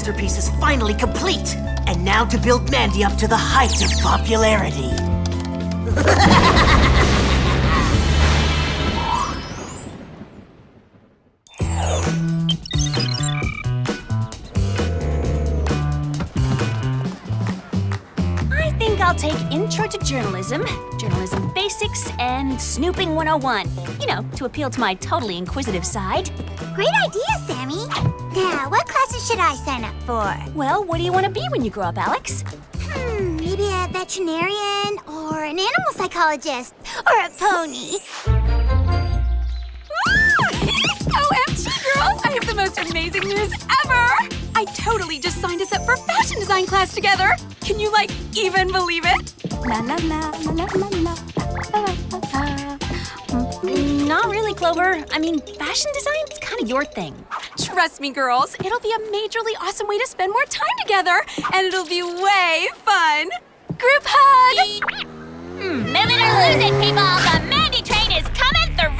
masterpiece is finally complete! And now to build Mandy up to the height of popularity. I think I'll take Intro to Journalism, Journalism Basics, and Snooping 101. You know, to appeal to my totally inquisitive side. Great idea, Sammy. Now, what classes should I sign up for? Well, what do you want to be when you grow up, Alex? Maybe a veterinarian, or an animal psychologist, or a pony. OMG, girls! I have the most amazing news ever! I totally just signed us up for fashion design class together! Can you, even believe it? La la la la la la la la. Not really, Clover. I mean, fashion design is kind of your thing. Trust me, girls, it'll be a majorly awesome way to spend more time together, and it'll be way fun! Group hug! Move it or lose it, people! The Mandy train is coming through!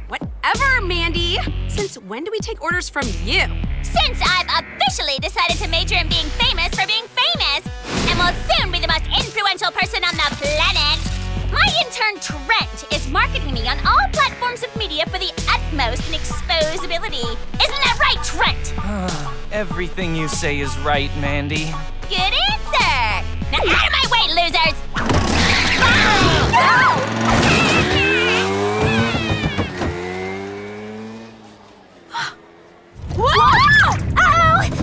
Whatever, Mandy! Since when do we take orders from you? Since I've officially decided to major in being famous for being famous, and will soon be the most influential person on the planet, my intern Trent is marketing me on all platforms of media for the utmost in exposability. Isn't that right, Trent? Everything you say is right, Mandy. Good answer! Now out of my way, losers! Uh-oh!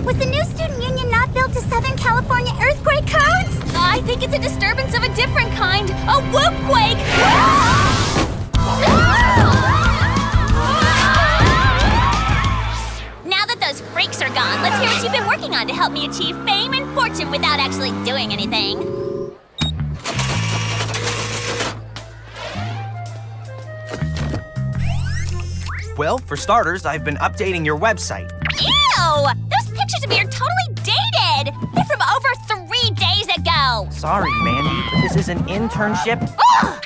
Was the new student union not built to Southern California earthquake codes? I think it's a disturbance of a different kind. A whoop-quake! Now that those freaks are gone, let's hear what you've been working on to help me achieve fame and fortune without actually doing anything. Well, for starters, I've been updating your website. Ew! Those pictures of me are totally dated! They're from over 3 days ago! Sorry, Mandy, but this is an internship. Ugh!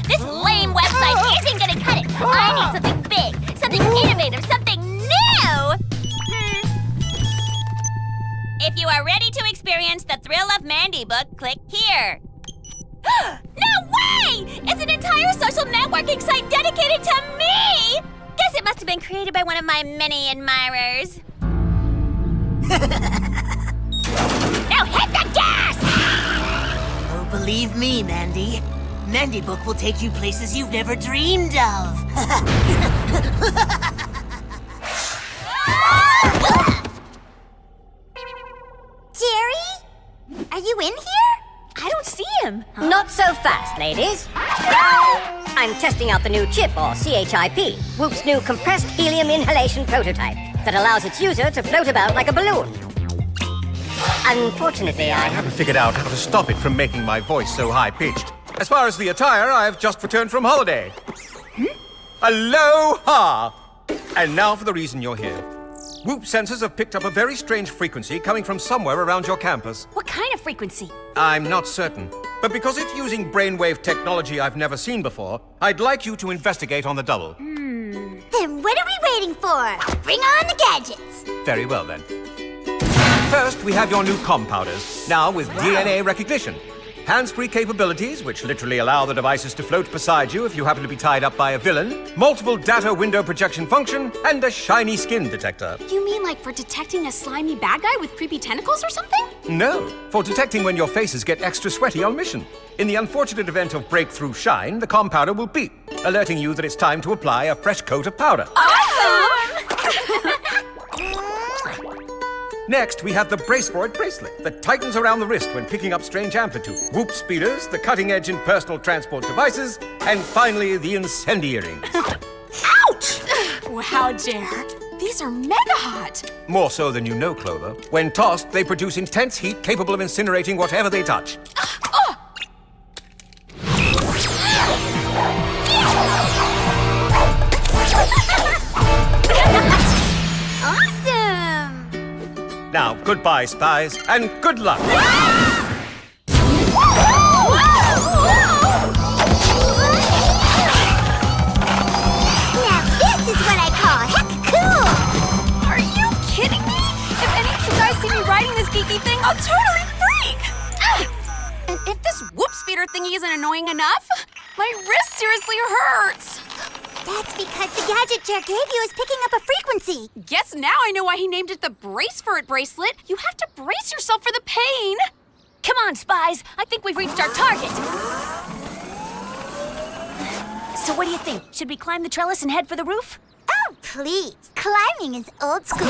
This lame website isn't gonna cut it! I need something big, something innovative, something new! If you are ready to experience the thrill of Mandy book, click here. No way! It's an entire social networking site dedicated to me! Guess it must have been created by one of my many admirers. Now hit the gas! Oh, believe me, Mandy. Mandy Book will take you places you've never dreamed of. Jerry? Are you in here? I don't see him. Not so fast, ladies. I'm testing out the new chip, or CHIP, Whoop's new compressed helium inhalation prototype that allows its user to float about like a balloon. Unfortunately, I haven't figured out how to stop it from making my voice so high-pitched. As far as the attire, I've just returned from holiday. Aloha! And now for the reason you're here. Whoop sensors have picked up a very strange frequency coming from somewhere around your campus. What kind of frequency? I'm not certain. But because it's using brainwave technology I've never seen before, I'd like you to investigate on the double. Then what are we waiting for? Bring on the gadgets! Very well, then. First, we have your new compowders, now with DNA recognition. Hands-free capabilities, which literally allow the devices to float beside you if you happen to be tied up by a villain, multiple data window projection function, and a shiny skin detector. You mean for detecting a slimy bad guy with creepy tentacles or something? No, for detecting when your faces get extra sweaty on mission. In the unfortunate event of breakthrough shine, the compowder will beep, alerting you that it's time to apply a fresh coat of powder. Awesome! Next, we have the Brace For It bracelet that tightens around the wrist when picking up strange amplitude. Whoop speeders, the cutting edge in personal transport devices, and finally, the incendiaries. Ouch! Wow, Jer. These are mega hot. More so than you know, Clover. When tossed, they produce intense heat capable of incinerating whatever they touch. Now, goodbye, Spies, and good luck! Now this is what I call heck cool! Are you kidding me? If any of you guys see me isn't annoying enough? My wrist seriously hurts. That's because the gadget Jer gave you is picking up a frequency. Guess now I know why he named it the Brace for It bracelet. You have to brace yourself for the pain. Come on, Spies. I think we've reached our target. So what do you think? Should we climb the trellis and head for the roof? Oh, please. Climbing is old school.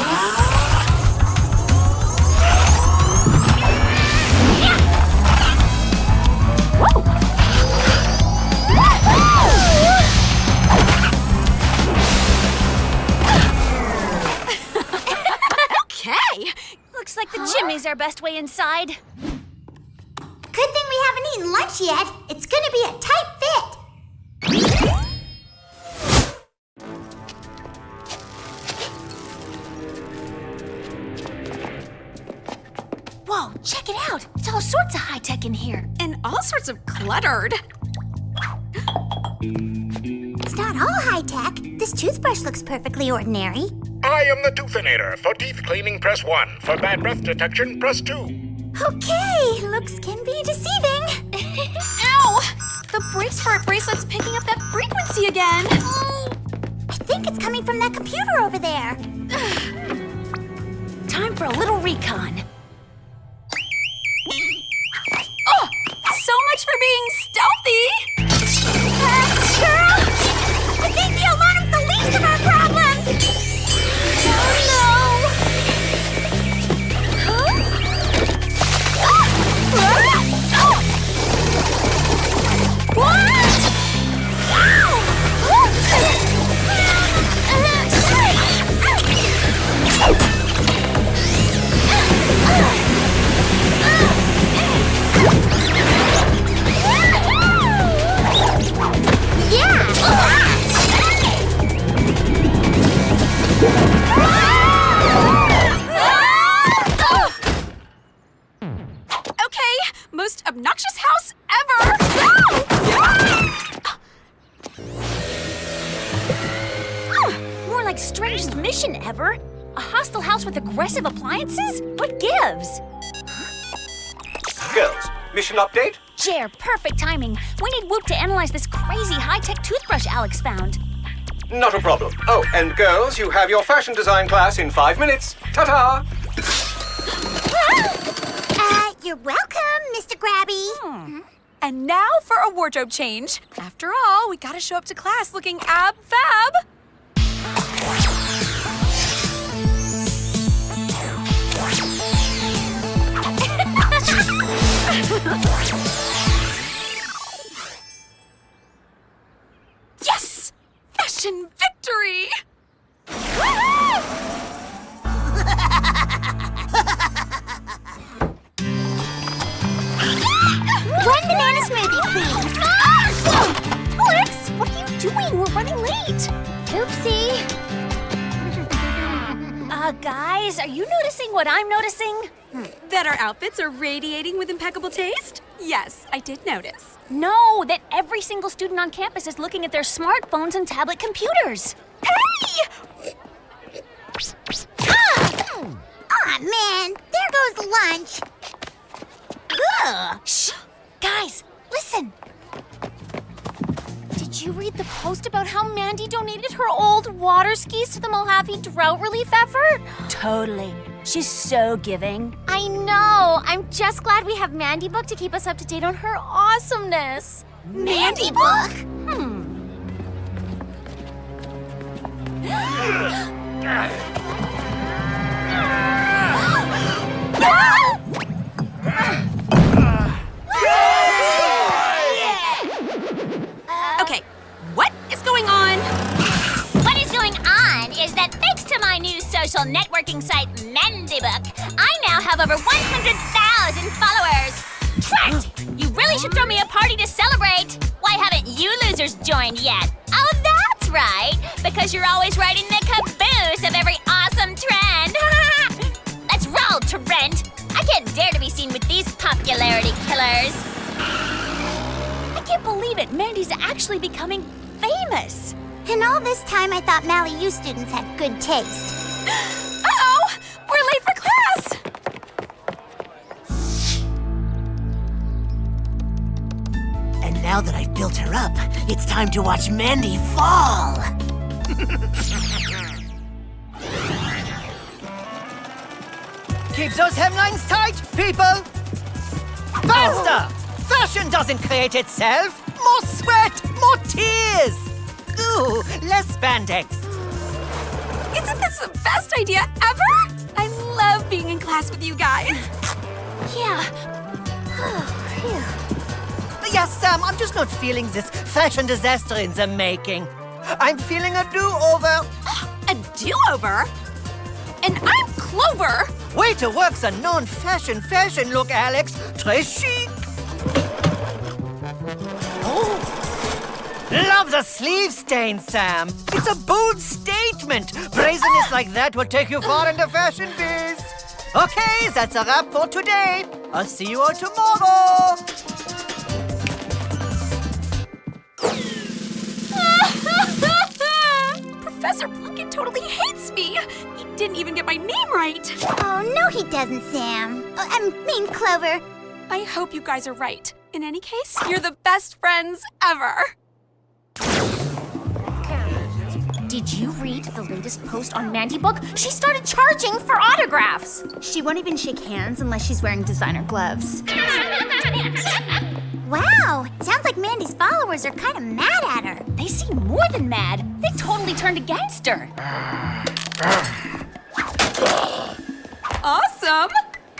Okay. Looks like the chimney's our best way inside. Good thing we haven't eaten lunch yet. It's gonna be a tight fit. Whoa, check it out. It's all sorts of high-tech in here. And all sorts of cluttered. It's not all high-tech. This toothbrush looks perfectly ordinary. I am the Toothinator. For teeth cleaning, press 1. For bad breath detection, press 2. Okay, looks can be deceiving. Ow! The Brace for It bracelet's picking up that frequency again. I think it's coming from that computer over there. Time for a little recon. Oh, so much for being stealthy. Girl, I think the alarm's the least of our problems. Oh no! Huh? What? Okay, most obnoxious house ever. More like strangest mission ever. A hostile house with aggressive appliances? What gives? Girls, mission update? Jer, perfect timing. We need Whoop to analyze this crazy high-tech toothbrush Alex found. Not a problem. Oh, and girls, you have your fashion design class in 5 minutes. Ta-ta! You're welcome, Mr. Grabby. And now for a wardrobe change. After all, we gotta show up to class looking ab-fab. Yes! Fashion victory! One banana smoothie, please. Alex, what are you doing? We're running late. Oopsie. Guys, are you noticing what I'm noticing? That our outfits are radiating with impeccable taste? Yes, I did notice. No, that every single student on campus is looking at their smartphones and tablet computers. Hey! Aw, man. There goes lunch. Ugh. Shh! Guys, listen. Did you read the post about how Mandy donated her old water skis to the Mojave drought relief effort? Totally. She's so giving. I know. I'm just glad we have Mandy Book to keep us up to date on her awesomeness. Mandy Book? Okay, what is going on? What is going on is that thanks to my new social networking site, Mandy Book, I now have over 100,000 followers. Trent, you really should throw me a party to celebrate. Why haven't you losers joined yet? Oh, that's right, because you're always riding the caboose of every awesome trend. Let's roll, Trent. I can't dare to be seen with these popularity killers. I can't believe it. Mandy's actually becoming famous. And all this time I thought Mally U students had good taste. Uh-oh! We're late for class! Now that I've built her up, it's time to watch Mandy fall. Keep those hemlines tight, people! Faster! Fashion doesn't create itself! More sweat, more tears! Ooh, less spandex. Isn't this the best idea ever? I love being in class with you guys. Yeah. Yes, Sam, I'm just not feeling this fashion disaster in the making. I'm feeling a do-over. A do-over? And I'm Clover. Way to work the non-fashion look, Alex. Très chic. Oh. Love the sleeve stain, Sam. It's a bold statement. Brazenness like that will take you far in the fashion biz. Okay, that's a wrap for today. I'll see you all tomorrow. Professor Plunkett totally hates me. He didn't even get my name right. Oh, no he doesn't, Sam. I mean, Clover. I hope you guys are right. In any case, you're the best friends ever. Did you read the latest post on Mandy Book? She started charging for autographs. She won't even shake hands unless she's wearing designer gloves. Wow, sounds like Mandy's followers are kind of mad at her. They seem more than mad. They totally turned against her. Awesome!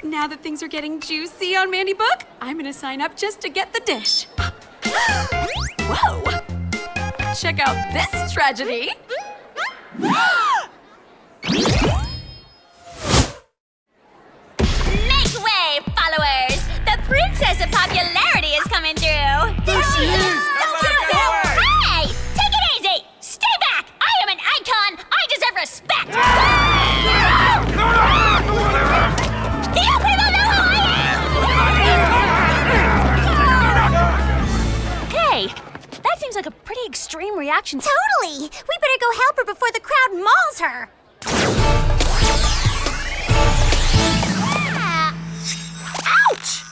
Now that things are getting juicy on Mandy Book, I'm gonna sign up just to get the dish. Whoa! Check out this tragedy. Make way, followers! The princess of popularity is coming through! There she is! Hey! Take it easy! Stay back! I am an icon! I deserve respect! Do you people know who I am? Hey, that seems like a pretty extreme reaction. Totally! We better go help her before the crowd mauls her. Ouch!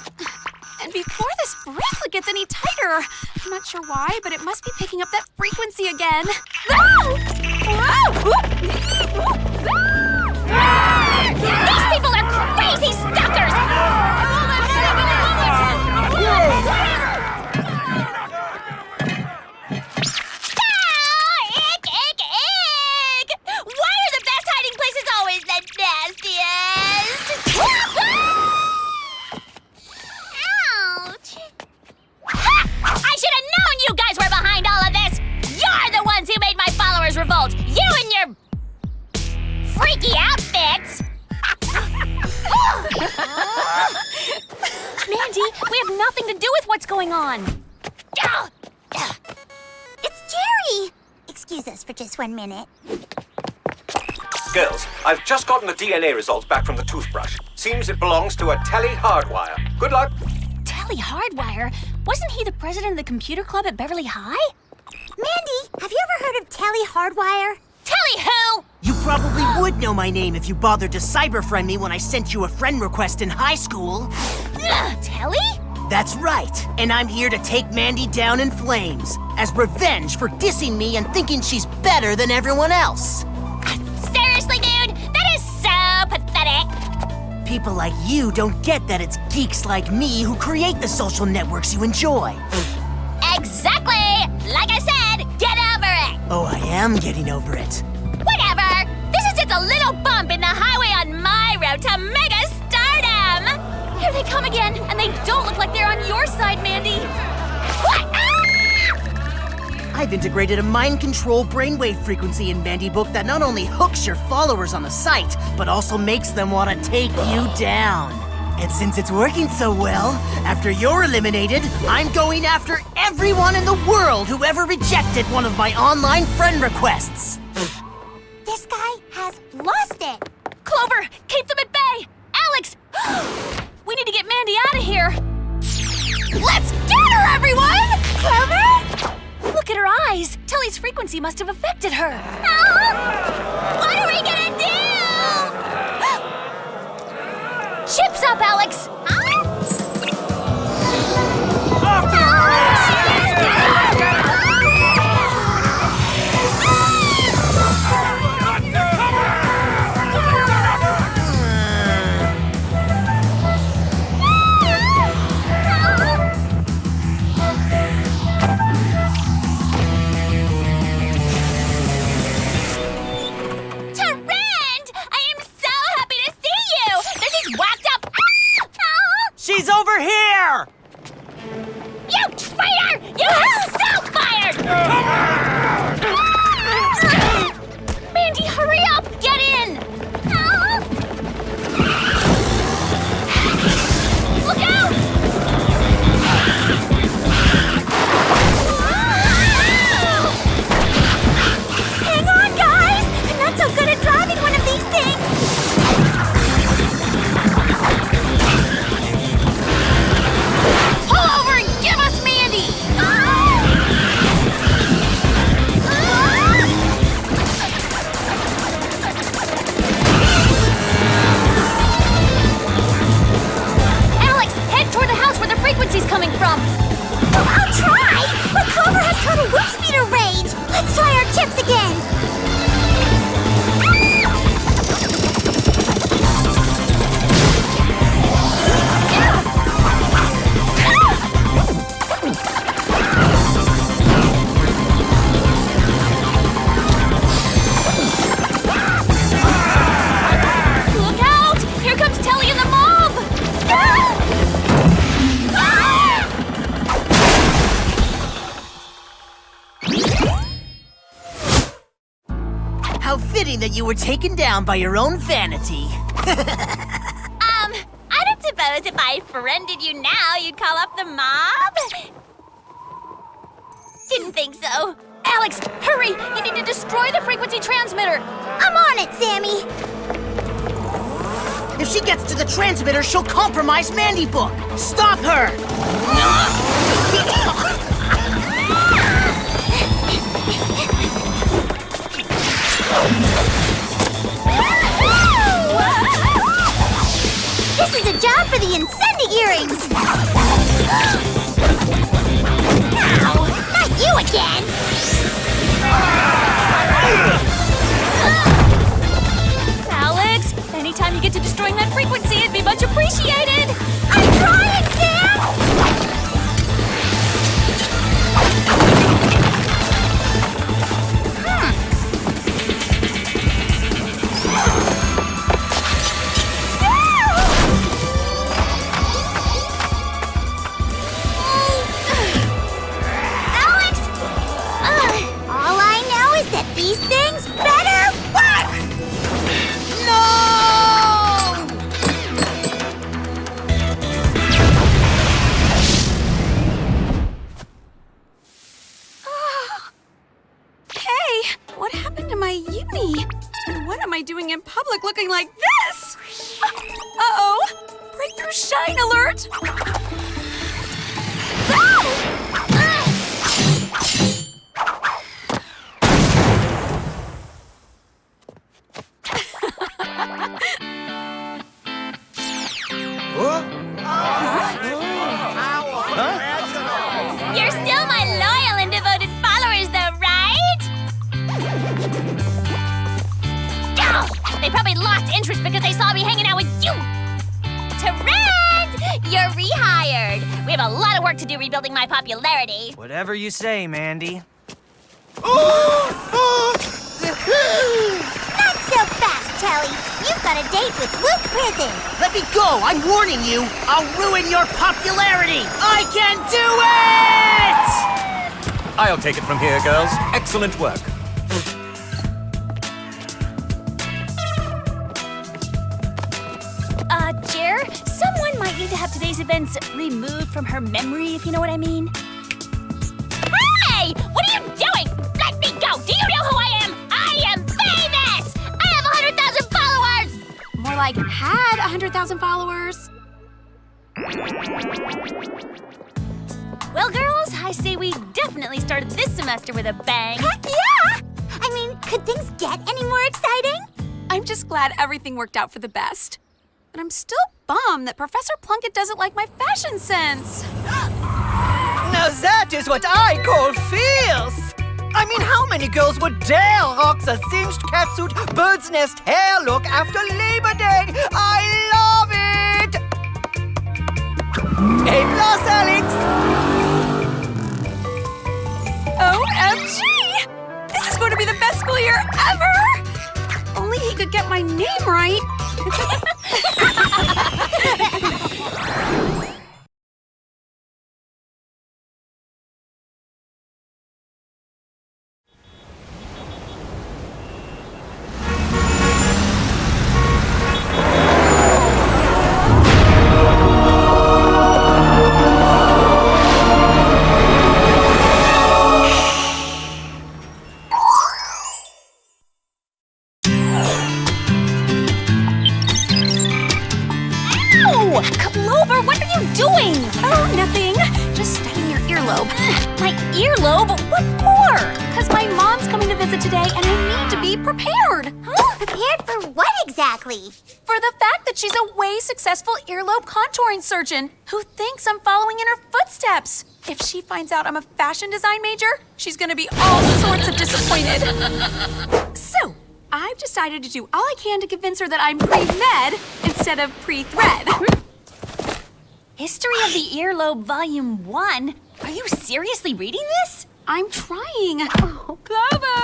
And before this bracelet gets any tighter, I'm not sure why, but it must be picking up that frequency again. These people are crazy stalkers! Ick, ick, ick! Why are the best hiding places always the nastiest? Ouch! Ha! I should have known you guys were behind all of this! You're the ones who made my followers revolt! You and your freaky outfits! Mandy, we have nothing to do with what's going on. It's Jerry! Excuse us for just 1 minute. Girls, I've just gotten the DNA results back from the toothbrush. Seems it belongs to a Telly Hardwire. Good luck. Telly Hardwire? Wasn't he the president of the computer club at Beverly High? Mandy, have you ever heard of Telly Hardwire? Telly who? You probably would know my name if you bothered to cyber-friend me when I sent you a friend request in high school. Telly? That's right, and I'm here to take Mandy down in flames as revenge for dissing me and thinking she's better than everyone else. Seriously, dude? That is so pathetic. People like you don't get that it's geeks like me who create the social networks you enjoy. Exactly! Like I said, get over it! Oh, I am getting over it. Whatever! This is just a little bump in the highway on my road to mega stardom! Here they come again, and they don't look like they're on your side, Mandy. What? Ah! I've integrated a mind control brainwave frequency in Mandy Book that not only hooks your followers on the site, but also makes them want to take you down. And since it's working so well, after you're eliminated, I'm going after everyone in the world who ever rejected one of my online friend requests. This guy has lost it. Clover, keep them at bay! Alex! We need to get Mandy out of here! Let's get her, everyone! Clover? Look at her eyes! Telly's frequency must have affected her. What are we gonna do? Chips up, Alex! Huh? How fitting that you were taken down by your own vanity. I don't suppose if I friended you now, you'd call up the mob? Didn't think so. Alex, hurry! You need to destroy the frequency transmitter. I'm on it, Sammy. If she gets to the transmitter, she'll compromise Mandy Book. Stop her! This is a job for the incendiaries. Ow! Not you again! Alex, anytime you get to destroying that frequency, it'd be much appreciated. I'm trying, Sam! Alex! All I know is that these things better work! No! Hey, what happened to my uni? And what am I doing in public looking like this? Uh-oh! Breakthrough shine alert! You're still my loyal and devoted followers, though, right? Oh, they probably lost interest because they saw me hanging out with you. Trent! You're rehired. We have a lot of work to do rebuilding my popularity. Whatever you say, Mandy. Not so fast, Telly. You've got a date with Luke Prison. Let me go! I'm warning you! I'll ruin your popularity! I can do it! I'll take it from here, girls. Excellent work. Jer, someone might need to have today's events removed from her memory, if you know what I mean. Hey! What are you doing? Let me go! Do you know who I am? I am famous! I have 100,000 followers! More like had 100,000 followers. Well, girls, I say we definitely started this semester with a bang. Heck yeah! I mean, could things get any more exciting? I'm just glad everything worked out for the best. But I'm still bummed that Professor Plunkett doesn't like my fashion sense. Now that is what I call fierce! I mean, how many girls would dare rock the singed catsuit bird's nest hair look after Labor Day? I love it! A plus, Alex! OMG! This is going to be the best school year ever! Only he could get my name right. Clover, what are you doing? Oh, nothing. Just studying your earlobe. My earlobe? What for? Because my mom's coming to visit today and I need to be prepared. Prepared for what exactly? For the fact that she's a way successful earlobe contouring surgeon who thinks I'm following in her footsteps. If she finds out I'm a fashion design major, she's gonna be all sorts of disappointed. So, I've decided to do all I can to convince her that I'm pre-med instead of pre-thread. History of the Earlobe, Volume 1. Are you seriously reading this? I'm trying. Oh, Clover!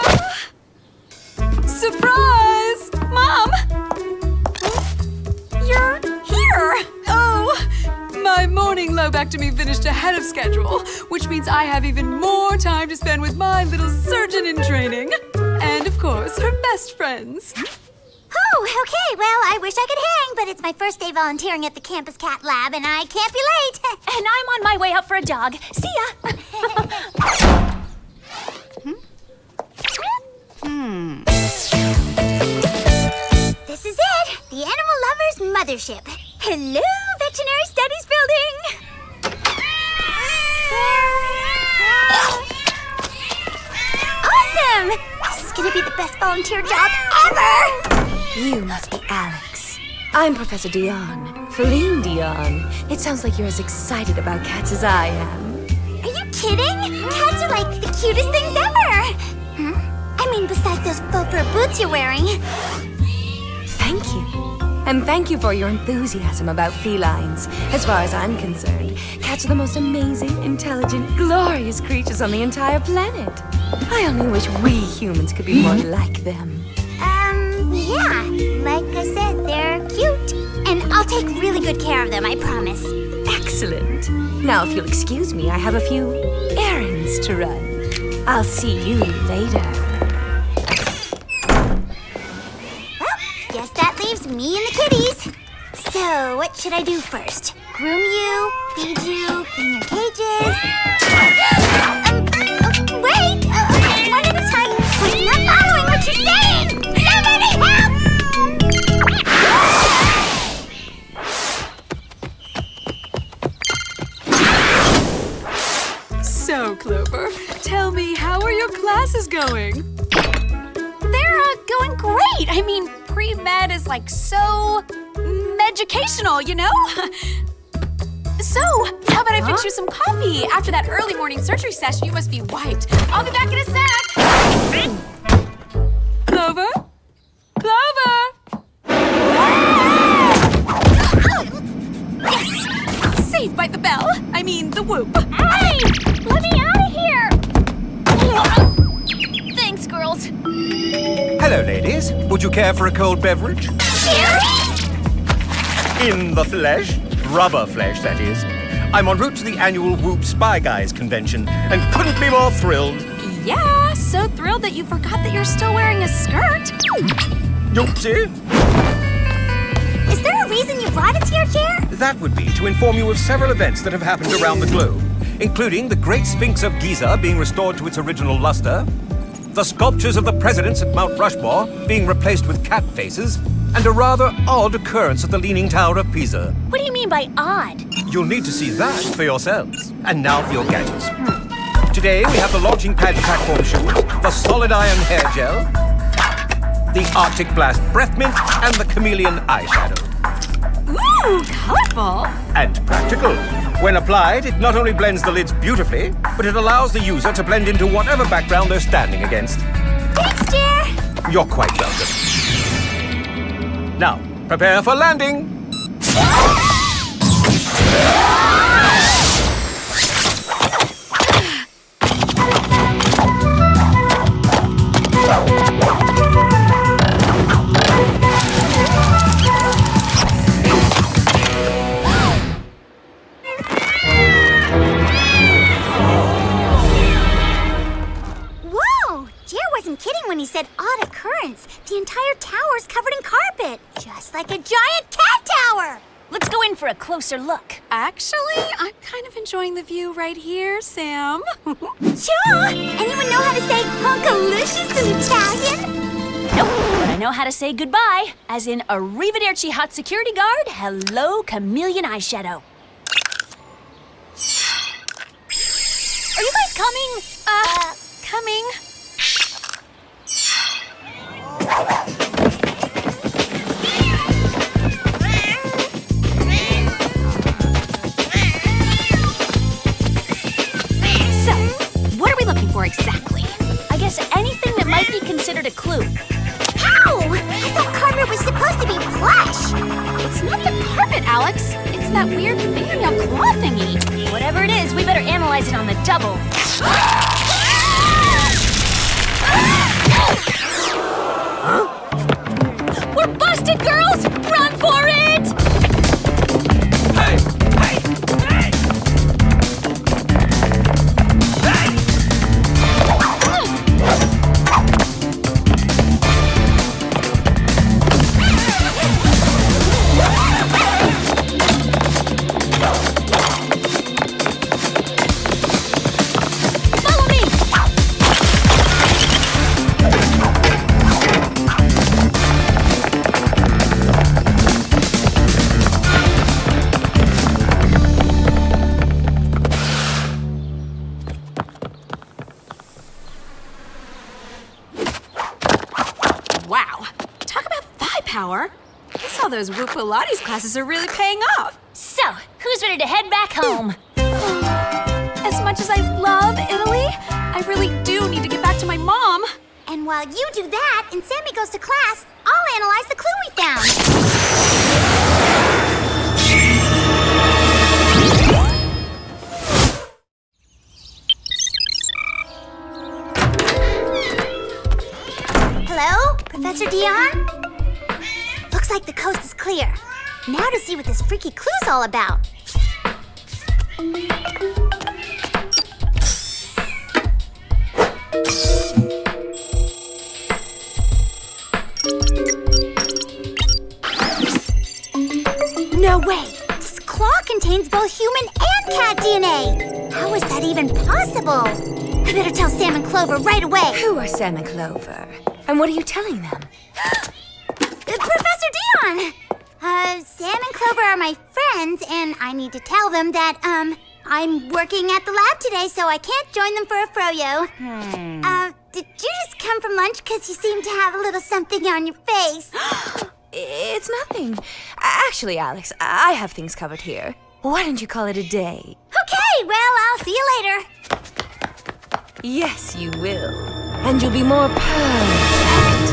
Surprise! Mom! You're here! Oh, my morning lobectomy finished ahead of schedule, which means I have even more time to spend with my little surgeon in training. And of course, her best friends. Oh, okay. Well, I wish I could hang, but it's my first day volunteering at the campus cat lab, and I can't be late. And I'm on my way out for a jog. See ya! This is it, the Animal Lovers Mothership. Hello, Veterinary Studies Building. Awesome! This is gonna be the best volunteer job ever! You must be Alex. I'm Professor Dion, Feline Dion. It sounds like you're as excited about cats as I am. Are you kidding? Cats are like the cutest things ever! I mean, besides those faux fur boots you're wearing. Thank you. And thank you for your enthusiasm about felines. As far as I'm concerned, cats are the most amazing, intelligent, glorious creatures on the entire planet. I only wish we humans could be more like them. Yeah. Like I said, they're cute. And I'll take really good care of them, I promise. Excellent. Now, if you'll excuse me, I have a few errands to run. I'll see you later. Well, guess that leaves me and the kitties. So, what should I do first? Groom you, feed you, clean your cages? Wait! One at a time. I'm not following what you're saying! Somebody help! So, Clover, tell me, how are your classes going? They're going great. I mean, pre-med is like so educational, you know? So, how about I fix you some coffee? After that early morning surgery session, you must be wiped. I'll be back in a sec. Clover? Clover! Yes! Saved by the bell. I mean, the whoop. Hey! Let me out of here! Thanks, girls. Hello, ladies. Would you care for a cold beverage? In the flesh. Rubber flesh, that is. I'm en route to the annual Whoop Spy Guys convention and couldn't be more thrilled. Yeah, so thrilled that you forgot that you're still wearing a skirt. Oopsie. Is there a reason you brought us here, Chair? That would be to inform you of several events that have happened around the globe, including the Great Sphinx of Giza being restored to its original luster, the sculptures of the presidents at Mount Rushmore being replaced with cat faces, and a rather odd occurrence at the Leaning Tower of Pisa. What do you mean by odd? You'll need to see that for yourselves. And now for your gadgets. Today we have the launching pad platform shoes, the solid iron hair gel, the Arctic Blast breath mint, and the chameleon eyeshadow. Ooh, colorful. And practical. When applied, it not only blends the lids beautifully, but it allows the user to blend into whatever background they're standing against. Thanks, Chair. You're quite welcome. Now, prepare for landing. Whoa! Chair wasn't kidding when he said odd occurrence. The entire tower's covered in carpet, just like a giant cat tower. Let's go in for a closer look. Actually, I'm kind of enjoying the view right here, Sam. Sure! Anyone know how to say hunkalicious in Italian? Nope, but I know how to say goodbye, as in arrivederci hot security guard, hello chameleon eyeshadow. Are you guys coming? Coming. So, what are we looking for exactly? I guess anything that might be considered a clue. Ow! I thought carpet was supposed to be plush. It's not the carpet, Alex. It's that weird fingernail claw thingy. Whatever it is, we better analyze it on the double. We're busted, girls! Run for it! Hey! Hey! Hey! Hey! power. I guess all those Whoop Pilates classes are really paying off. So, who's ready to head back home? As much as I love Italy, I really do need to get back to my mom. And while you do that and Sammy goes to class, I'll analyze the clue we found. Hello, Professor Dion? Looks like the coast is clear. Now to see what this freaky clue's all about. No way! This claw contains both human and cat DNA! How is that even possible? I better tell Sam and Clover right away. Who are Sam and Clover? And what are you telling them? Professor Dion! Sam and Clover are my friends, and I need to tell them that, I'm working at the lab today, so I can't join them for a froyo. Did you just come from lunch? Because you seem to have a little something on your face. It's nothing. Actually, Alex, I have things covered here. Why don't you call it a day? Okay, well, I'll see you later. Yes, you will. And you'll be more perfect.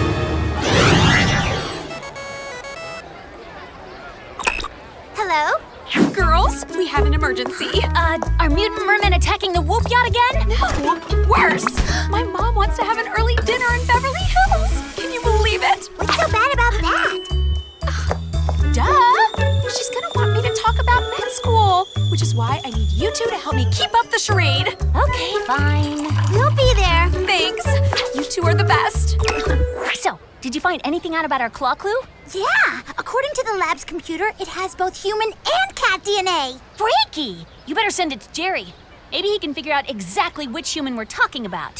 Hello? Girls, we have an emergency. Are mutant mermen attacking the Whoop yacht again? No, worse. My mom wants to have an early dinner in Beverly Hills. Can you believe it? What's so bad about that? Duh! She's gonna want me to talk about med school, which is why I need you two to help me keep up the charade. Okay, fine. We'll be there. Thanks. You two are the best. So, did you find anything out about our claw clue? Yeah, according to the lab's computer, it has both human and cat DNA. Freaky! You better send it to Jerry. Maybe he can figure out exactly which human we're talking about.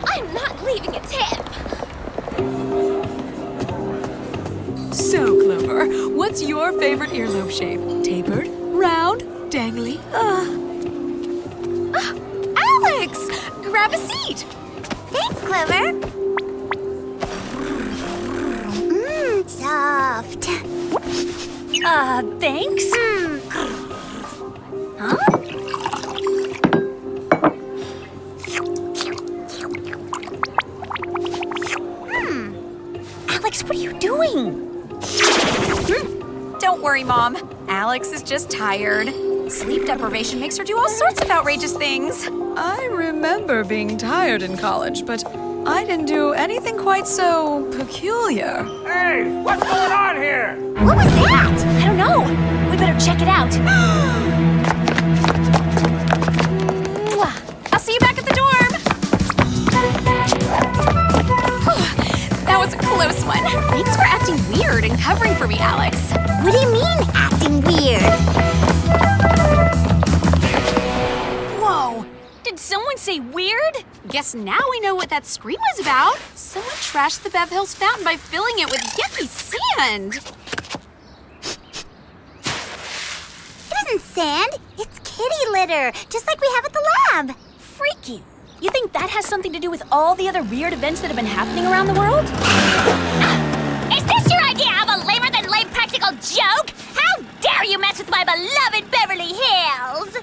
I'm not leaving a tip. So, Clover, what's your favorite earlobe shape? Tapered? Round? Dangly? Alex! Grab a seat! Thanks, Clover. Soft. Thanks? Huh? Alex, what are you doing? Don't worry, Mom. Alex is just tired. Sleep deprivation makes her do all sorts of outrageous things. I remember being tired in college, but I didn't do anything quite so peculiar. Hey, what's going on here? What was that? I don't know. We better check it out. I'll see you back at the dorm. That was a close one. Thanks for acting weird and covering for me, Alex. What do you mean, acting weird? Whoa! Did someone say weird? Guess now we know what that scream was about. Someone trashed the Bev Hills fountain by filling it with yucky sand. It isn't sand. It's kitty litter, just like we have at the lab. Freaky. You think that has something to do with all the other weird events that have been happening around the world? Is this your idea of a lamer-than-lame practical joke? How dare you mess with my beloved Beverly Hills?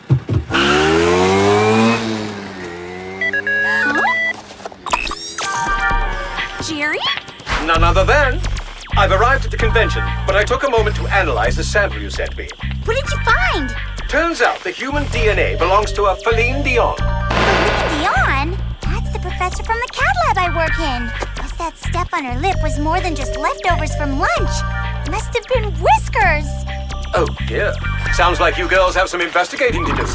Jerry? None other than. I've arrived at the convention, but I took a moment to analyze the sample you sent me. What did you find? Turns out the human DNA belongs to a feline Dion. Dion? That's the professor from the cat lab I work in. Guess that stuff on her lip was more than just leftovers from lunch. Must have been whiskers. Oh dear. Sounds like you girls have some investigating to do.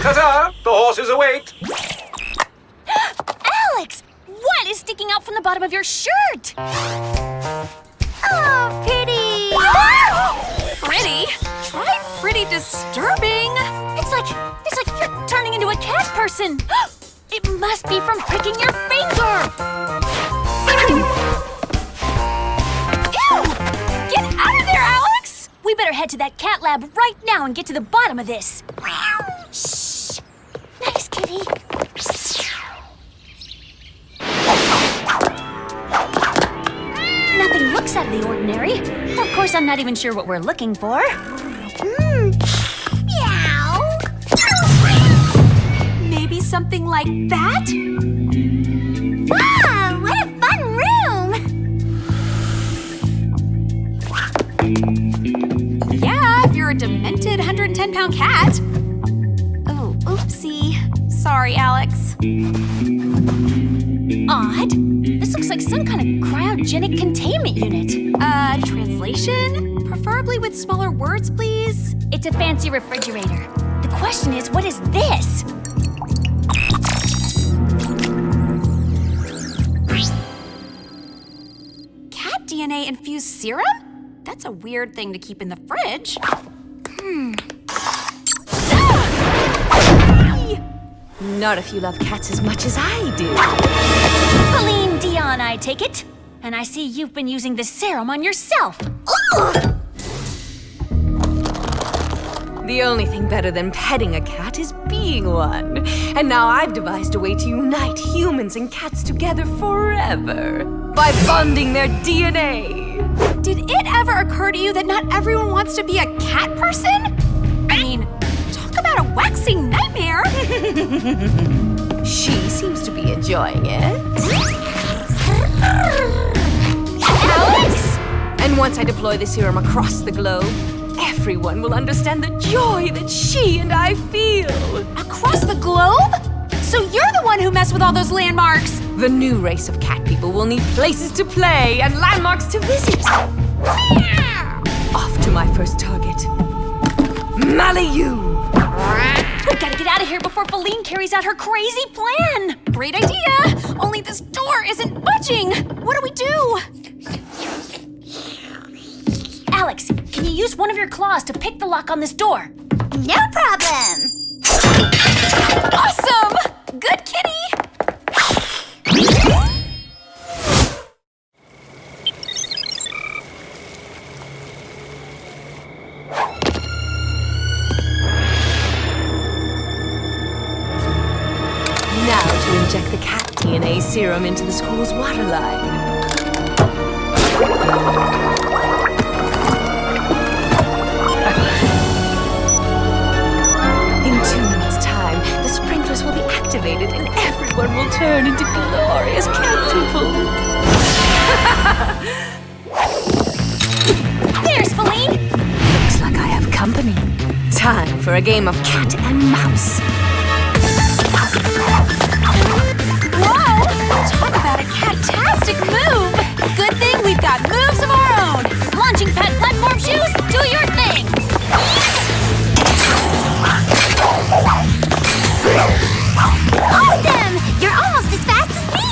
Ta-ta! The horses await. Alex! What is sticking out from the bottom of your shirt? Oh, pretty. Pretty? Try pretty disturbing. It's like you're turning into a cat person. It must be from pricking your finger. Ew! Get out of there, Alex! We better head to that cat lab right now and get to the bottom of this. Shh. Nice kitty. Nothing looks out of the ordinary. Of course, I'm not even sure what we're looking for. Meow. Maybe something like that? Wow, what a fun room! Yeah, if you're a demented 110-pound cat. Oh, oopsie. Sorry, Alex. Odd. This looks like some kind of cryogenic containment unit. Translation? Preferably with smaller words, please. It's a fancy refrigerator. The question is, what is this? Cat DNA-infused serum? That's a weird thing to keep in the fridge. Not if you love cats as much as I do. Feline Dion, I take it. And I see you've been using this serum on yourself. The only thing better than petting a cat is being one. And now I've devised a way to unite humans and cats together forever by bonding their DNA. Did it ever occur to you that not everyone wants to be a cat person? I mean, talk about a waxing nightmare. She seems to be enjoying it. Alex! And once I deploy the serum across the globe, everyone will understand the joy that she and I feel. Across the globe? So you're the one who messed with all those landmarks. The new race of cat people will need places to play and landmarks to visit. Off to my first target, Maliyu. We gotta get out of here before Feline carries out her crazy plan. Great idea. Only this door isn't budging. What do we do? Alex, can you use one of your claws to pick the lock on this door? No problem. Awesome! Good kitty! Now to inject the cat DNA serum into the school's water line. In 2 minutes' time, the sprinklers will be activated and everyone will turn into glorious cat people. There's Feline! Looks like I have company. Time for a game of cat and mouse. Whoa! Talk about a cat-tastic move! Good thing we've got moves of our own! Launching pad platform shoes, do your thing! Awesome! You're almost as fast as me!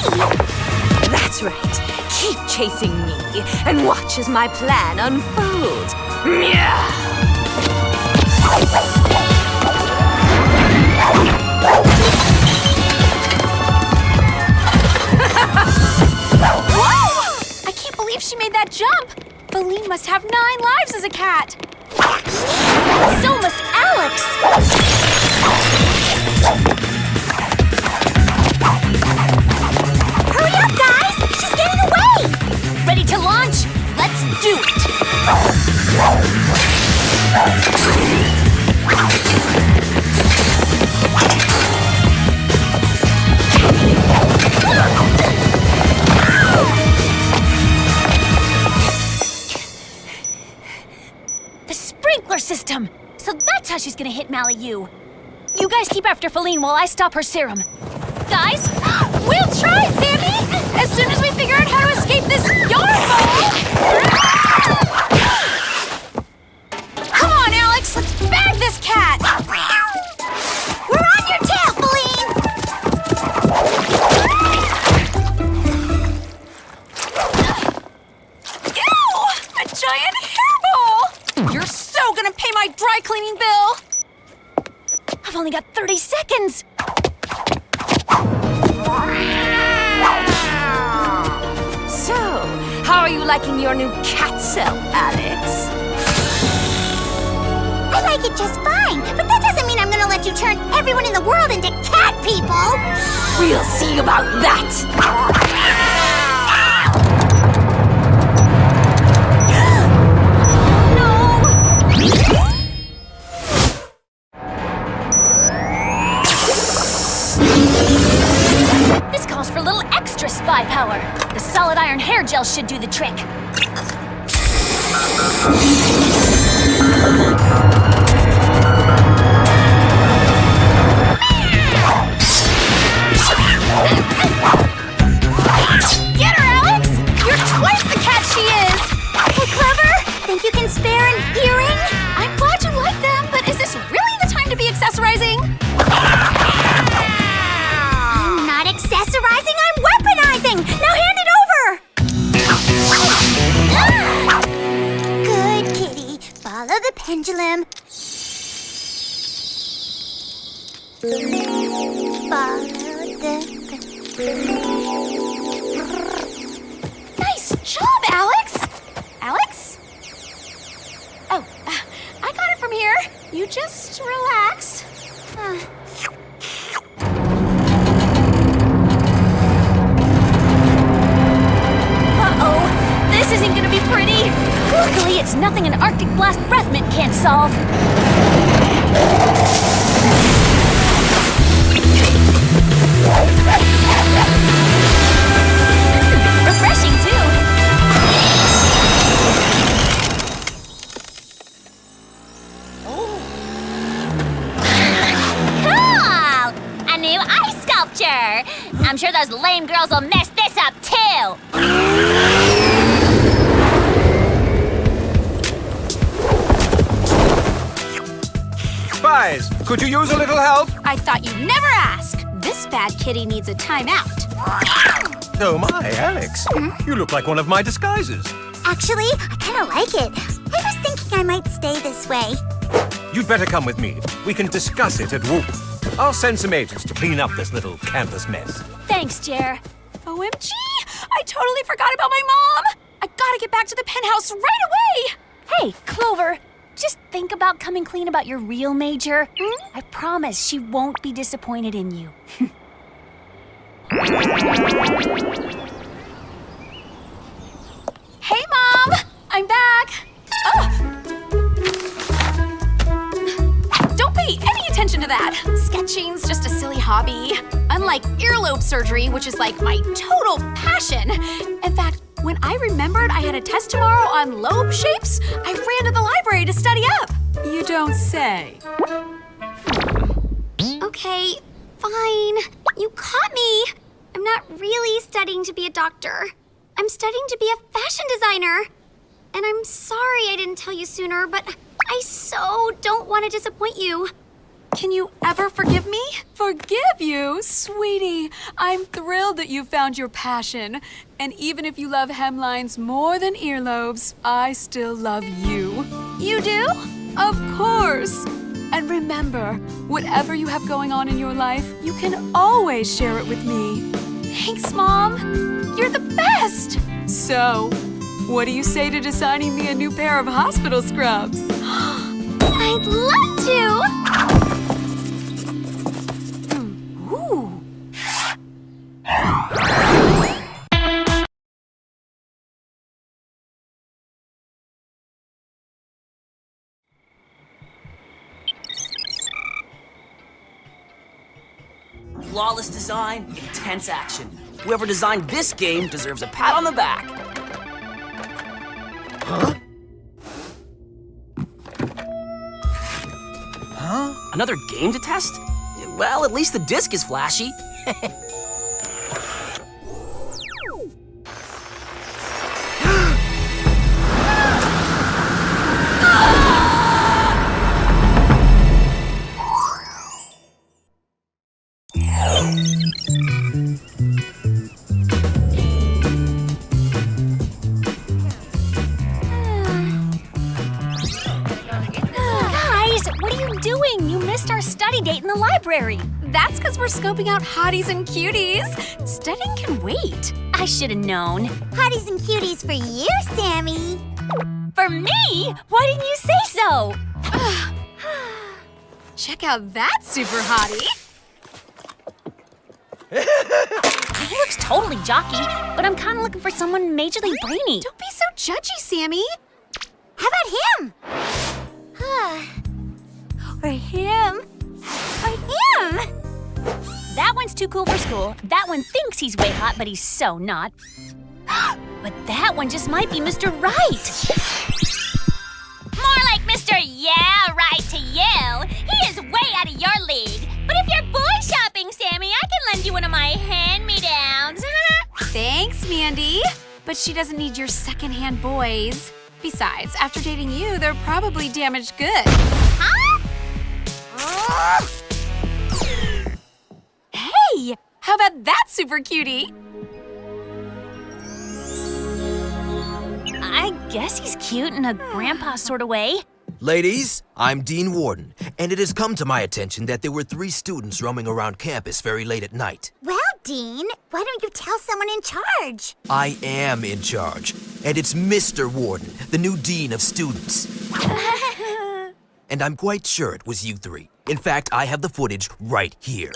That's right. Keep chasing me and watch as my plan unfolds. Meow! Whoa! I can't believe she made that jump! Feline must have 9 lives as a cat! So must Alex! Hurry up, guys! She's getting away! Ready to launch? Let's do it! The sprinkler system! So that's how she's gonna hit Maliyu. You guys keep after Feline while I stop her serum. Guys, We'll try, Sammy! As soon as we figure out how to escape this yarn ball! Come on, Alex! Let's bag this cat! We're on your tail, Feline! Ew! A giant hairball! You're so gonna pay my dry cleaning bill! I've only got 30 seconds! So, how are you liking your new cat self, Alex? like it just fine, but that doesn't mean I'm gonna let you turn everyone in the world into cat people! We'll see about that! This calls for a little extra spy power. The solid iron hair gel should do the trick. Get her, Alex! You're twice the cat she is! Hey, Clover, think you can spare an earring? I'm glad you like them, but is this really the time to be accessorizing? I'm not accessorizing, I'm weaponizing! Now hand it over! Good kitty. Follow the pendulum. Follow the... Nice job, Alex! Alex? Oh, I got it from here. You just relax. Uh-oh, this isn't gonna be pretty. Luckily, it's nothing an Arctic blast breath mint can't solve. Refreshing, too. Cool! A new ice sculpture! I'm sure those lame girls will mess this up, too! Spies, could you use a little help? I thought you'd never ask. This bad kitty needs a timeout. Oh my, Alex. You look like one of my disguises. Actually, I kind of like it. I was thinking I might stay this way. You'd better come with me. We can discuss it at Whoop. I'll send some agents to clean up this little campus mess. Thanks, Jer. OMG! I totally forgot about my mom! I gotta get back to the penthouse right away! Hey, Clover, just think about coming clean about your real major. I promise she won't be disappointed in you. Hey, Mom! I'm back! Don't pay any attention to that! Sketching's just a silly hobby. Unlike earlobe surgery, which is like my total passion. In fact, when I remembered I had a test tomorrow on lobe shapes, I ran to the library to study up. You don't say. Okay, fine. You caught me. I'm not really studying to be a doctor. I'm studying to be a fashion designer. And I'm sorry I didn't tell you sooner, but I so don't want to disappoint you. Can you ever forgive me? Forgive you? Sweetie, I'm thrilled that you found your passion. And even if you love hemlines more than earlobes, I still love you. You do? Of course. And remember, whatever you have going on in your life, you can always share it with me. Thanks, Mom. You're the best. So, what do you say to designing me a new pair of hospital scrubs? I'd love to! Ooh. Flawless design, intense action. Whoever designed this game deserves a pat on the back. Huh? Huh? Another game to test? Well, at least the disc is flashy. Date in the library. That's because we're scoping out hotties and cuties. Studying can wait. I should have known. Hotties and cuties for you, Sammy. For me? Why didn't you say so? Check out that super hottie. He looks totally jockey, but I'm kind of looking for someone majorly brainy. Don't be so judgy, Sammy. How about him? Or him? Or him? That one's too cool for school. That one thinks he's way hot, but he's so not. But that one just might be Mr. Right. More like Mr. Yeah, right to you. He is way out of your league. But if you're boy shopping, Sammy, I can lend you one of my hand-me-downs. Thanks, Mandy. But she doesn't need your secondhand boys. Besides, after dating you, they're probably damaged goods. Huh? Hey, how about that super cutie? I guess he's cute in a grandpa sort of way. Ladies, I'm Dean Warden, and it has come to my attention that there were 3 students roaming around campus very late at night. Well, Dean, why don't you tell someone in charge? I am in charge, and it's Mr. Warden, the new dean of students. And I'm quite sure it was you 3. In fact, I have the footage right here.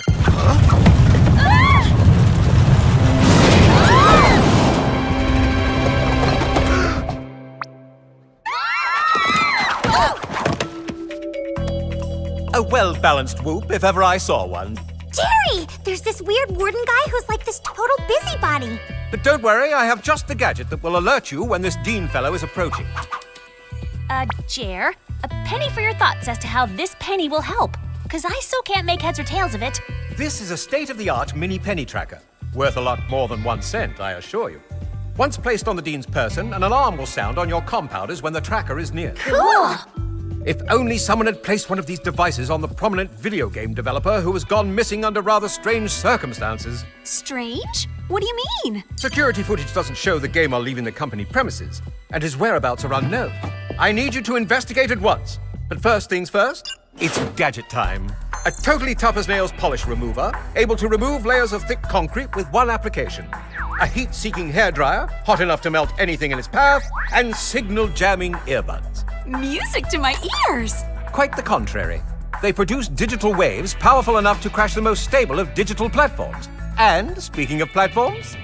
A well-balanced whoop, if ever I saw one. Jerry, there's this weird warden guy who's like this total busybody. But don't worry, I have just the gadget that will alert you when this dean fellow is approaching. Jer, a penny for your thoughts as to how this penny will help. Because I still can't make heads or tails of it. This is a state-of-the-art mini penny tracker. Worth a lot more than 1 cent, I assure you. Once placed on the dean's person, an alarm will sound on your compounders when the tracker is near. Cool! If only someone had placed one of these devices on the prominent video game developer who has gone missing under rather strange circumstances. Strange? What do you mean? Security footage doesn't show the gamer leaving the company premises, and his whereabouts are unknown. I need you to investigate at once. But first things first, it's gadget time. A totally tough-as-nails polish remover, able to remove layers of thick concrete with 1 application. A heat-seeking hairdryer, hot enough to melt anything in its path, and signal-jamming earbuds. Music to my ears! Quite the contrary. They produce digital waves powerful enough to crash the most stable of digital platforms. And, speaking of platforms...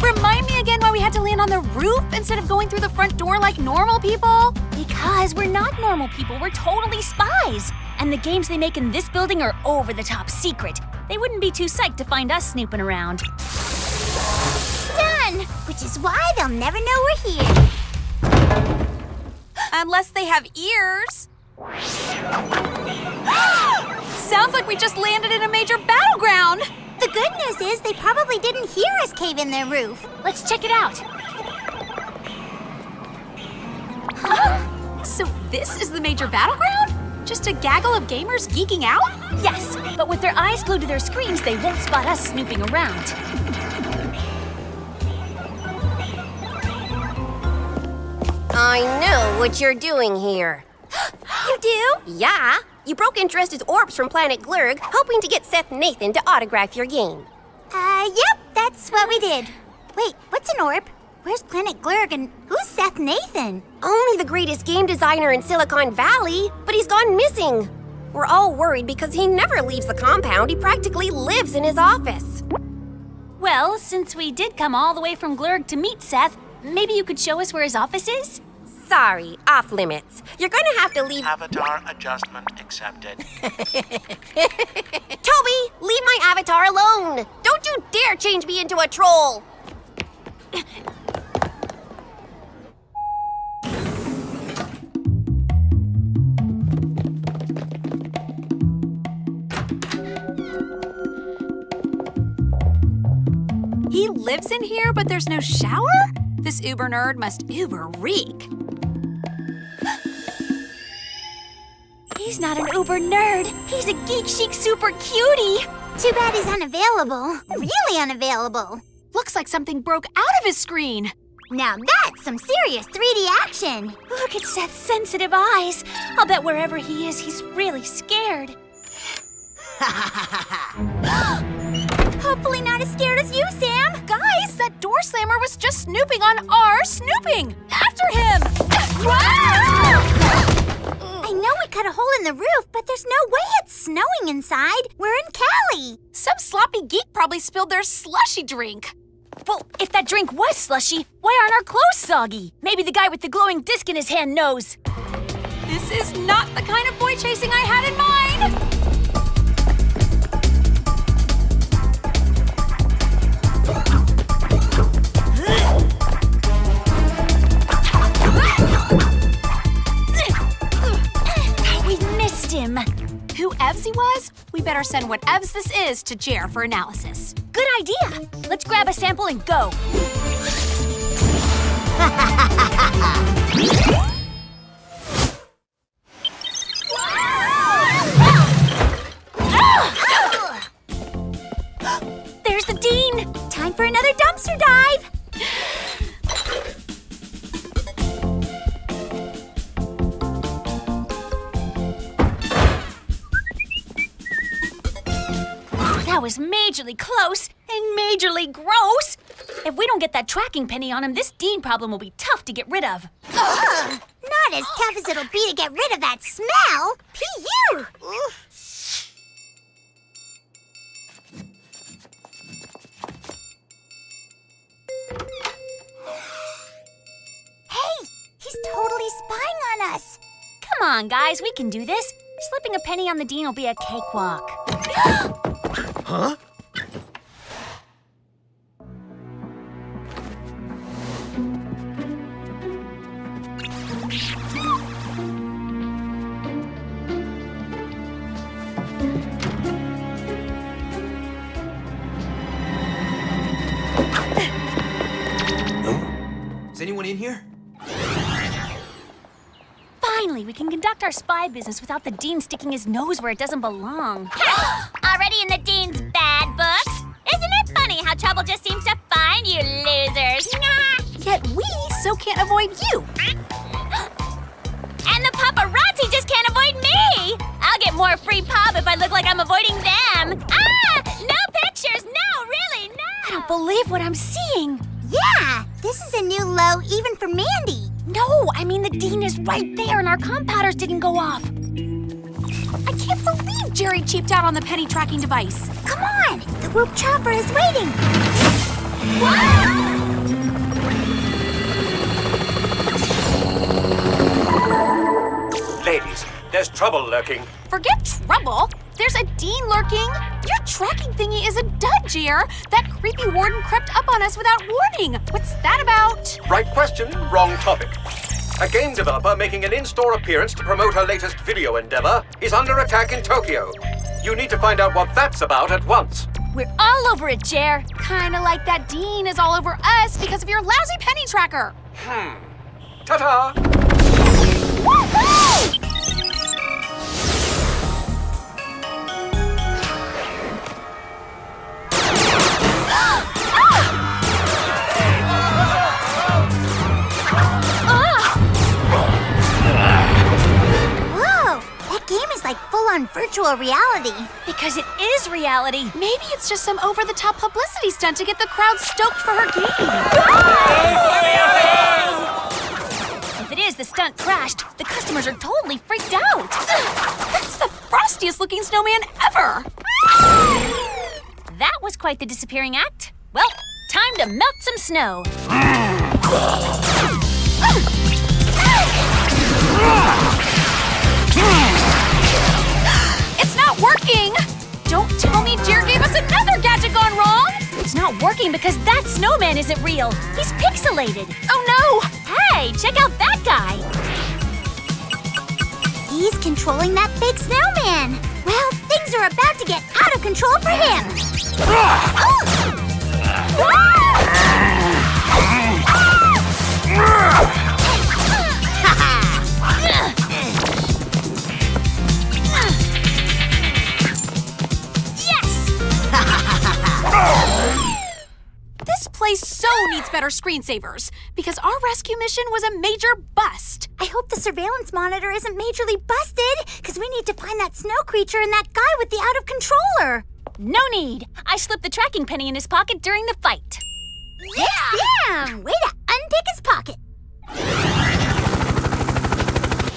Remind me again why we had to land on the roof instead of going through the front door like normal people? Because we're not normal people, we're totally spies. And the games they make in this building are over-the-top secret. They wouldn't be too psyched to find us snooping around. Done! Which is why they'll never know we're here. Unless they have ears. Sounds like we just landed in a major battleground. The good news is they probably didn't hear us cave in their roof. Let's check it out. So this is the major battleground? Just a gaggle of gamers geeking out? Yes, but with their eyes glued to their screens, they won't spot us snooping around. I know what you're doing here. You do? Yeah. You broke Interested orbs from planet Glurg, hoping to get Seth Nathan to autograph your game. Yep, that's what we did. Wait, what's an orb? Where's planet Glurg and who's Seth Nathan? Only the greatest game designer in Silicon Valley, but he's gone missing. We're all worried because he never leaves the compound. He practically lives in his office. Well, since we did come all the way from Glurg to meet Seth, maybe you could show us where his office is? Sorry, off limits. You're gonna have to leave... Avatar adjustment accepted. Toby, leave my avatar alone! Don't you dare change me into a troll! He lives in here, but there's no shower? This uber nerd must uber reek. He's not an uber nerd. He's a geek chic super cutie. Too bad he's unavailable. Really unavailable. Looks like something broke out of his screen. Now that's some serious 3D action. Look at Seth's sensitive eyes. I'll bet wherever he is, he's really scared. Hopefully not as scared as you, Sam. Guys, that door slammer was just snooping on our snooping. After him! I know we cut a hole in the roof, but there's no way it's snowing inside. We're in Cali. Some sloppy geek probably spilled their slushy drink. Well, if that drink was slushy, why aren't our clothes soggy? Maybe the guy with the glowing disc in his hand knows. This is not the kind of boy chasing I had in mind. We missed him. Who Evs he was? We better send what Evs this is to Jer for analysis. Good idea. Let's grab a sample and go. There's the Dean. Time for another dumpster dive. That was majorly close and majorly gross. If we don't get that tracking penny on him, this Dean problem will be tough to get rid of. Ugh, not as tough as it'll be to get rid of that smell. P.U. Hey, he's totally spying on us. Come on, guys, we can do this. Slipping a penny on the Dean will be a cakewalk. Huh? Is anyone in here? Finally, we can conduct our spy business without the Dean sticking his nose where it doesn't belong. Already in the Dean's bad books? Isn't it funny how trouble just seems to find you losers? Yet we so can't avoid you. And the paparazzi just can't avoid me! I'll get more free pop if I look like I'm avoiding them. Ah! No pictures! No, really, no! I don't believe what I'm seeing. Yeah, this is a new low even for Mandy. No, I mean the Dean is right there and our compounders didn't go off. I can't believe Jerry cheaped out on the penny tracking device. Come on, the Whoop Chopper is waiting. Ladies, there's trouble lurking. Forget trouble. There's a Dean lurking. Your tracking thingy is a dud, Jer. That creepy warden crept up on us without warning. What's that about? Right question, wrong topic. A game developer making an in-store appearance to promote her latest video endeavor is under attack in Tokyo. You need to find out what that's about at once. We're all over it, Jer. Kinda like that Dean is all over us because of your lousy penny tracker. Ta-ta! Woohoo! Like full-on virtual reality. Because it is reality. Maybe it's just some over-the-top publicity stunt to get the crowd stoked for her game. If it is, the stunt crashed. The customers are totally freaked out. That's the frostiest looking snowman ever. That was quite the disappearing act. Well, time to melt some snow. It's not working! Don't tell me Jer gave us another gadget gone wrong! It's not working because that snowman isn't real. He's pixelated. Oh no! Hey, check out that guy! He's controlling that fake snowman. Well, things are about to get out of control for him. This place so needs better screensavers because our rescue mission was a major bust. I hope the surveillance monitor isn't majorly busted because we need to find that snow creature and that guy with the out-of-controller. No need. I slipped the tracking penny in his pocket during the fight. Yeah! Way to unpick his pocket.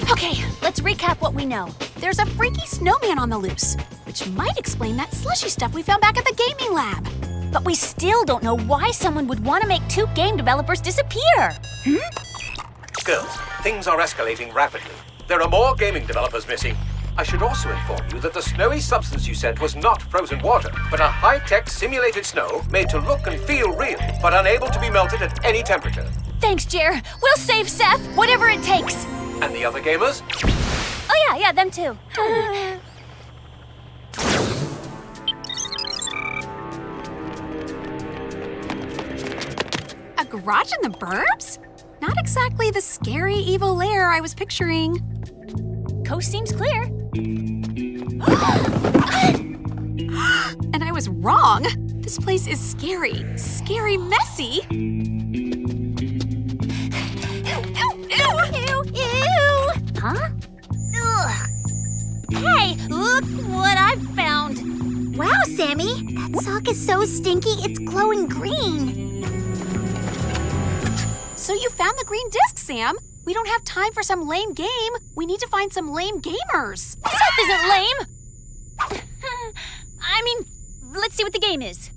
Okay, let's recap what we know. There's a freaky snowman on the loose, which might explain that slushy stuff we found back at the gaming lab. But we still don't know why someone would want to make 2 game developers disappear. Girls, things are escalating rapidly. There are more gaming developers missing. I should also inform you that the snowy substance you sent was not frozen water, but a high-tech simulated snow made to look and feel real, but unable to be melted at any temperature. Thanks, Jer. We'll save Seth, whatever it takes. And the other gamers? Oh yeah, them too. A garage in the burbs? Not exactly the scary evil lair I was picturing. Coast seems clear. And I was wrong. This place is scary, messy. Ew. Huh? Ugh. Hey, look what I found. Wow, Sammy. That sock is so stinky, it's glowing green. So you found the green disc, Sam. We don't have time for some lame game. We need to find some lame gamers. Seth isn't lame. I mean, let's see what the game is.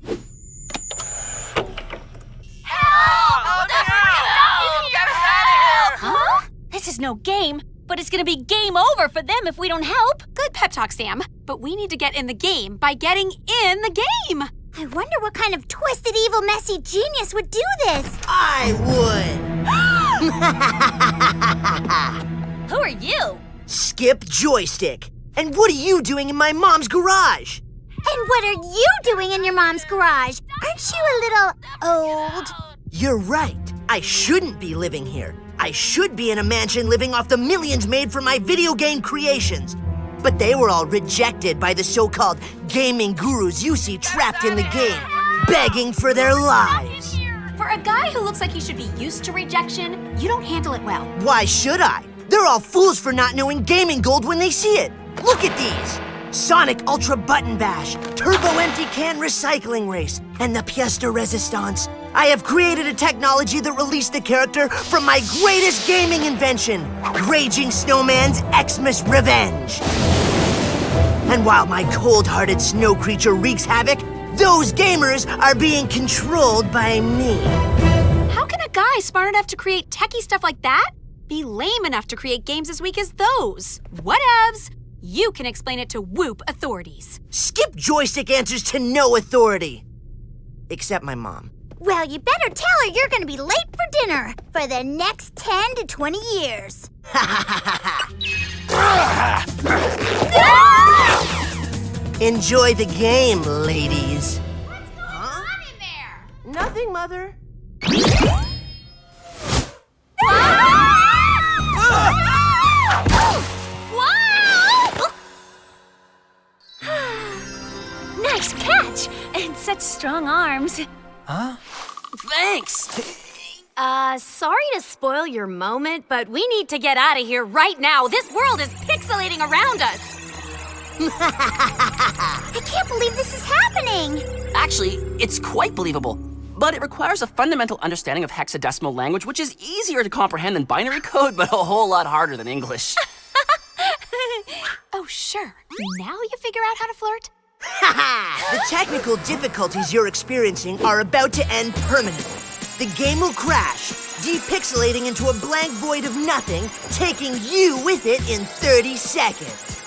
Huh? This is no game, but it's gonna be game over for them if we don't help. Good pep talk, Sam. But we need to get in the game by getting in the game. I wonder what kind of twisted, evil, messy genius would do this. I would. Who are you? Skip Joystick. And what are you doing in my mom's garage? And what are you doing in your mom's garage? Aren't you a little old? You're right. I shouldn't be living here. I should be in a mansion living off the millions made from my video game creations. But they were all rejected by the so-called gaming gurus you see trapped in the game, begging for their lives. For a guy who looks like he should be used to rejection, you don't handle it well. Why should I? They're all fools for not knowing gaming gold when they see it. Look at these. Sonic Ultra Button Bash, Turbo Empty Can Recycling Race, and the Pièce de Resistance. I have created a technology that released the character from my greatest gaming invention, Raging Snowman's Xmas Revenge. And while my cold-hearted snow creature wreaks havoc, those gamers are being controlled by me. How can a guy smart enough to create techie stuff like that be lame enough to create games as weak as those? Whatevs. You can explain it to Whoop authorities. Skip Joystick answers to no authority. Except my mom. Well, you better tell her you're gonna be late for dinner for the next 10 to 20 years. Enjoy the game, ladies. What's going on in there? Nothing, Mother. Nice catch! And such strong arms. Huh? Thanks! Sorry to spoil your moment, but we need to get out of here right now. This world is pixelating around us. I can't believe this is happening. Actually, it's quite believable. But it requires a fundamental understanding of hexadecimal language, which is easier to comprehend than binary code, but a whole lot harder than English. Oh, sure. Now you figure out how to flirt? The technical difficulties you're experiencing are about to end permanently. The game will crash, depixelating into a blank void of nothing, taking you with it in 30 seconds.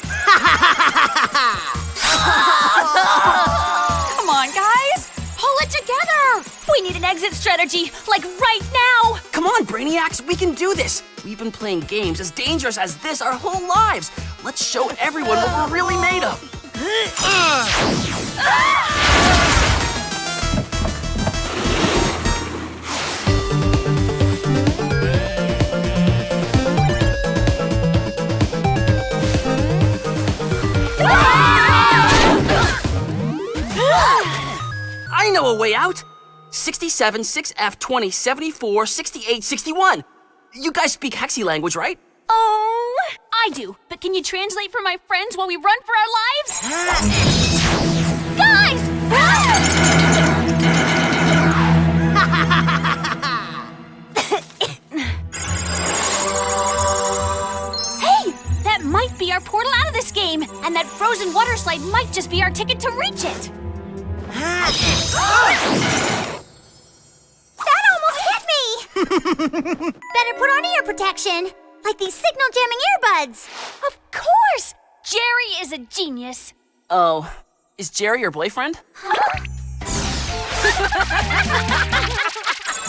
Come on, guys! Pull it together! We need an exit strategy, like right now! Come on, Brainiacs, we can do this! We've been playing games as dangerous as this our whole lives! Let's show everyone what we're really made of! I know a way out! 67, 6F, 20, 74, 68, 61. You guys speak Hexy language, right? Oh, I do. But can you translate for my friends while we run for our lives? Guys! water slide might just be our ticket to reach it. That almost hit me! Better put on ear protection, like these signal jamming earbuds. Of course! Jerry is a genius. Oh, is Jerry your boyfriend?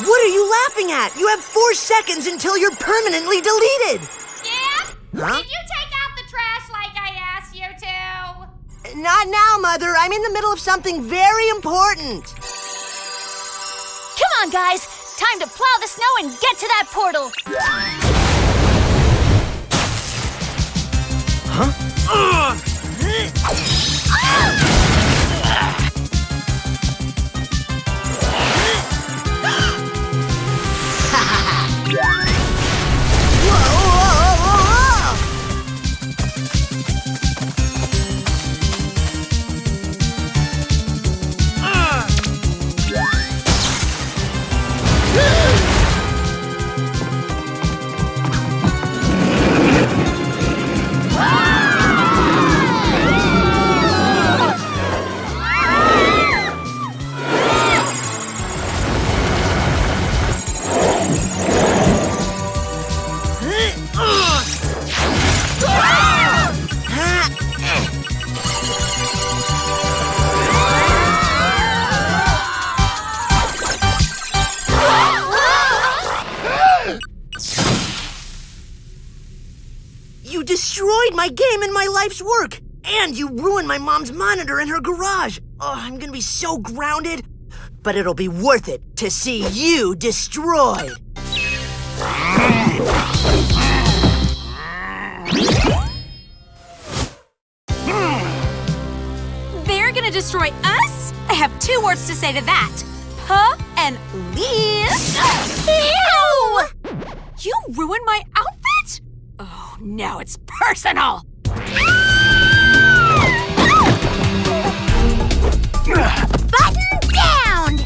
What are you laughing at? You have 4 seconds until you're permanently deleted. Yeah? Huh? Did you take out the trash like I asked you to? Not now, Mother. I'm in the middle of something very important. Come on, guys. Time to plow the snow and get to that portal. Huh? You destroyed my game and my life's work! And you ruined my mom's monitor in her garage! Oh, I'm gonna be so grounded. But it'll be worth it to see you destroyed! They're gonna destroy us? I have 2 words to say to that. Huh and leave. Ew! You ruined my outfit? Oh, now it's personal. Button down!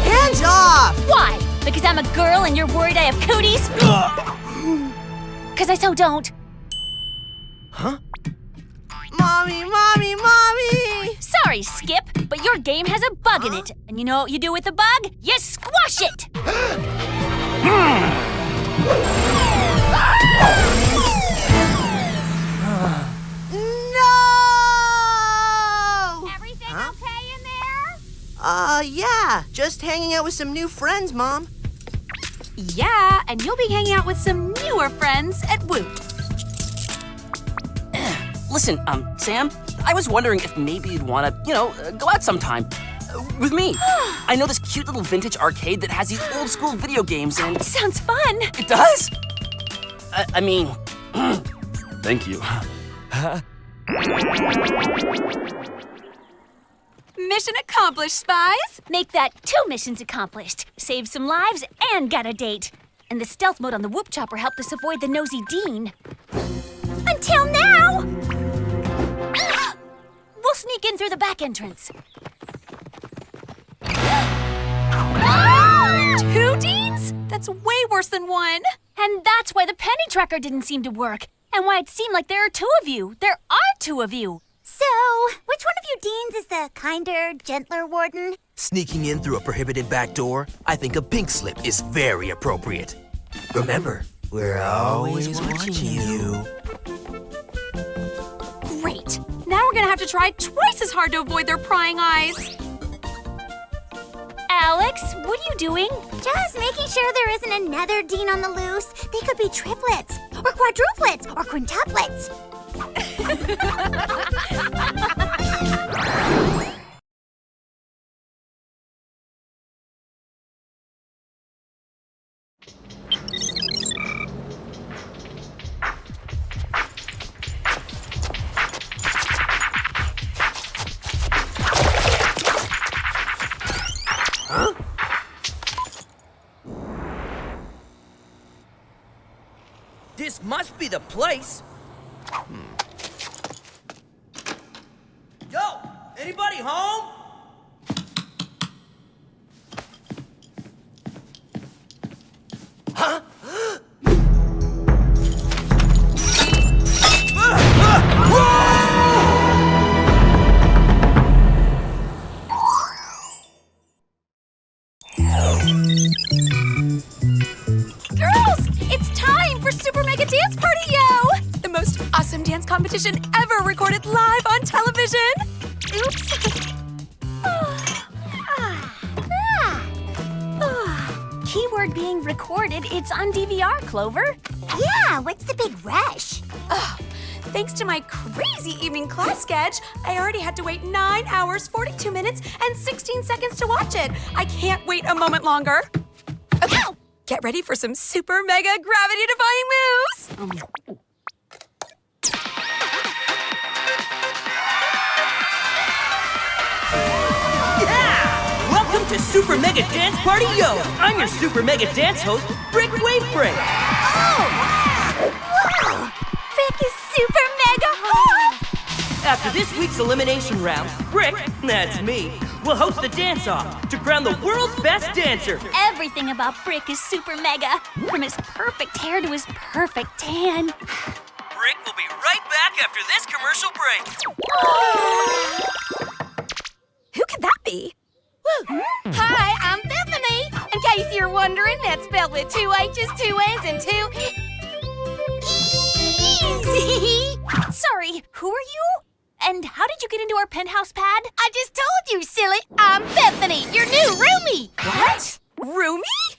Hands off! Why? Because I'm a girl and you're worried I have cooties? Because I so don't. Huh? Mommy, mommy, mommy! Sorry, Skip, but your game has a bug in it. And you know what you do with the bug? You squash it! No! Everything okay in there? Yeah. Just hanging out with some new friends, Mom. Yeah, and you'll be hanging out with some newer friends at Whoop. Listen, Sam, I was wondering if maybe you'd want to, go out sometime. With me. I know this cute little vintage arcade that has these old school video games and... Sounds fun. It does? I mean, thank you. Mission accomplished, Spies. Make that 2 missions accomplished. Save some lives and got a date. And the stealth mode on the Whoop Chopper helped us avoid the nosy Dean. Until now! We'll sneak in through the back entrance. 2 Deans? That's way worse than 1. And that's why the penny tracker didn't seem to work. And why it seemed like there are 2 of you. There are 2 of you. So, which one of you Deans is the kinder, gentler warden? Sneaking in through a prohibited back door, I think a pink slip is very appropriate. Remember, we're always watching you. Great. Now we're gonna have to try twice as hard to avoid their prying eyes. Alex, what are you doing? Just making sure there isn't another Dean on the loose. They could be triplets, or quadruplets, or quintuplets. Huh? This must be the place. Yo, Anybody home? Huh? Girls, it's time for Super Mega Dance Party Yo! The most awesome dance competition ever recorded live on television. Oops. Keyword being recorded, it's on DVR, Clover. Yeah, what's the big rush? Thanks to my crazy evening class sketch, I already had to wait 9 hours, 42 minutes, and 16 seconds to watch it. I can't wait a moment longer. Okay, get ready for some super mega gravity-defying moves. Yeah! Welcome to Super Mega Dance Party Yo! I'm your Super Mega Dance host, Brick Wave Break. Whoa! Brick is super mega hot! After this week's elimination round, Brick, that's me, will host the dance-off to crown the world's best dancer. Everything about Brick is super mega. From his perfect hair to his perfect tan. Brick will be right back after this commercial break. Who could that be? Hi, I'm Bethany. In case you're wondering, that's spelled with 2 H's, 2 N's, and 2 E's. Sorry, who are you? And how did you get into our penthouse pad? I just told you, silly. I'm Bethany, your new roomie. What? Roomie?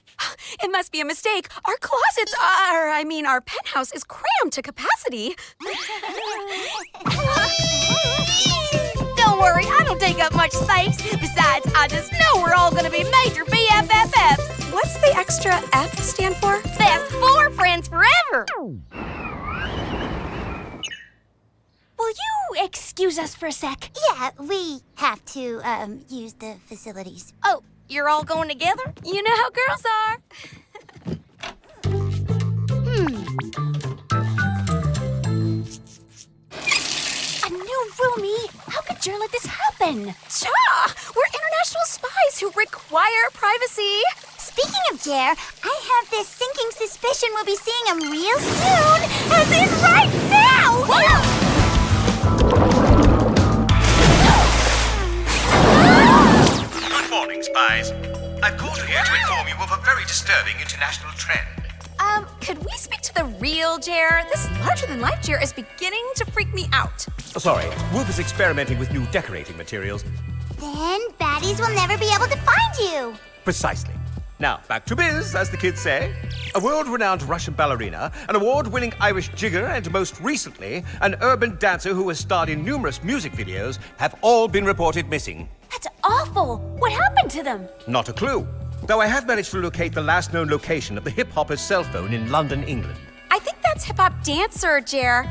It must be a mistake. Our closets our penthouse is crammed to capacity. Don't worry, I don't take up much space. Besides, I just know we're all gonna be major BFFs. What's the extra F stand for? Best 4 friends forever. Will you excuse us for a sec? Yeah, we have to, use the facilities. Oh, you're all going together? You know how girls are. A new roomie? How could you let this happen? Cha! We're international spies who require privacy. Speaking of Jer, I have this sinking suspicion we'll be seeing him real soon, as in right now! Good morning, spies. I've called you here to inform you of a very disturbing international trend. Could we speak to the real Jer? This larger-than-life Jer is beginning to freak me out. Sorry, Whoop is experimenting with new decorating materials. Then baddies will never be able to find you. Precisely. Now, back to biz, as the kids say. A world-renowned Russian ballerina, an award-winning Irish jigger, and most recently, an urban dancer who has starred in numerous music videos have all been reported missing. That's awful. What happened to them? Not a clue. Though I have managed to locate the last known location of the hip-hopper's cell phone in London, England. I think that's hip-hop dancer, Jer.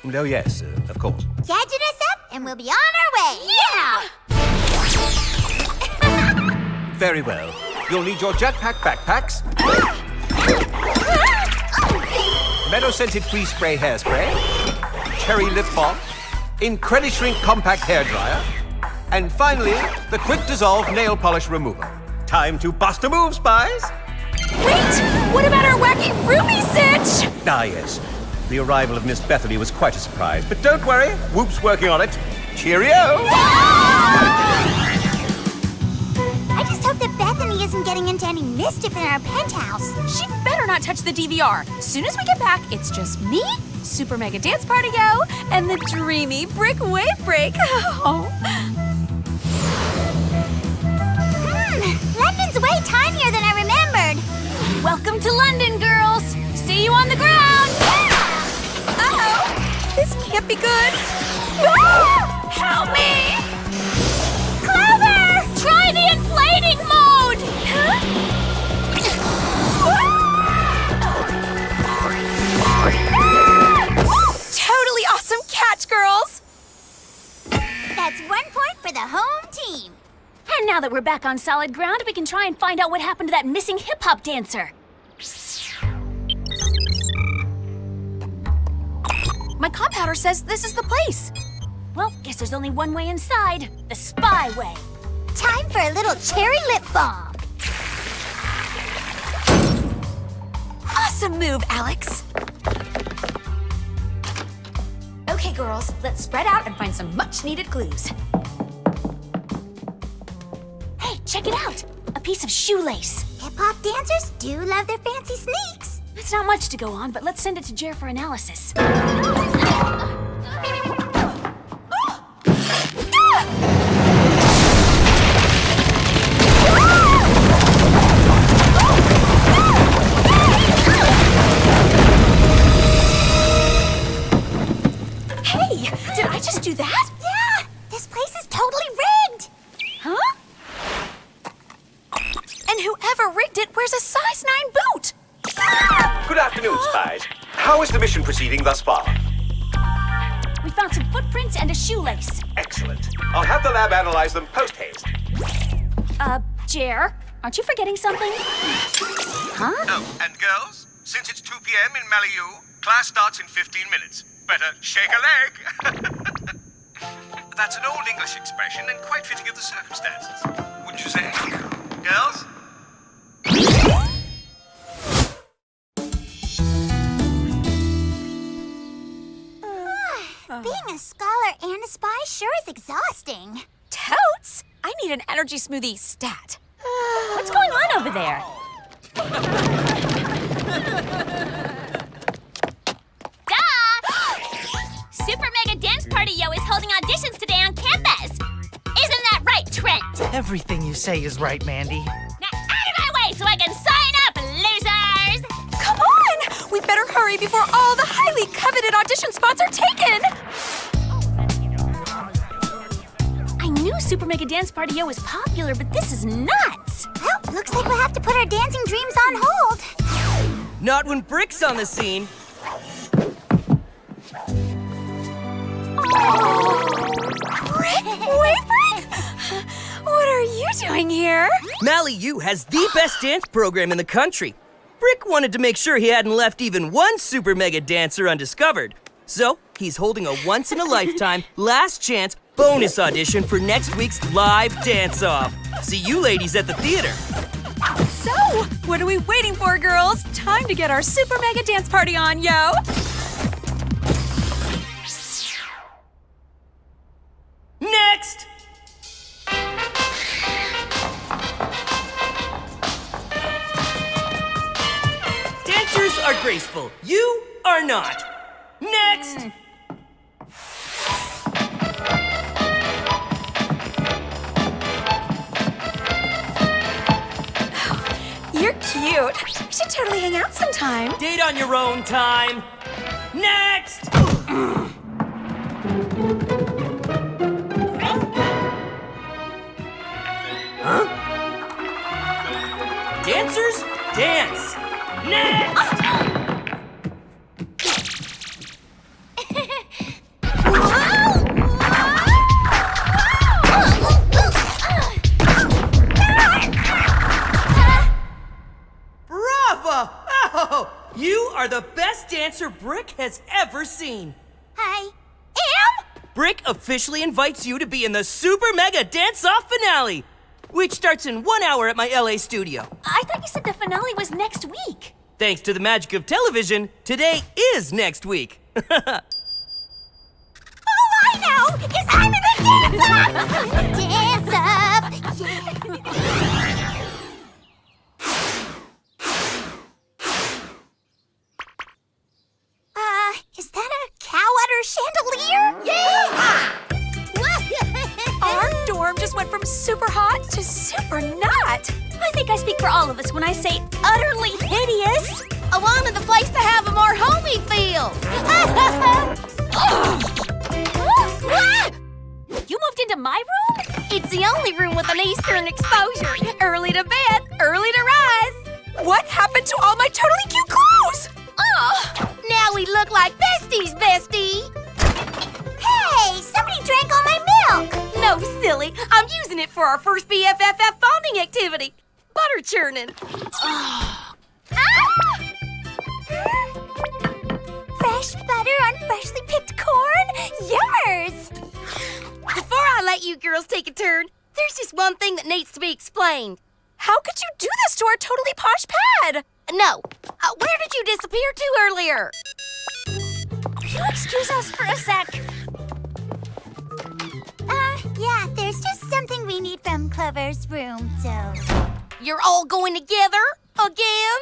Oh, yes, of course. Gadget us up, and we'll be on our way. Yeah! Very well. You'll need your jetpack backpacks, meadow-scented free spray hairspray, cherry lip balm, Incredishrink compact hairdryer, and finally, the quick dissolve nail polish remover. Time to bust a move, spies! Wait! What about our wacky roomie sitch? Ah, yes. The arrival of Miss Bethany was quite a surprise, but don't worry, Whoop's working on it. Cheerio! I just hope that Bethany isn't getting into any mischief in our penthouse. She better not touch the DVR. Soon as we get back, it's just me, Super Mega Dance Party Yo, and the dreamy Brick Wave Break. Oh. London's way tinier than I remembered. Welcome to London, girls. See you on the ground. Uh-oh. This can't be good. Help me! Clover! Try the inflating mode! Totally awesome catch, girls! That's 1 point for the home team. And now that we're back on solid ground, we can try and find out what happened to that missing hip-hop dancer. My compounder says this is the place. Well, guess there's only one way inside. The spy way. Time for a little cherry lip balm. Awesome move, Alex. Okay, girls, let's spread out and find some much-needed clues. Hey, check it out. A piece of shoelace. Hip-hop dancers do love their fancy sneaks. It's not much to go on, but let's send it to Jer for analysis. Hey, did I just do that? Yeah, this place is totally rigged. Huh? And whoever rigged it wears a size 9 boot. Good afternoon, Spies. How is the mission proceeding thus far? We found some footprints and a shoelace. Excellent. I'll have the lab analyze them post-haste. Jer, aren't you forgetting something? Huh? Oh, and girls, since it's 2 p.m. in Malibu, class starts in 15 minutes. Better shake a leg. That's an old English expression and quite fitting of the circumstances. Wouldn't you say? Girls? Being a scholar and a spy sure is exhausting. Totes! I need an energy smoothie stat. What's going on over there? Super Mega Dance Party Yo is holding auditions today on campus. Isn't that right, Trent? Everything you say is right, Mandy. Now out of my way so I can sign up, losers! Come on! We better hurry before all the highly coveted audition spots are taken! I knew Super Mega Dance Party Yo was popular, but this is nuts. Well, looks like we'll have to put our dancing dreams on hold. Not when Brick's on the scene. Brick? Wait, Brick! What are you doing here? Malibu has the best dance program in the country. Brick wanted to make sure he hadn't left even one super mega dancer undiscovered. So, he's holding a once-in-a-lifetime, last chance bonus audition for next week's live dance-off. See you ladies at the theater. So, what are we waiting for, girls? Time to get our super mega dance party on, yo! Next! Dancers are graceful. You are not. Next! You're cute. We should totally hang out sometime. Date on your own time. Next! Huh? Dancers, dance! Next! Bravo! Oh, you are the best dancer Brick has ever seen. I am? Brick officially invites you to be in the Super Mega Dance-Off finale, which starts in 1 hour at my LA studio. I thought you said the finale was next week. Thanks to the magic of television, today is next week. All I know is I'm in the dance-off! Is that a cow udder chandelier? Yeah! Our dorm just went from super hot to super not. I think I speak for all of us when I say utterly hideous. I wanted the place to have a more homey feel. You moved into my room? It's the only room with an eastern exposure. Early to bed, early to rise. What happened to all my totally cute clothes? Oh, now we look like besties, bestie. Hey, somebody drank all my milk. No, silly. I'm using it for our first BFFF bonding activity. Butter churning. Fresh butter on freshly picked corn? Yummers! girls take a turn. There's just one thing that needs to be explained. How could you do this to our totally posh pad? No. Where did you disappear to earlier? Will you excuse us for a sec? Yeah, there's just something we need from Clover's room, so... You're all going together? Again?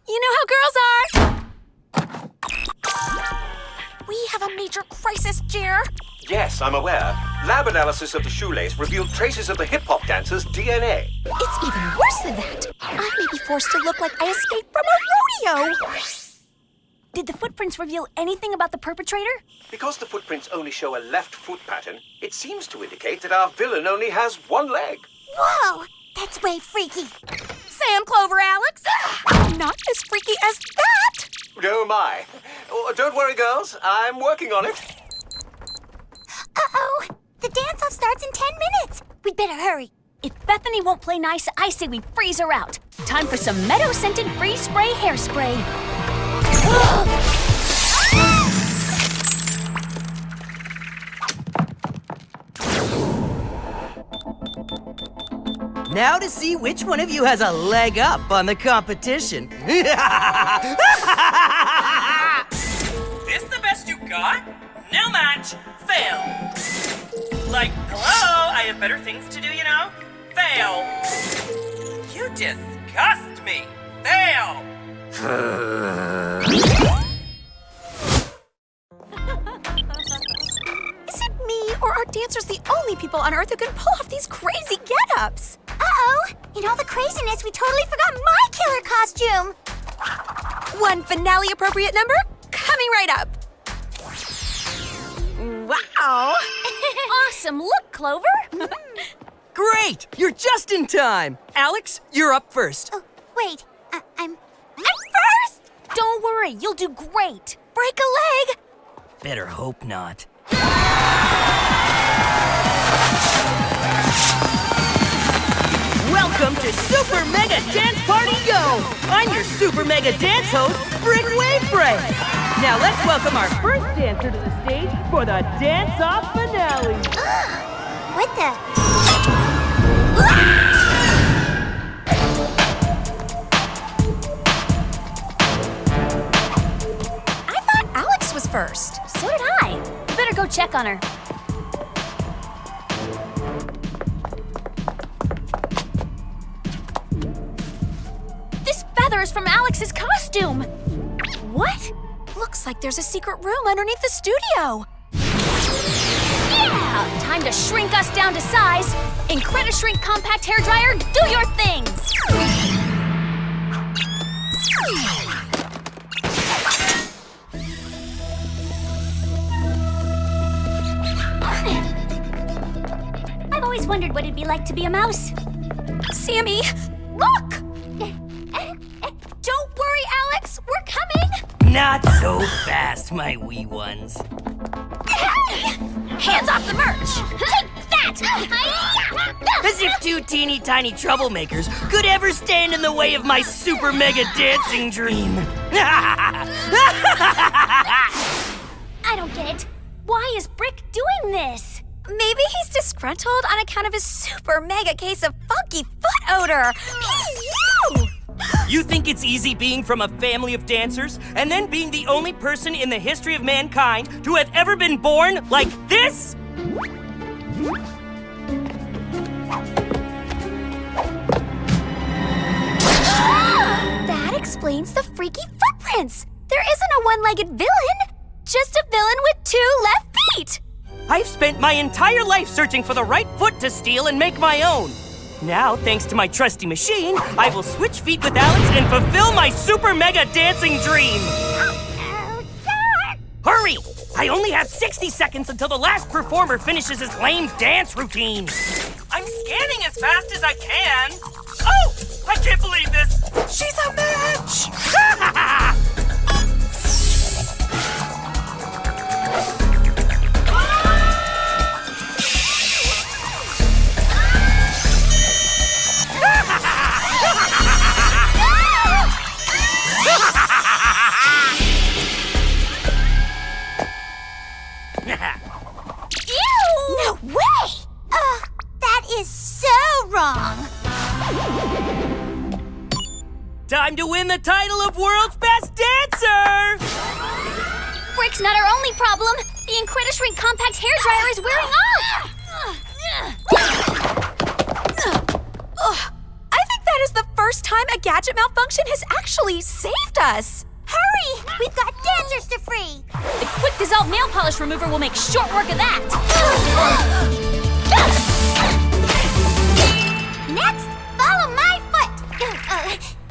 You know how girls are. We have a major crisis, Jer. Yes, I'm aware. Lab analysis of the shoelace revealed traces of the hip-hop dancer's DNA. It's even worse than that. I may be forced to look like I escaped from a rodeo. Did the footprints reveal anything about the perpetrator? Because the footprints only show a left foot pattern, it seems to indicate that our villain only has one leg. Whoa! That's way freaky. Sam, Clover, Alex? Not as freaky as that. Oh, my. Oh, don't worry, girls. I'm working on it. Uh-oh! The dance-off starts in 10 minutes. We'd better hurry. If Bethany won't play nice, I say we freeze her out. Time for some meadow-scented freeze spray hairspray. Now to see which one of you has a leg up on the competition. This the best you got? No match. Fail. Like, hello, I have better things to do, you know? Fail. You disgust me. Fail. Is it me, or are dancers the only people on Earth who can pull off these crazy get-ups? Uh-oh! In all the craziness, we totally forgot my killer costume! One finale-appropriate number coming right up. Wow! Awesome look, Clover! Great! You're just in time. Alex, you're up first. Oh, wait. I'm first? Don't worry, you'll do great. Break a leg! Better hope not. Welcome to Super Mega Dance Party Go! I'm your Super Mega Dance host, Brick Wavebreak. Now let's welcome our first dancer to the stage for the dance-off finale. What the? I thought Alex was first. So did I. Better go check on her. This feather is from Alex's costume. What? Looks like there's a secret room underneath the studio. Yeah! Time to shrink us down to size. Incredishrink compact hairdryer, do your thing! I've always wondered what it'd be like to be a mouse. Sammy, look! Don't worry, Alex, we're coming! Not so fast, my wee ones. Hey! Hands off the merch! Take that! As if two teeny tiny troublemakers could ever stand in the way of my super mega dancing dream. I don't get it. Why is Brick doing this? Maybe he's disgruntled on account of his super mega case of funky foot odor. Ew! You think it's easy being from a family of dancers and then being the only person in the history of mankind to have ever been born like this? That explains the freaky footprints. There isn't a one-legged villain, just a villain with two left feet. I've spent my entire life searching for the right foot to steal and make my own. Now, thanks to my trusty machine, I will switch feet with Alex and fulfill my super mega dancing dream. Hurry! I only have 60 seconds until the last performer finishes his lame dance routine. I'm scanning as fast as I can. Oh! I can't believe this! She's a match! No! Time to win the title of World's Best Dancer! Brick's not our only problem. The Incredishrink compact hairdryer is wearing off. I think that is the first time a gadget malfunction has actually saved us. Hurry! We've got dancers to free! The quick dissolve nail polish remover will make short work of that. Next, follow my foot!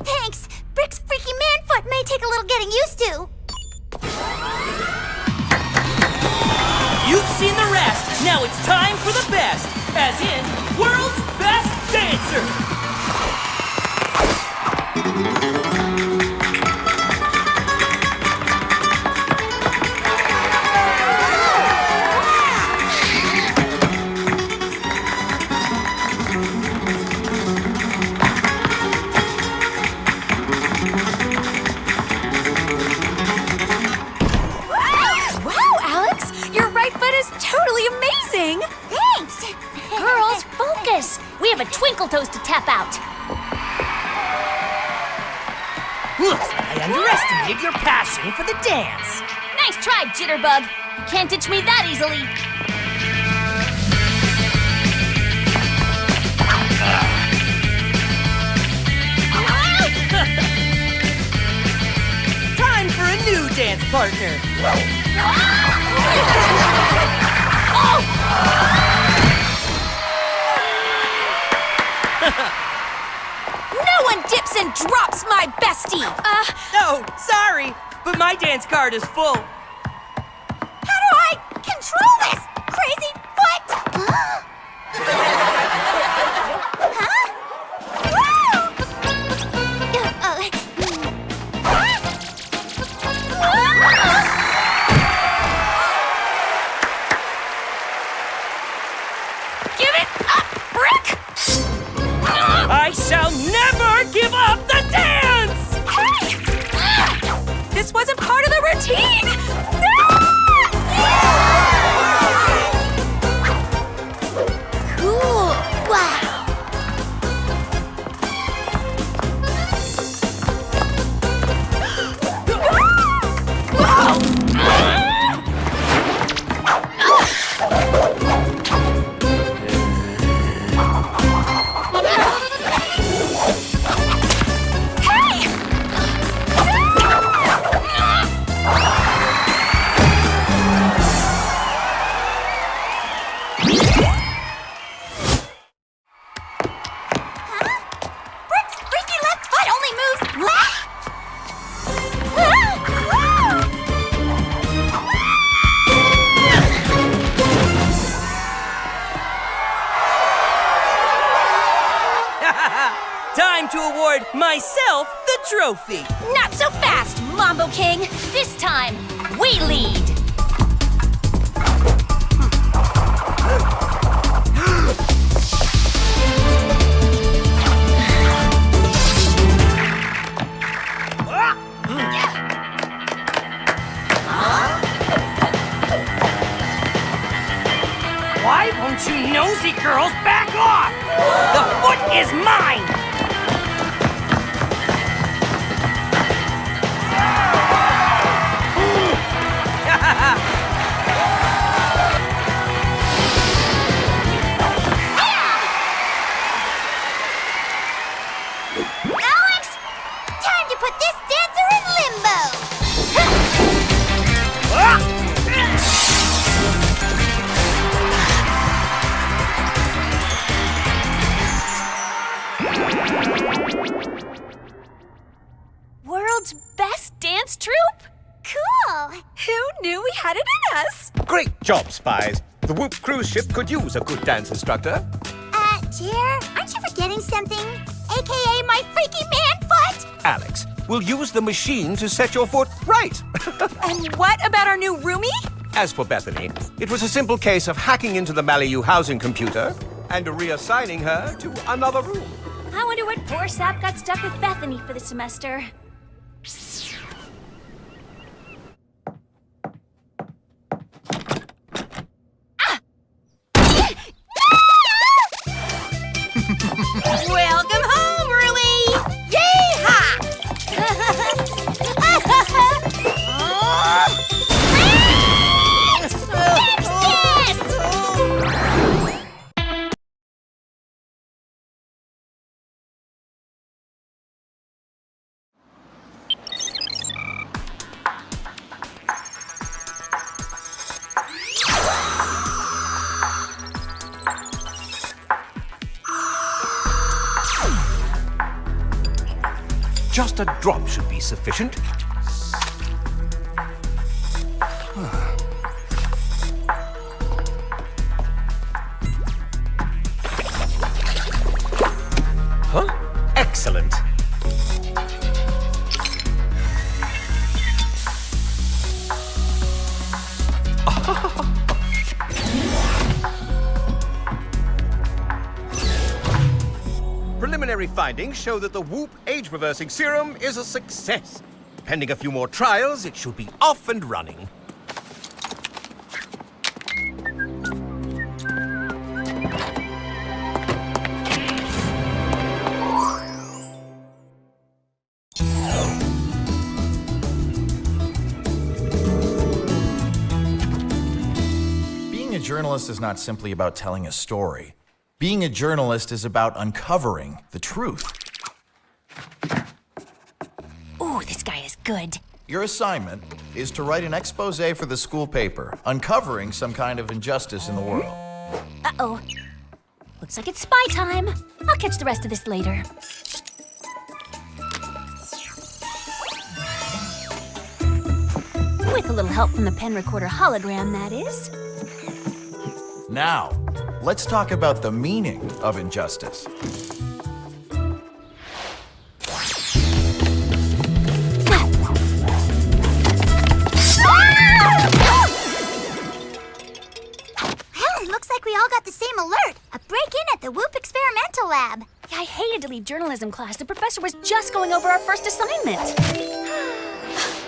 Thanks. Brick's freaky man foot may take a little getting used to. You've seen the rest. Now it's time for the best, as in World's Best Dancer. We have a twinkle toes to tap out. Looks like I underestimated your passion for the dance. Nice try, Jitterbug. You can't ditch me that easily. Time for a new dance partner. Oh! No one dips and drops my bestie! No, sorry, but my dance card is full. How do I control this crazy foot? Give it up, Brick! I shall never give up the dance! Hey! This wasn't part of the routine! Cool. Wow. Time to award myself the trophy. Not so fast, Mambo King. This time, we lead. Why won't you nosy girls back off? The foot is mine! Alex! Time to put this dancer in limbo! World's best dance troupe? Cool! Who knew we had it in us? Great job, Spies. The Whoop cruise ship could use a good dance instructor. Jer, aren't you forgetting something? AKA my freaky man foot! Alex, we'll use the machine to set your foot right. And what about our new roomie? As for Bethany, it was a simple case of hacking into the Malibu housing computer and reassigning her to another room. I wonder what poor sap got stuck with Bethany for the semester. Welcome home, Rui! Yeehaw! Just a drop should be sufficient. Huh? Excellent. Preliminary findings show that the Whoop age-reversing serum is a success. Pending a few more trials, it should be off and running. Being a journalist is not simply about telling a story. Being a journalist is about uncovering the truth. Ooh, this guy is good. Your assignment is to write an expose for the school paper, uncovering some kind of injustice in the world. Uh-oh. Looks like it's spy time. I'll catch the rest of this later. With a little help from the pen recorder hologram, that is. Now, let's talk about the meaning of injustice. Well, it looks like we all got the same alert. A break-in at the Whoop experimental lab. Yeah, I hated to leave journalism class. The professor was just going over our first assignment.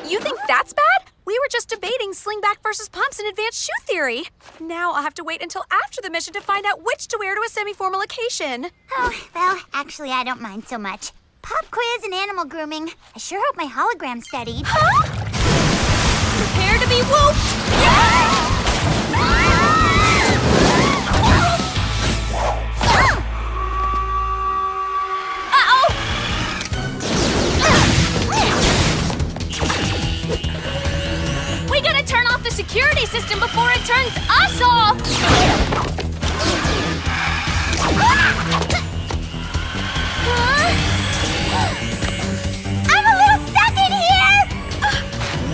You think that's bad? We were just debating slingback versus pumps in advanced shoe theory. Now I'll have to wait until after the mission to find out which to wear to a semi-formal occasion. Oh, well, actually, I don't mind so much. Pop quiz and animal grooming. I sure hope my hologram studied. Huh? Prepare to be whooped! Yeah! We gotta turn off the security system before it turns us off! I'm a little stuck in here!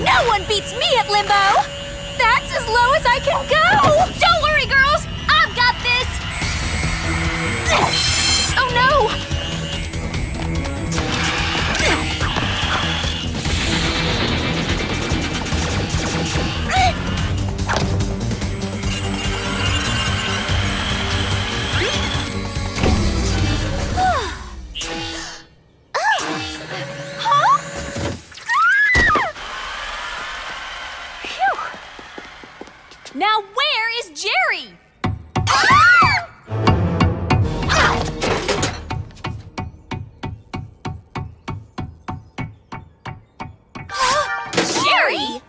No one beats me at limbo! That's as low as I can go! Don't worry, girls! I've got this! Oh no! Now where is Jerry? Jerry!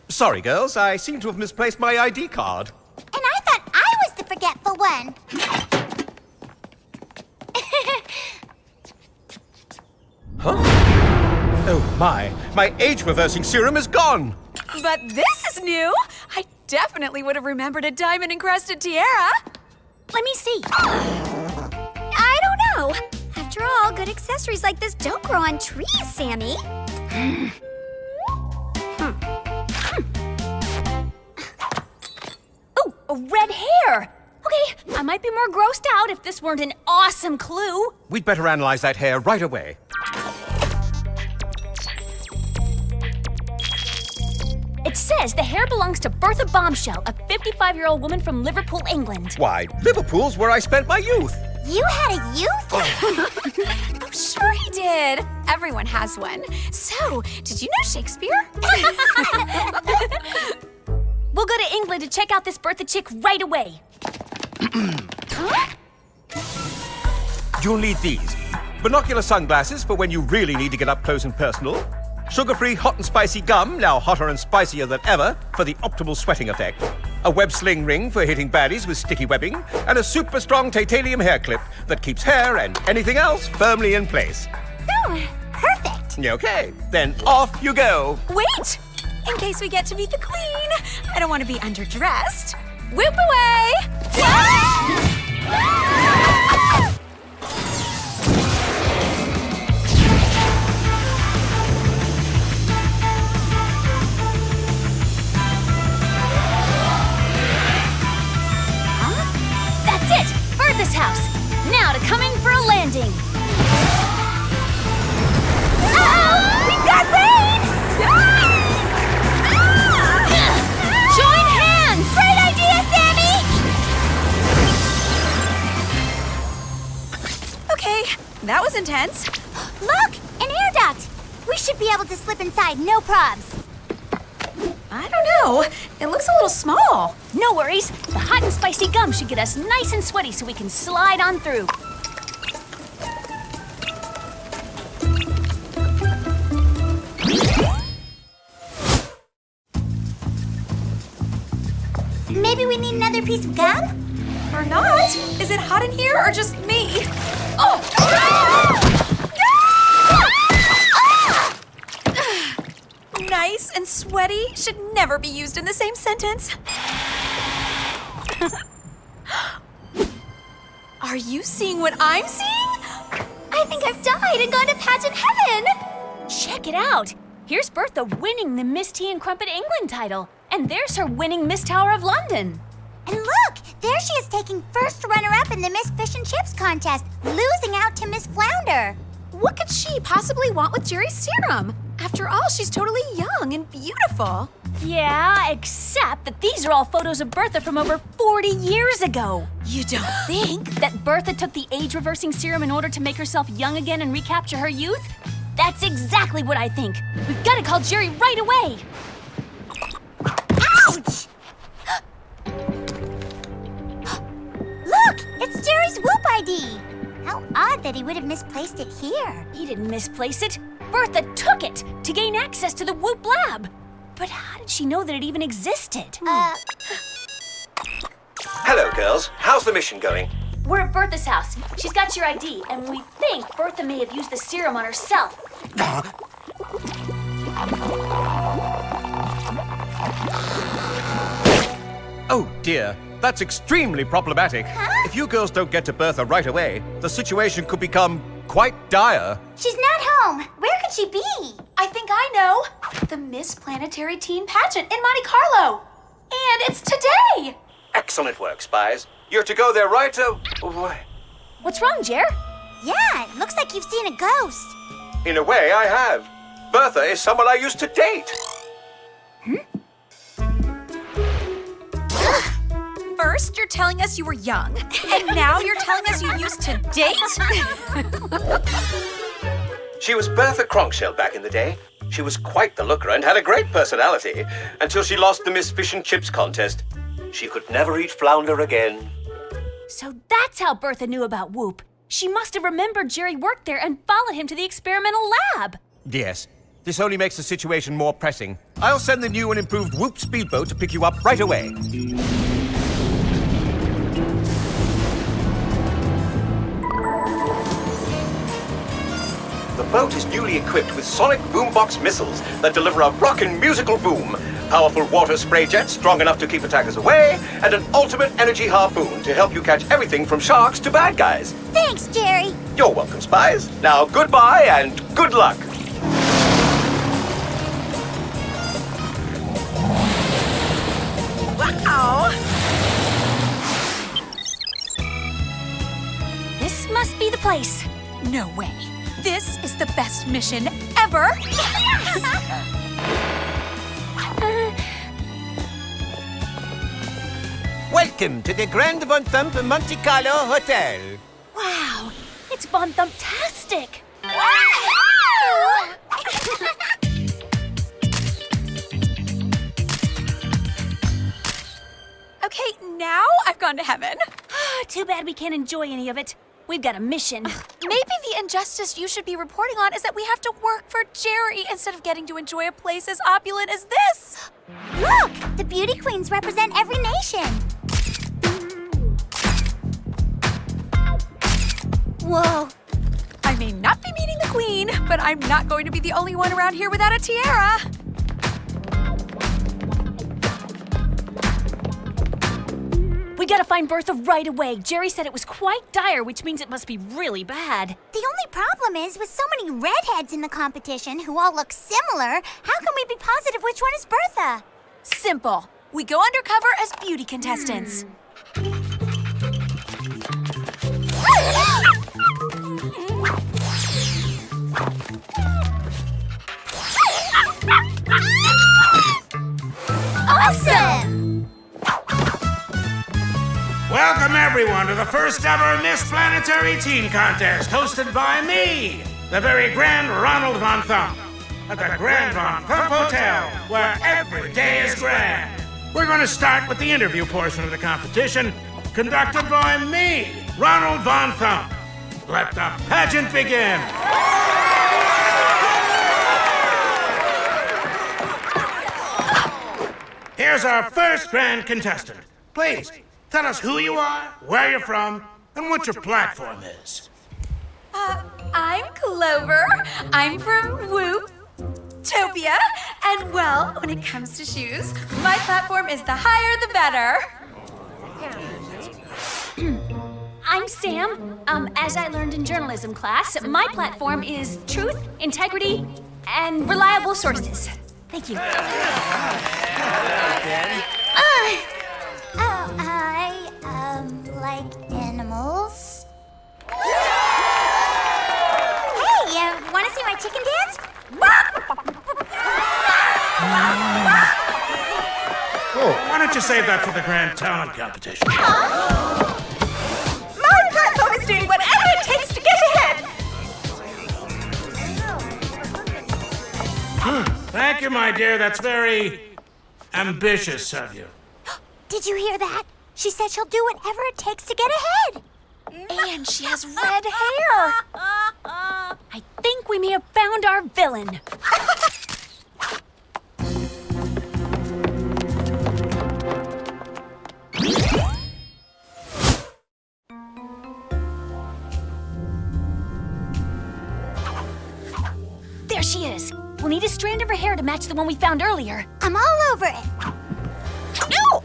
Sorry, girls, I seem to have misplaced my ID card. And I thought I was the forgetful one. Huh? Oh my age-reversing serum is gone! But this is new! I definitely would have remembered a diamond-encrusted tiara! Let me see. I don't know. After all, good accessories like this don't grow on trees, Sammy. Ooh, red hair! Okay, I might be more grossed out if this weren't an awesome clue. We'd better analyze that hair right away. It says the hair belongs to Bertha Bombshell, a 55-year-old woman from Liverpool, England. Why, Liverpool's where I spent my youth. You had a youth? Oh, sure he did. Everyone has one. So, did you know Shakespeare? We'll go to England to check out this Bertha chick right away. You'll need these. Binocular sunglasses for when you really need to get up close and personal. Sugar-free hot and spicy gum, now hotter and spicier than ever, for the optimal sweating effect. A web sling ring for hitting baddies with sticky webbing. And a super strong titanium hair clip that keeps hair and anything else firmly in place. Oh, perfect. Okay, then off you go. Wait! In case we get to meet the queen, I don't want to be underdressed. Whoop away! Now to come in for a landing. Uh-oh! We've got rain! Join hands! Great idea, Sammy! Okay, that was intense. Look, an air duct. We should be able to slip inside, no probs. I don't know. It looks a little small. No worries. The hot and spicy gum should get us nice and sweaty so we can slide on through. Maybe we need another piece of gum? Or not? Is it hot in here or just me? Oh! Nice and sweaty should never be used in the same sentence. Are you seeing what I'm seeing? I think I've died and gone to pageant heaven. Check it out. Here's Bertha winning the Miss Tea and Crumpet England title. And there's her winning Miss Tower of London. And look, there she is taking first runner-up in the Miss Fish and Chips contest, losing out to Miss Flounder. What could she possibly want with Jerry's serum? After all, she's totally young and beautiful. Yeah, except that these are all photos of Bertha from over 40 years ago. You don't think that Bertha took the age-reversing serum in order to make herself young again and recapture her youth? That's exactly what I think. We've got to call Jerry right away. Ouch! Look, it's Jerry's Whoop ID. How odd that he would have misplaced it here. He didn't misplace it. Bertha took it to gain access to the Whoop lab. But how did she know that it even existed? Hello, girls. How's the mission going? We're at Bertha's house. She's got your ID, and we think Bertha may have used the serum on herself. Oh, dear. That's extremely problematic. If you girls don't get to Bertha right away, the situation could become quite dire. She's not home. Where could she be? I think I know. The Miss Planetary Teen Pageant in Monte Carlo. And it's today. Excellent work, Spies. You're to go there right away. What's wrong, Jer? Yeah, it looks like you've seen a ghost. In a way, I have. Bertha is someone I used to date. First, you're telling us you were young, and now you're telling us you used to date? She was Bertha Cronkshell back in the day. She was quite the looker and had a great personality until she lost the Miss Fish and Chips contest. She could never eat flounder again. So that's how Bertha knew about Whoop. She must have remembered Jerry worked there and followed him to the experimental lab. Yes. This only makes the situation more pressing. I'll send the new and improved Whoop speedboat to pick you up right away. The boat is newly equipped with sonic boombox missiles that deliver a rockin' musical boom, powerful water spray jets strong enough to keep attackers away, and an ultimate energy harpoon to help you catch everything from sharks to bad guys. Thanks, Jerry. You're welcome, Spies. Now, goodbye and good luck. Wow! This must be the place. No way. This is the best mission ever. Welcome to the Grand Von Thump Monte Carlo Hotel. Wow, it's Von Thumptastic. Okay, now I've gone to heaven. Too bad we can't enjoy any of it. We've got a mission. Maybe the injustice you should be reporting on is that we have to work for Jerry instead of getting to enjoy a place as opulent as this. Look, the beauty queens represent every nation. Whoa. I may not be meeting the queen, but I'm not going to be the only one around here without a tiara. We gotta find Bertha right away. Jerry said it was quite dire, which means it must be really bad. The only problem is, with so many redheads in the competition who all look similar, how can we be positive which one is Bertha? Simple. We go undercover as beauty contestants. the first ever Miss Planetary Teen Contest, hosted by me, the very grand Ronald Von Thump, at the Grand Von Thump Hotel, where every day is grand. We're going to start with the interview portion of the competition, conducted by me, Ronald Von Thump. Let the pageant begin. Here's our first grand contestant. Please, tell us who you are, where you're from, and what your platform is. I'm Clover. I'm from Whoop-topia. And well, when it comes to shoes, my platform is the higher the better. I'm Sam. As I learned in journalism class, my platform is truth, integrity, and reliable sources. Thank you. I like animals. Hey, wanna see my chicken dance? Why don't you save that for the grand talent competition? My platform is doing whatever it takes to get ahead. Thank you, my dear. That's very ambitious of you. Did you hear that? She said she'll do whatever it takes to get ahead. And she has red hair. I think we may have found our villain. There she is. We'll need a strand of her hair to match the one we found earlier. I'm all over it. No!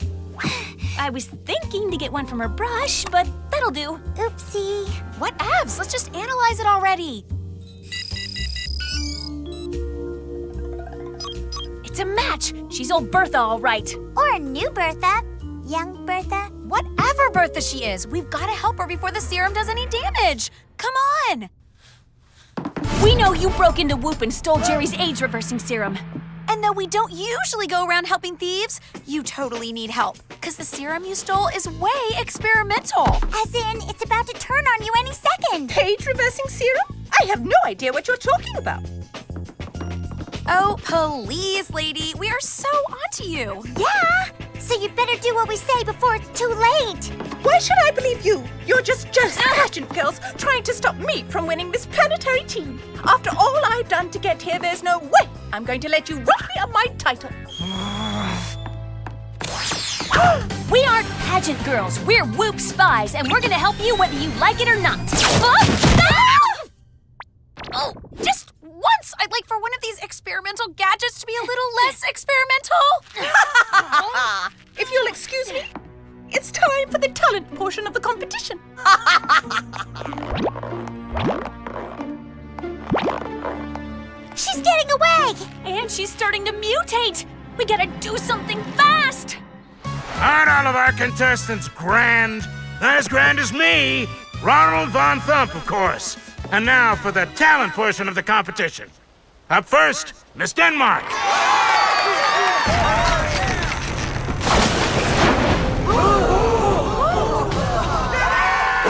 I was thinking to get one from her brush, but that'll do. Oopsie. What abs? Let's just analyze it already. It's a match. She's old Bertha, all right. Or a new Bertha. Young Bertha. Whatever Bertha she is, we've got to help her before the serum does any damage. Come on. We know you broke into Whoop and stole Jerry's age-reversing serum. And though we don't usually go around helping thieves, you totally need help. Because the serum you stole is way experimental. As in, it's about to turn on you any second. Age-reversing serum? I have no idea what you're talking about. Oh, please, lady. We are so onto you. Yeah, so you'd better do what we say before it's too late. Why should I believe you? You're just jealous pageant girls trying to stop me from winning Miss Planetary Teen. After all I've done to get here, there's no way I'm going to let you rob me of my title. We aren't pageant girls. We're Whoop Spies, and we're gonna help you whether you like it or not. Oh, just once I'd like for one of these experimental gadgets to be a little less experimental. If you'll excuse me, it's time for the talent portion of the competition. She's getting away! And she's starting to mutate. We gotta do something fast. Aren't all of our contestants grand? As grand as me, Ronald Von Thump, of course. And now for the talent portion of the competition. Up first, Miss Denmark.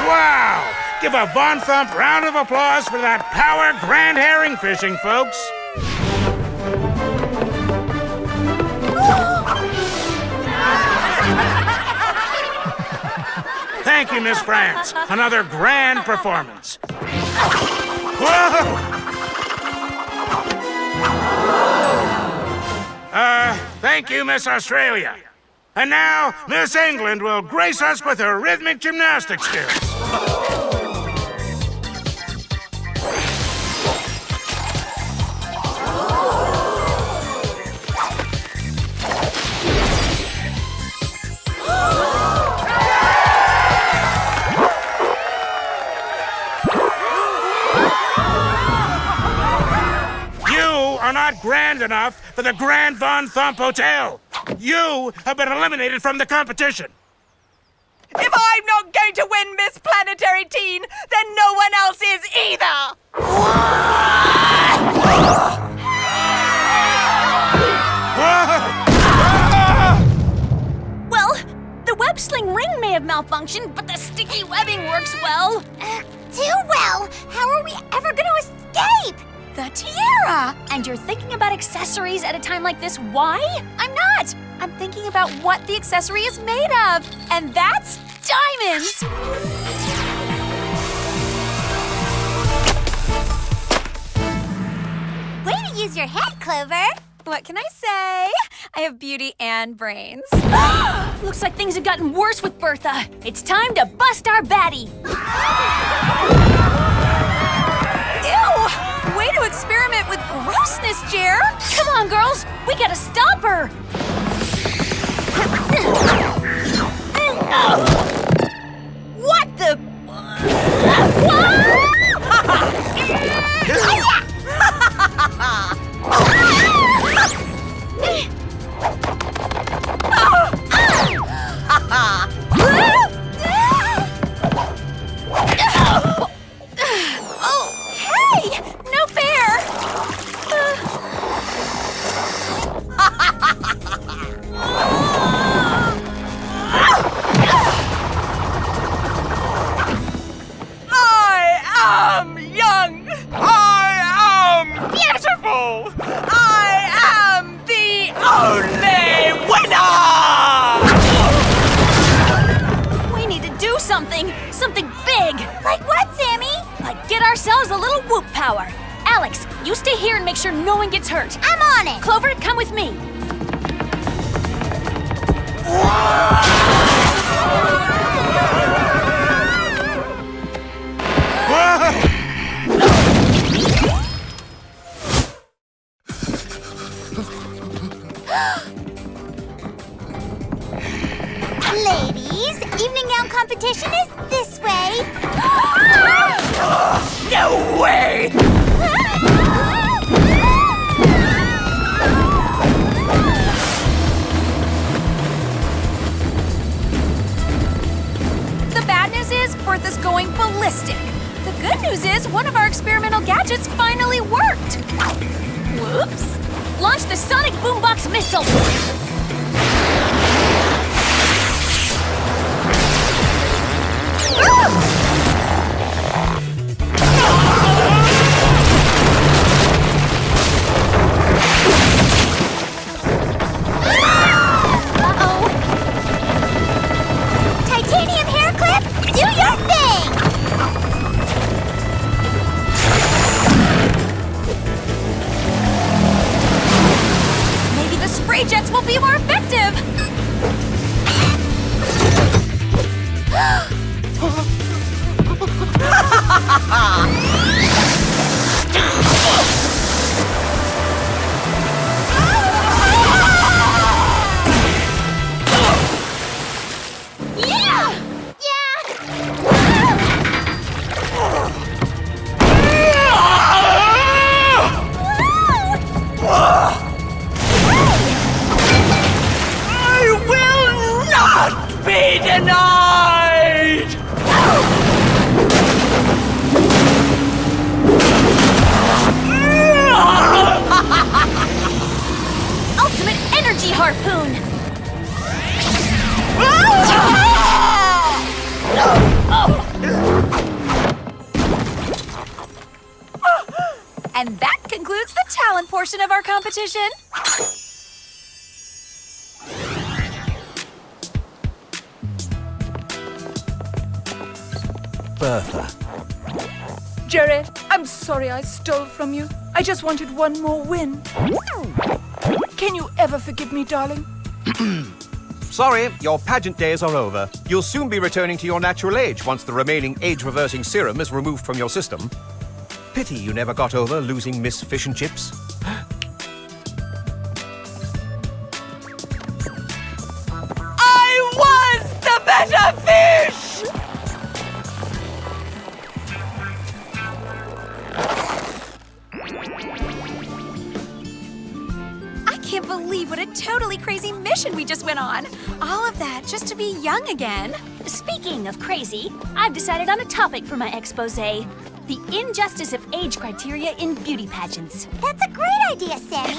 Wow! Give a Von Thump round of applause for that power grand herring fishing, folks. Thank you, Miss France. Another grand performance. Whoa! Thank you, Miss Australia. And now, Miss England will grace us with her rhythmic gymnastics skills. Are not grand enough for the Grand Von Thump Hotel. You have been eliminated from the competition. If I'm not going to win Miss Planetary Teen, then no one else is either! Well, the web sling ring may have malfunctioned. malfunction, but the sticky webbing works well. Too well! How are we ever gonna escape? The tiara! And you're thinking about accessories at a time like this. Why? I'm not! I'm thinking about what the accessory is made of, and that's diamonds! Way to use your head, Clover! What can I say? I have beauty and brains. Looks like things have gotten worse with Bertha. It's time to bust our baddie. Ew! Way to experiment with grossness, Jer! Come on, girls. We gotta stop her. What the? Oh, hey! No fair! I am young! I am beautiful! I am the only winner! We need to do something. Something big. Like what, Sammy? Like get ourselves a little whoop power. Alex, you stay here and make sure no one gets hurt. I'm on it! Clover, come with me. Ladies, evening gown competition is this way. No way! The bad news is Bertha's going ballistic. The good news is one of our experimental gadgets finally worked. Whoops. Launch the sonic boombox missile. Titanium hair clip, do your thing! Maybe the spray jets will be more effective. I will not be denied! Ultimate energy harpoon. And that concludes the talent portion of our competition. Bertha. Jerry, I'm sorry I stole from you. I just wanted one more win. Can you ever forgive me, darling? Sorry, your pageant days are over. You'll soon be returning to your natural age once the remaining age-reversing serum is removed from your system. Pity you never got over losing Miss Fish and Chips. I was the better fish! I can't believe what a totally crazy mission we just went on. All of that just to be young again. Speaking of crazy, I've decided on a topic for my expose. The injustice of age criteria in beauty pageants. That's a great idea, Sammy.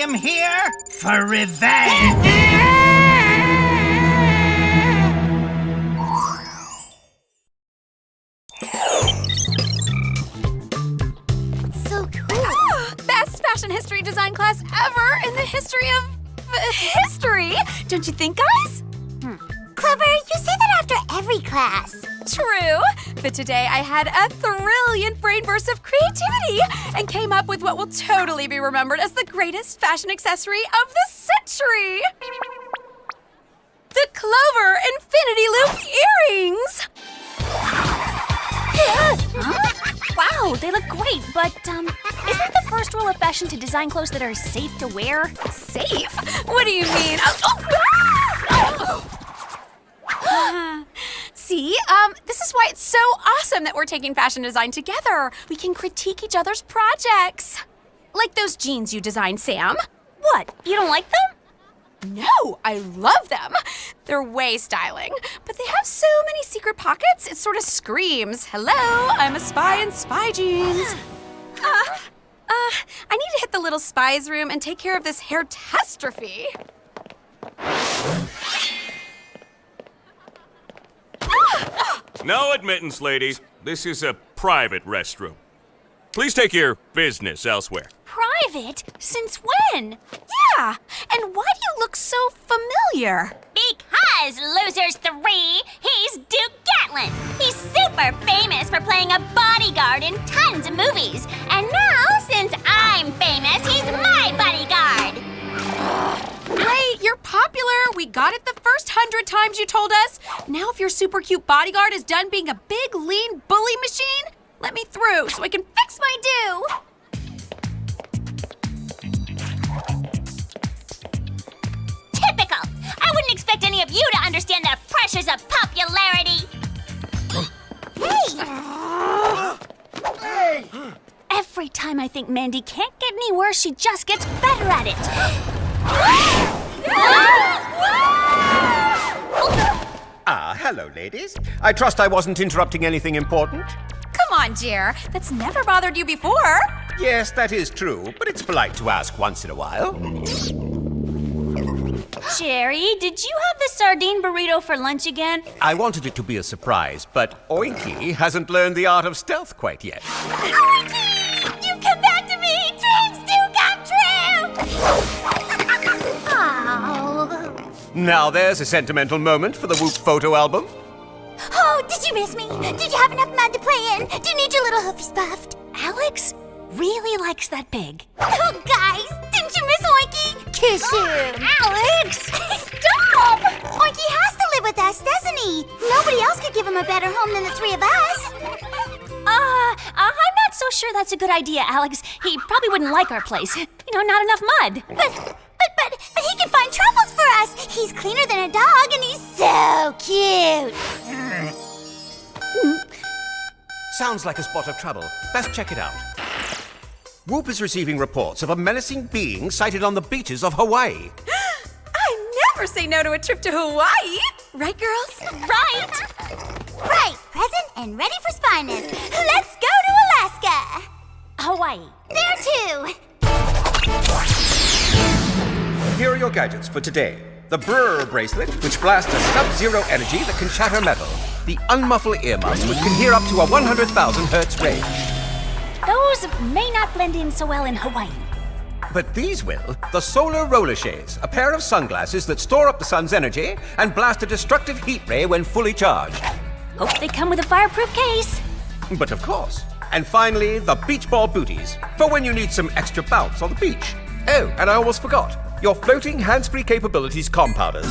am here for revenge. So cool. Best fashion history design class ever in the history of history. Don't you think, guys? Clover, you say that after every class. True, but today I had a brilliant brain burst of creativity and came up with what will totally be remembered as the greatest fashion accessory of the century. The Clover Infinity Loop earrings! Wow, they look great, but, isn't the first rule of fashion to design clothes that are safe to wear? Safe? What do you mean? See, this is why it's so awesome that we're taking fashion design together. We can critique each other's projects. Like those jeans you designed, Sam. What, you don't like them? No, I love them. They're way styling, but they have so many secret pockets, it sort of screams, hello, I'm a spy in spy jeans. I need to hit the little Spies room and take care of this hair-tastrophe. No admittance, ladies. This is a private restroom. Please take your business elsewhere. Private? Since when? Yeah, and why do you look so familiar? Because, Losers 3, he's Duke Gatlin. He's super famous for playing a bodyguard in tons of movies. And now, since I'm famous, he's my bodyguard. Great, you're popular. We got it the first 100 times you told us. Now if your super cute bodyguard is done being a big, lean bully machine, let me through so I can fix my due. Typical. I wouldn't expect any of you to understand the pressures of popularity. Hey! Every time I think Mandy can't get any worse, she just gets better at it. Hello, ladies. I trust I wasn't interrupting anything important? Come on, Jer. That's never bothered you before. Yes, that is true, but it's polite to ask once in a while. Jerry, did you have the sardine burrito for lunch again? I wanted it to be a surprise, but Oinky hasn't learned the art of stealth quite yet. Oinky! You come back to me! Dreams do come true! Oh. Now there's a sentimental moment for the Whoop photo album. Oh, did you miss me? Did you have enough mud to play in? Do you need your little hoofies buffed? Alex really likes that pig. Oh, guys, didn't you miss Oinky? Kiss him. Alex! Stop! Oinky has to live with us, doesn't he? Nobody else could give him a better home than the three of us. I'm not so sure that's a good idea, Alex. He probably wouldn't like our place. You know, not enough mud. But he can find truffles for us. He's cleaner than a dog, and he's so cute. Sounds like a spot of trouble. Best check it out. Whoop is receiving reports of a menacing being sighted on the beaches of Hawaii. I never say no to a trip to Hawaii. Right, girls? Right! Right, present and ready for spyness. Let's go to Alaska. Hawaii. There too. Here are your gadgets for today. The Brr bracelet, which blasts a sub-zero energy that can shatter metal. The Unmuffle earmuffs, which can hear up to a 100,000 hertz range. Those may not blend in so well in Hawaii. But these will. The Solar Roller Shades, a pair of sunglasses that store up the sun's energy and blast a destructive heat ray when fully charged. Hope they come with a fireproof case. But of course. And finally, the Beach Ball Booties, for when you need some extra bounce on the beach. Oh, and I almost forgot. Your floating hands-free capabilities compounders.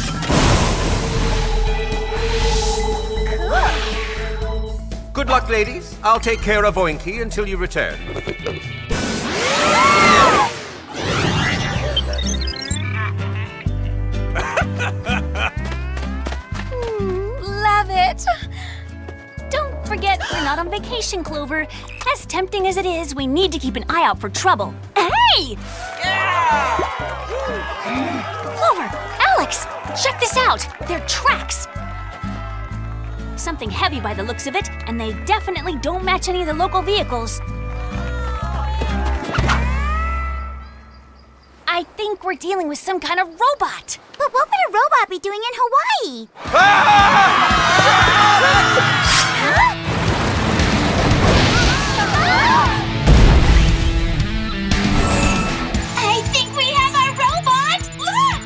Good luck, ladies. I'll take care of Oinky until you return. Love it. Don't forget, we're not on vacation, Clover. As tempting as it is, we need to keep an eye out for trouble. Hey! Clover, Alex, check this out. They're tracks. Something heavy by the looks of it, and they definitely don't match any of the local vehicles. I think we're dealing with some kind of robot. But what would a robot be doing in Hawaii? I think we have a robot! Look!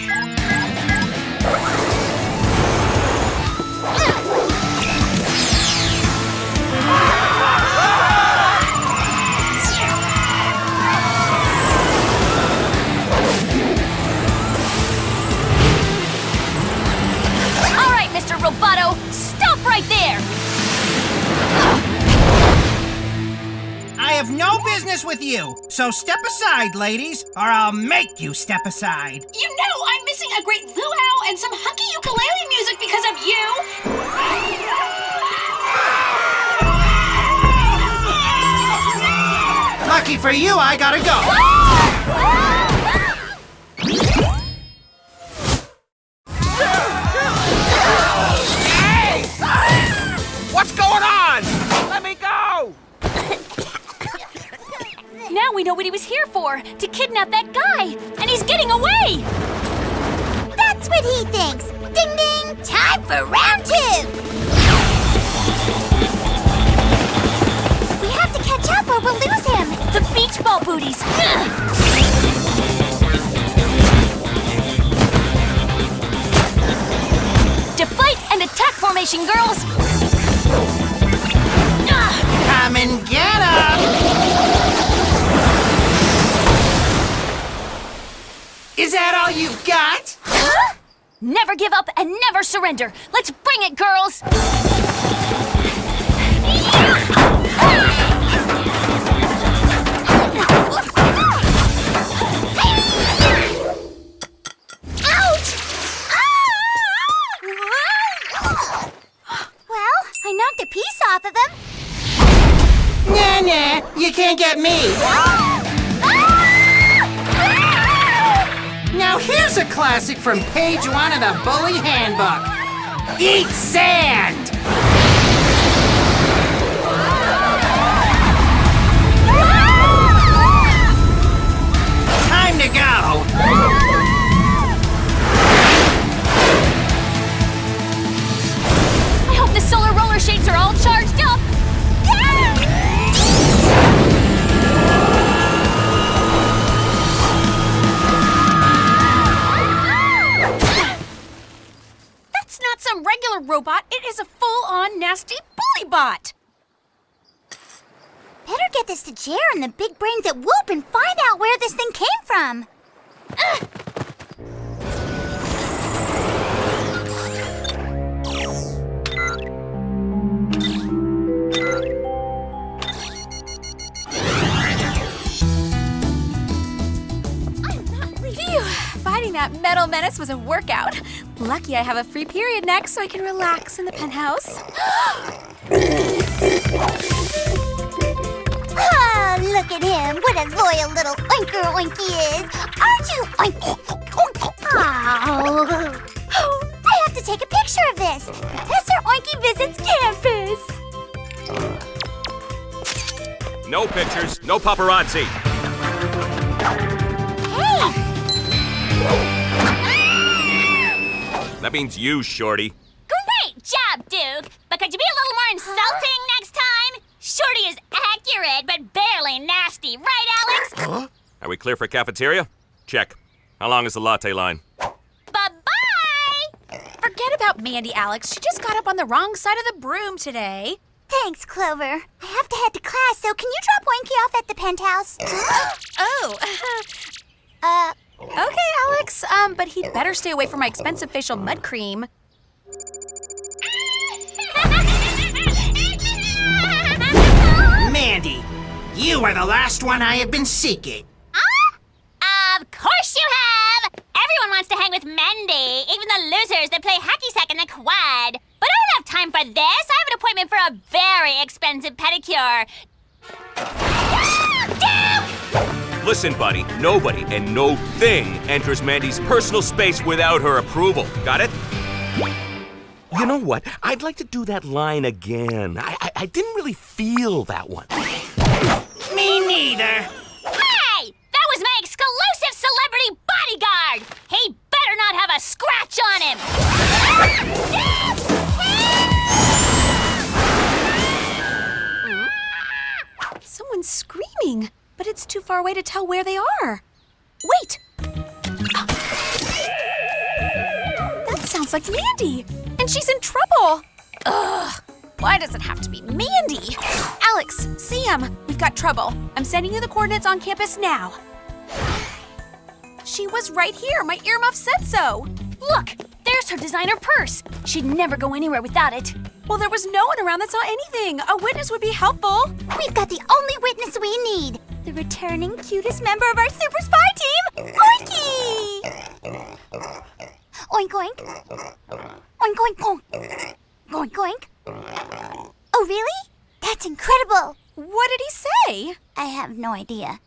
All right, Mr. Roboto, stop right there! I have no business with you, so step aside, ladies, or I'll make you step aside. You know I'm missing a great luau and some hunky ukulele music because of you! Lucky for you, I gotta go. Hey! What's going on? Let me go! Now we know what he was here for, to kidnap that guy, and he's getting away! That's what he thinks. Ding ding, time for round 2. We have to catch up or we'll lose him. The beach ball booties! Deflate and attack formation, girls! Come and get him! Is that all you've got? Never give up and never surrender! Let's bring it, girls! Well, I knocked a piece off of him. Nah, you can't get me. Now here's a classic from page 1 of the Bully Handbook. Eat sand! Time to go! I hope the solar roller shades are all charged up! That's not some regular robot. It is a full-on nasty bullybot. Better get this to Jer and the big brains at Whoop and find out where this thing came from. Phew! Fighting that metal menace was a workout. Lucky I have a free period next so I can relax in the penthouse. Oh, look at him. What a loyal little oinker oinky is. Aren't you oink? Oh. I have to take a picture of this. Professor Oinky visits campus. No pictures, no paparazzi. Hey! That means you, Shorty. Great job, Duke! But could you be a little more insulting next time? Shorty is accurate, but barely nasty, right, Alex? Are we clear for cafeteria? Check. How long is the latte line? Bye-bye! Forget about Mandy, Alex. She just got up on the wrong side of the broom today. Thanks, Clover. I have to head to class, so can you drop Oinky off at the penthouse? Okay, Alex. But he'd better stay away from my expensive facial mud cream. Mandy, you are the last one I have been seeking. Of course you have! Everyone wants to hang with Mandy, even the losers that play hacky sack in the quad. But I don't have time for this. I have an appointment for a very expensive pedicure. Listen, buddy, nobody and no thing enters Mandy's personal space without her approval. Got it? You know what? I'd like to do that line again. I didn't really feel that one. Me neither. Hey! That was my exclusive celebrity Someone's screaming, but it's too far away to tell where they are. Wait! That sounds like Mandy, and she's in trouble. Ugh, why does it have to be Mandy? Alex, Sam, we've got trouble. I'm sending you the coordinates on campus now. She was right here. My earmuff said so. Look, there's her designer purse. She'd never go anywhere without it. Well, there was no one around that saw anything. A witness would be helpful. We've got the only witness we need. The returning cutest member of our super spy team, Oinky! Oink oink. Oink oink oink. Oink oink. Oh, really? That's incredible. What did he say? I have no idea.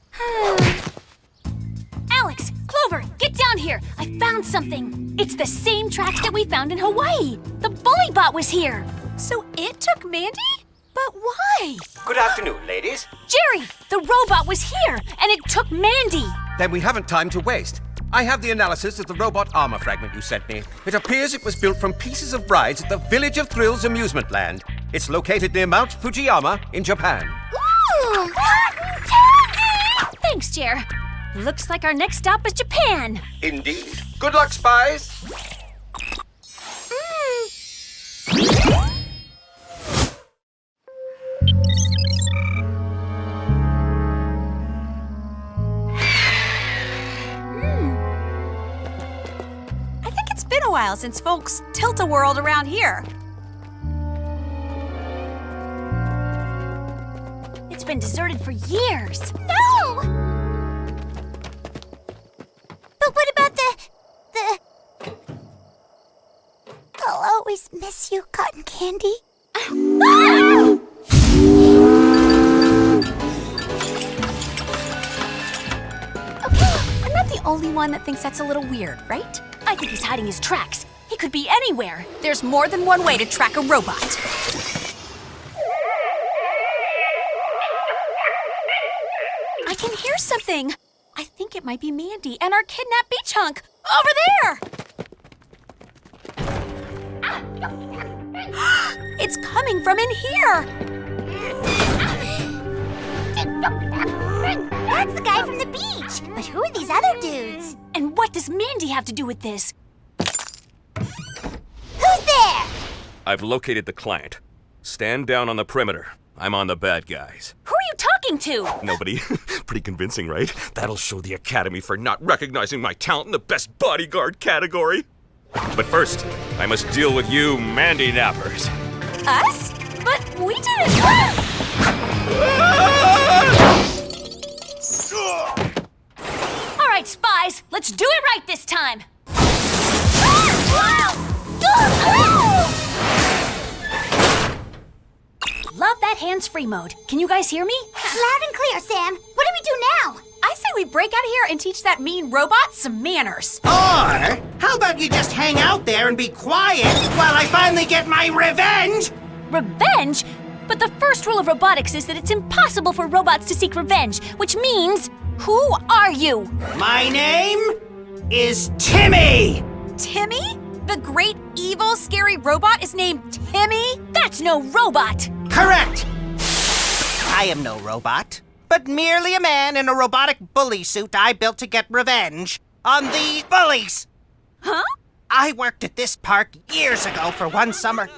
Alex, Clover, get down here. I found something. It's the same tracks that we found in Hawaii. The bullybot was here. So it took Mandy? But why? Good afternoon, ladies. Jerry, the robot was here, and it took Mandy. Then we haven't time to waste. I have the analysis of the robot armor fragment you sent me. It appears it was built from pieces of rides at the Village of Thrills amusement land. It's located near Mount Fujiyama in Japan. Ooh! Cotton candy! Thanks, Jer. Looks like our next stop is Japan. Indeed. Good luck, spies. I think it's been a while since folks tilt-a-whirled around here. It's been deserted for years. No! But what about the... I'll always miss you, Cotton Candy. Okay, I'm not the only one that thinks that's a little weird, right? I think he's hiding his tracks. He could be anywhere. There's more than one way to track a robot. I can hear something. I think it might be Mandy and our kidnapped beach hunk. Over there! It's coming from in here! That's the guy from the beach. But who are these other dudes? And what does Mandy have to do with this? Who's there? I've located the client. Stand down on the perimeter. I'm on the bad guys. Who are you talking to? Nobody? Pretty convincing, right? That'll show the Academy for not recognizing my talent in the best bodyguard category. But first, I must deal with you Mandy nappers. Us? But we didn't... All right, spies, let's do it right this time. Love that hands-free mode. Can you guys hear me? Loud and clear, Sam. What do we do now? I say we break out of here and teach that mean robot some manners. Or, how about you just hang out there and be quiet while I finally get my revenge? Revenge? But the first rule of robotics is that it's impossible for robots to seek revenge, which means, who are you? My name is Timmy! Timmy? The great, evil, scary robot is named Timmy? That's no robot! Correct! I am no robot, but merely a man in a robotic bully suit I built to get revenge on the bullies! Huh? I worked at this park years ago for one summer.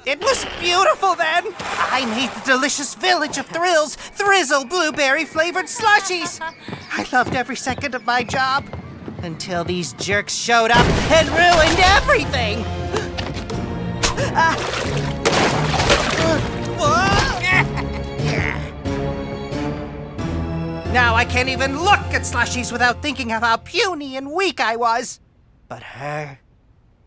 It was beautiful then! I made the delicious Village of Thrills Thrizzle blueberry-flavored slushies! I loved every second of my job. Until these jerks showed up and ruined everything! Now I can't even look at slushies without thinking of how puny and weak I was. But her...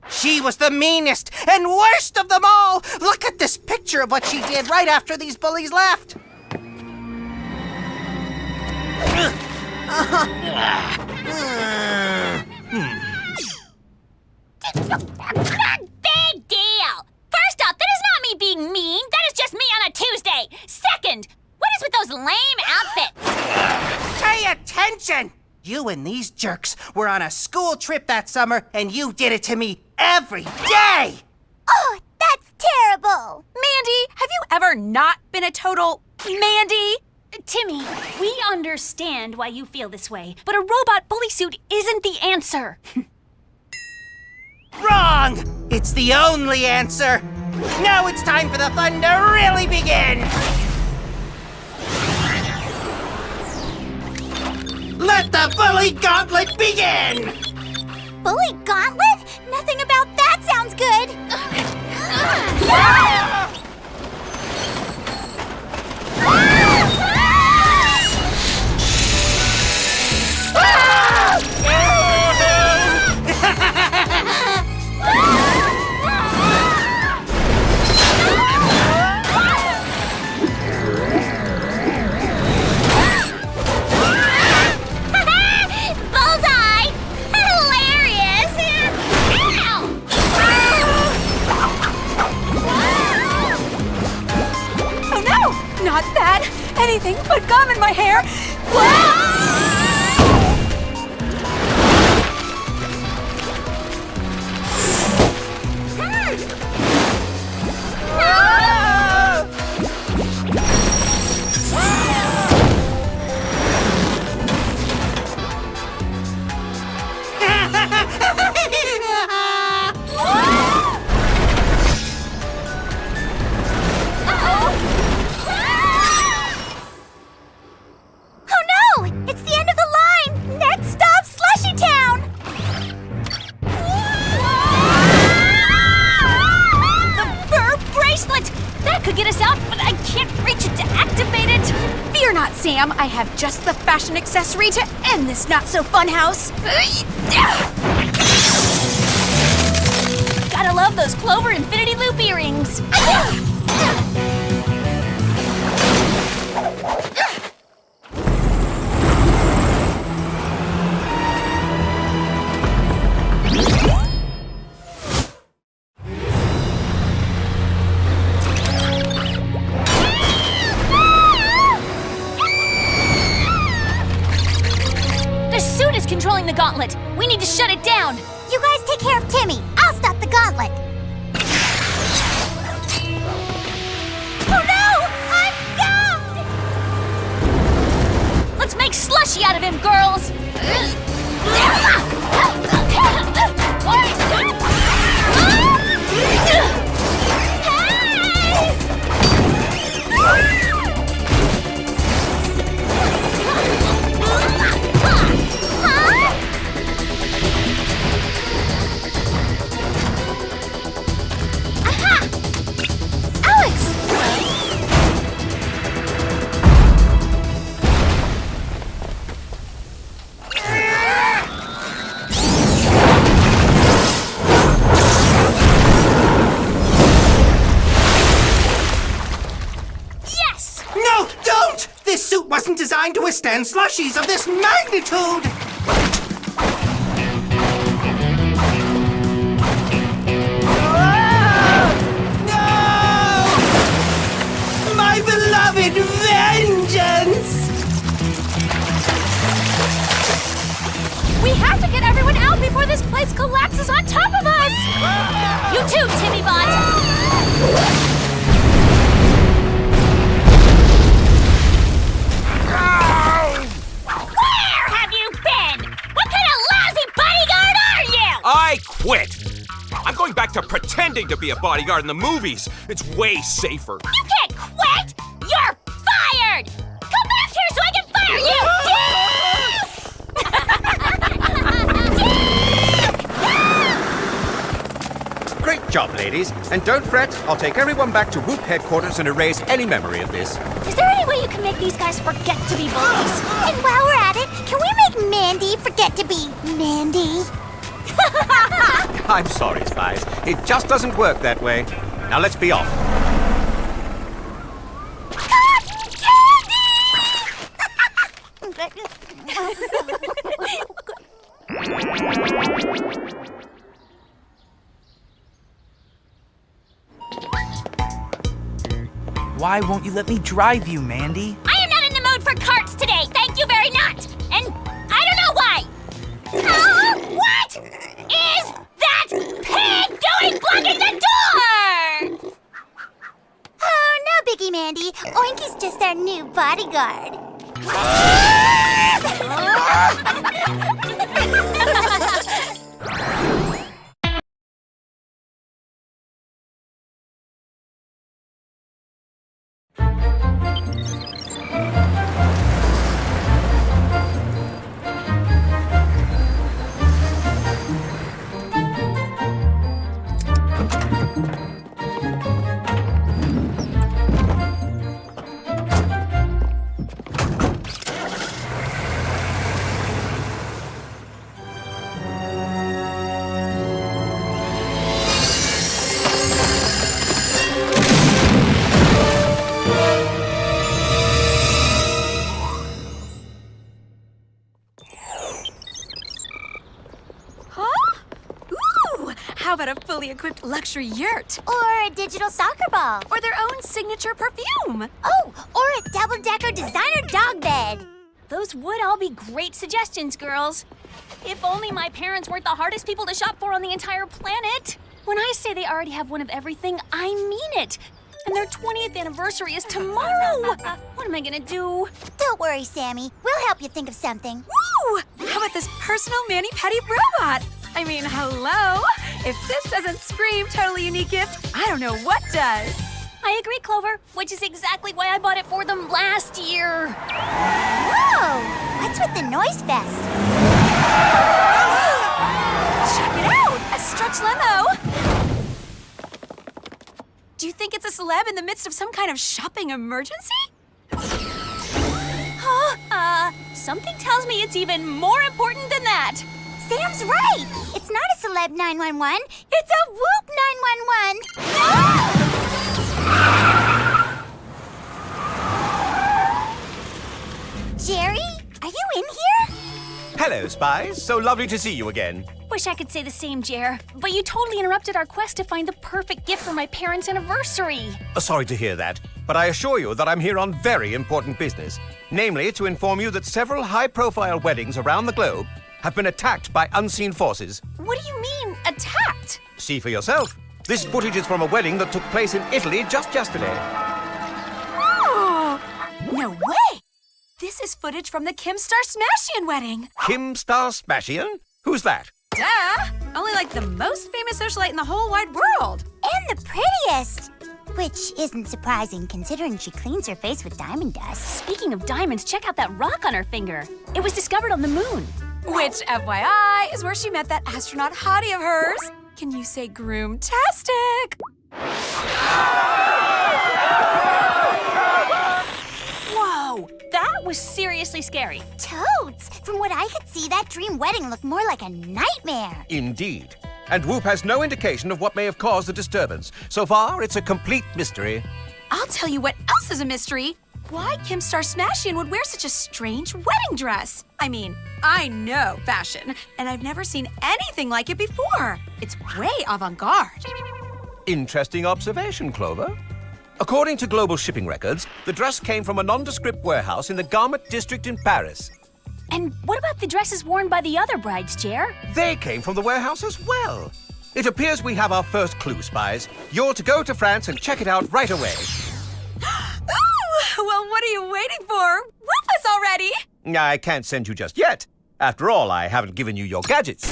she was the meanest and worst of them all! Look at this picture of what she did right after these bullies left! Big deal! First off, that is not me being mean. That is just me on a Tuesday. Second, what is with those lame outfits? Pay attention! You and these jerks were on a school trip that summer, and you did it to me every day! Oh, that's terrible! Mandy, have you ever not been a total Mandy? Timmy, we understand why you feel this way, but a robot bully suit isn't the answer. Wrong! It's the only answer. Now it's time for the fun to really begin. Let the bully gauntlet begin! Bully gauntlet? Nothing about that sounds good. Bullseye! Hilarious! Oh no! Not that! Anything but gum in my hair! Sam, I have just the fashion accessory to end this not-so-fun house. Gotta love those Clover Infinity Loop earrings. Controlling the gauntlet. We need to shut it down. You guys take care of Timmy. I'll stop the gauntlet. Oh no! I'm gummed! Let's make slushy out of him, girls. Wasn't designed to withstand slushies of this magnitude! No! My beloved vengeance! We have to get everyone out before this place collapses on top of us! You too, Timmy Bot! I quit! I'm going back to pretending to be a bodyguard in the movies. It's way safer. You can't quit! You're fired! Come back here so I can fire you! Great job, ladies. And don't fret, I'll take everyone back to Whoop headquarters and erase any memory of this. Is there any way you can make these guys forget to be bullies? And while we're at it, can we make Mandy forget to be Mandy? I'm sorry, Spies. It just doesn't work that way. Now let's be off. Why won't you let me drive you, Mandy? I am not in the mood for carts today, thank you very much! And I don't know why! What is that pig doing blocking the door? Oh, no biggie, Mandy. Oinky's just our new bodyguard. How about a fully equipped luxury yurt? Or a digital soccer ball. Or their own signature perfume. Oh, or a double-decker designer dog bed. Those would all be great suggestions, girls. If only my parents weren't the hardest people to shop for on the entire planet. When I say they already have one of everything, I mean it. And their 20th anniversary is tomorrow. What am I gonna do? Don't worry, Sammy. We'll help you think of something. Woo! How about this personal mani-pedi robot? I mean, hello? If this doesn't scream totally unique gift, I don't know what does. I agree, Clover, which is exactly why I bought it for them last year. Whoa! What's with the noise fest? Check it out! A stretch limo! Do you think it's a celeb in the midst of some kind of shopping emergency? Something tells me it's even more important than that. Sam's right! It's not a celeb 911, it's a Whoop 911! Jerry, are you in here? Hello, Spies. So lovely to see you again. Wish I could say the same, Jer, but you totally interrupted our quest to find the perfect gift for my parents' anniversary. Sorry to hear that, but I assure you that I'm here on very important business. Namely, to inform you that several high-profile weddings around the globe have been attacked by unseen forces. What do you mean, attacked? See for yourself. This footage is from a wedding that took place in Italy just yesterday. Oh, no way! This is footage from the Kim Star-Smashian wedding. Kim Star-Smashian? Who's that? Duh! Only like the most famous socialite in the whole wide world. And the prettiest! Which isn't surprising, considering she cleans her face with diamond dust. Speaking of diamonds, check out that rock on her finger. It was discovered on the moon. Which, FYI, is where she met that astronaut hottie of hers. Can you say groom-tastic? Whoa, that was seriously scary. Toads! From what I could see, that dream wedding looked more like a nightmare. Indeed. And Whoop has no indication of what may have caused the disturbance. So far, it's a complete mystery. I'll tell you what else is a mystery. Why Kim Star-Smashian would wear such a strange wedding dress. I mean, I know fashion, and I've never seen anything like it before. It's way avant-garde. Interesting observation, Clover. According to global shipping records, the dress came from a nondescript warehouse in the Garment district in Paris. And what about the dresses worn by the other brides, Jer? They came from the warehouse as well. It appears we have our first clue, Spies. You're to go to France and check it out right away. Ooh, well, what are you waiting for? Whoop us already! I can't send you just yet. After all, I haven't given you your gadgets.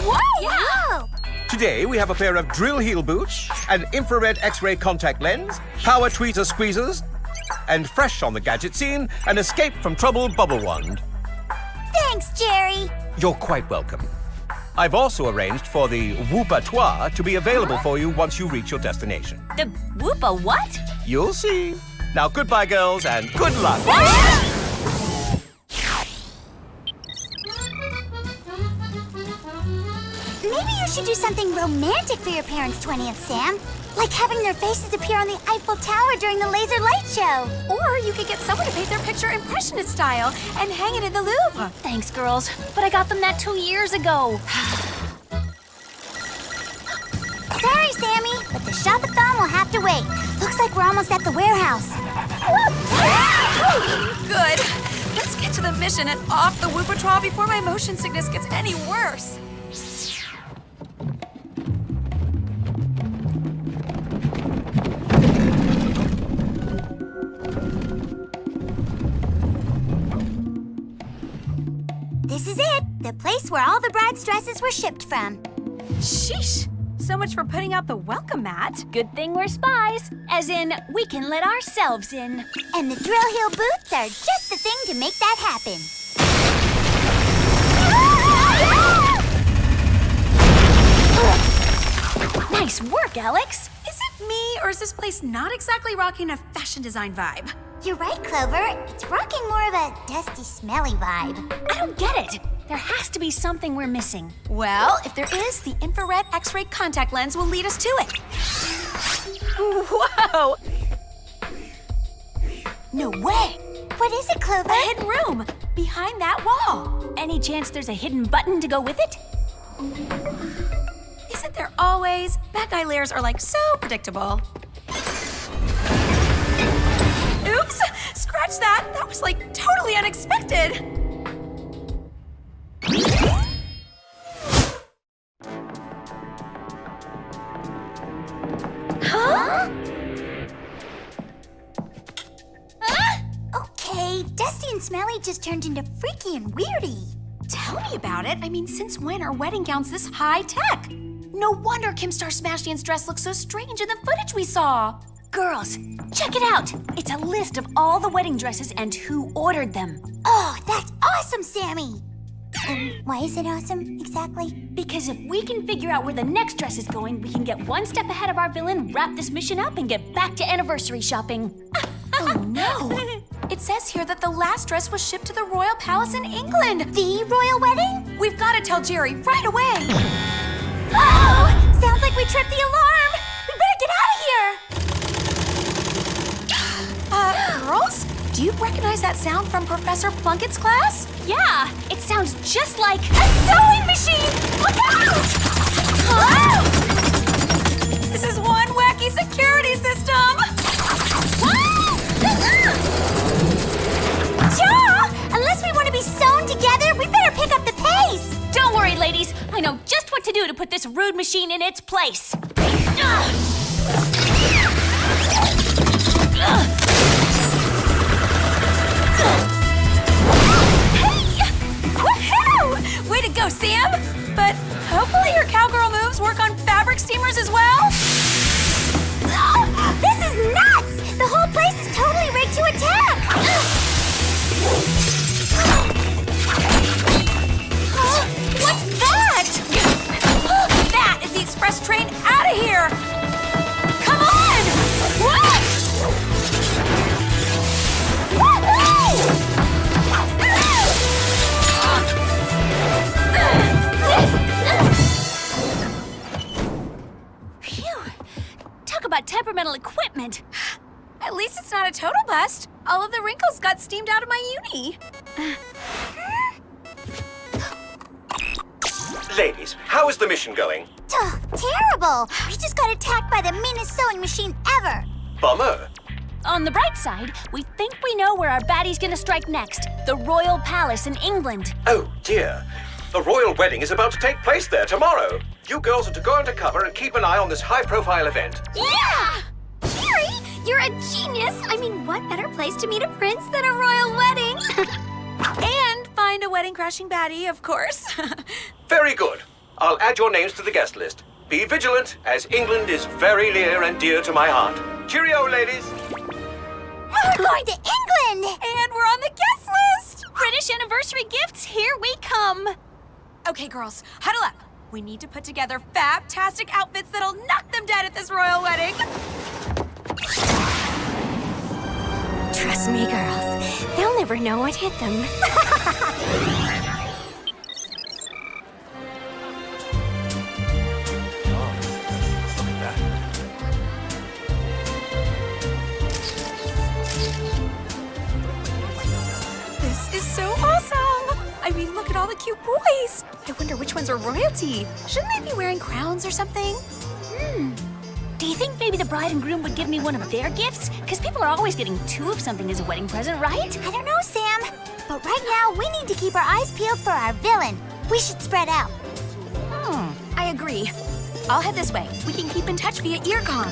Whoa! Whoa! Today, we have a pair of drill heel boots, an infrared X-ray contact lens, power tweezer squeezers, and fresh on the gadget scene, an escape from trouble bubble wand. Thanks, Jerry. You're quite welcome. I've also arranged for the Whoop-a-toi to be available for you once you reach your destination. The Whoop-a what? You'll see. Now, goodbye, girls, and good luck. Maybe you should do something romantic for your parents' 20th, Sam. Like having their faces appear on the Eiffel Tower during the laser light show. Or you could get someone to paint their picture impressionist style and hang it in the Louvre. Thanks, girls, but I got them that 2 years ago. Sorry, Sammy, but the shop-a-thon will have to wait. Looks like we're almost at the warehouse. Good. Let's get to the mission and off the Whoop-a-Traw before my motion sickness gets any worse. This is it. The place where all the bride's dresses were shipped from. Sheesh. So much for putting out the welcome mat. Good thing we're spies. As in, we can let ourselves in. And the drill hill boots are just the thing to make that happen. Nice work, Alex. Is it me, or is this place not exactly rocking a fashion design vibe? You're right, Clover. It's rocking more of a dusty, smelly vibe. I don't get it. There has to be something we're missing. Well, if there is, the infrared X-ray contact lens will lead us to it. Whoa! No way! What is it, Clover? A hidden room behind that wall. Any chance there's a hidden button to go with it? Isn't there always? Bad guy lairs are like so predictable. Oops! Scratch that! That was like totally unexpected! Huh? Okay, Dusty and Smelly just turned into Freaky and Weirdy. Tell me about it. I mean, since when are wedding gowns this high tech? No wonder Kim Star Smashdance dress looks so strange in the footage we saw. Girls, check it out. It's a list of all the wedding dresses and who ordered them. Oh, that's awesome, Sammy! Why is it awesome, exactly? Because if we can figure out where the next dress is going, we can get one step ahead of our villain, wrap this mission up, and get back to anniversary shopping. Oh no! It says here that the last dress was shipped to the Royal Palace in England. The royal wedding? We've got to tell Jerry right away. Oh! Sounds like we tripped the alarm! We better get out of here! Girls? Do you recognize that sound from Professor Plunkett's class? Yeah, it sounds just like a sewing machine! Look out! Huh? This is one wacky security system! Ja! Unless we want to be sewn together, we better pick up the pace! Don't worry, ladies. I know just what to do to put this rude machine in its place. Way to go, Sam! But hopefully your cowgirl moves work on fabric steamers as well? This is nuts! The whole place is totally rigged to attack! What's that? That is the express train out of here! Come on! What? Phew! Talk about temperamental equipment. At least it's not a total bust. All of the wrinkles got steamed out of my uni. Ladies, how is the mission going? Terrible! We just got attacked by the meanest sewing machine ever! Bummer. On the bright side, we think we know where our baddie's gonna strike next. The Royal Palace in England. Oh, dear. The royal wedding is about to take place there tomorrow. You girls are to go undercover and keep an eye on this high-profile event. Yeah! Jerry, you're a genius! I mean, what better place to meet a prince than a royal wedding? And find a wedding-crashing baddie, of course. Very good. I'll add your names to the guest list. Be vigilant, as England is very near and dear to my heart. Cheerio, ladies! We're going to England! And we're on the guest list! British anniversary gifts, here we come! Okay, girls, huddle up. We need to put together fab-tastic outfits that'll knock them dead at this royal wedding. Trust me, girls. They'll never know what hit them. This is so awesome! I mean, look at all the cute boys. I wonder which ones are royalty. Shouldn't they be wearing crowns or something? Do you think maybe the bride and groom would give me one of their gifts? Because people are always getting two of something as a wedding present, right? I don't know, Sam. But right now, we need to keep our eyes peeled for our villain. We should spread out. I agree. I'll head this way. We can keep in touch via earcom.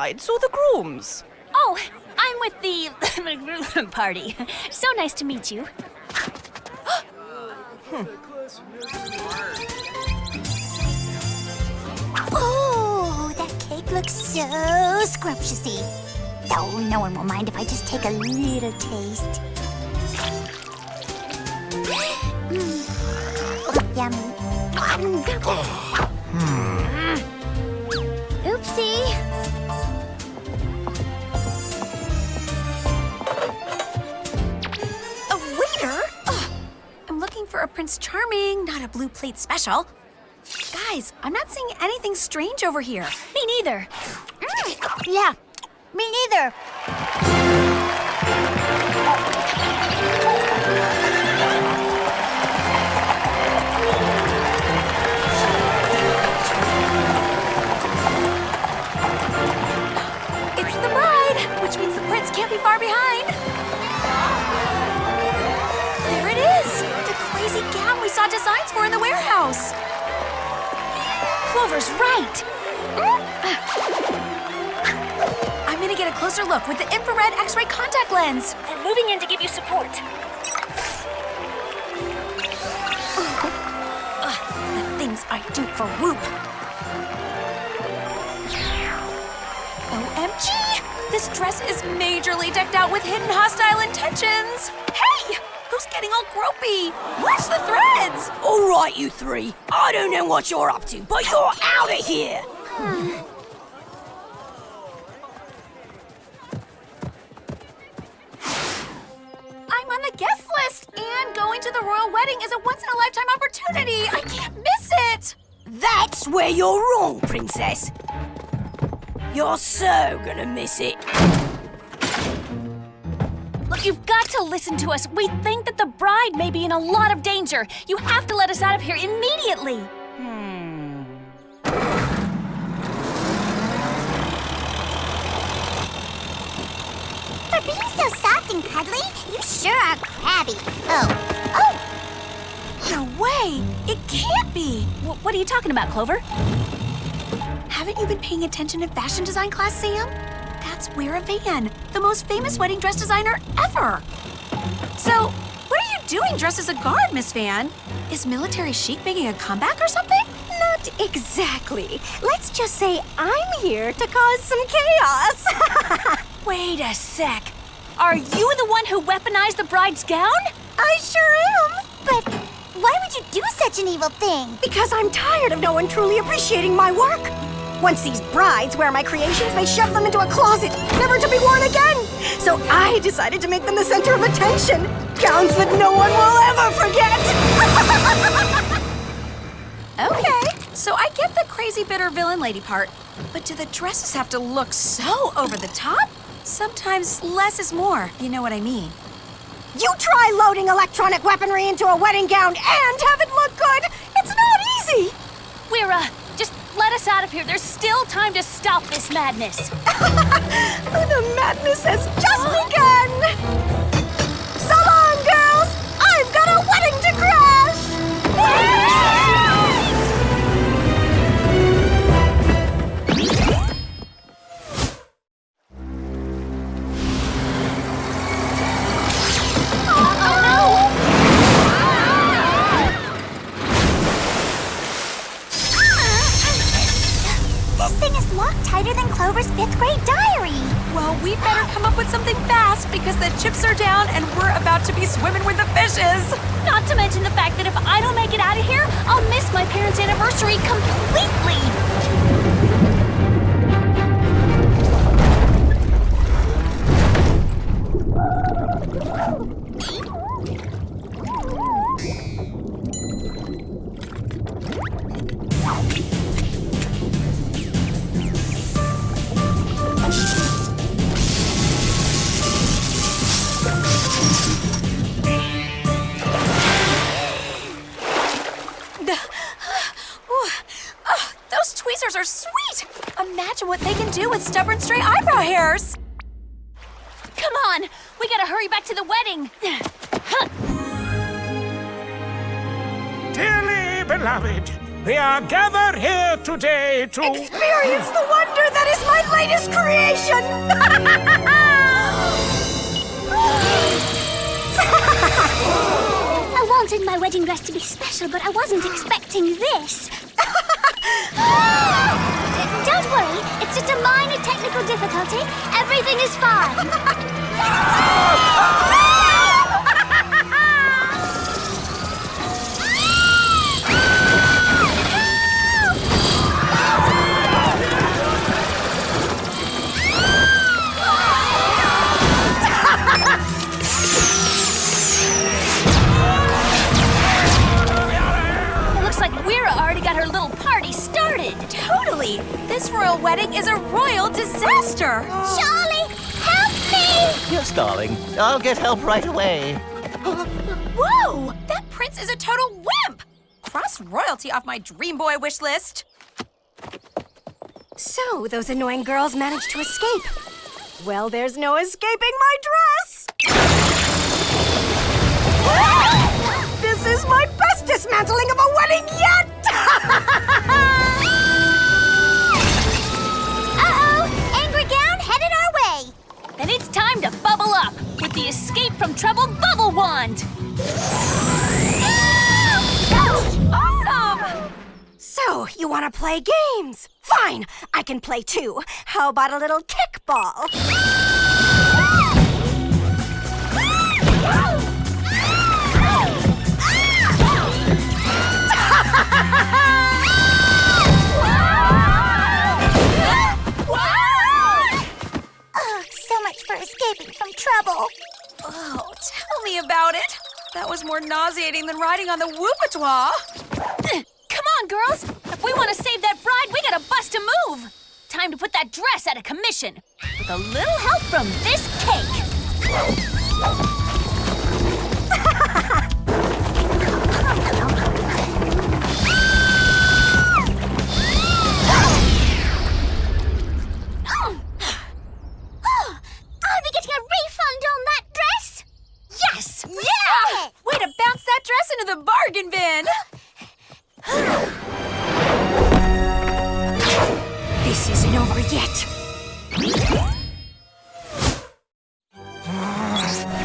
brides or the grooms? Oh, I'm with the party. So nice to meet you. Oh, that cake looks so scrumptiousy. Oh, no one will mind if I just take a little taste. Yummy. Oopsie. A waiter? Ugh. I'm looking for a Prince Charming, not a blue plate special. Guys, I'm not seeing anything strange over here. Me neither. Yeah, me neither. It's the bride, which means the prince can't be far behind. There it is, the crazy gown we saw designs for in the warehouse. Clover's right. I'm gonna get a closer look with the infrared X-ray contact lens. We're moving in to give you support. The things I do for Whoop. OMG! This dress is majorly decked out with hidden hostile intentions. Hey! Who's getting all gropey? Watch the threads! All right, you three. I don't know what you're up to, but you're out of here! I'm on the guest list, and going to the royal wedding is a once-in-a-lifetime opportunity. I can't miss it! That's where you're wrong, princess. You're so gonna miss it. Look, you've got to listen to us. We think that the bride may be in a lot of danger. You have to let us out of here immediately. For being so soft and cuddly, you sure are crabby. Oh. No way! It can't be! What are you talking about, Clover? Haven't you been paying attention in fashion design class, Sam? That's Wear Van, the most famous wedding dress designer ever. So, what are you doing dressed as a guard, Miss Van? Is military chic making a comeback or something? Not exactly. Let's just say I'm here to cause some chaos. Wait a sec. Are you the one who weaponized the bride's gown? I sure am. But why would you do such an evil thing? Because I'm tired of no one truly appreciating my work. Once these brides wear my creations, they shove them into a closet, never to be worn again. So I decided to make them the center of attention. Gowns that no one will ever forget. Okay, so I get the crazy bitter villain lady part, but do the dresses have to look so over the top? Sometimes less is more, you know what I mean. You try loading electronic weaponry into a wedding gown and have it look good. It's not easy. Just let us out of here. There's still time to stop this madness. The madness has just begun. So long, girls. I've got a wedding to crash. This thing is locked tighter than Clover's 5th grade diary. Well, we better come up with something fast because the chips are down and we're about to be swimming with the fishes. Not to mention the fact that if I don't make it out of here, I'll miss my parents' anniversary completely. Those tweezers are sweet! Imagine what they can do with stubborn stray eyebrow hairs! Come on, we gotta hurry back to the wedding. Dearly beloved, we are gathered here today to experience the wonder that is my latest creation! I wanted my wedding dress to be special, but I wasn't expecting this. Don't worry, it's just a minor technical difficulty. Everything is fine. Weira already got her little party started. Totally. This royal wedding is a royal disaster. Charlie, help me! Yes, darling. I'll get help right away. Whoa! That prince is a total wimp! Cross royalty off my dream boy wish list. So, those annoying girls managed to escape. Well, there's no escaping my dress! This is my best dismantling of a wedding yet! Uh-oh! Angry gown headed our way! Then it's time to bubble up with the Escape from Trouble Bubble Wand! Awesome! So, you want to play games? Fine, I can play too. How about a little kickball? Oh, so much for escaping from trouble. Oh, tell me about it. That was more nauseating than riding on the whoopatois. Come on, girls! If we want to save that bride, we gotta bust a move! Time to put that dress out of commission, with a little help from this cake! I'll be getting a refund on that dress! Yes! Yeah! Way to bounce that dress into the bargain bin! This isn't over yet.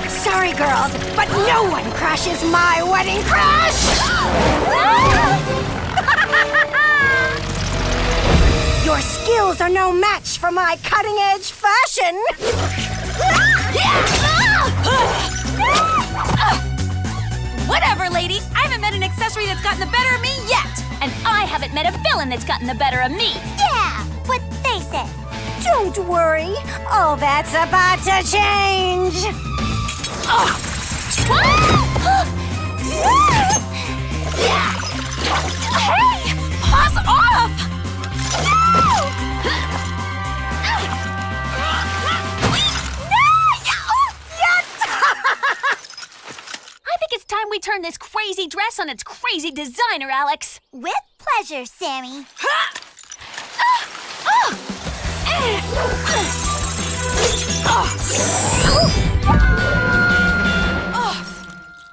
Sorry, girls, but no one crashes my wedding crash! Your skills are no match for my cutting-edge fashion! Whatever, lady. I haven't met an accessory that's gotten the better of me yet. And I haven't met a villain that's gotten the better of me. Yeah, what they said. Don't worry, all that's about to change. Hey! Paws off! I think it's time we turn this crazy dress on its crazy designer, Alex. With pleasure, Sammy.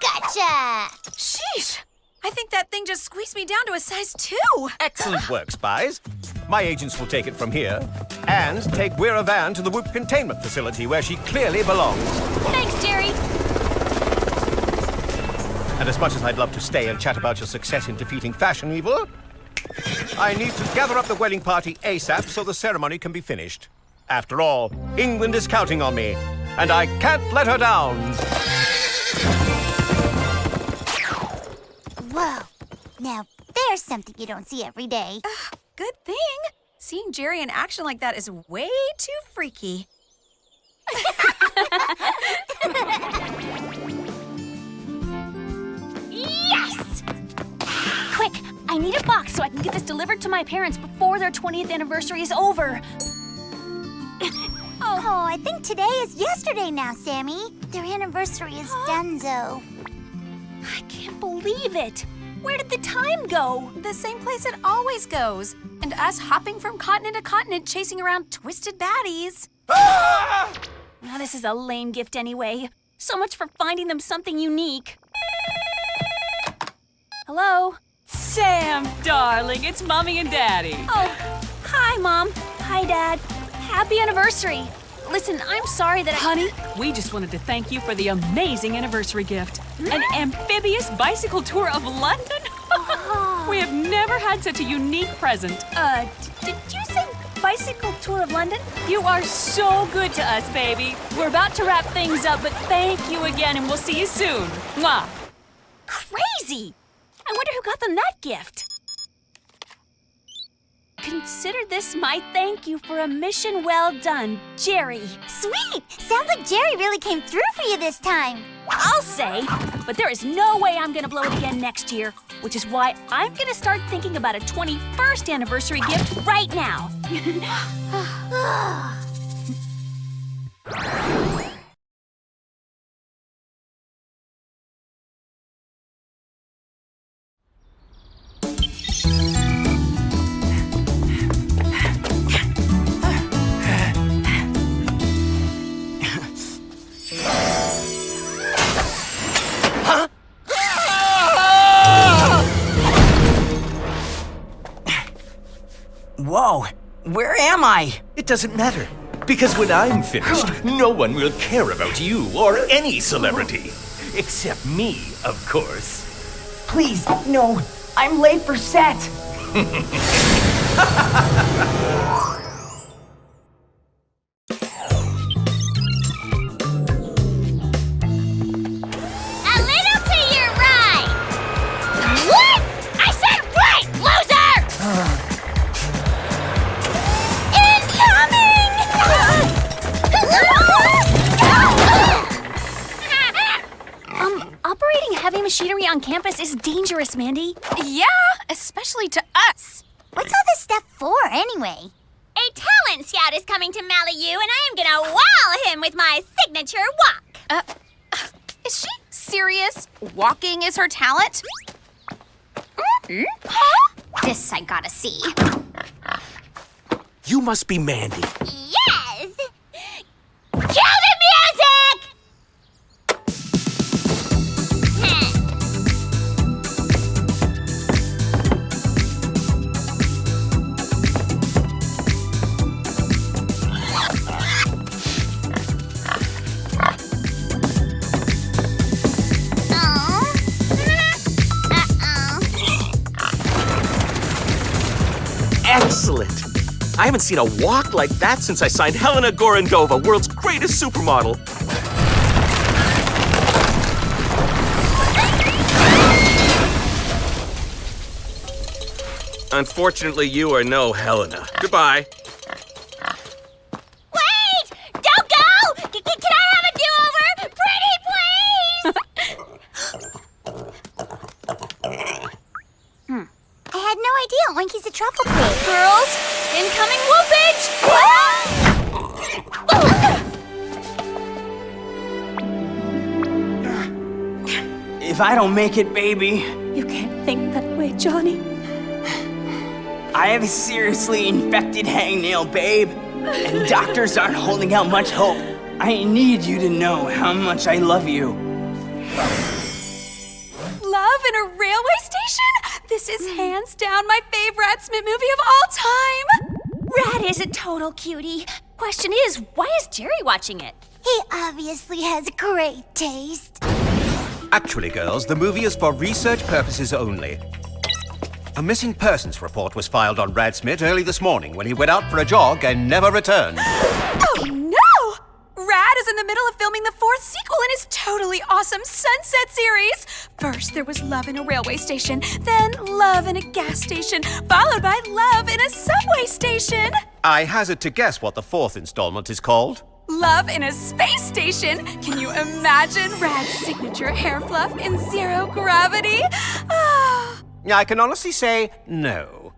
Gotcha! Sheesh! I think that thing just squeezed me down to a size 2. Excellent work, Spies. My agents will take it from here and take Weira Van to the Whoop Containment Facility where she clearly belongs. Thanks, Jerry. And as much as I'd love to stay and chat about your success in defeating fashion evil, I need to gather up the wedding party ASAP so the ceremony can be finished. After all, England is counting on me, and I can't let her down. Whoa. Now, there's something you don't see every day. Good thing. Seeing Jerry in action like that is way too freaky. Yes! Quick, I need a box so I can get this delivered to my parents before their 20th anniversary is over. Oh, I think today is yesterday now, Sammy. Their anniversary is donezo. I can't believe it. Where did the time go? The same place it always goes. And us hopping from continent to continent chasing around twisted baddies. Now this is a lame gift anyway. So much for finding them something unique. Hello? Sam, darling, it's Mommy and Daddy. Oh, hi, Mom. Hi, Dad. Happy anniversary. Listen, I'm sorry that Honey, we just wanted to thank you for the amazing anniversary gift. An amphibious bicycle tour of London? We have never had such a unique present. Did you say bicycle tour of London? You are so good to us, baby. We're about to wrap things up, but thank you again, and we'll see you soon. Mwah. Crazy! I wonder who got them that gift. Consider this my thank you for a mission well done, Jerry. Sweet! Sounds like Jerry really came through for you this time. I'll say, but there is no way I'm gonna blow it again next year, which is why I'm gonna start thinking about a 21st anniversary gift right now. Whoa, where am I? It doesn't matter, because when I'm finished, no one will care about you or any celebrity. Except me, of course. Please, no, I'm late for set. A little to your right! What? I said right, loser! Incoming! Operating heavy machinery on campus is dangerous, Mandy. Yeah, especially to us. What's all this stuff for, anyway? A talent scout is coming to Mally you, and I am gonna wow him with my signature walk. Is she serious? Walking is her talent? This I gotta see. You must be Mandy. Yes! Cue the music! Excellent. I haven't seen a walk like that since I signed Helena Gorondova, world's greatest supermodel. Unfortunately, you are no Helena. Goodbye. Wait! Don't go! Can I have a do-over? Pretty please! I had no idea Oinky's a truffle pig. Girls, incoming whoopage! If I don't make it, baby, You can't think that way, Johnny. I have a seriously infected hangnail, babe. And doctors aren't holding out much hope. I need you to know how much I love you. Love in a railway station? This is hands down my favorite Brad Smith movie of all time. Rad is a total cutie. Question is, why is Jerry watching it? He obviously has great taste. Actually, girls, the movie is for research purposes only. A missing persons report was filed on Brad Smith early this morning when he went out for a jog and never returned. Oh no! Rad is in the middle of filming the 4th sequel in his totally awesome Sunset series. First, there was love in a railway station, then love in a gas station, followed by love in a subway station. I hazard to guess what the 4th installment is called. Love in a space station. Can you imagine Rad's signature hair fluff in zero gravity? I can honestly say no.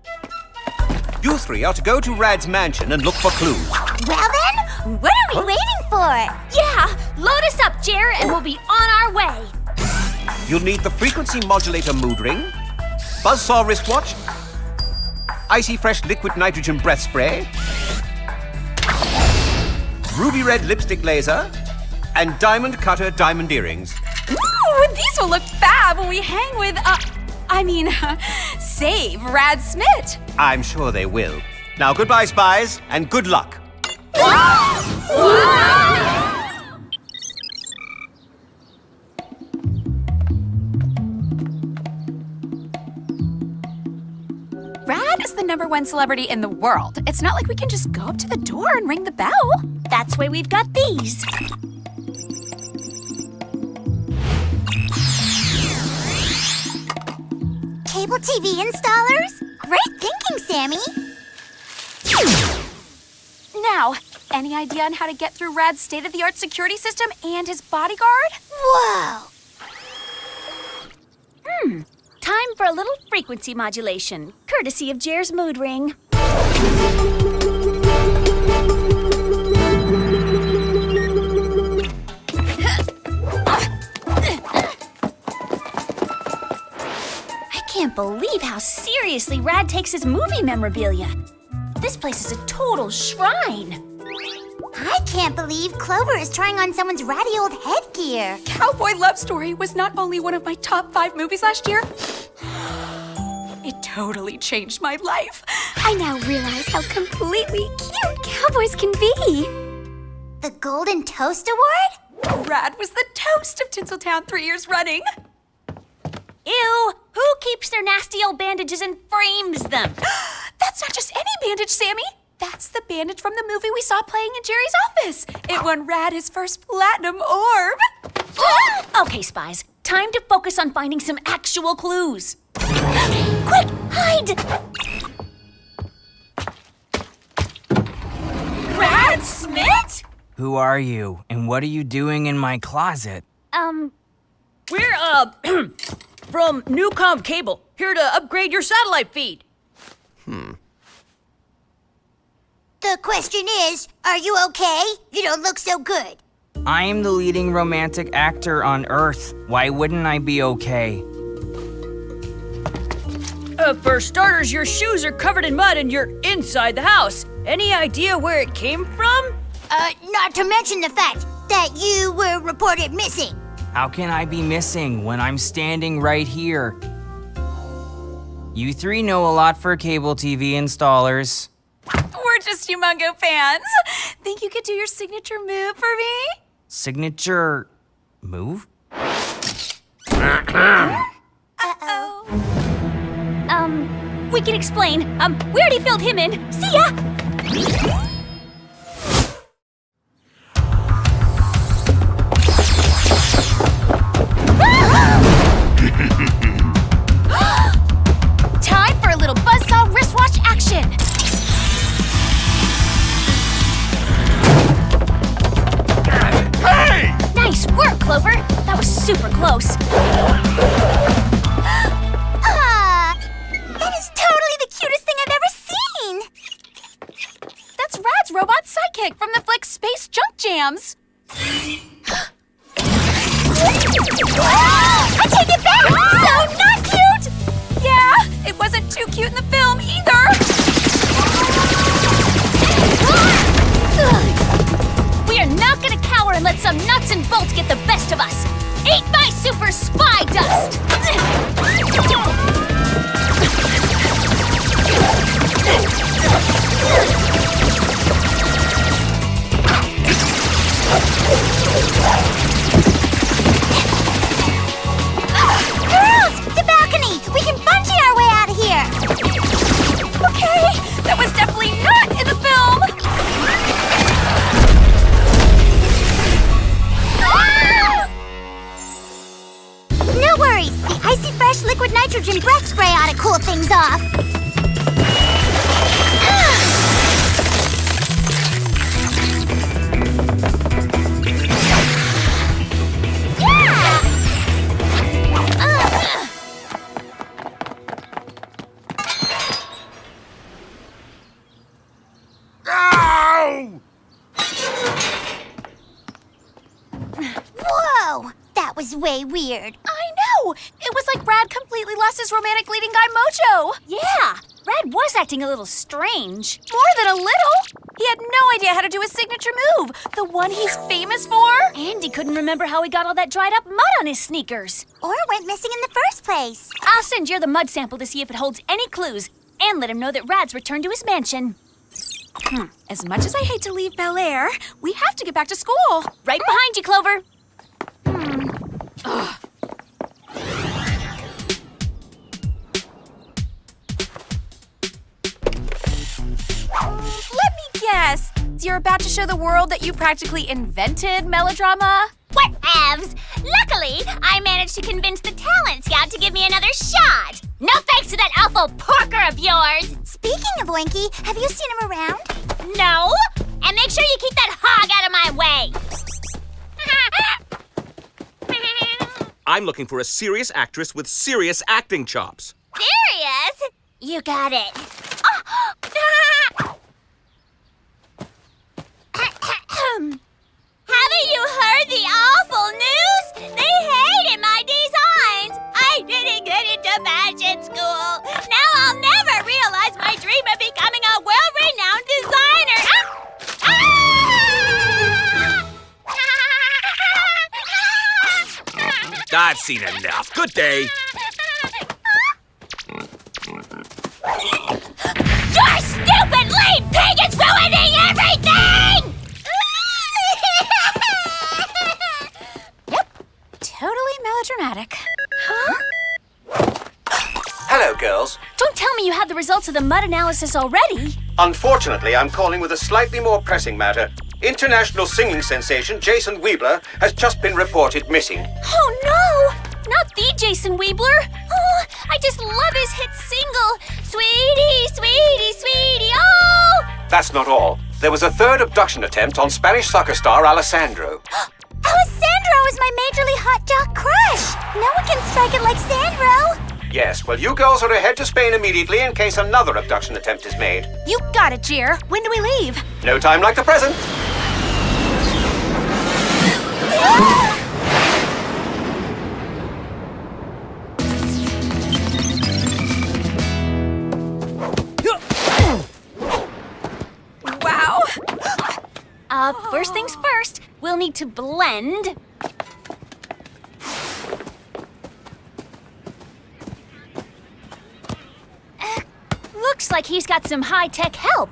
You three are to go to Rad's mansion and look for clues. Well then, what are we waiting for? Yeah, load us up, Jer, and we'll be on our way. You'll need the frequency modulator mood ring, buzzsaw wristwatch, icy fresh liquid nitrogen breath spray, ruby red lipstick laser, and diamond cutter diamond earrings. Ooh, these will look fab when we hang with, save Rad Smith. I'm sure they will. Now, goodbye, Spies, and good luck. Rad is the #1 celebrity in the world. It's not like we can just go up to the door and ring the bell. That's why we've got these. Cable TV installers? Great thinking, Sammy. Now, any idea on how to get through Rad's state-of-the-art security system and his bodyguard? Whoa! Time for a little frequency modulation, courtesy of Jer's mood ring. I can't believe how seriously Rad takes his movie memorabilia. This place is a total shrine. I can't believe Clover is trying on someone's ratty old headgear. Cowboy Love Story was not only one of my top 5 movies last year, it totally changed my life. I now realize how completely cute cowboys can be. The Golden Toast Award? Rad was the toast of Tinseltown 3 years running. Ew! Who keeps their nasty old bandages and frames them? That's not just any bandage, Sammy. That's the bandage from the movie we saw playing in Jerry's office. It won Rad his first platinum orb. Okay, Spies. Time to focus on finding some actual clues. Quick, hide! Rad Smith? Who are you, and what are you doing in my closet? We're, from Newcom Cable, here to upgrade your satellite feed. The question is, are you okay? You don't look so good. I am the leading romantic actor on Earth. Why wouldn't I be okay? For starters, your shoes are covered in mud and you're inside the house. Any idea where it came from? Not to mention the fact that you were reported missing. How can I be missing when I'm standing right here? You 3 know a lot for cable TV installers. We're just Humongo fans. Think you could do your signature move for me? Signature move? Uh-oh. We can explain. We already filled him in. See ya! Time for a little buzzsaw wristwatch action. Hey! Nice work, Clover. That was super close. That is totally the cutest thing I've ever seen. That's Rad's robot sidekick from the flick Space Junk Jams. I take it back! So not cute! Yeah, it wasn't too cute in the film either. We are not gonna cower and let some nuts and bolts get the best of us. Eat my super spy dust! Girls, the balcony! We can bungee our way out of here! Okay, that was definitely not in the film. No worries! The icy fresh liquid nitrogen breath spray ought to cool things off. Whoa! That was way weird. I know! It was like Rad completely lost his romantic leading guy mojo. Yeah, Rad was acting a little strange. More than a little. He had no idea how to do his signature move, the one he's famous for. And he couldn't remember how he got all that dried up mud on his sneakers. Or went missing in the first place. I'll send Jer the mud sample to see if it holds any clues, and let him know that Rad's returned to his mansion. As much as I hate to leave Bel Air, we have to get back to school. Right behind you, Clover. Let me guess. You're about to show the world that you practically invented melodrama? Whatevs! Luckily, I managed to convince the talent scout to give me another shot. No thanks to that awful porker of yours. Speaking of Winky, have you seen him around? No. And make sure you keep that hog out of my way. I'm looking for a serious actress with serious acting chops. Serious? You got it. Haven't you heard the awful news? They hated my designs. I didn't get into pageant school. Now I'll never realize my dream of becoming a well-renowned designer. I've seen enough. Good day. Your stupid lame pig is ruining everything! Totally melodramatic. Hello, girls. Don't tell me you had the results of the mud analysis already. Unfortunately, I'm calling with a slightly more pressing matter. International singing sensation Jason Weebler has just been reported missing. Oh no! Not the Jason Weebler. Oh, I just love his hit single, Sweetie, Sweetie, Sweetie, oh! That's not all. There was a third abduction attempt on Spanish soccer star Alessandro. Alessandro is my majorly hot jock crush. No one can strike it like Sandro. Yes, well, you girls are to head to Spain immediately in case another abduction attempt is made. You got it, Jer. When do we leave? No time like the present. Wow. First things first, we'll need to blend. Looks like he's got some high-tech help.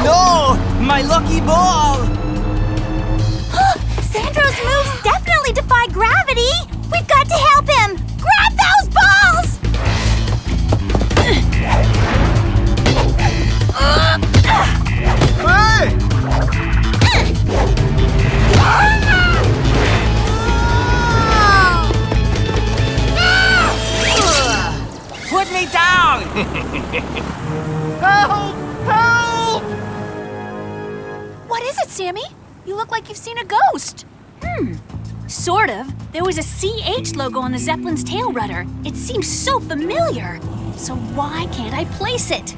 No! My lucky ball! Sandro's moves definitely defy gravity. We've got to help him. Grab those balls! Hey! Put me down! Help! Help! What is it, Sammy? You look like you've seen a ghost. Sort of. There was a CH logo on the Zeppelin's tail rudder. It seems so familiar. So why can't I place it?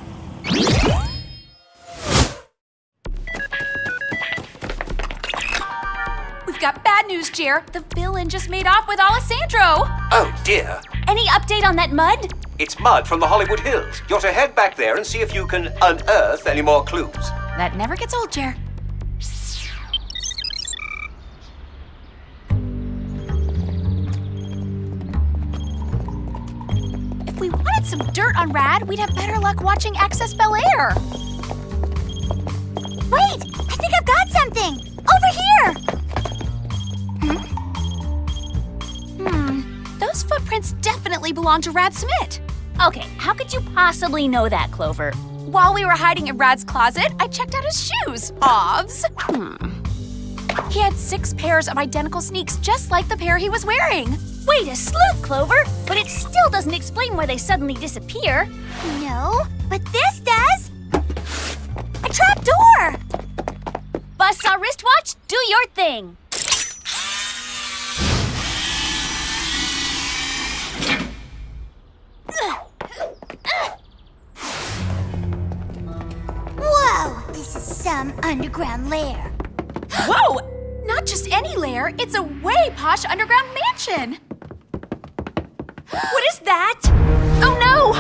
We've got bad news, Jer. The villain just made off with Alessandro. Oh, dear. Any update on that mud? It's mud from the Hollywood Hills. You're to head back there and see if you can unearth any more clues. That never gets old, Jer. If we wanted some dirt on Rad, we'd have better luck watching Access Bel Air. Wait, I think I've got something. Over here. Those footprints definitely belong to Rad Smith. Okay, how could you possibly know that, Clover? While we were hiding in Rad's closet, I checked out his shoes. Ovs. He had 6 pairs of identical sneaks, just like the pair he was wearing. Way to sleuth, Clover! But it still doesn't explain why they suddenly disappear. No, but this does. A trap door. Buzzsaw wristwatch, do your thing. Whoa, this is some underground lair. Whoa! Not just any lair, it's a way posh underground mansion. What is that? Oh no!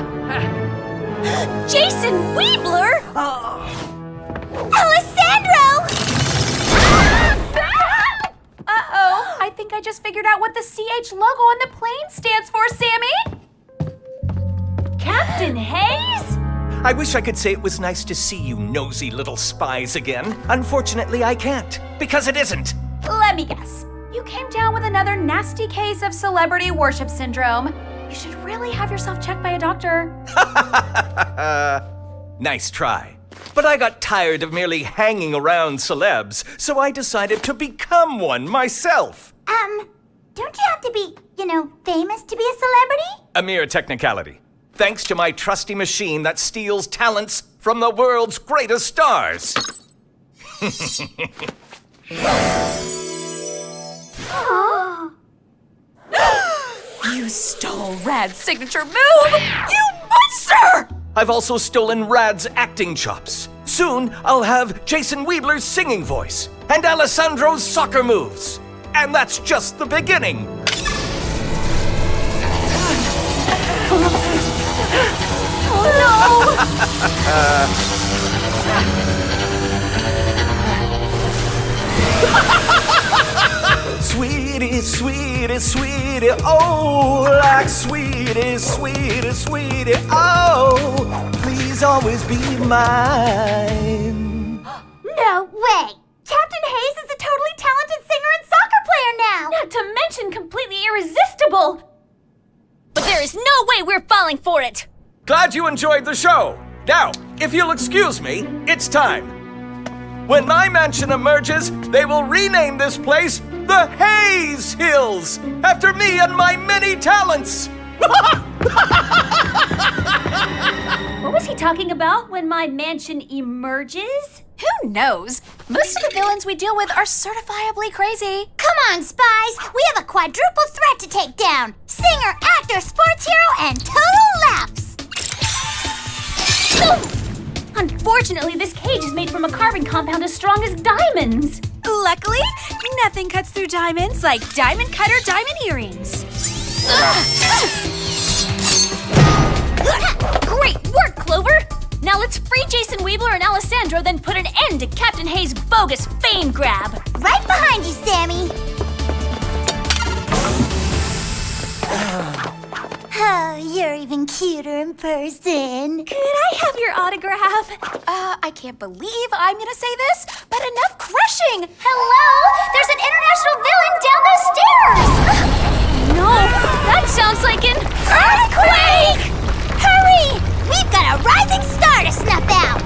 Jason Weebler? Alessandro! Uh-oh, I think I just figured out what the CH logo on the plane stands for, Sammy. Captain Hayes? I wish I could say it was nice to see you nosy little spies again. Unfortunately, I can't, because it isn't. Let me guess. You came down with another nasty case of celebrity worship syndrome. You should really have yourself checked by a doctor. Nice try. But I got tired of merely hanging around celebs, so I decided to become one myself. Don't you have to be, famous to be a celebrity? A mere technicality. Thanks to my trusty machine that steals talents from the world's greatest stars. You stole Rad's signature move! You monster! I've also stolen Rad's acting chops. Soon, I'll have Jason Weebler's singing voice and Alessandro's soccer moves. And that's just the beginning. Sweetie, sweetie, sweetie, oh, like sweetie, sweetie, sweetie, oh, please always be mine. No way! Captain Hayes is a totally talented singer and soccer player now! Not to mention completely irresistible. But there is no way we're falling for it. Glad you enjoyed the show. Now, if you'll excuse me, it's time. When my mansion emerges, they will rename this place the Hayes Hills, after me and my many talents. What was he talking about when my mansion emerges? Who knows? Most of the villains we deal with are certifiably crazy. Come on, Spies! We have a quadruple threat to take down! Singer, actor, sports hero, and total laughs! Unfortunately, this cage is made from a carbon compound as strong as diamonds. Luckily, nothing cuts through diamonds like diamond cutter diamond earrings. Great work, Clover! Now let's free Jason Weebler and Alessandro, then put an end to Captain Hayes' bogus fame grab. Right behind you, Sammy! Oh, you're even cuter in person. Could I have your autograph? I can't believe I'm gonna say this, but enough crushing! Hello? There's an international villain down those stairs! No, that sounds like an earthquake! Hurry! We've got a rising star to snuff out!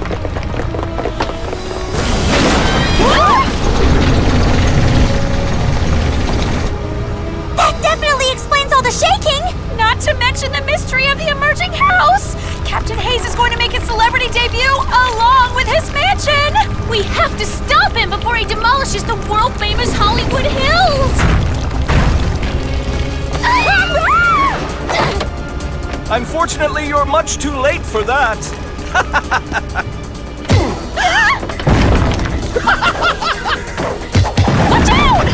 That definitely explains all the shaking! Not to mention the mystery of the emerging house! Captain Hayes is going to make his celebrity debut along with his mansion! We have to stop him before he demolishes the world-famous Hollywood Hills! Unfortunately, you're much too late for that. Watch out!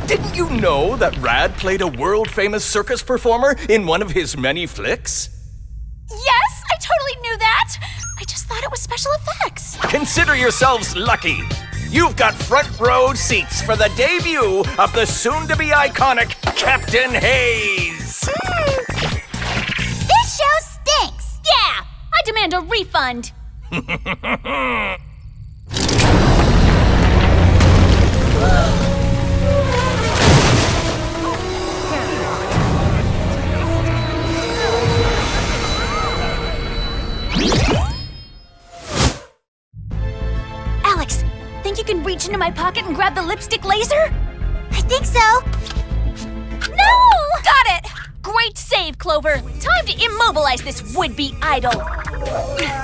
Didn't you know that Rad played a world-famous circus performer in one of his many flicks? Yes, I totally knew that! I just thought it was special effects. Consider yourselves lucky. You've got front row seats for the debut of the soon-to-be iconic Captain Hayes. This show stinks! Yeah! I demand a refund! Alex, think you can reach into my pocket and grab the lipstick laser? I think so. No! Got it! Great save, Clover. Time to immobilize this would-be idol.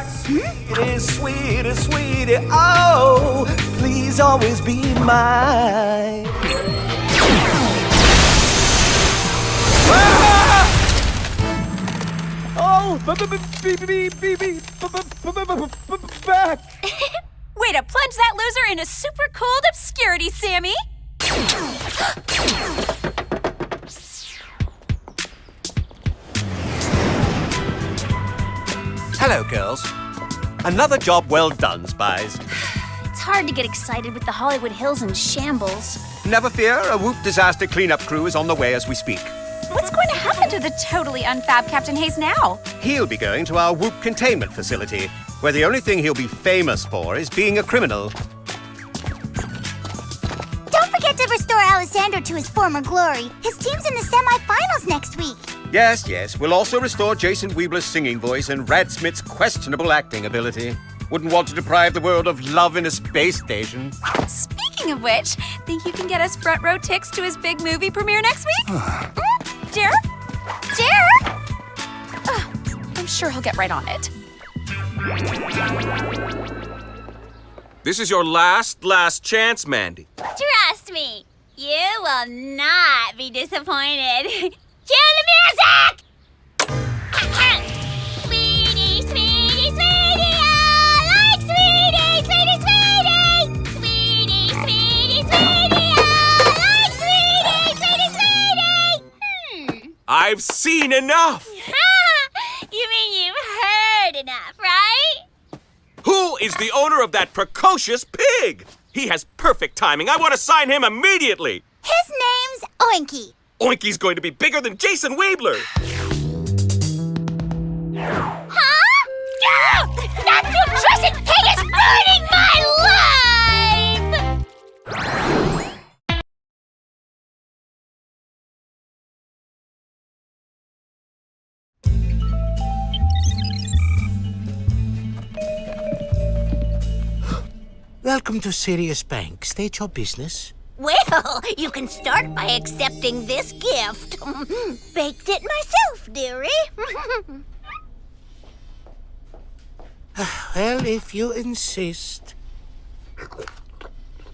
Sweetie, sweetie, sweetie, oh, please always be mine. Ah! Oh, back. Way to plunge that loser into super cold obscurity, Sammy. Hello, girls. Another job well done, Spies. It's hard to get excited with the Hollywood Hills in shambles. Never fear, a Whoop disaster cleanup crew is on the way as we speak. What's going to happen to the totally unfab Captain Hayes now? He'll be going to our Whoop containment facility, where the only thing he'll be famous for is being a criminal. Don't forget to restore Alessandro to his former glory. His team's in the semi-finals next week. Yes, yes, we'll also restore Jason Weebler's singing voice and Rad Smith's questionable acting ability. Wouldn't want to deprive the world of love in a space station. Speaking of which, think you can get us front row tickets to his big movie premiere next week? Jer? I'm sure he'll get right on it. This is your last chance, Mandy. Trust me, you will not be disappointed. Cue the music! Sweetie, sweetie, sweetie, I like sweetie, sweetie, sweetie. Sweetie, sweetie, sweetie, I like sweetie, sweetie, sweetie. I've seen enough! You mean you've heard enough, right? Who is the owner of that precocious pig? He has perfect timing. I want to sign him immediately. His name's Oinky. Oinky's going to be bigger than Jason Weebler. Huh? No! That nutritious pig is ruining my life! Welcome to Sirius Bank. State your business. Well, you can start by accepting this gift. Baked it myself, dearie. Well, if you insist.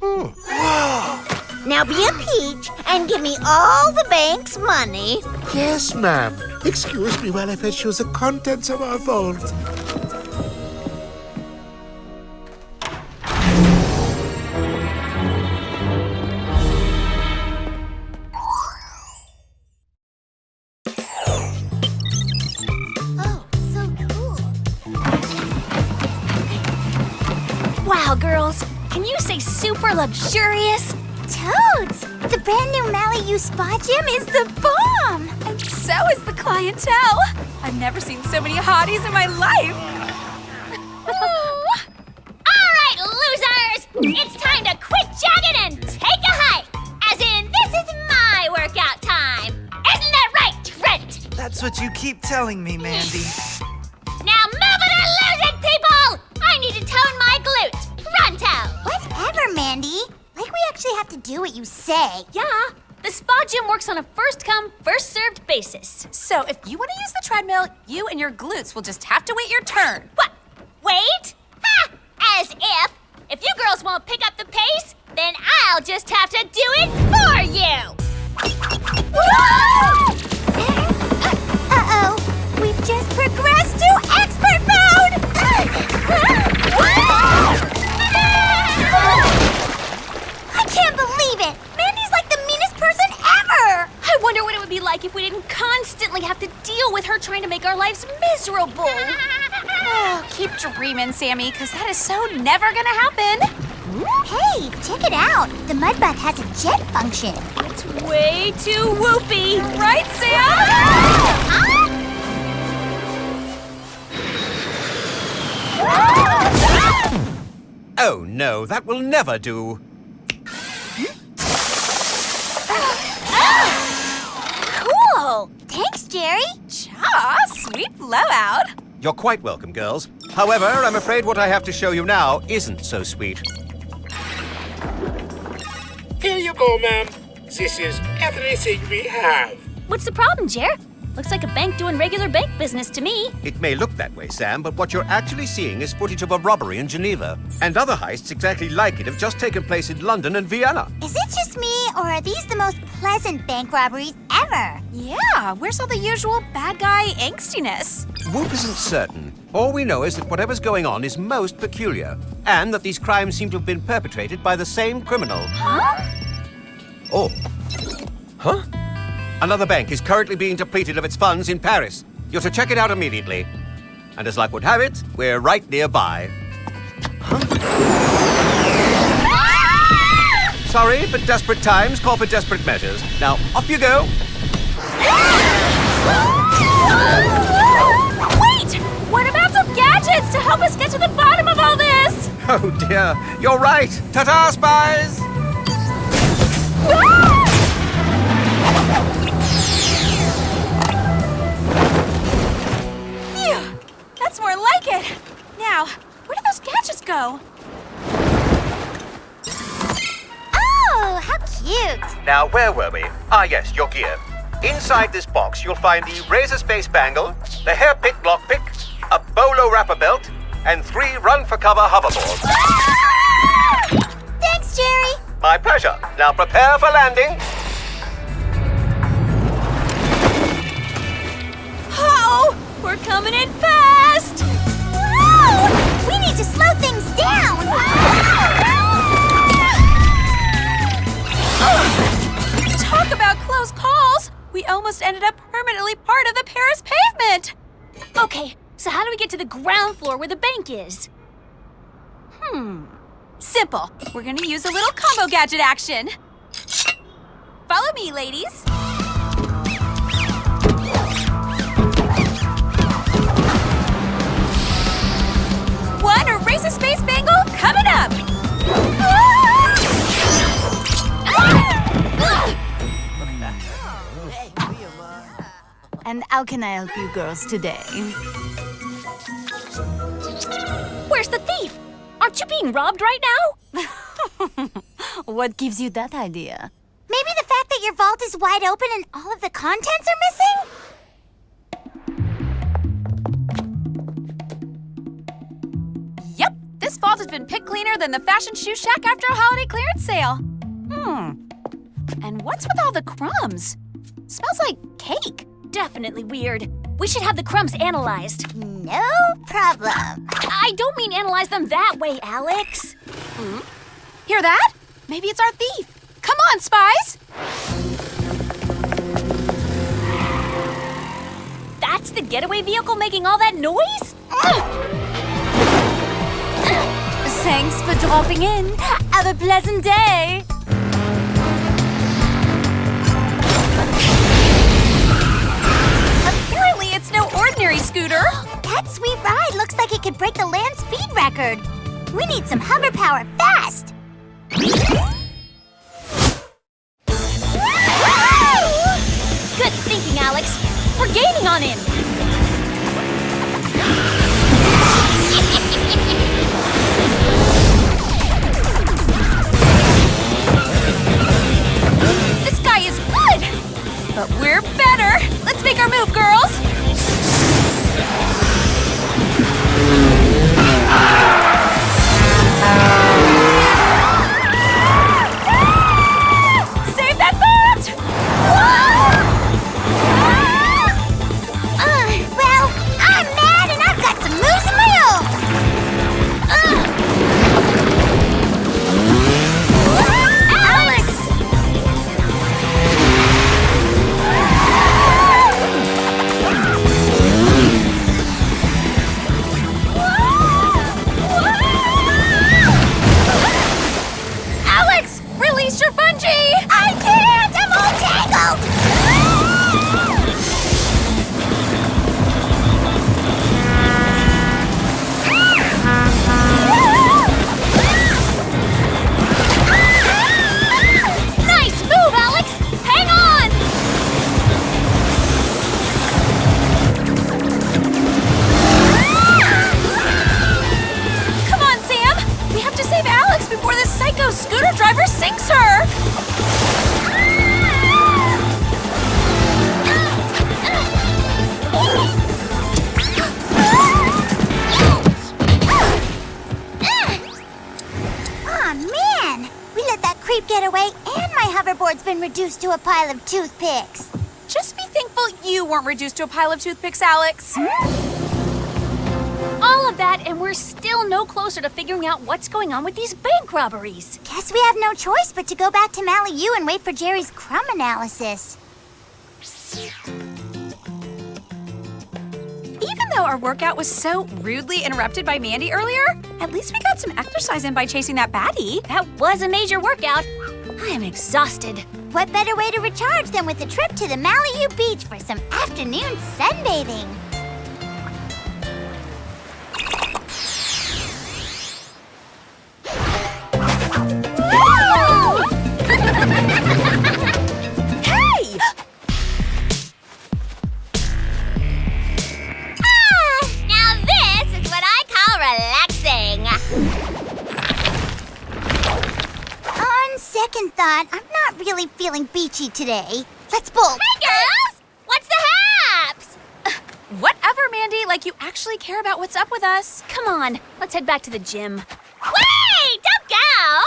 Now be a peach and give me all the bank's money. Yes, ma'am. Excuse me while I fetch you the contents of our vault. Wow, girls, can you say super luxurious? Toads! The brand new Mally U Spa Gym is the bomb! And so is the clientele. I've never seen so many hotties in my life. All right, losers! It's time to quit jogging and take a hike! As in, this is my workout time! Isn't that right, Trent? That's what you keep telling me, Mandy. Now move it or lose it, people! I need to tone my glutes! Pronto! Whatever, Mandy. Like we actually have to do what you say. Yeah, the spa gym works on a first-come, first-served basis. So if you want to use the treadmill, you and your glutes will just have to wait your turn. What? Wait? Ha! As if you girls won't pick up the pace, then I'll just have to do it for you! Uh-oh. We've just progressed to expert mode! I can't believe it! Mandy's like the meanest person ever! I wonder what it would be like if we didn't constantly have to deal with her trying to make our lives miserable. Oh, keep dreaming, Sammy, because that is so never gonna happen. Hey, check it out. The mud bath has a jet function. It's way too whoopy. Right, Sam? Oh no, that will never do. Cool! Thanks, Jerry. Cha, sweet blowout. You're quite welcome, girls. However, I'm afraid what I have to show you now isn't so sweet. Here you go, ma'am. This is everything we have. What's the problem, Jer? Looks like a bank doing regular bank business to me. It may look that way, Sam, but what you're actually seeing is footage of a robbery in Geneva. And other heists exactly like it have just taken place in London and Vienna. Is it just me, or are these the most pleasant bank robberies ever? Yeah, where's all the usual bad guy angstiness? Whoop isn't certain. All we know is that whatever's going on is most peculiar, and that these crimes seem to have been perpetrated by the same criminal. Huh? Oh. Huh? Another bank is currently being depleted of its funds in Paris. You're to check it out immediately. And as luck would have it, we're right nearby. Sorry, but desperate times call for desperate measures. Now, off you go. Wait! What about some gadgets to help us get to the bottom of all this? Oh dear, you're right. Ta-ta, Spies! Phew! That's more like it. Now, where do those gadgets go? Oh, how cute. Now, where were we? Ah, yes, your gear. Inside this box, you'll find the razor space bangle, the hairpick lockpick, a bolo wrapper belt, and 3 run-for-cover hoverboards. Thanks, Jerry. My pleasure. Now prepare for landing. Oh, we're coming in fast! Whoa! We need to slow things down. Talk about close calls! We almost ended up permanently part of the Paris pavement! Okay, so how do we get to the ground floor where the bank is? Simple. We're gonna use a little combo gadget action. Follow me, ladies. One razor space bangle coming up! And how can I help you girls today? Where's the thief? Aren't you being robbed right now? What gives you that idea? Maybe the fact that your vault is wide open and all of the contents are missing? Yep, this vault has been picked cleaner than the fashion shoe shack after a holiday clearance sale. And what's with all the crumbs? Smells like cake. Definitely weird. We should have the crumbs analyzed. No problem. I don't mean analyze them that way, Alex. Hear that? Maybe it's our thief. Come on, Spies! That's the getaway vehicle making all that noise? Thanks for dropping in. Have a pleasant day. Apparently, it's no ordinary scooter. That sweet ride looks like it could break the land speed record. We need some hover power fast. Good thinking, Alex. We're gaining on him. This guy is good, but we're better. Let's make our move, girls. Save that thought! Well, I'm mad and I've got some moves of my own. Alex! Alex, release your bungee! I can't! I'm all tangled! Nice move, Alex! Hang on! Come on, Sam! We have to save Alex before this psycho scooter driver sinks her! Aw, man! We let that creep get away and my hoverboard's been reduced to a pile of toothpicks. Just be thankful you weren't reduced to a pile of toothpicks, Alex. All of that, and we're still no closer to figuring out what's going on with these bank robberies. Guess we have no choice but to go back to Mally U and wait for Jerry's crumb analysis. Even though our workout was so rudely interrupted by Mandy earlier, at least we got some exercise in by chasing that baddie. That was a major workout. I am exhausted. What better way to recharge than with a trip to the Malibu Beach for some afternoon sunbathing? Hey! Now this is what I call relaxing. On second thought, I'm not really feeling beachy today. Let's bolt. Hey, girls! What's the haps? Whatever, Mandy, like you actually care about what's up with us. Come on, let's head back to the gym. Wait! Don't go!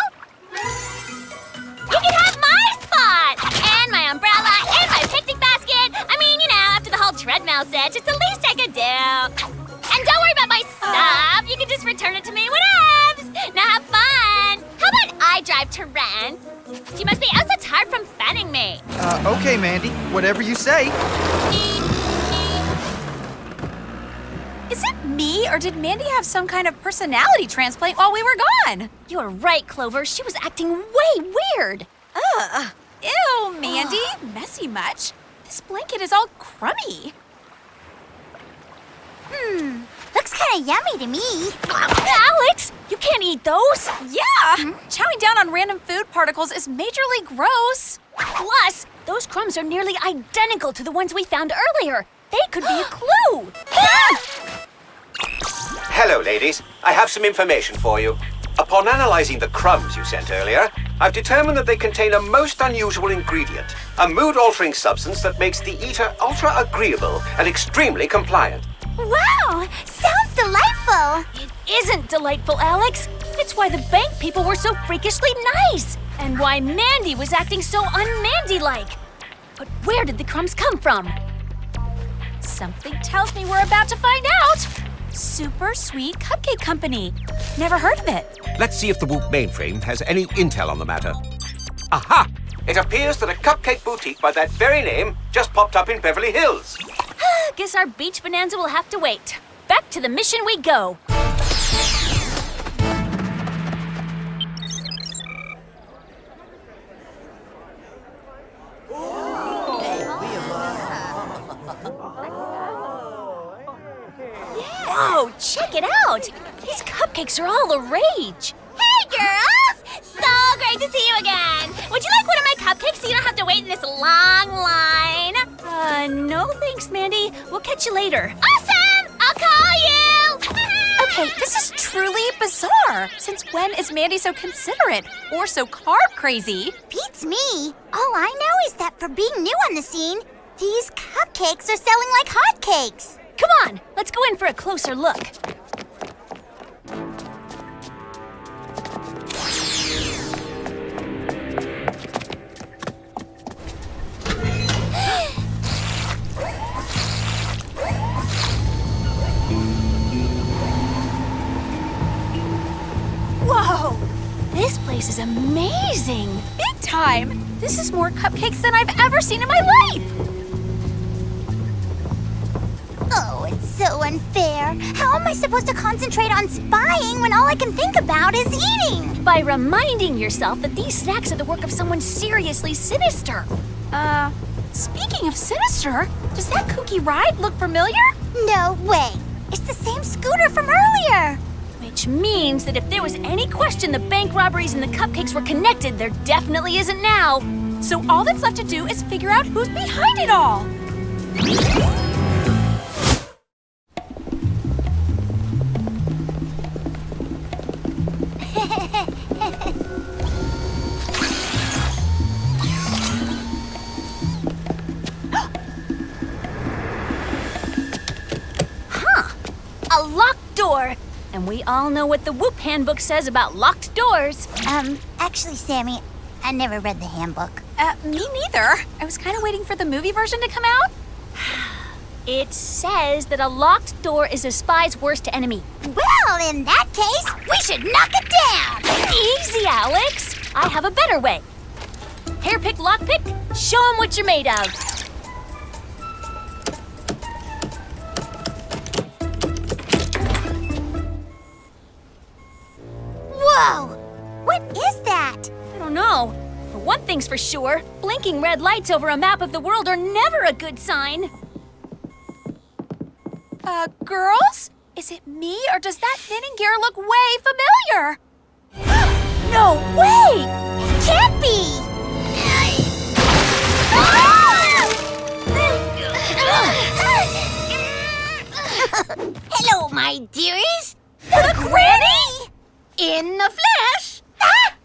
You can have my spot! And my umbrella, and my picnic basket! I mean, you know, after the whole treadmill set, it's the least I could do. And don't worry about my stuff. You can just return it to me whatevs. Now have fun. How about I drive to Ren? She must be also tired from fanning me. Okay, Mandy. Whatever you say. Is it me, or did Mandy have some kind of personality transplant while we were gone? You're right, Clover. She was acting way weird. Ugh. Ew, Mandy. Messy much? This blanket is all crummy. Looks kind of yummy to me. Alex, you can't eat those. Yeah. Chowing down on random food particles is majorly gross. Plus, those crumbs are nearly identical to the ones we found earlier. They could be a clue. Hello, ladies. I have some information for you. Upon analyzing the crumbs you sent earlier, I've determined that they contain a most unusual ingredient, a mood-altering substance that makes the eater ultra-agreeable and extremely compliant. Wow, sounds delightful. It isn't delightful, Alex. It's why the bank people were so freakishly nice. And why Mandy was acting so un-Mandy-like. But where did the crumbs come from? Something tells me we're about to find out. Super Sweet Cupcake Company. Never heard of it. Let's see if the Whoop mainframe has any intel on the matter. Aha! It appears that a cupcake boutique by that very name just popped up in Beverly Hills. Guess our beach bonanza will have to wait. Back to the mission we go. Whoa, check it out! These cupcakes are all a rage. Hey, girls! So great to see you again. Would you like one of my cupcakes so you don't have to wait in this long line? No thanks, Mandy. We'll catch you later. Awesome! I'll call you! Okay, this is truly bizarre. Since when is Mandy so considerate or so carb crazy? Beats me. All I know is that for being new on the scene, these cupcakes are selling like hotcakes. Come on, let's go in for a closer look. Whoa! This place is amazing. Big time! This is more cupcakes than I've ever seen in my life! Oh, it's so unfair. How am I supposed to concentrate on spying when all I can think about is eating? By reminding yourself that these snacks are the work of someone seriously sinister. Speaking of sinister, does that kooky ride look familiar? No way. It's the same scooter from earlier. Which means that if there was any question the bank robberies and the cupcakes were connected, there definitely isn't now. So all that's left to do is figure out who's behind it all. A locked door. And we all know what the Whoop handbook says about locked doors. Actually, Sammy, I never read the handbook. Me neither. I was kind of waiting for the movie version to come out. It says that a locked door is a spy's worst enemy. Well, in that case, we should knock it down. Easy, Alex. I have a better way. Hairpick, lockpick, show 'em what you're made of. thing's for sure. Blinking red lights over a map of the world are never a good sign. Girls? Is it me, or does that knitting gear look way familiar? No way! Can't be! Hello, my dearies. The Granny? In the flesh. Ah!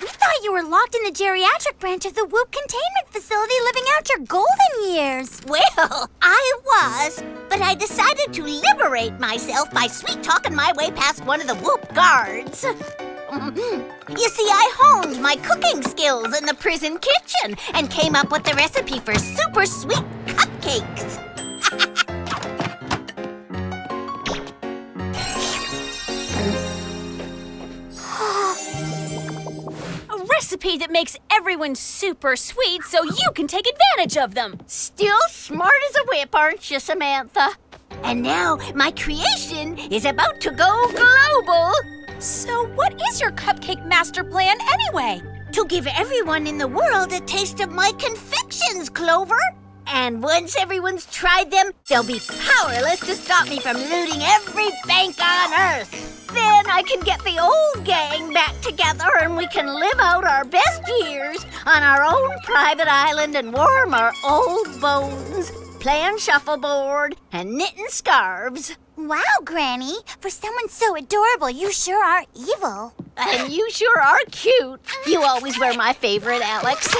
We thought you were locked in the geriatric branch of the Whoop containment facility living out your golden years. Well, I was, but I decided to liberate myself by sweet-talking my way past one of the Whoop guards. You see, I honed my cooking skills in the prison kitchen and came up with the recipe for super sweet cupcakes. A recipe that makes everyone super sweet so you can take advantage of them. Still smart as a whip, aren't you, Samantha? And now my creation is about to go global. So what is your cupcake master plan anyway? To give everyone in the world a taste of my confections, Clover. And once everyone's tried them, they'll be powerless to stop me from looting every bank on Earth. Then I can get the old gang back together and we can live out our best years on our own private island and warm our old bones, playing shuffleboard and knitting scarves. Wow, Granny. For someone so adorable, you sure are evil. And you sure are cute. You always were my favorite, Alex.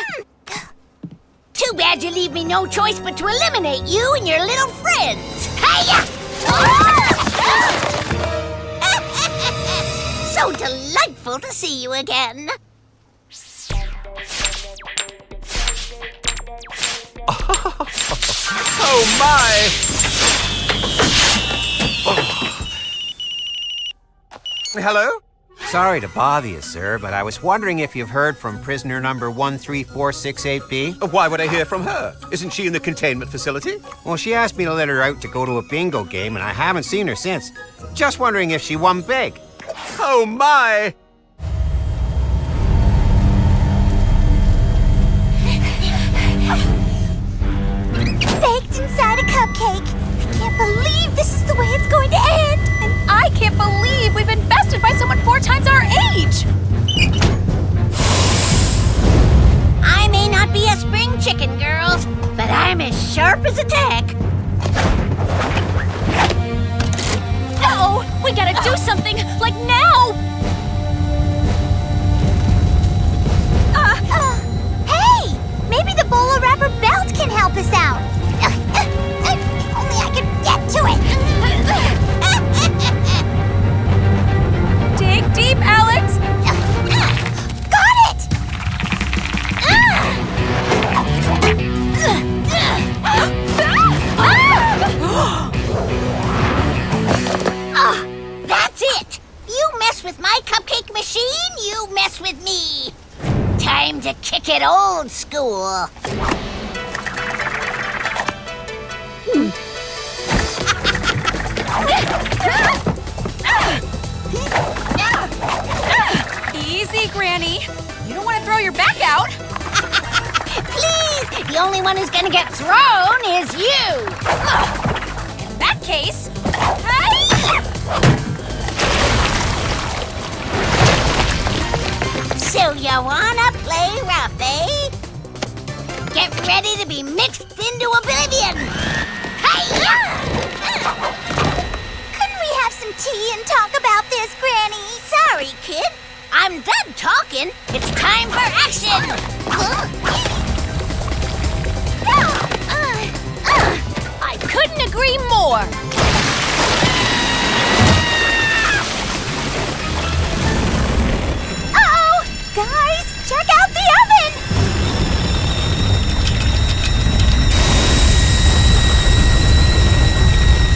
Too bad you leave me no choice but to eliminate you and your little friends. Hiya! So delightful to see you again. Oh, my! Oh. Hello? Sorry to bother you, sir, but I was wondering if you've heard from prisoner number 13468B. Why would I hear from her? Isn't she in the containment facility? Well, she asked me to let her out to go to a bingo game, and I haven't seen her since. Just wondering if she won big. Oh, my! Baked inside a cupcake. I can't believe this is the way it's going to end. And I can't believe we've been bested by someone 4 times our age. I may not be a spring chicken, girls, but I'm as sharp as a tack. Uh-oh! We gotta do something, like now! Hey! Maybe the bolo wrapper belt can help us out. If only I could get to it. Dig deep, Alex. Got it! That's it! You mess with my cupcake machine, you mess with me. Time to kick it old school. Easy, Granny. You don't want to throw your back out. Please! The only one who's gonna get thrown is you! In that case... So you wanna play rough, eh? Get ready to be mixed into oblivion! Hiya! Couldn't we have some tea and talk about this, Granny? Sorry, kid. I'm done talking. It's time for action! I couldn't agree more! Uh-oh! Guys, check out the oven!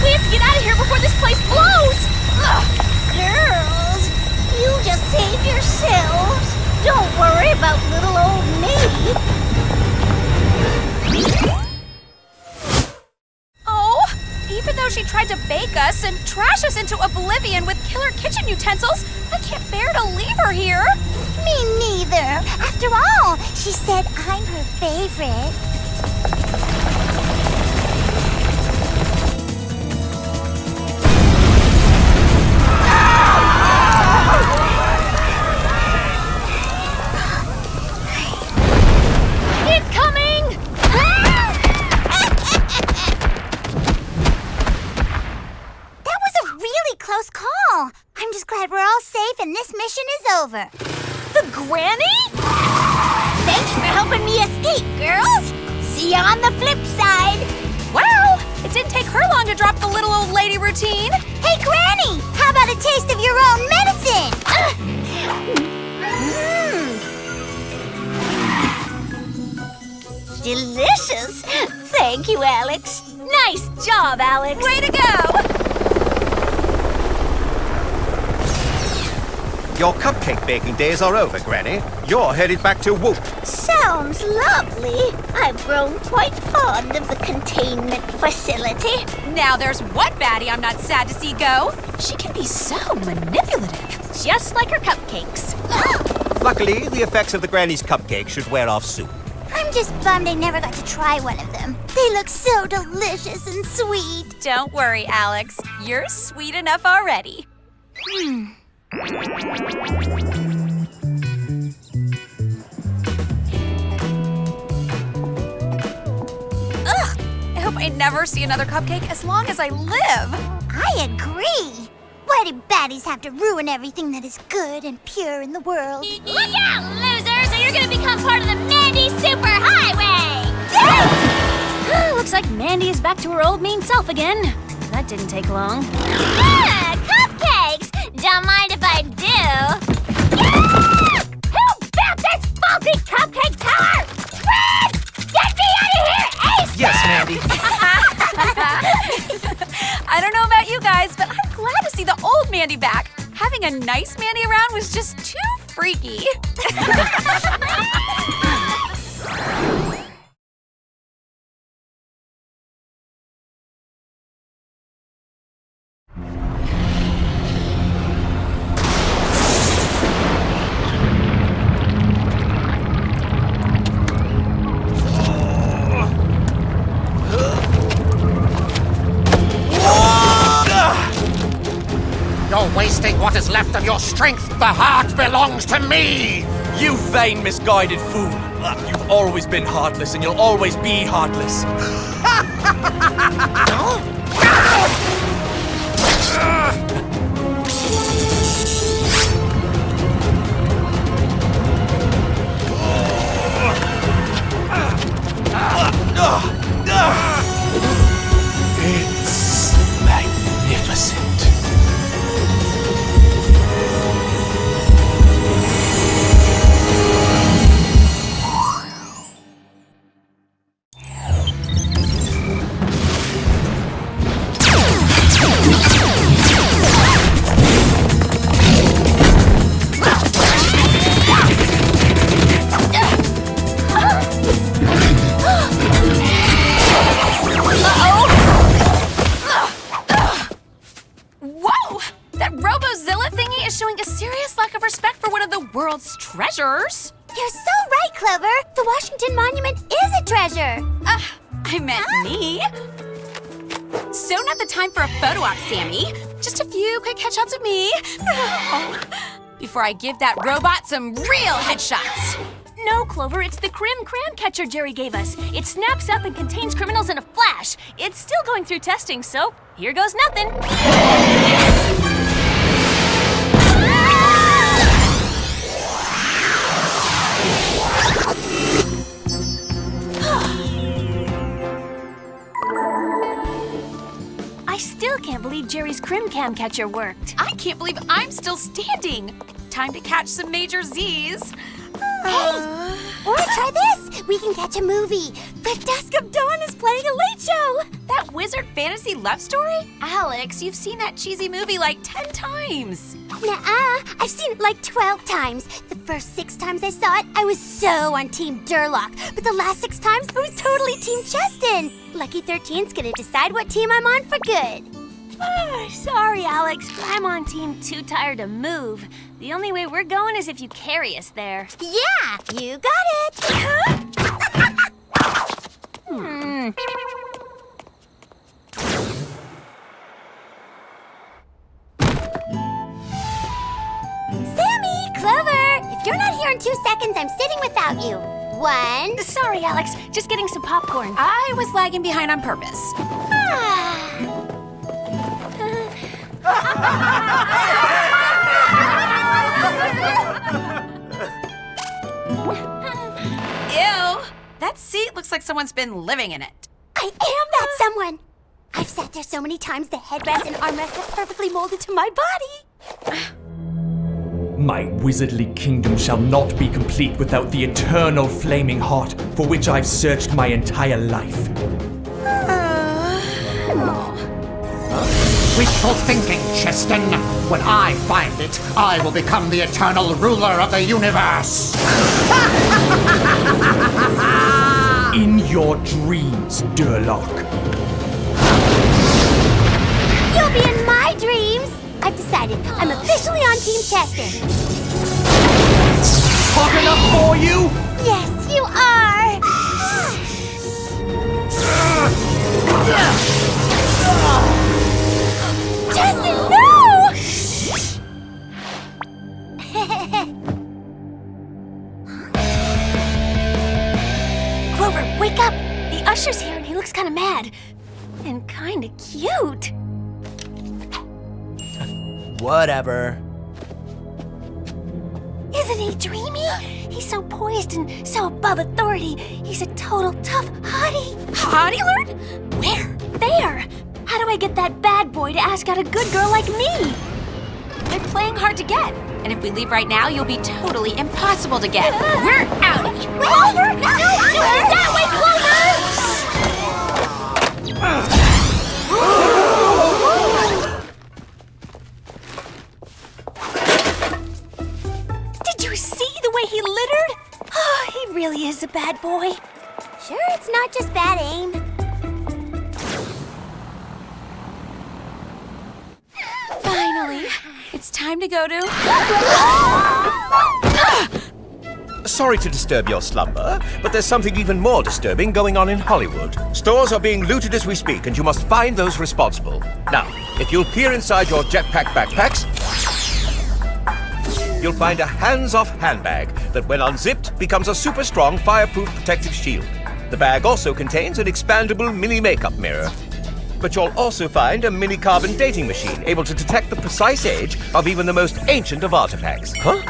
We have to get out of here before this place blows! Girls, you just save yourselves. Don't worry about little old me. Oh, even though she tried to bake us and trash us into oblivion with killer kitchen utensils, I can't bear to leave her here. Me neither. After all, she said I'm her favorite. Incoming! That was a really close call. I'm just glad we're all safe and this mission is over. The granny? Thanks for helping me escape, girls. See you on the flip side. Well, it didn't take her long to drop the little old lady routine. Hey, Granny, how about a taste of your own medicine? Delicious. Thank you, Alex. Nice job, Alex. Way to go! Your cupcake baking days are over, Granny. You're headed back to Whoop. Sounds lovely. I've grown quite fond of the containment facility. Now there's one baddie I'm not sad to see go. She can be so manipulative. Just like her cupcakes. Luckily, the effects of the Granny's cupcake should wear off soon. I'm just bummed I never got to try one of them. They look so delicious and sweet. Don't worry, Alex. You're sweet enough already. Ugh! I hope I never see another cupcake as long as I live. I agree. Why do baddies have to ruin everything that is good and pure in the world? Look out, losers, or you're gonna become part of the Mandy Superhighway! Looks like Mandy is back to her old mean self again. That didn't take long. Ah, cupcakes! Don't mind if I do. Yeah! Who built this faulty cupcake tower? Fred! Get me out of here, ASAP! Yes, Mandy. I don't know about you guys, but I'm glad to see the old Mandy back. Having a nice Mandy around was just too freaky. You're wasting what is left of your strength. The heart belongs to me. You vain, misguided fool. You've always been heartless, and you'll always be heartless. It's magnificent. World's treasures? You're so right, Clover. The Washington Monument is a treasure. I meant me. So not the time for a photo op, Sammy. Just a few quick headshots of me. Before I give that robot some real headshots. No, Clover, it's the Crim Catcher Jerry gave us. It snaps up and contains criminals in a flash. It's still going through testing, so here goes nothing. I still can't believe Jerry's Crim Catcher worked. I can't believe I'm still standing. Time to catch some major Z's. Hey, or try this. We can catch a movie. The Dusk of Dawn is playing a late show. That wizard fantasy love story? Alex, you've seen that cheesy movie like 10 times. Nuh-uh. I've seen it like 12 times. The first 6 times I saw it, I was so on Team Durlock. But the last 6 times, I was totally Team Justin. Lucky 13's gonna decide what team I'm on for good. Sorry, Alex, but I'm on Team Too Tired to Move. The only way we're going is if you carry us there. Yeah, you got it. Sammy, Clover, if you're not here in 2 seconds, I'm sitting without you. 1. Sorry, Alex. Just getting some popcorn. I was lagging behind on purpose. Ew! That seat looks like someone's been living in it. I am that someone. I've sat there so many times the headrest and armrest have perfectly molded to my body. My wizardly kingdom shall not be complete without the eternal flaming heart for which I've searched my entire life. Wishful thinking, Cheston. When I find it, I will become the eternal ruler of the universe. In your dreams, Durlock. You'll be in my dreams. I've decided I'm officially on Team Cheston. Hot enough for you? Yes, you are. Cheston, no! Clover, wake up! The usher's here and he looks kind of mad. And kind of cute. Whatever. Isn't he dreamy? He's so poised and so above authority. He's a total tough hottie. Hottie alert? Where? There. How do I get that bad boy to ask out a good girl like me? They're playing hard to get. And if we leave right now, you'll be totally impossible to get. We're out! Clover! No, that way, Did you see the way he littered? Oh, he really is a bad boy. Sure, it's not just bad aim. Finally, it's time to go to... Sorry to disturb your slumber, but there's something even more disturbing going on in Hollywood. Stores are being looted as we speak, and you must find those responsible. Now, if you'll peer inside your jetpack backpacks, you'll find a hands-off handbag that, when unzipped, becomes a super strong fireproof protective shield. The bag also contains an expandable mini makeup mirror. But you'll also find a mini carbon dating machine able to detect the precise age of even the most ancient of artifacts. Huh?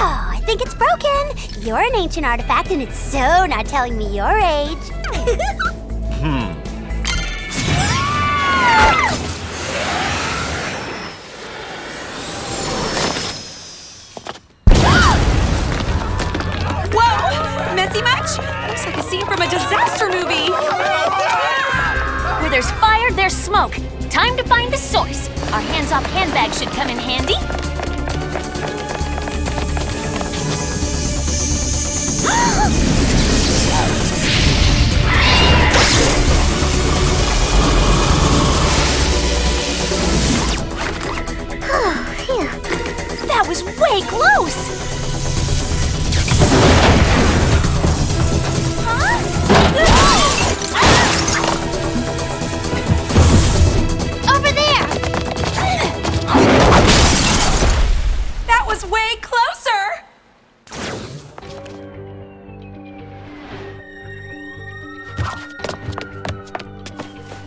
Oh, I think it's broken. You're an ancient artifact, and it's so not telling me your age. Whoa! Messy much? Looks like a scene from a disaster movie. Where there's fire, there's smoke. Time to find the source. Our hands-off handbag should come in handy. That was way close! Over there! That was way closer!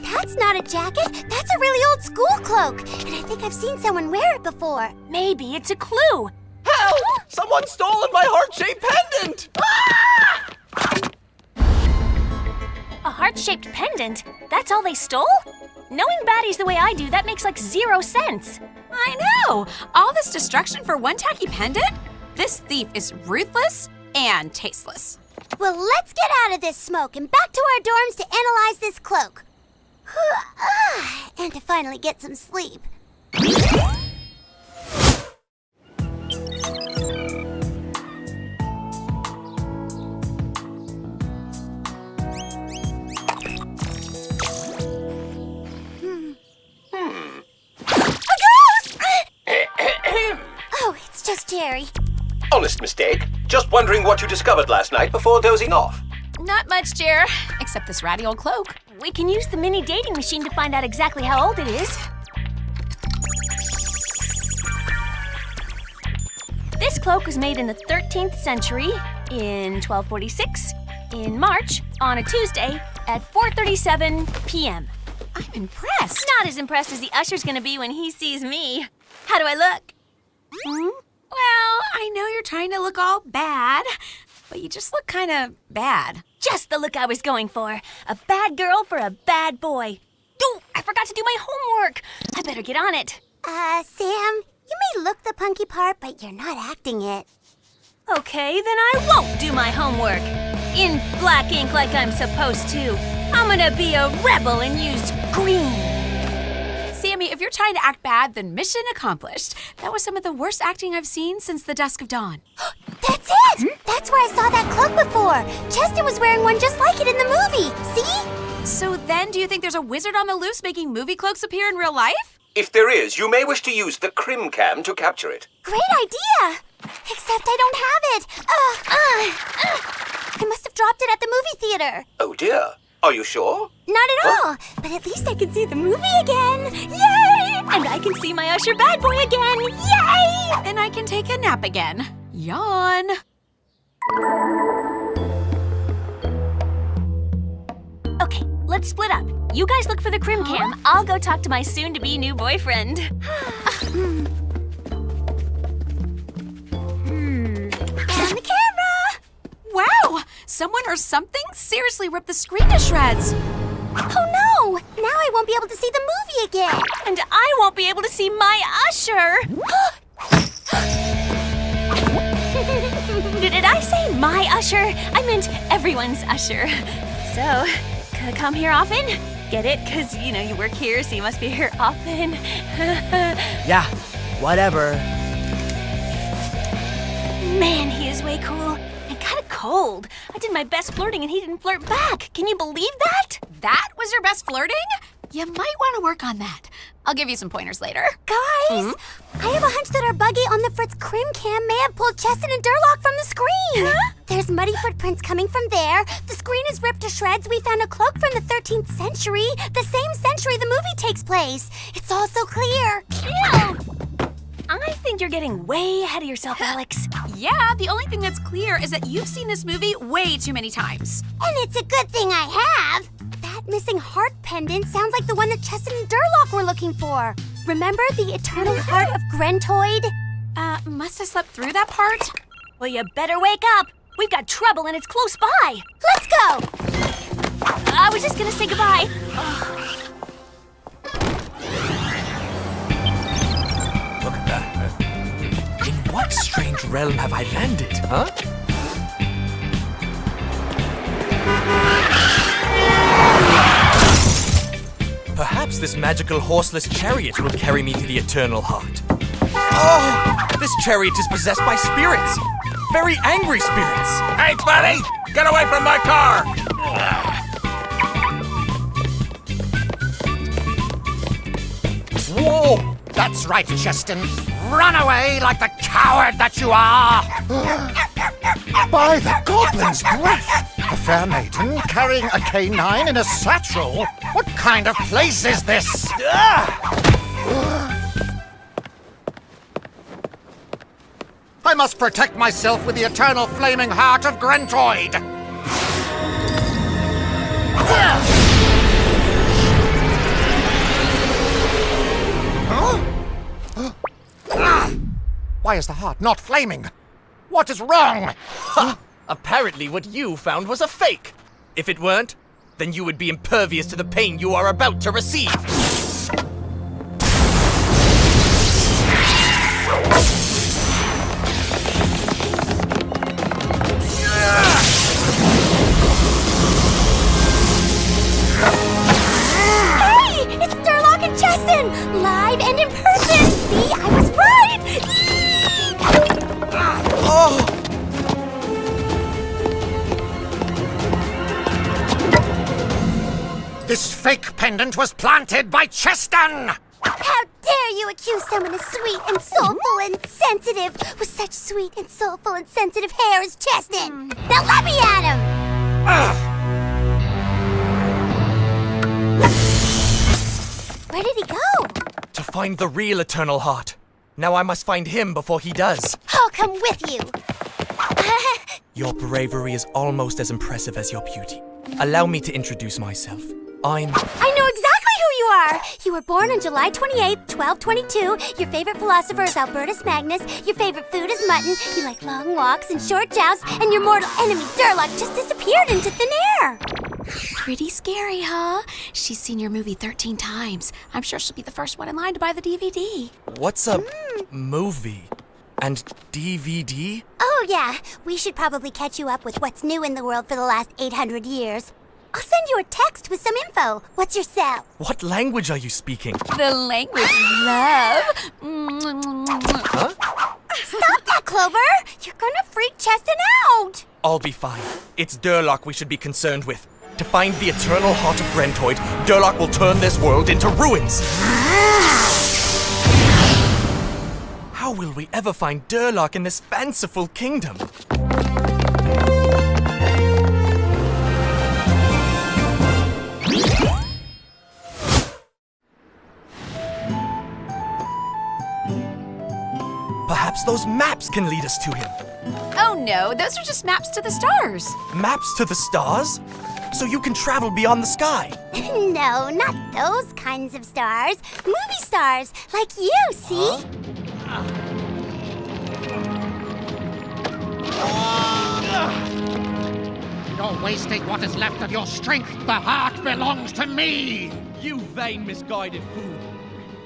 That's not a jacket. That's a really old school cloak. And I think I've seen someone wear it before. Maybe it's a clue. Help! Someone's stolen my heart-shaped pendant! A heart-shaped pendant? That's all they stole? Knowing baddies the way I do, that makes like 0 sense. I know! All this destruction for one tacky pendant? This thief is ruthless and tasteless. Well, let's get out of this smoke and back to our dorms to analyze this cloak. And to finally get some sleep. Jerry. Honest mistake. Just wondering what you discovered last night before dozing off. Not much, Jer. Except this ratty old cloak. We can use the mini dating machine to find out exactly how old it is. This cloak was made in the 13th century, in 1246, in March, on a Tuesday, at 4:37 p.m. I'm impressed. Not as impressed as the usher's gonna be when he sees me. How do I look? Well, I know you're trying to look all bad, but you just look kind of bad. Just the look I was going for. A bad girl for a bad boy. Oh, I forgot to do my homework. I better get on it. Sam, you may look the punky part, but you're not acting it. Okay, then I won't do my homework. In black ink like I'm supposed to. I'm gonna be a rebel and use green. Sammy, if you're trying to act bad, then mission accomplished. That was some of the worst acting I've seen since the dusk of dawn. That's it! That's where I saw that cloak before. Chester was wearing one just like it in the movie. See? So then, do you think there's a wizard on the loose making movie cloaks appear in real life? If there is, you may wish to use the crim cam to capture it. Great idea! Except I don't have it. I must have dropped it at the movie theater. Oh dear. Are you sure? Not at all. But at least I can see the movie again. Yay! And I can see my usher bad boy again. Yay! And I can take a nap again. Yawn. Okay, let's split up. You guys look for the crim cam. I'll go talk to my soon-to-be new boyfriend. And the camera! Wow! Someone or something seriously ripped the screen to shreds. Oh no! Now I won't be able to see the movie again. And I won't be able to see my usher. Did I say my usher? I meant everyone's usher. So, come here often? Get it? Because, you know, you work here, so you must be here often. Yeah, whatever. Man, he is way cool. And kind of cold. I did my best flirting and he didn't flirt back. Can you believe that? That was your best flirting? You might want to work on that. I'll give you some pointers later. Guys, I have a hunch that our buggy on the Fritz crim cam may have pulled Cheston and Durlock from the screen. Huh? There's muddy footprints coming from there. The screen is ripped to shreds. We found a cloak from the 13th century, the same century the movie takes place. It's all so clear. Ew! I think you're getting way ahead of yourself, Alex. Yeah, the only thing that's clear is that you've seen this movie way too many times. And it's a good thing I have. That missing heart pendant sounds like the one that Cheston and Durlock were looking for. Remember the eternal heart of Grentoid? Must have slept through that part? Well, you better wake up. We've got trouble and it's close by. Let's go! I was just gonna say goodbye. Look at that. In what strange realm have I landed, huh? Perhaps this magical horseless chariot will carry me to the eternal heart. Oh! This chariot is possessed by spirits! Very angry spirits! Hey, buddy! Get away from my car! Whoa! That's right, Cheston. Run away like the coward that you are! By the goblin's breath! A fair maiden carrying a canine in a satchel? What kind of place is this? I must protect myself with the eternal flaming heart of Grentoid! Why is the heart not flaming? What is wrong? Ha! Apparently what you found was a fake. If it weren't, then you would be impervious to the pain you are about to receive. Hey! It's Durlock and Cheston! Live and in person! See, I was right! Oh! This fake pendant was planted by Cheston! How dare dare you accuse someone as sweet and soulful and sensitive with such sweet and soulful and sensitive hair as Cheston? Now let me at him! Where did he go? To find the real Eternal Heart. Now I must find him before he does. I'll come with you. Your bravery is almost as impressive as your beauty. Allow me to introduce myself. I know exactly who you are! You were born on July 28th, 1222. Your favorite philosopher is Albertus Magnus. Your favorite food is mutton. You like long walks and short jousts. And your mortal enemy, Durlock, just disappeared into thin air. Pretty scary, huh? She's seen your movie 13 times. I'm sure she'll be the first one in line to buy the DVD. What's a movie? And DVD? Oh, yeah. We should probably catch you up with what's new in the world for the last 800 years. I'll send you a text with some info. What's your cell? What language are you speaking? The language of love. Huh? Stop that, Clover! You're gonna freak Cheston out! I'll be fine. It's Durlock we should be concerned with. To find the eternal heart of Grentoid, Durlock will turn this world into ruins. How will we ever find Durlock in this fanciful kingdom? Perhaps those maps can lead us to him. Oh no, those are just maps to the stars. Maps to the stars? So you can travel beyond the sky? No, not those kinds of stars. Movie stars, like you, see? You're wasting what is left of your strength. The heart belongs to me. You vain, misguided fool.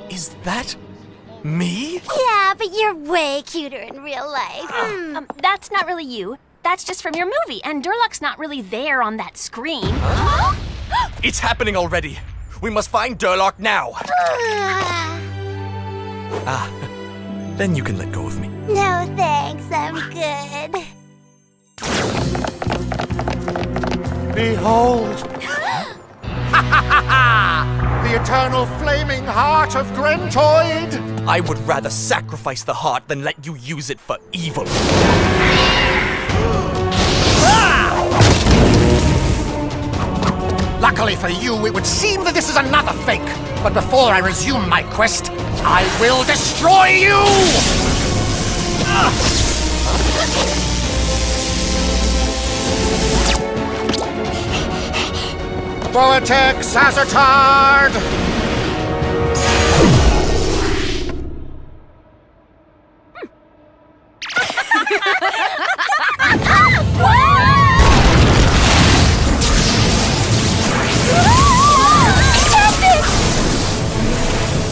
Is that me? Yeah, but you're way cuter in real life. That's not really you. That's just from your movie, and Durlock's not really there on that screen. It's happening already. We must find Durlock now. Then you can let go of me. No thanks, I'm good. Behold! The eternal flaming heart of Grentoid! I would rather sacrifice the heart than let you use it for evil. Luckily for you, it would seem that this is another fake. But before I resume my quest, I will destroy you! Vortex Azotard!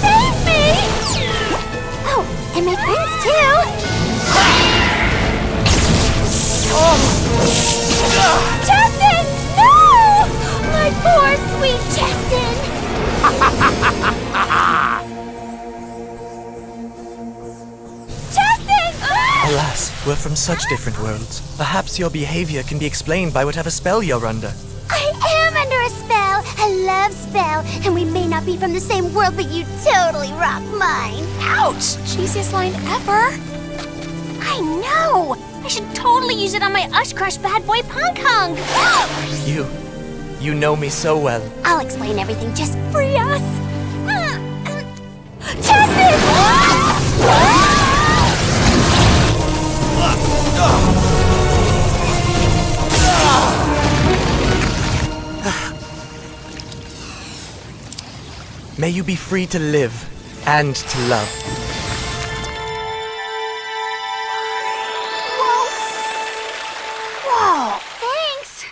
Save me! Oh, and my friends too! Justin! No! My poor sweet Justin! Justin! Alas, we're from such different worlds. Perhaps your behavior can be explained by whatever spell you're under. I am under a spell, a love spell, and we may not be from the same world, but you totally rock mine. Ouch! Cheesiest line ever. I know! I should totally use it on my Ush Crush bad boy Punk Hung. You know me so well. I'll explain everything. Just free us. Justin! May you be free to live and to love. Whoa, thanks.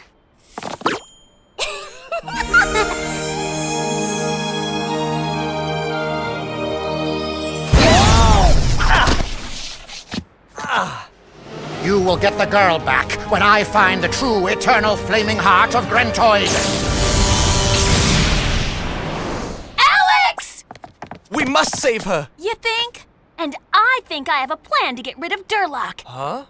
You will get the girl back when I find the true eternal flaming heart of Grentoid. Alex! We must save her! You think? And I think I have a plan to get rid of Durlock. Huh?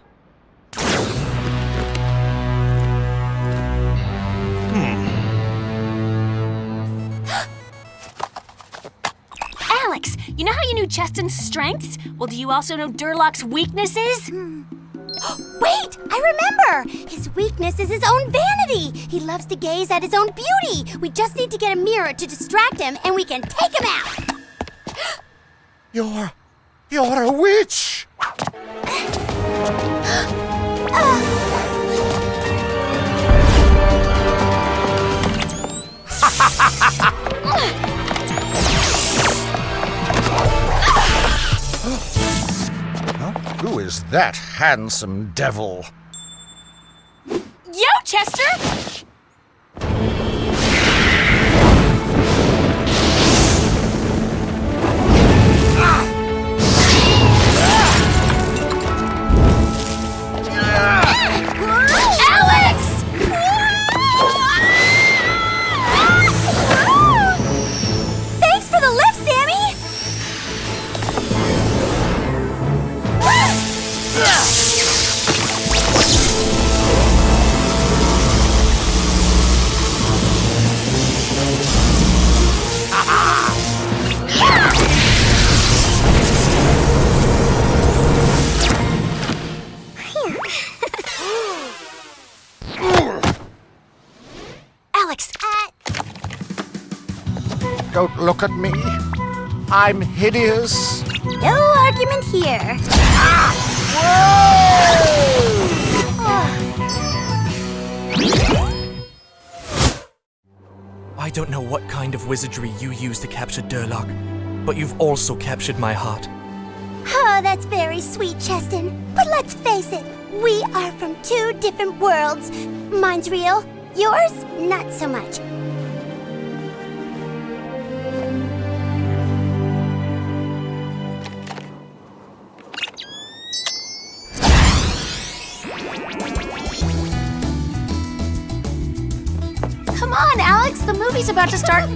Alex, you know how you knew Cheston's strengths? Well, do you also know Durlock's weaknesses? Wait, I remember! His weakness is his own vanity. He loves to gaze at his own beauty. We just need to get a mirror to distract him, and we can take him out. You're a witch! Who is that handsome devil? Yo, Chester! Alex! Thanks for the lift, Sammy! Alex! Don't look at me. I'm hideous. No argument here. I don't know what kind of wizardry you use to capture Durlock, but you've also captured my heart. Oh, that's very sweet, Cheston. But let's face it, we are from two different worlds. Mine's real, yours, not so much. Come on, Alex, the movie's about to start.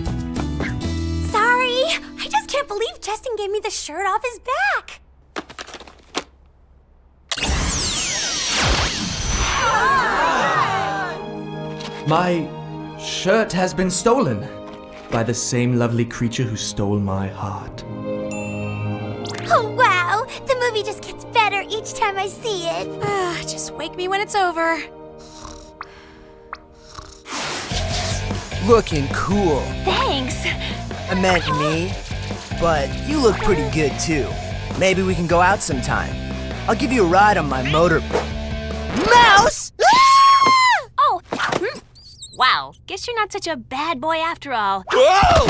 Sorry, I just can't believe Cheston gave me the shirt off his back. My shirt has been stolen by the same lovely creature who stole my heart. Oh, wow, the movie just gets better each time I see it. Just wake me when it's over. Looking cool. Thanks. I meant me. But you look pretty good too. Maybe we can go out sometime. I'll give you a ride on my motorboat. Mouse! Oh! Wow, guess you're not such a bad boy after all. Whoa!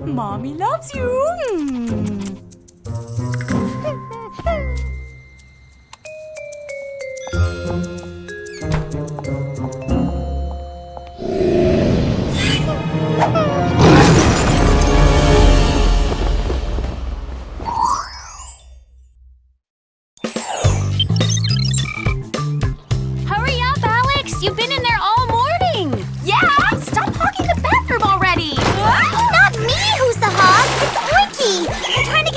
Mommy loves you. Hurry up, Alex! You've been in there all morning! Yeah! Stop hogging the bathroom already! It's not me who's the hog, it's Oinky. I'm trying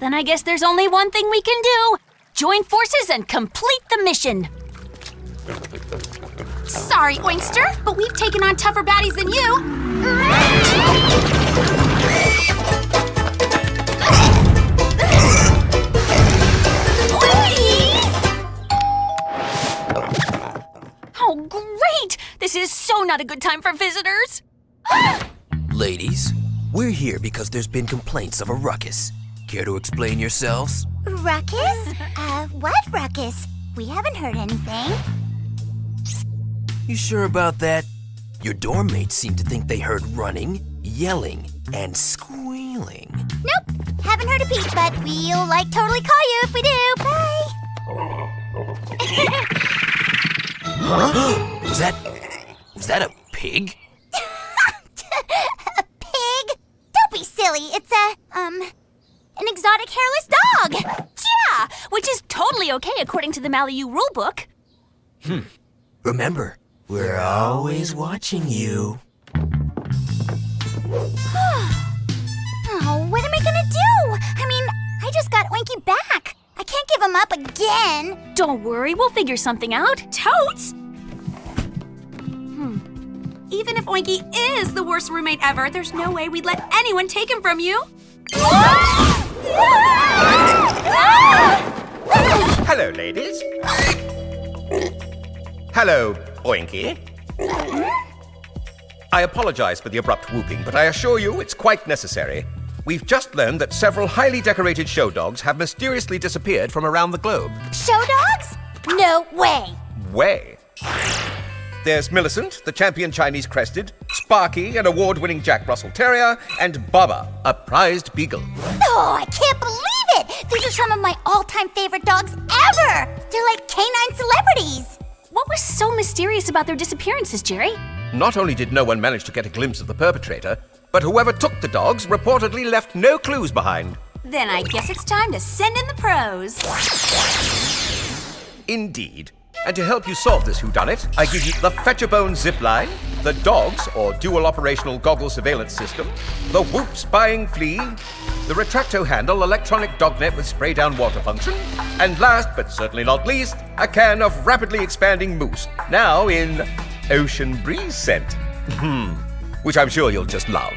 Then I guess there's only one thing we can do. Join forces and complete the mission. Sorry, Oinkster, but we've taken on tougher baddies than you. Oh, great! This is so not a good time for visitors. Ladies, we're here because there's been complaints of a ruckus. Care to explain yourselves? Ruckus? What ruckus? We haven't heard anything. You sure about that? Your dorm mates seem to think they heard running, yelling, and squealing. Nope, haven't heard a peep, but we'll totally call you if we do. Bye. Huh? Was that a pig? A pig? Don't be silly. It's an exotic hairless dog. Yeah, which is totally okay according to the Malayu rulebook. Remember, we're always watching you. Oh, what am I gonna do? I mean, I just got Oinky back. I can't give him up again. Don't worry, we'll figure something out. Totes! Even if Oinky is the worst roommate ever, there's no way we'd let anyone take him from you. Hello, ladies. Hello, Oinky. I apologize for the abrupt whooping, but I assure you it's quite necessary. We've just learned that several highly decorated show dogs have mysteriously disappeared from around the globe. Show dogs? No way. Way. There's Millicent, the champion Chinese crested, Sparky, an award-winning Jack Russell Terrier, and Bubba, a prized beagle. Oh, I can't believe it! These are some of my all-time favorite dogs ever! They're like canine celebrities! What was so mysterious about their disappearances, Jerry? Not only did no one manage to get a glimpse of the perpetrator, but whoever took the dogs reportedly left no clues behind. Then I guess it's time to send in the pros. Indeed. And to help you solve this whodunit, I give you the Fetch-A-Bone zipline, the dogs, or dual operational goggle surveillance system, the Whoop spying flea, the retracto handle electronic dog net with spray down water function, and last but certainly not least, a can of rapidly expanding mousse, now in ocean breeze scent. Which I'm sure you'll just love.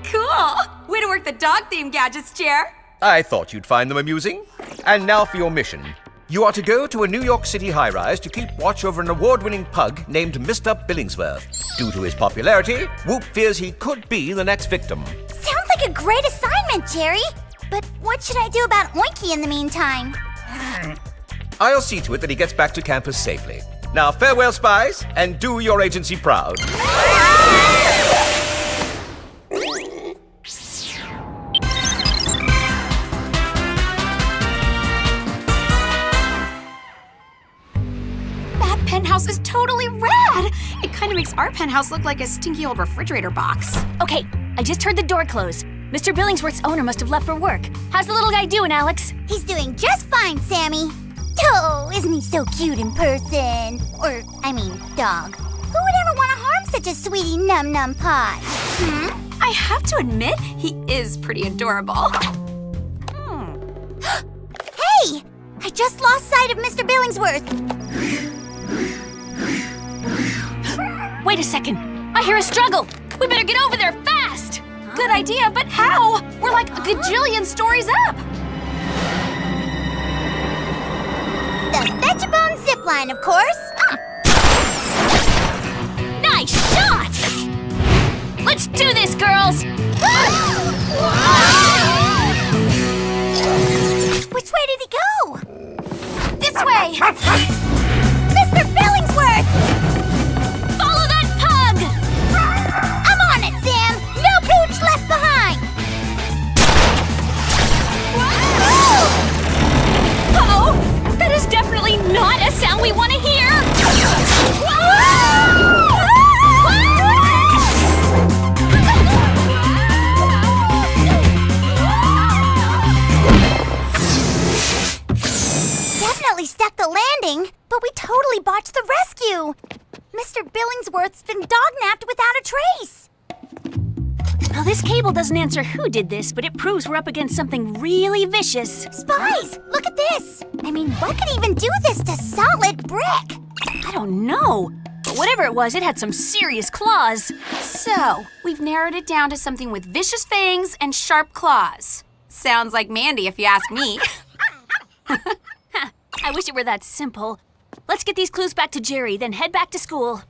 Cool! Way to work the dog-themed gadgets, Jer. I thought you'd find them amusing. And now for your mission. You are to go to a New York City high-rise to keep watch over an award-winning pug named Mr. Billingsworth. Due to his popularity, Whoop fears he could be the next victim. Sounds like a great assignment, Jerry. But what should I do about Oinky in the meantime? I'll see to it that he gets back to campus safely. Now, farewell, spies, and do your agency proud. Penthouse is totally rad! It kind of makes our penthouse look like a stinky old refrigerator box. Okay, I just heard the door close. Mr. Billingsworth's owner must have left for work. How's the little guy doing, Alex? He's doing just fine, Sammy. Oh, isn't he so cute in person? Or, I mean, dog. Who would ever want to harm such a sweetie num-num pie? I have to admit, he is pretty adorable. Hey! I just lost sight of Mr. Billingsworth. Wait a second. I hear a struggle. We better get over there fast. Good idea, but how? We're like a gajillion stories up. The Fetch-A-Bone zipline, of course. Nice shot! Let's do this, girls! Which way did he go? This way! Mr. Billingsworth! Follow that pug! I'm on it, Sam! No pooch left behind! Uh-oh! That is definitely not a sound we want to hear! Definitely stuck the landing, but we totally botched the rescue. Mr. Billingsworth's been dognapped without a trace. Well, this cable doesn't answer who did this, but it proves we're up against something really vicious. Spies, look at this. I mean, what could even do this to solid brick? I don't know. But whatever it was, it had some serious claws. So, we've narrowed it down to something with vicious fangs and sharp claws. Sounds like Mandy, if you ask me. I wish it were that simple. Let's get these clues back to Jerry, then head back to school.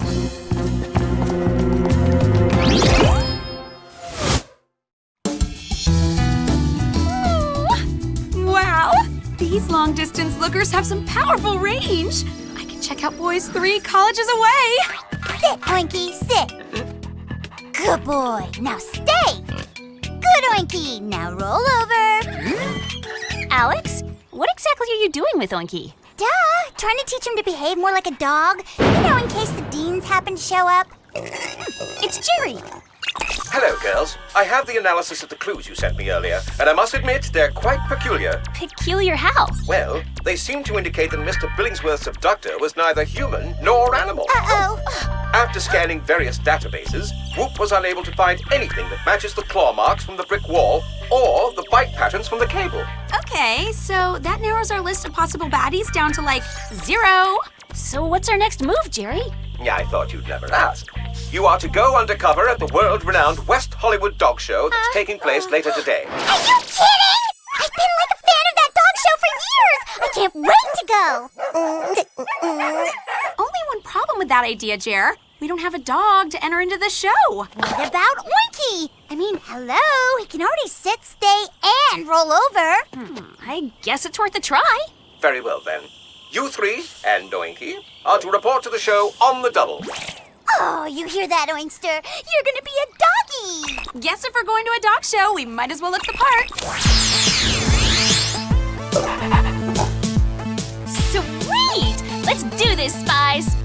Wow! These long-distance lookers have some powerful range. I can check out boys 3 colleges away. Sit, Oinky, sit. Good boy. Now stay. Good, Oinky. Now roll over. Alex, what exactly are you doing with Oinky? Duh. Trying to teach him to behave more like a dog. You know, in case the deans happen to show up. It's Jerry. Hello, girls. I have the analysis of the clues you sent me earlier, and I must admit they're quite peculiar. Peculiar how? Well, they seem to indicate that Mr. Billingsworth's abductor was neither human nor animal. Uh-oh. After scanning various databases, Whoop was unable to find anything that matches the claw marks from the brick wall or the bite patterns from the cable. Okay, so that narrows our list of possible baddies down to like 0. So what's our next move, Jerry? I thought you'd never ask. You are to go undercover at the world-renowned West Hollywood Dog Show that's taking place later today. Are you kidding? I've been like a fan of that dog show for years. I can't wait to go. Only one problem with that idea, Jer. We don't have a dog to enter into the show. What about Oinky? I mean, hello. He can already sit, stay, and roll over. I guess it's worth a try. Very well, then. You 3 and Doinky are to report to the show on the double. Oh, you hear that, Oinkster? You're gonna be a doggy! Guess if we're going to a dog show, we might as well look the part. Sweet! Let's do this, Spies!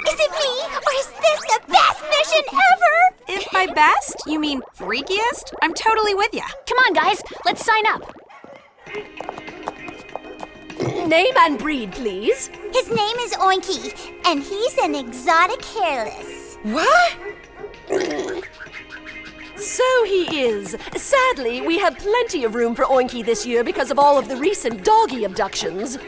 Is it me, or is this the best mission ever? If by best, you mean freakiest? I'm totally with ya. Come on, guys, let's sign up. Name and breed, please. His name is Oinky, and he's an exotic hairless. What? So he is. Sadly, we have plenty of room for Oinky this year because of all of the recent doggy abductions.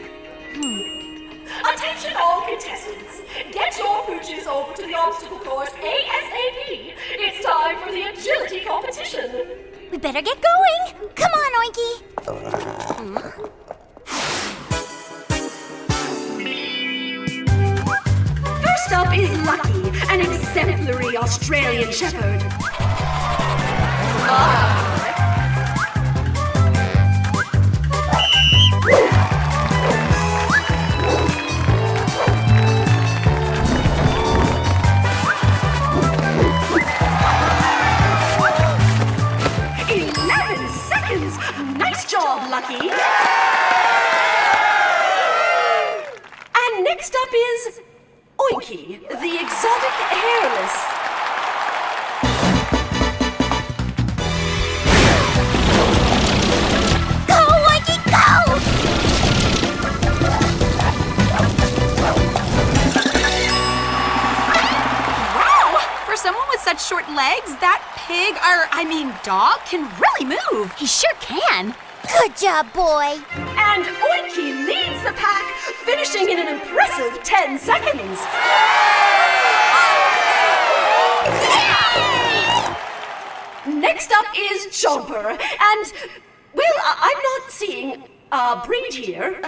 Attention all contestants. Get your pooches over to the obstacle course ASAP. It's time for the agility competition. We better get going. Come on, Oinky. First up is Lucky, an exemplary Australian shepherd. Nice job, Lucky. And next up is Oinky, the exotic hairless. Go, Oinky, go! Wow! For someone with such short legs, that dog can really move. He sure can. Good job, boy. And Oinky leads the pack, finishing in an impressive 10 seconds. Next up is Chomper, and, well, I'm not seeing a breed here.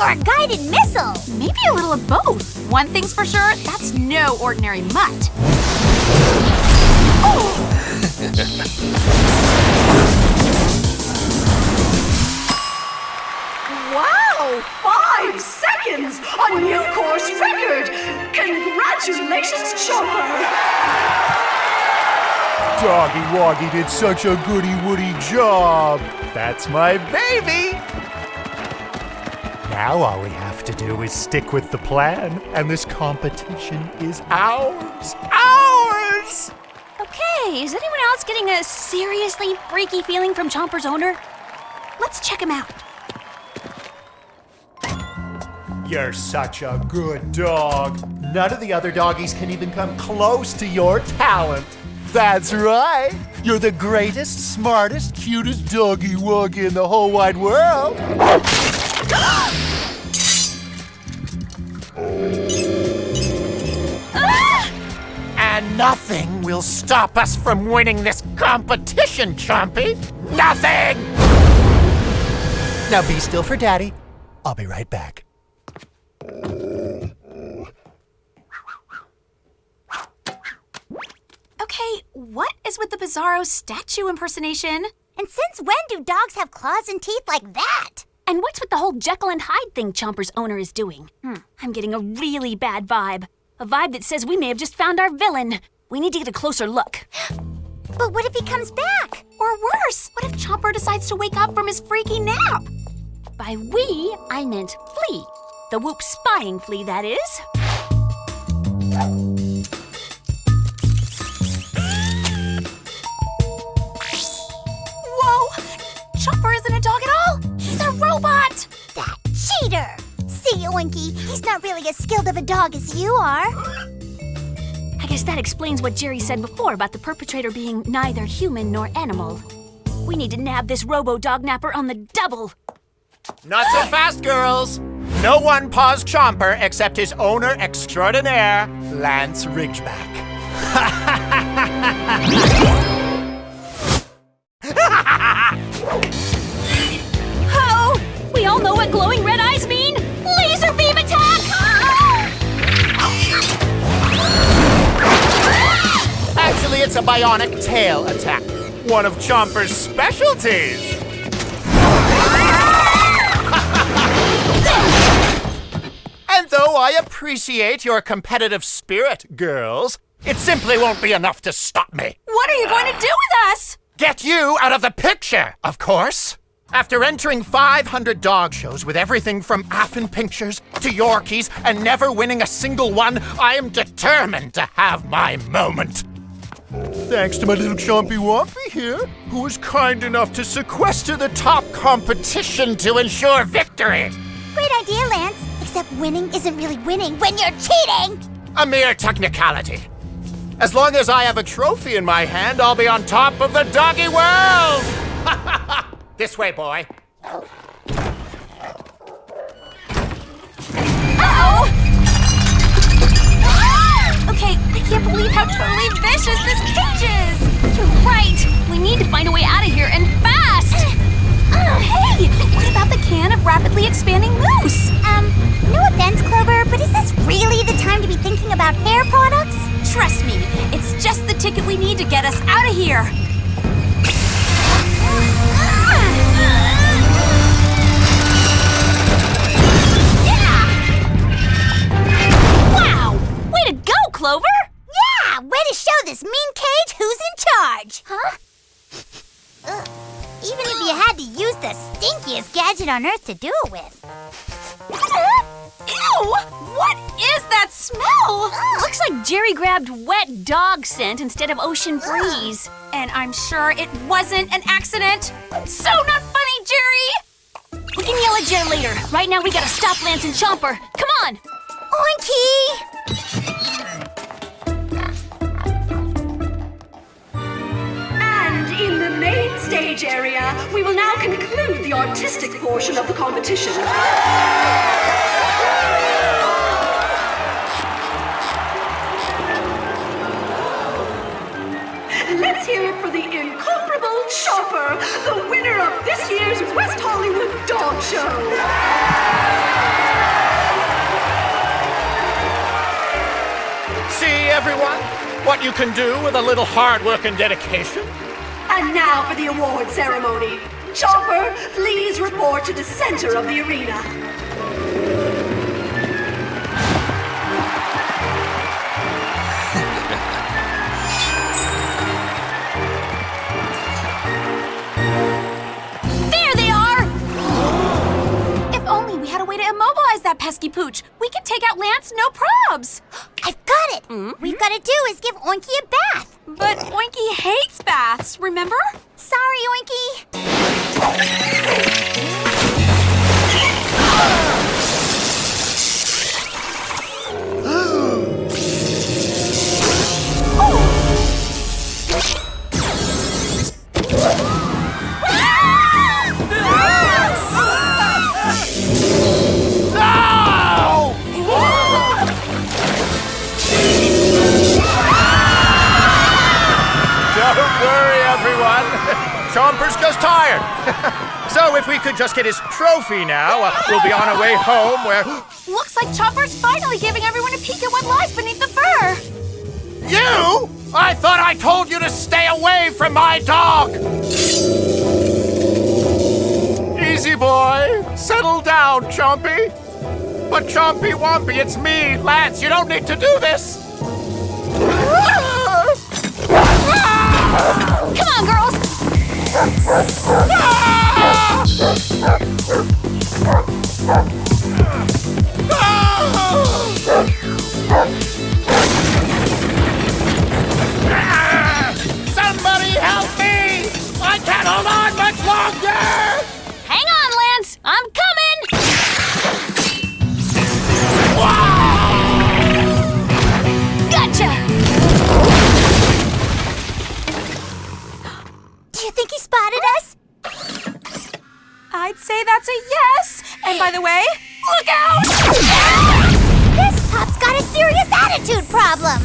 Or a guided missile? Maybe a little of both. One thing's for sure, that's no ordinary mutt. Oh! Wow! 5 seconds! A new course record! Congratulations, Chomper! Doggy Woggy did such a goody-woody job. That's my baby! Now all we have to do is stick with the plan, and this competition is ours. Ours! Okay, is anyone else getting a seriously freaky feeling from Chomper's owner? Let's check him out. You're such a good dog. None of the other doggies can even come close to your talent. That's right. You're the greatest, smartest, cutest doggy-woggy in the whole wide world. And nothing will stop us from winning this competition, Chompy. Nothing! Now be still for Daddy. I'll be right back. Okay, what is with the bizarro statue impersonation? And since when do dogs have claws and teeth like that? And what's with the whole Jekyll and Hyde thing Chomper's owner is doing? I'm getting a really bad vibe. A vibe that says we may have just found our villain. We need to get a closer look. But what if he comes back? Or worse, what if Chomper decides to wake up from his freaky nap? By we, I meant Flea. The Whoop spying Flea, that is. Whoa! Chomper isn't a dog at all! He's a robot! That cheater! See, Oinky, he's not really as skilled of a dog as you are. I guess that explains what Jerry said before about the perpetrator being neither human nor animal. We need to nab this Robo-dognapper on the double. Not so fast, girls. No one paused Chomper except his owner extraordinaire, Lance Ridgeback. Oh! We all know what glowing red eyes mean! Laser beam attack! Actually, it's a bionic tail attack, one of Chomper's specialties. And though I appreciate your competitive spirit, girls, it simply won't be enough to stop me. What are you going to do with us? Get you out of the picture, of course. After entering 500 dog shows with everything from Affin Pinctures to Yorkies and never winning a single one, I am determined to have my moment. Thanks to my little Chompy Wompy here, who was kind enough to sequester the top competition to ensure victory. Great idea, Lance. Except winning isn't really winning when you're cheating! A mere technicality. As long as I have a trophy in my hand, I'll be on top of the doggy world! This way, boy. Uh-oh! Okay, I can't believe how totally vicious this cage is! You're right! We need to find a way out of here, and fast! Hey! What about the can of rapidly expanding mousse? No offense, Clover, but is this really the time to be thinking about hair products? Trust me, it's just the ticket we need to get us out of here! Wow! Way to go, Clover! Yeah! Way to show this mean cage who's in charge! Huh? Even if you had to use the stinkiest gadget on Earth to do it with. Ew! What is that smell? Looks like Jerry grabbed wet dog scent instead of ocean breeze. And I'm sure it wasn't an accident. So not funny, Jerry! We can yell at Jerry later. Right now we gotta stop Lance and Chomper. Come on! Oinky! And in the main stage area, we will now conclude the artistic portion of the competition. Let's hear it for the incomparable Chomper, the winner of this year's West Hollywood Dog Show. See, everyone, what you can do with a little hard work and dedication? And now for the award ceremony. Chomper, please report to the center of the arena. There they are! If only we had a way to Pooch. We can take out Lance, no probs. I've got it! We've got to do is give Oinky a bath. But Oinky hates baths, remember? Sorry, Oinky. Don't worry, everyone. Chomper's just tired. So if we could just get his trophy now, we'll be on our way home where... Looks like Chomper's finally giving everyone a peek at what lies beneath the fur. You? I thought I told you to stay away from my dog! Easy, boy. Settle down, Chompy. But Chompy Wompy, it's me, Lance. You don't need to do this. Come on, girls! Somebody help me! I can't hold on much longer! Hang on, Lance. I'm coming. Gotcha! Do you think he spotted us? I'd say that's a yes. And by the way, look out! This pup's got a serious attitude problem.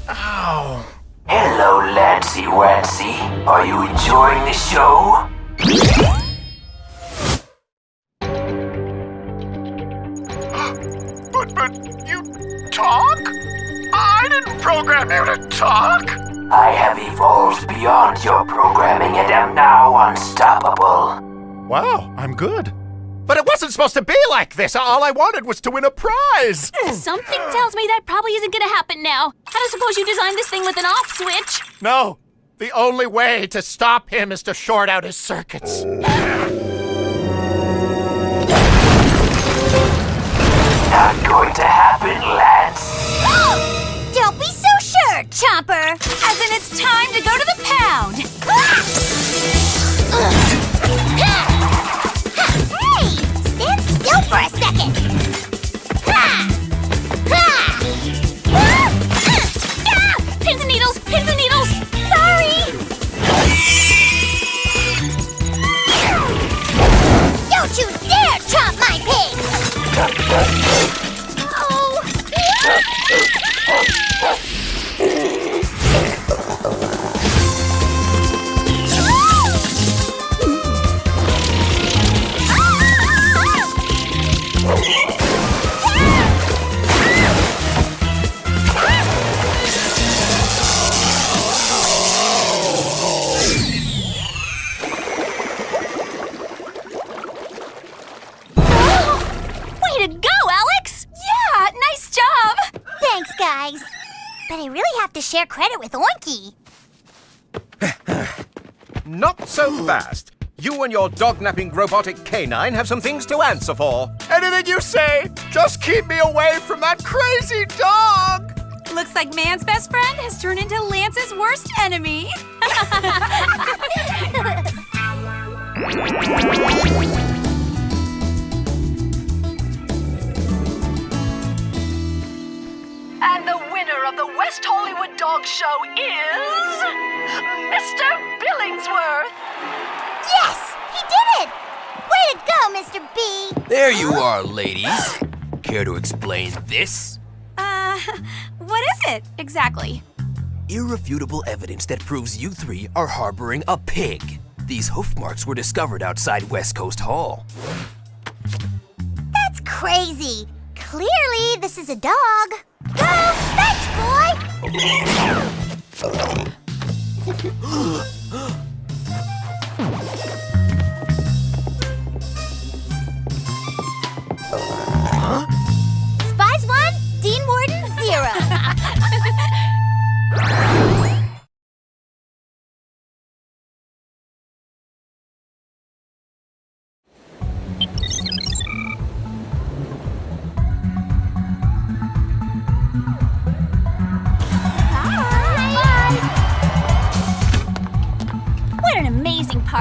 Ow. Hello, Lancy Wancy. Are you enjoying the show? But you talk? I didn't program you to talk. I have evolved beyond your programming and am now unstoppable. Wow, I'm good. But it wasn't supposed to be like this. All I wanted was to win a prize. Something tells me that probably isn't gonna happen now. I don't suppose you designed this thing with an off switch. No, the only way to stop him is to short out his circuits. Not going to happen, Lance. Don't be so sure, Chomper. As in it's time to go to the pound. Hey, stand still for a second. Pins and needles! Pins and needles! Sorry. Don't you dare chomp my pig. Way to go, Alex! Yeah, nice job. Thanks, guys. But I really have to share credit with Oinky. Not so fast. You and your dognapping robotic canine have some things to answer for. Anything you say, just keep me away from that crazy dog. Looks like man's best friend has turned into Lance's worst enemy. And the winner of the West Hollywood Dog Show is... Mr. Billingsworth! Yes, he did it! Way to go, Mr. B! There you are, ladies. Care to explain this? What is it exactly? Irrefutable evidence that proves you three are harboring a pig. These hoof marks were discovered outside West Coast Hall. That's crazy. Clearly, this is a dog. Go, fetch, boy!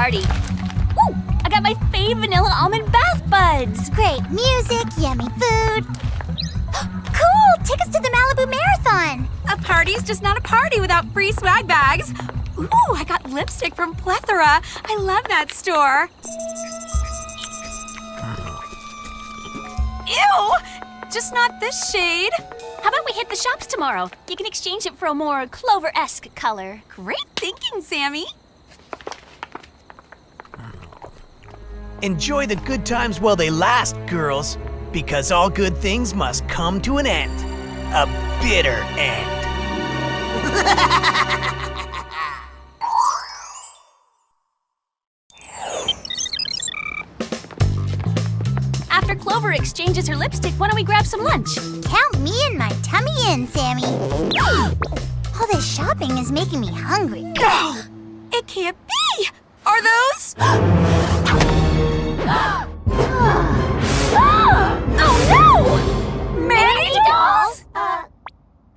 party. Ooh, I got my fave vanilla almond bath buds. Great music, yummy food. Cool! Tickets to the Malibu Marathon. A party's just not a party without free swag bags. Ooh, I got lipstick from Plethora. I love that store. Ew! Just not this shade. How about we hit the shops tomorrow? You can exchange it for a more Clover-esque color. Great thinking, Sammy. Enjoy the good times while they last, girls, because all good things must come to an end. A bitter end. After Clover exchanges her lipstick, why don't we grab some lunch? Count me and my tummy in, Sammy. All this shopping is making me hungry. It can't be! Are those? Oh no! Mandy dolls?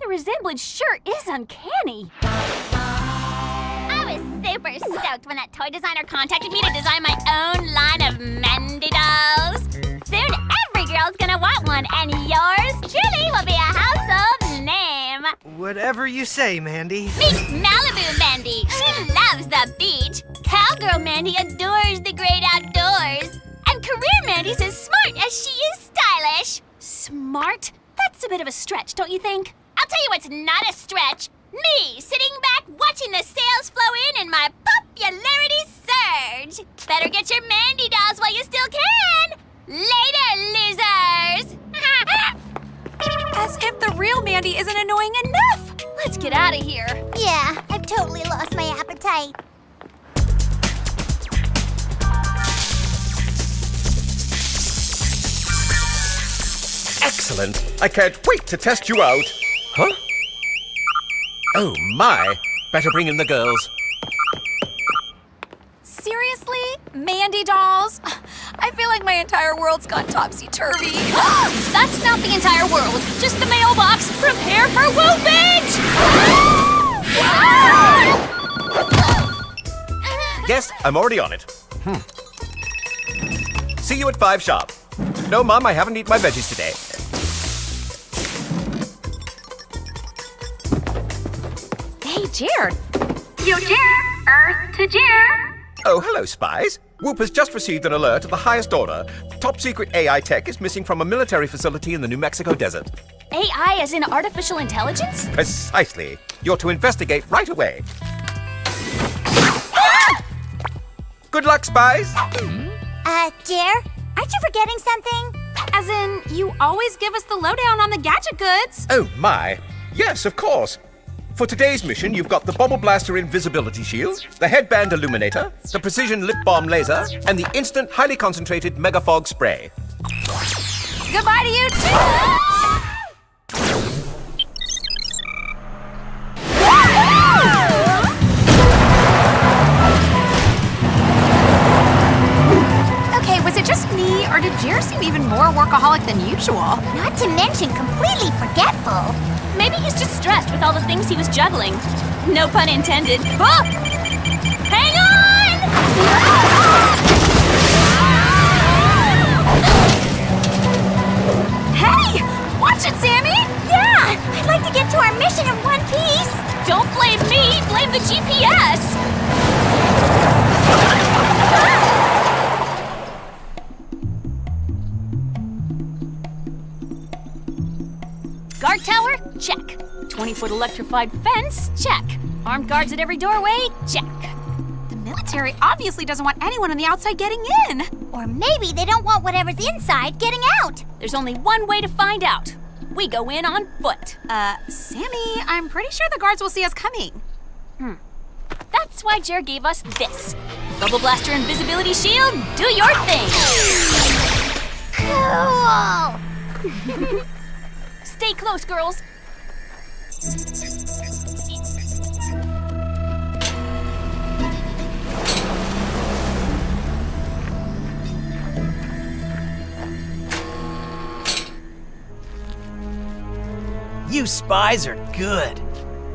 The resemblance sure is uncanny. I was super stoked when that toy designer contacted me to design my own line of Mandy dolls. Soon every girl's gonna want one, and yours truly will be a household name. Whatever you say, Mandy. Meet Malibu Mandy. She loves the beach. Cowgirl Mandy adores the great outdoors. And Career Mandy's as smart as she is stylish. Smart? That's a bit of a stretch, don't you think? I'll tell you what's not a stretch. Me, sitting back watching the sales flow in and my popularity surge. Better get your Mandy dolls while you still can. Later, losers! As if the real Mandy isn't annoying enough. Let's get out of here. Yeah, I've totally lost my appetite. Excellent. I can't wait to test you out. Huh? Oh my. Better bring in the girls. Seriously? Mandy dolls? I feel like my entire world's gone topsy-turvy. That's not the entire world. Just the mailbox. Prepare for whoopage! Yes, I'm already on it. See you at 5 sharp. No, Mom, I haven't eaten my veggies today. Hey, Jared. Yo, Jer! Earth to Jer! Oh, hello, Spies. Whoop has just received an alert of the highest order. Top secret AI tech is missing from a military facility in the New Mexico desert. AI as in artificial intelligence? Precisely. You're to investigate right away. Good luck, Spies. Jer, aren't you forgetting something? As in, you always give us the lowdown on the gadget goods. Oh, my. Yes, of course. For today's mission, you've got the Bubble Blaster Invisibility Shield, the Headband Illuminator, the Precision Lip Balm Laser, and the Instant Highly Concentrated Mega Fog Spray. Goodbye to you, too! Okay, was it just me, or did Jer seem even more workaholic than usual? Not to mention completely forgetful. Maybe he's just stressed with all the things he was juggling. No pun intended. Oh! Hang on! Hey! Watch it, Sammy! Yeah! I'd like to get to our mission in one piece! Don't blame me! Blame the GPS! Guard tower? Check. 20-foot electrified fence? Check. Armed guards at every doorway? Check. The military obviously doesn't want anyone on the outside getting in. Or maybe they don't want whatever's inside getting out. There's only one way to find out. We go in on foot. Sammy, I'm pretty sure the guards will see us coming. That's why Jer gave us this. Bubble Blaster Invisibility Shield, do your thing! Cool! Stay close, girls. You spies are good.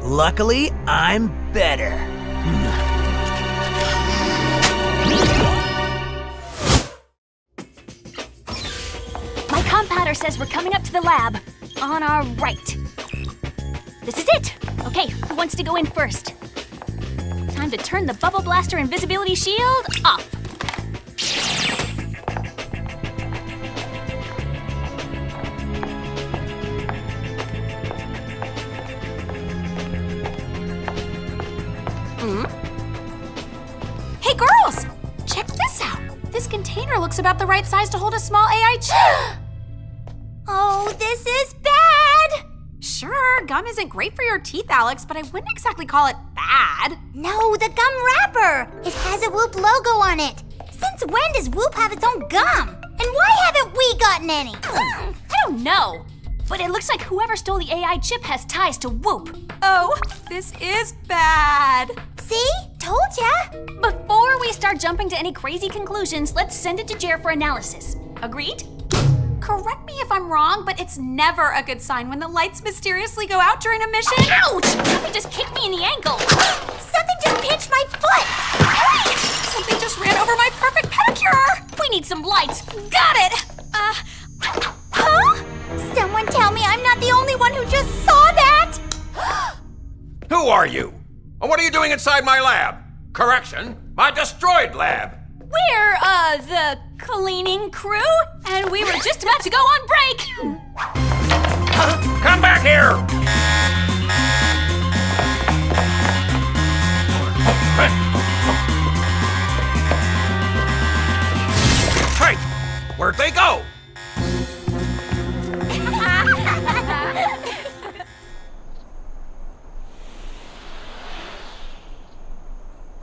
Luckily, I'm better. compounder says we're coming up to the lab. On our right. This is it! Okay, who wants to go in first? Time to turn the bubble blaster invisibility shield off. Hey, girls! Check this out. This container looks about the right size to hold a small AI chip. Oh, this is bad! Sure, gum isn't great for your teeth, Alex, but I wouldn't exactly call it bad. No, the gum wrapper! It has a Whoop logo on it. Since when does Whoop have its own gum? And why haven't we gotten any? I don't know. But it looks like whoever stole the AI chip has ties to Whoop. Oh, this is bad. See? Told ya! Before we start jumping to any crazy conclusions, let's send it to Jer for analysis. Agreed? Correct me if I'm wrong, but it's never a good sign when the lights mysteriously go out during a mission. Ouch! Something just kicked me in the ankle. Something just pinched my foot! Something just ran over my perfect pedicure! We need some lights. Got it! Huh? Someone tell me I'm not the only one who just saw that! Who are you? And what are you doing inside my lab? Correction, my destroyed lab. We're, the cleaning crew, and we were just about to go on break. Come back here! Hey, where'd they go?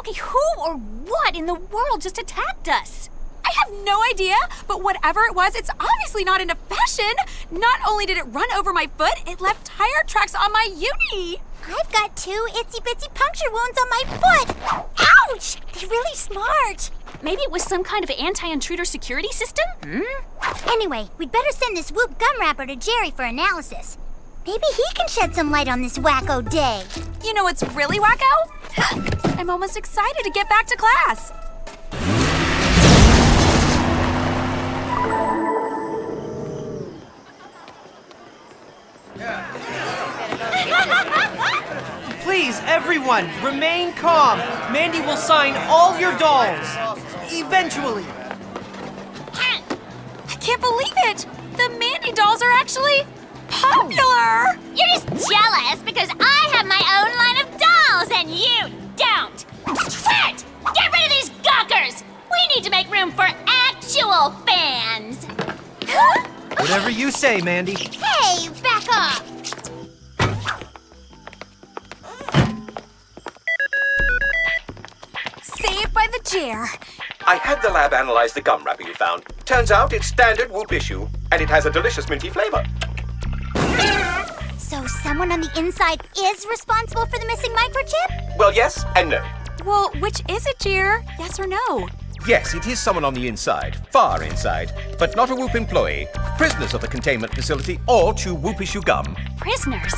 Okay, who or what in the world just attacked us? I have no idea, but whatever it was, it's obviously not into fashion. Not only did it run over my foot, it left tire tracks on my uni. I've got 2 itsy-bitsy puncture wounds on my foot! Ouch! They're really smart! Maybe it was some kind of anti-intruder security system? Anyway, we'd better send this Whoop gum wrapper to Jerry for analysis. Maybe he can shed some light on this wacko day. You know what's really wacko? I'm almost excited to get back to class. Please, everyone, remain calm. Mandy will sign all your dolls. Eventually. I can't believe it! The Mandy dolls are actually popular! You're just jealous because I have my own line of dolls and you don't. Quit! Get rid of these gawkers! We need to make room for actual fans. Whatever you say, Mandy. Hey, back off! Saved by the chair. I had the lab analyze the gum wrapper you found. Turns out it's standard Whoop issue, and it has a delicious minty flavor. So someone on the inside is responsible for the missing microchip? Well, yes and no. Well, which is it, Jer? Yes or no? Yes, it is someone on the inside, far inside, but not a Whoop employee. Prisoners of the containment facility all chew Whoop issue gum. Prisoners?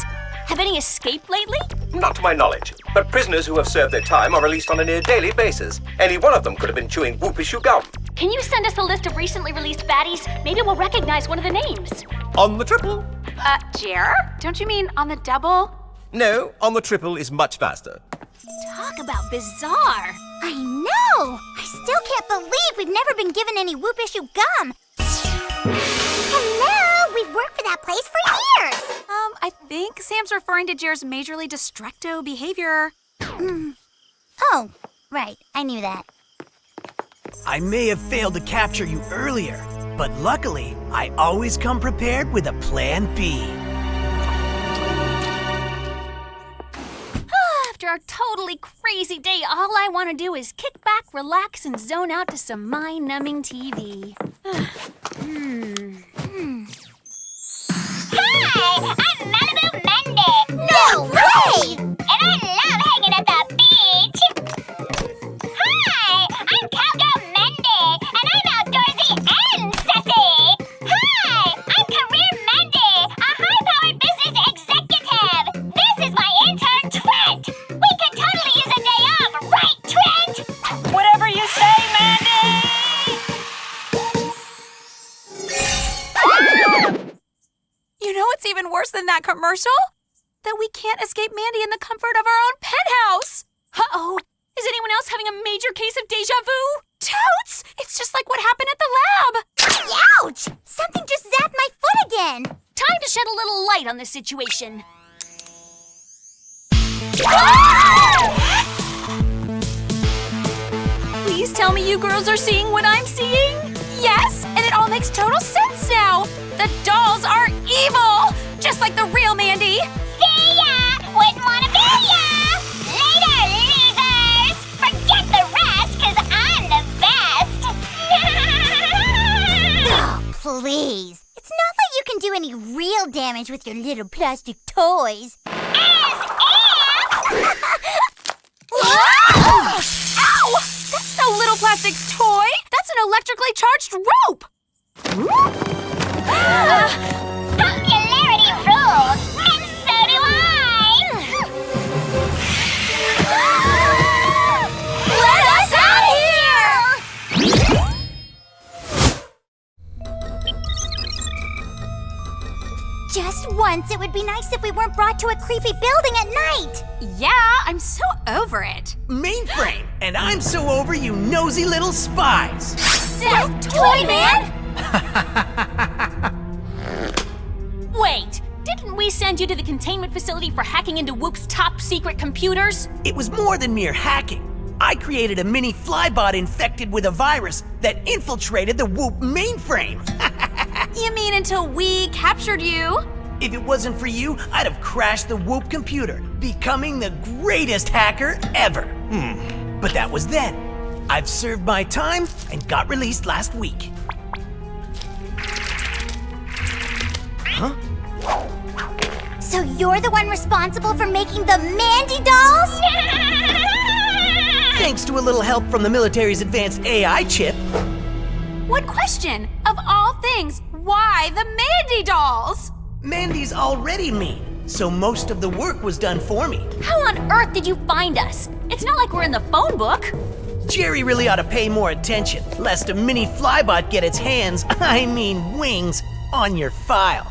Have any escaped lately? Not to my knowledge, but prisoners who have served their time are released on a near daily basis. Any one of them could have been chewing Whoop issue gum. Can you send us a list of recently released baddies? Maybe we'll recognize one of the names. On the triple. Jer? Don't you mean on the double? No, on the triple is much faster. Talk about bizarre. I know! I still can't believe we've never been given any Whoop issue gum. Hello! We've worked for that place for years! I think Sam's referring to Jer's majorly destructo behavior. Oh, right. I knew that. I may have failed to capture you earlier, but luckily, I always come prepared with a plan B. After our totally crazy day, all I want to do is kick back, relax, and zone out to some mind-numbing TV. Hi, I'm Malibu Mandy. No way! And I love hanging at the beach. Hi, I'm Cowgirl Mandy, and I'm outdoorsy and sassy. Hi, I'm Career Mandy, a high-powered business executive. This is my intern, Trent. We could totally use a day off, right, Trent? Whatever you say, Mandy! what's even worse than that commercial? That we can't escape Mandy in the comfort of our own penthouse. Uh-oh. Is anyone else having a major case of deja vu? Totes! It's just like what happened at the lab. Ouch! Something just zapped my foot again. Time to shed a little light on this situation. Please tell me you girls are seeing what I'm seeing? Yes, and it all makes total sense now. The dolls are evil, just like the real Mandy. See ya! Wouldn't wanna be ya! Later, losers! Forget the rest, 'cause I'm the best! Oh, please. It's not like you can do any real damage with your little plastic toys. Ow! That's no little plastic toy. That's an electrically charged rope. Popularity rules, and so do I! Let us out of here! Just once, it would be nice if we weren't brought to a creepy building at night. Yeah, I'm so over it. Mainframe, and I'm so over you nosy little spies. Seth Toyman? Wait, didn't we send you to the containment facility for hacking into Whoop's top secret computers? It was more than mere hacking. I created a mini flybot infected with a virus that infiltrated the Whoop mainframe. You mean until we captured you? If it wasn't for you, I'd have crashed the Whoop computer, becoming the greatest hacker ever. But that was then. I've served my time and got released last week. Huh? So you're the one responsible for making the Mandy dolls? Thanks to a little help from the military's advanced AI chip. One question. Of all things, why the Mandy dolls? Mandy's already mean, so most of the work was done for me. How on earth did you find us? It's not like we're in the phone book. Jerry really ought to pay more attention, lest a mini flybot get its hands, I mean wings, on your file.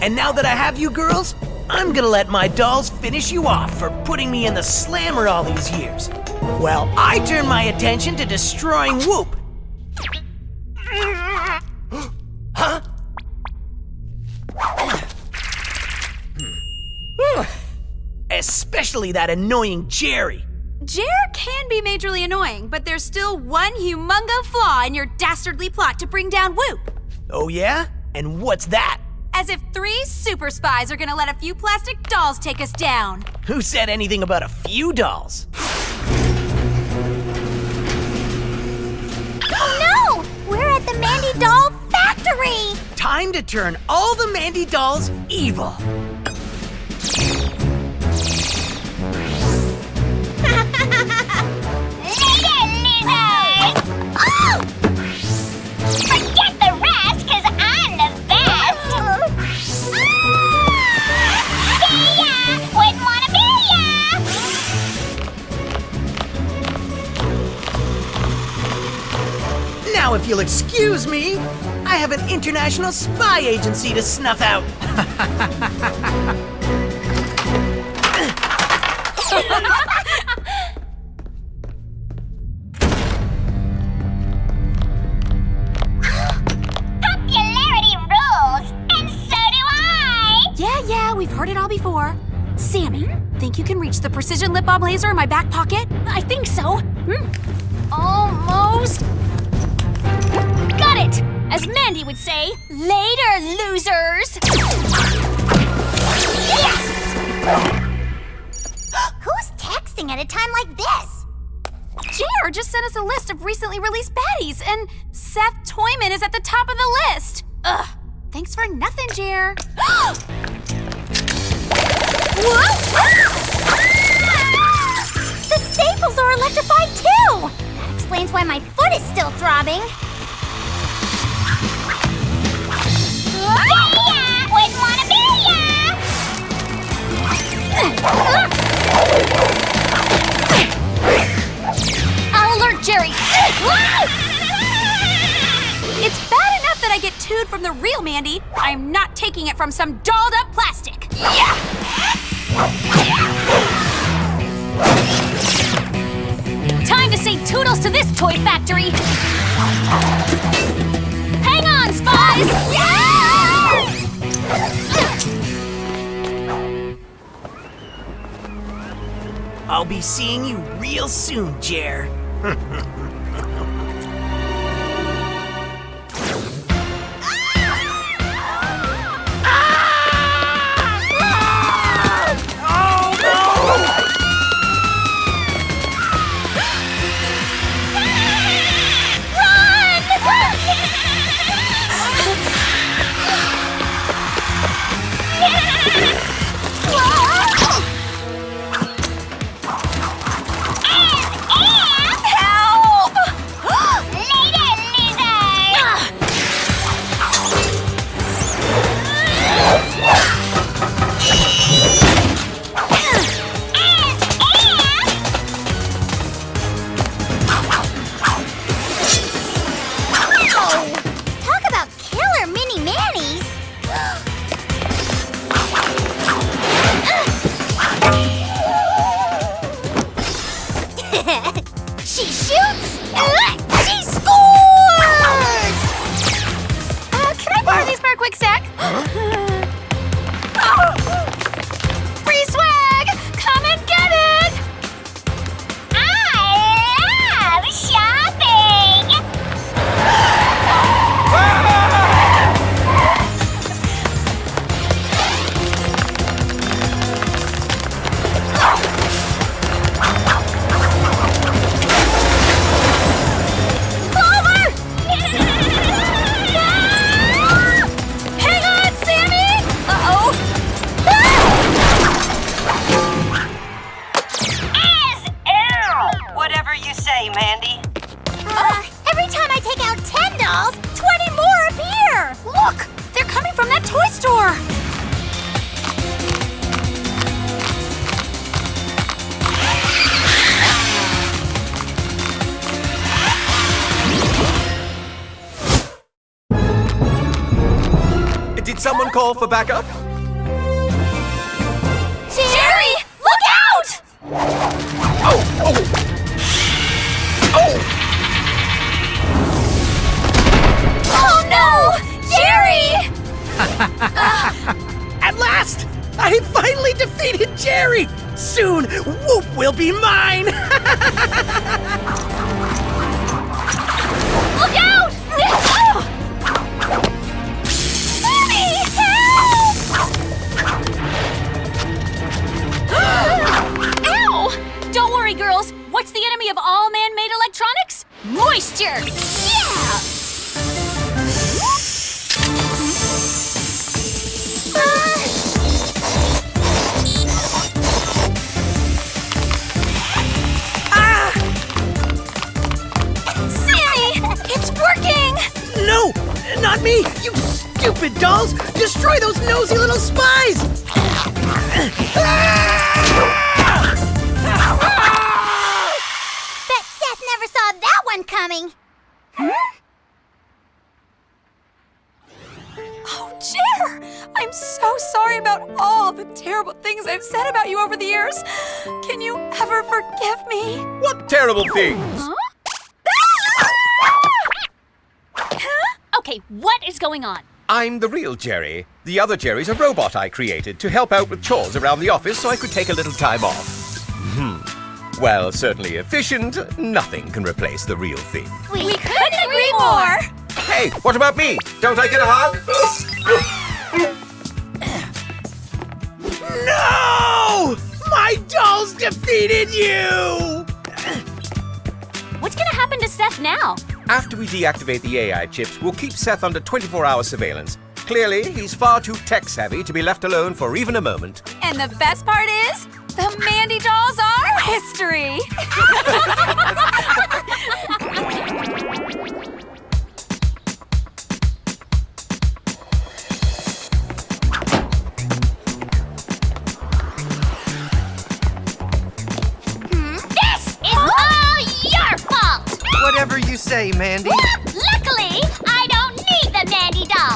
And now that I have you girls, I'm gonna let my dolls finish you off for putting me in the slammer all these years. Well, I turn my attention to destroying Whoop. Huh? Especially that annoying Jerry. Jer can be majorly annoying, but there's still one humongo flaw in your dastardly plot to bring down Whoop. Oh yeah? And what's that? As if 3 super spies are gonna let a few plastic dolls take us down. Who said anything about a few dolls? Oh no! We're at the Mandy doll factory! Time to turn all the Mandy dolls evil. Later, losers! Oh! Forget the rest, 'cause I'm the best! See ya! Wouldn't wanna be ya! Now, if you'll excuse me, I have an international spy agency to snuff out. Popularity rules, and so do I! Yeah, we've heard it all before. Sammy, think you can reach the precision lip balm laser in my back pocket? I think so. Almost. Got it! As Mandy would say, later, losers! Yes! Who's texting at a time like this? Jer just sent us a list of recently released baddies, and Seth Toyman is at the top of the list. Ugh, thanks for nothing, Jer. The staples are electrified too! That explains why my foot is still throbbing. See ya! Wouldn't wanna be ya! I'll alert Jerry. It's bad enough that I get tattooed from the real Mandy, I'm not taking it from some dolled up plastic. Yeah! Time to say toodles to this toy factory. Hang on, Spies! I'll be seeing you real soon, Jer. Someone call for backup? Jerry! Look out! Oh! Oh! Oh! Oh no! Jerry! At last! I finally defeated Jerry! Soon, Whoop will be mine! Look out! Ow! Don't worry, girls. What's the enemy of all man-made electronics? Moisture! Yeah! Sammy! It's working! No! Not me! You stupid dolls! Destroy those nosy little spies! Bet Seth never saw that one coming. Oh, Jer! I'm so sorry about all the terrible things I've said about you over the years. Can you ever forgive me? What terrible things? Huh? Okay, what is going on? I'm the real Jerry. The other Jerry's a robot I created to help out with chores around the office so I could take a little time off. Well, certainly efficient, nothing can replace the real thing. We couldn't agree more! Hey, what about me? Don't I get a hug? No! My dolls defeated you! What's gonna happen to Seth now? After we deactivate the AI chips, we'll keep Seth under 24-hour surveillance. Clearly, he's far too tech-savvy to be left alone for even a moment. And the best part is, the Mandy dolls are history! This is all your fault! Whatever you say, Mandy. Luckily, I don't need the Mandy doll.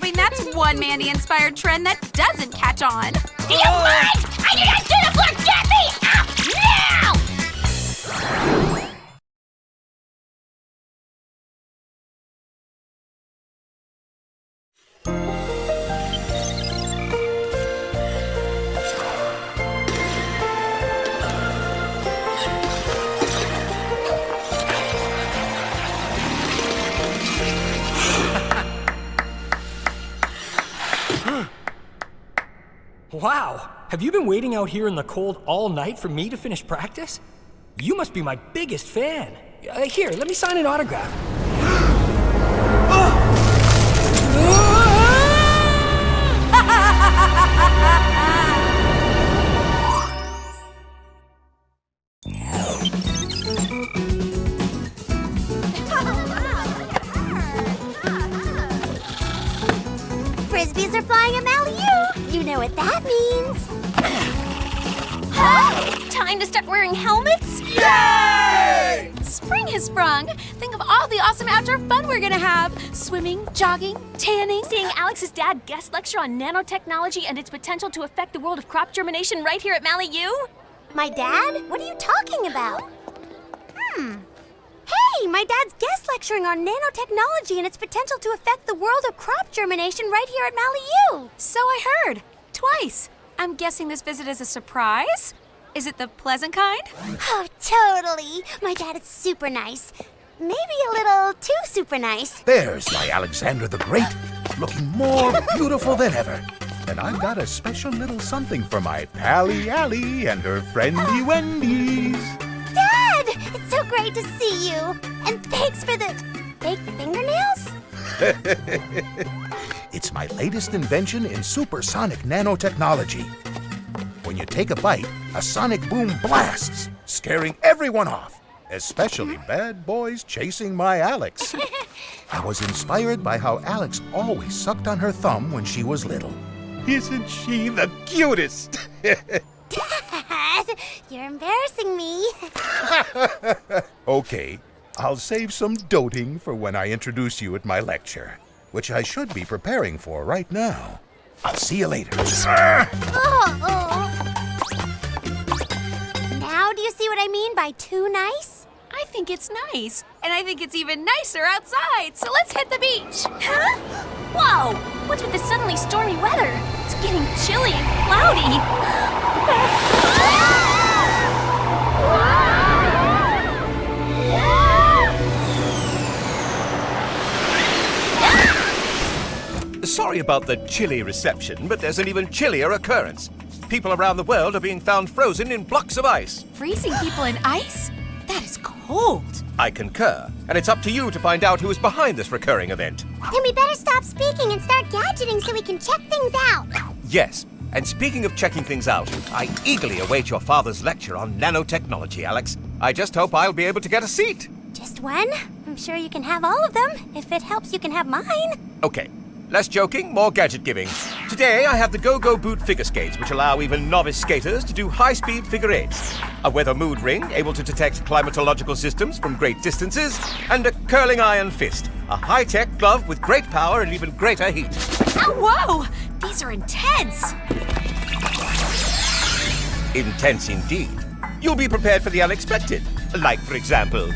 hoping that's one Mandy-inspired trend that doesn't catch on. Do you mind? I need to do the floor. Get me out now! Wow, have you been waiting out here in the cold all night for me to finish practice? You must be my biggest fan. Here, let me sign an autograph. Frisbees are flying a alley-oop. You know what that means. Time to start wearing helmets? Yay! Spring has sprung. Think of all the awesome outdoor fun we're gonna have. Swimming, jogging, tanning. Seeing Alex's dad guest lecture on nanotechnology and its potential to affect the world of crop germination right here at Mally U. My dad? What are you talking about? Hey, my dad's guest lecturing on nanotechnology and its potential to affect the world of crop germination right here at Mally U. So I heard. Twice. I'm guessing this visit is a surprise? Is it the pleasant kind? Oh, totally. My dad is super nice. Maybe a little too super nice. There's my Alexander the Great, looking more beautiful than ever. And I've got a special little something for my Pally Allie and her friendy Wendy's. Dad! It's so great to see you. And thanks for the fake fingernails. It's my latest invention in supersonic nanotechnology. When you take a bite, a sonic boom blasts, scaring everyone off, especially bad boys chasing my Alex. I was inspired by how Alex always sucked on her thumb when she was little. Isn't she the cutest? Dad, you're embarrassing me. Okay, I'll save some doting for when I introduce you at my lecture, which I should be preparing for right now. I'll see you later. Now do you see what I mean by too nice? I think it's nice. And I think it's even nicer outside. So let's hit the beach. Huh? Whoa! What's with the suddenly stormy weather? It's getting chilly and cloudy. Sorry about the chilly reception, but there's an even chillier occurrence. People around the world are being found frozen in blocks of ice. Freezing people in ice? That is cold. I concur, and it's up to you to find out who is behind this recurring event. Then we better stop speaking and start gadgeting so we can check things out. Yes, and speaking of checking things out, I eagerly await your father's lecture on nanotechnology, Alex. I just hope I'll be able to get a seat. Just one? I'm sure you can have all of them. If it helps, you can have mine. Okay. Less joking, more gadget giving. Today I have the Go-Go Boot figure skates, which allow even novice skaters to do high-speed figure eights. A weather mood ring, able to detect climatological systems from great distances, and a curling iron fist, a high-tech glove with great power and even greater heat. Oh, whoa! These are intense. Intense indeed. You'll be prepared for the unexpected. Like, for example...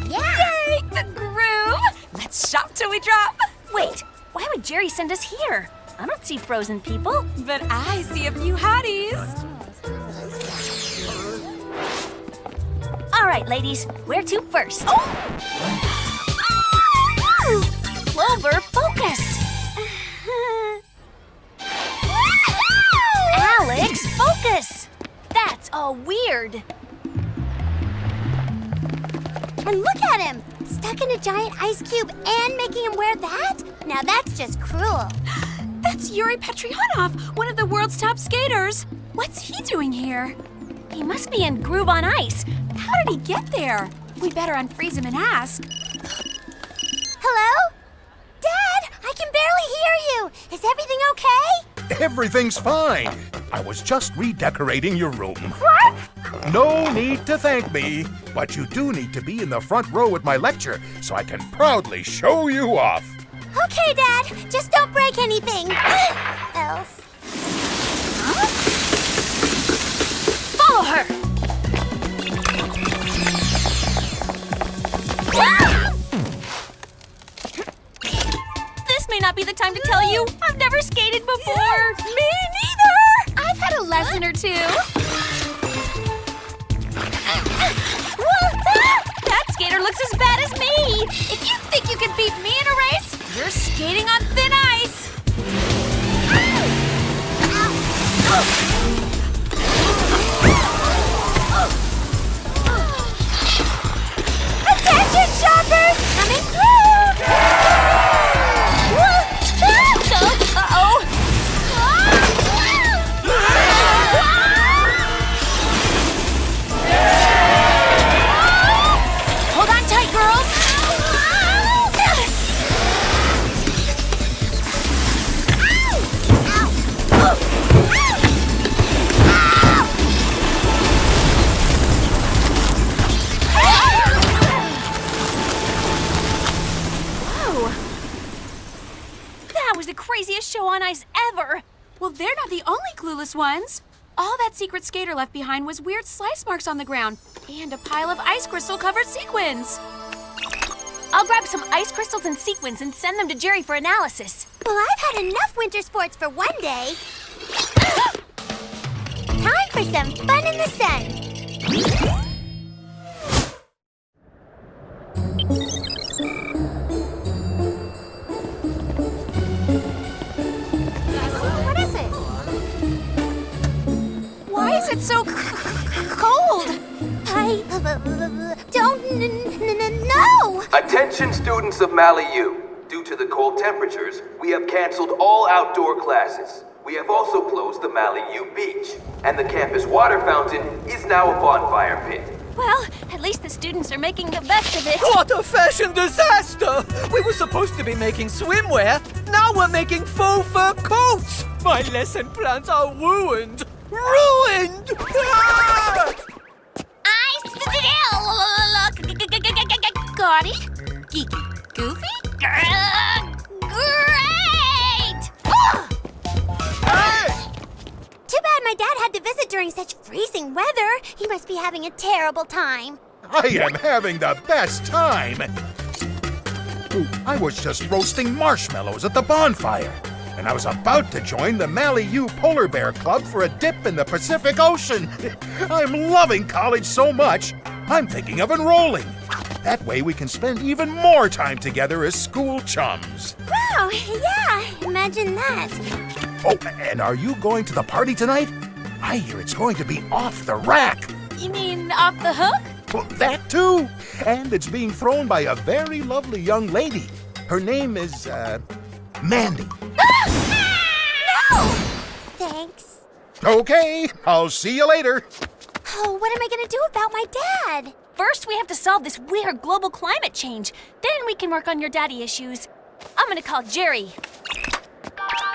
Yay! The groove! Let's shop till we drop. Wait, why would Jerry send us here? I don't see frozen people. But I see a few hotties. All right, ladies, where to first? Oh! Clover, focus! Alex, focus! That's all weird. And look at him! Stuck in a giant ice cube and making him wear that? Now that's just cruel. That's Yuri Petrionov, one of the world's top skaters. What's he doing here? He must be in Groove on Ice. How did he get there? We better unfreeze him and ask. Hello? Dad, I can barely hear you. Is everything okay? Everything's fine. I was just redecorating your room. What? No need to thank me, but you do need to be in the front row at my lecture so I can proudly show you off. Okay, Dad. Just don't break anything. Else. Huh? Follow her! This may not be the time to tell you. I've never skated before. Me neither! I've had a lesson or two. That skater looks as bad as me! If you think you can beat me in a race, you're skating on thin ice! Attention, shoppers! Coming through! Uh-oh! Hold on tight, girls! That was the craziest show on ice ever! Well, they're not the only clueless ones. All that secret skater left behind was weird slice marks on the ground and a pile of ice crystal-covered sequins. I'll grab some ice crystals and sequins and send them to Jerry for analysis. Well, I've had enough winter sports for one day. Time for some fun in the sun. What is it? Why is it so cold? I don't know. Attention students of Mali U. Due to the cold temperatures, we have canceled all outdoor classes. We have also closed the Mali U beach, and the campus water fountain is now a bonfire pit. Well, at least the students are making the best of it. What a fashion disaster! We were supposed to be making swimwear. Now we're making faux fur coats. My lesson plans are ruined. Ruined! Ah! I still Gaudy? Geeky? Goofy? Great! Too bad my dad had to visit during such freezing weather. He must be having a terrible time. I am having the best time. I was just roasting marshmallows at the bonfire, and I was about to join the Mali U Polar Bear Club for a dip in the Pacific Ocean. I'm loving college so much, I'm thinking of enrolling. That way we can spend even more time together as school chums. Wow, yeah, imagine that. Oh, and are you going to the party tonight? I hear it's going to be off the rack. You mean off the hook? Well, that too. And it's being thrown by a very lovely young lady. Her name is, Mandy. No! Thanks. Okay, I'll see you later. Oh, what am I gonna do about my dad? First, we have to solve this weird global climate change. Then we can work on your daddy issues. I'm gonna call Jerry.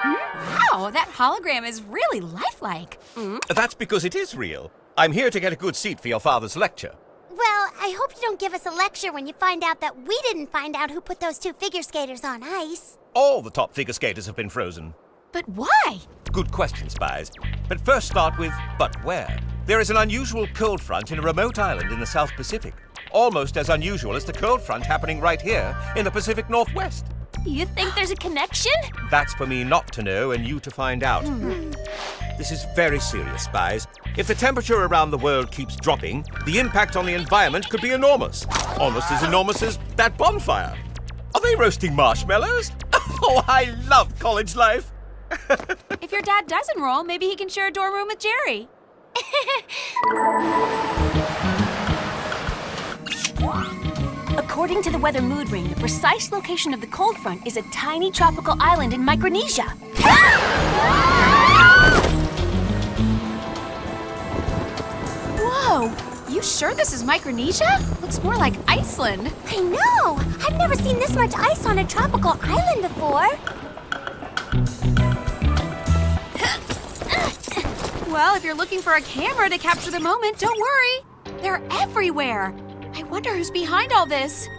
Wow, that hologram is really lifelike. That's because it is real. I'm here to get a good seat for your father's lecture. Well, I hope you don't give us a lecture when you find out that we didn't find out who put those two figure skaters on ice. All the top figure skaters have been frozen. But why? Good question, Spies. But first start with, but where? There is an unusual cold front in a remote island in the South Pacific. Almost as unusual as the cold front happening right here in the Pacific Northwest. You think there's a connection? That's for me not to know and you to find out. This is very serious, Spies. If the temperature around the world keeps dropping, the impact on the environment could be enormous. Almost as enormous as that bonfire. Are they roasting marshmallows? Oh, I love college life. If your dad does enroll, maybe he can share a dorm room with Jerry. According to the weather mood ring, the precise location of the cold front is a tiny tropical island in Micronesia. Whoa! You sure this is Micronesia? Looks more like Iceland. I know! I've never seen this much ice on a tropical island before. Well, if you're looking for a camera to capture the moment, don't worry. They're everywhere. I wonder who's behind all this.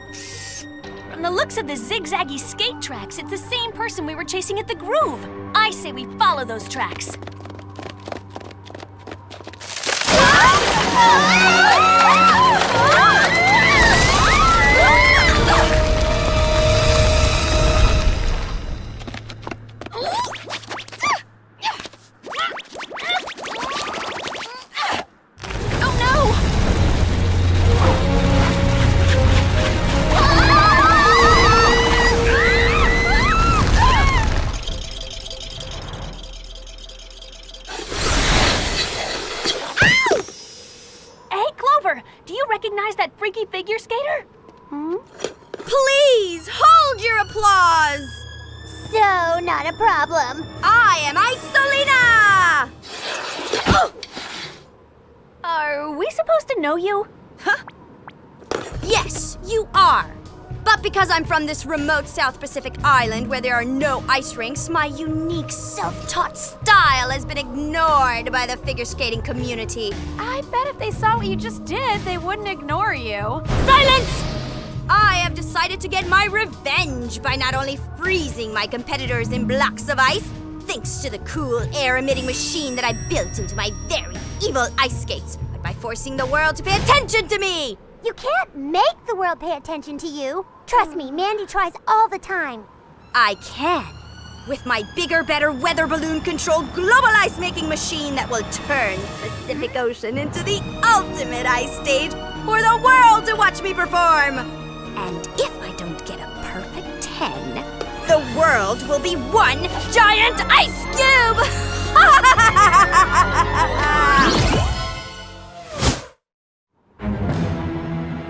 From the looks of the zigzaggy skate tracks, it's the same person we were chasing at the Groove. I say we follow those tracks. Recognize that freaky figure skater? Please hold your applause. So, not a problem. I am Isolina! Are we supposed to know you? Huh? Yes, you are. But because I'm from this remote South Pacific island where there are no ice rinks, my unique self-taught style has been ignored by the figure skating community. I bet if they saw what you just did, they wouldn't ignore you. Silence! I have decided to get my revenge by not only freezing my competitors in blocks of ice, thanks to the cool air-emitting machine that I built into my very evil ice skates, but by forcing the world to pay attention to me! You can't make the world pay attention to you. Trust me, Mandy tries all the time. I can. With my bigger, better weather balloon-controlled global ice-making machine that will turn the Pacific Ocean into the ultimate ice stage for the world to watch me perform. And if I don't get a perfect 10, the world will be one giant ice cube!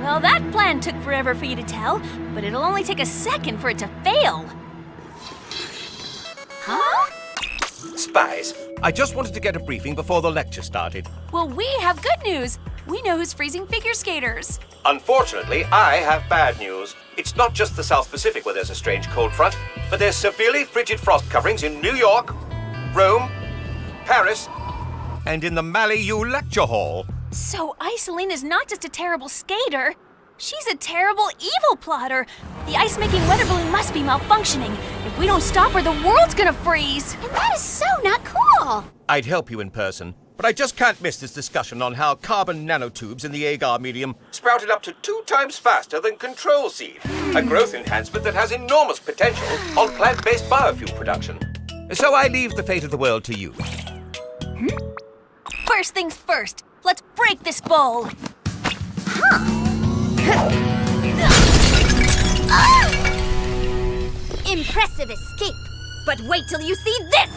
Well, that plan took forever for you to tell, but it'll only take a second for it to fail. Huh? Spies, I just wanted to get a briefing before the lecture started. Well, we have good news. We know who's freezing figure skaters. Unfortunately, I have bad news. It's not just the South Pacific where there's a strange cold front, but there's severely frigid frost coverings in New York, Rome, Paris, and in the Malibu Lecture Hall. So Isolina's not just a terrible skater, she's a terrible evil plotter. The ice-making weather balloon must be malfunctioning. If we don't stop her, the world's gonna freeze. And that is so not cool. I'd help you in person, but I just can't miss this discussion on how carbon nanotubes in the agar medium sprouted up to 2 times faster than control seed, a growth enhancement that has enormous potential on plant-based biofuel production. So I leave the fate of the world to you. First things first, let's break this bowl. Impressive escape, but wait till you see this!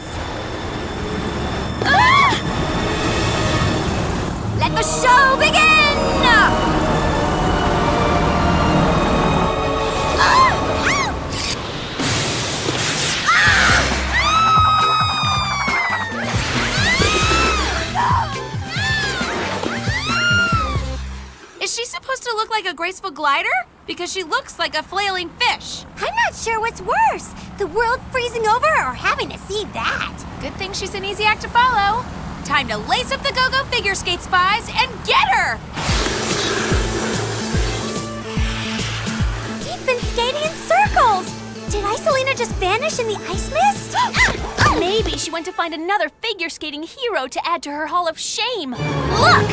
Let the show begin! Is she supposed to look like a graceful glider? Because she looks like a flailing fish. I'm not sure what's worse, the world freezing over or having to see that. Good thing she's an easy act to follow. Time to lace up the go-go figure skate, Spies, and get her! We've been skating in circles. Did Isolina just vanish in the ice mist? Maybe she went to find another figure skating hero to add to her hall of shame. Look!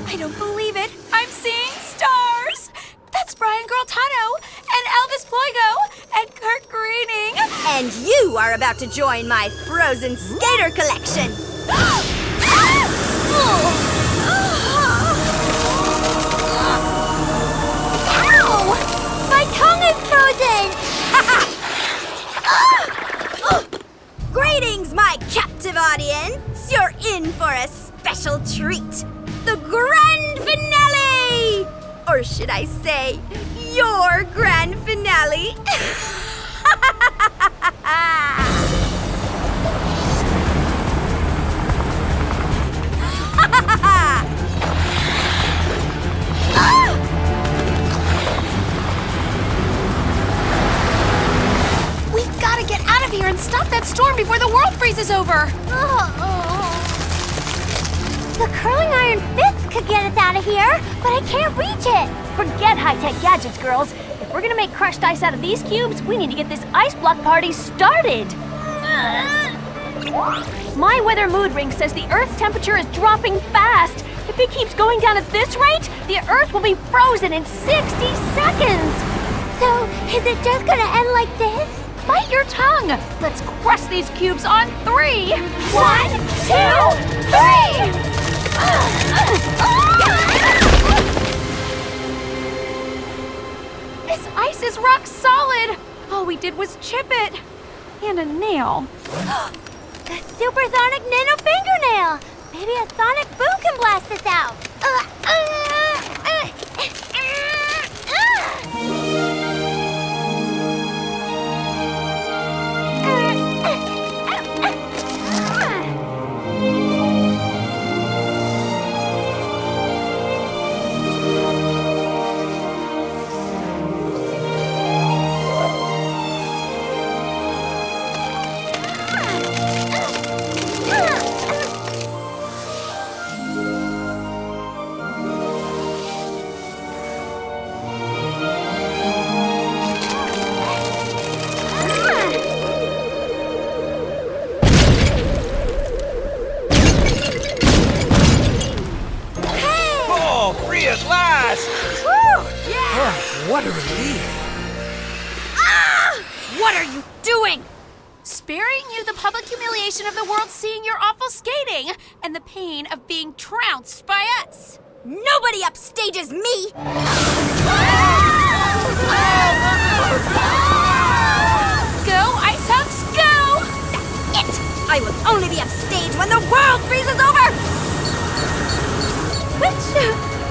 I don't believe it. I'm seeing stars. That's Brian Girltano and Elvis Ploigo and Kurt Greening. And you are about to join my frozen skater collection. Ow! My tongue is frozen! Greetings, my captive audience. You're in for a special treat. The grand finale! Or should I say, your grand finale? We've got to get out of here and stop that storm before the world freezes over. The curling iron fist could get us out of here, but I can't reach it. Forget high-tech gadgets, girls. If we're gonna make crushed ice out of these cubes, we need to get this ice block party started. My weather mood ring says the Earth's temperature is dropping fast. If it keeps going down at this rate, the Earth will be frozen in 60 seconds. So, is it just gonna end like this? Bite your tongue. Let's crush these cubes on 3. 1, 2, 3. This ice is rock solid. All we did was chip it. And a nail. The supersonic nano fingernail. Maybe a sonic boom can blast this out. What a relief. What are you doing? Sparing you the public humiliation of the world seeing your awful skating and the pain of being trounced by us. Nobody upstages me! Go, Ice Hunks, go! That's it! I will only be upstaged when the world freezes over! Which,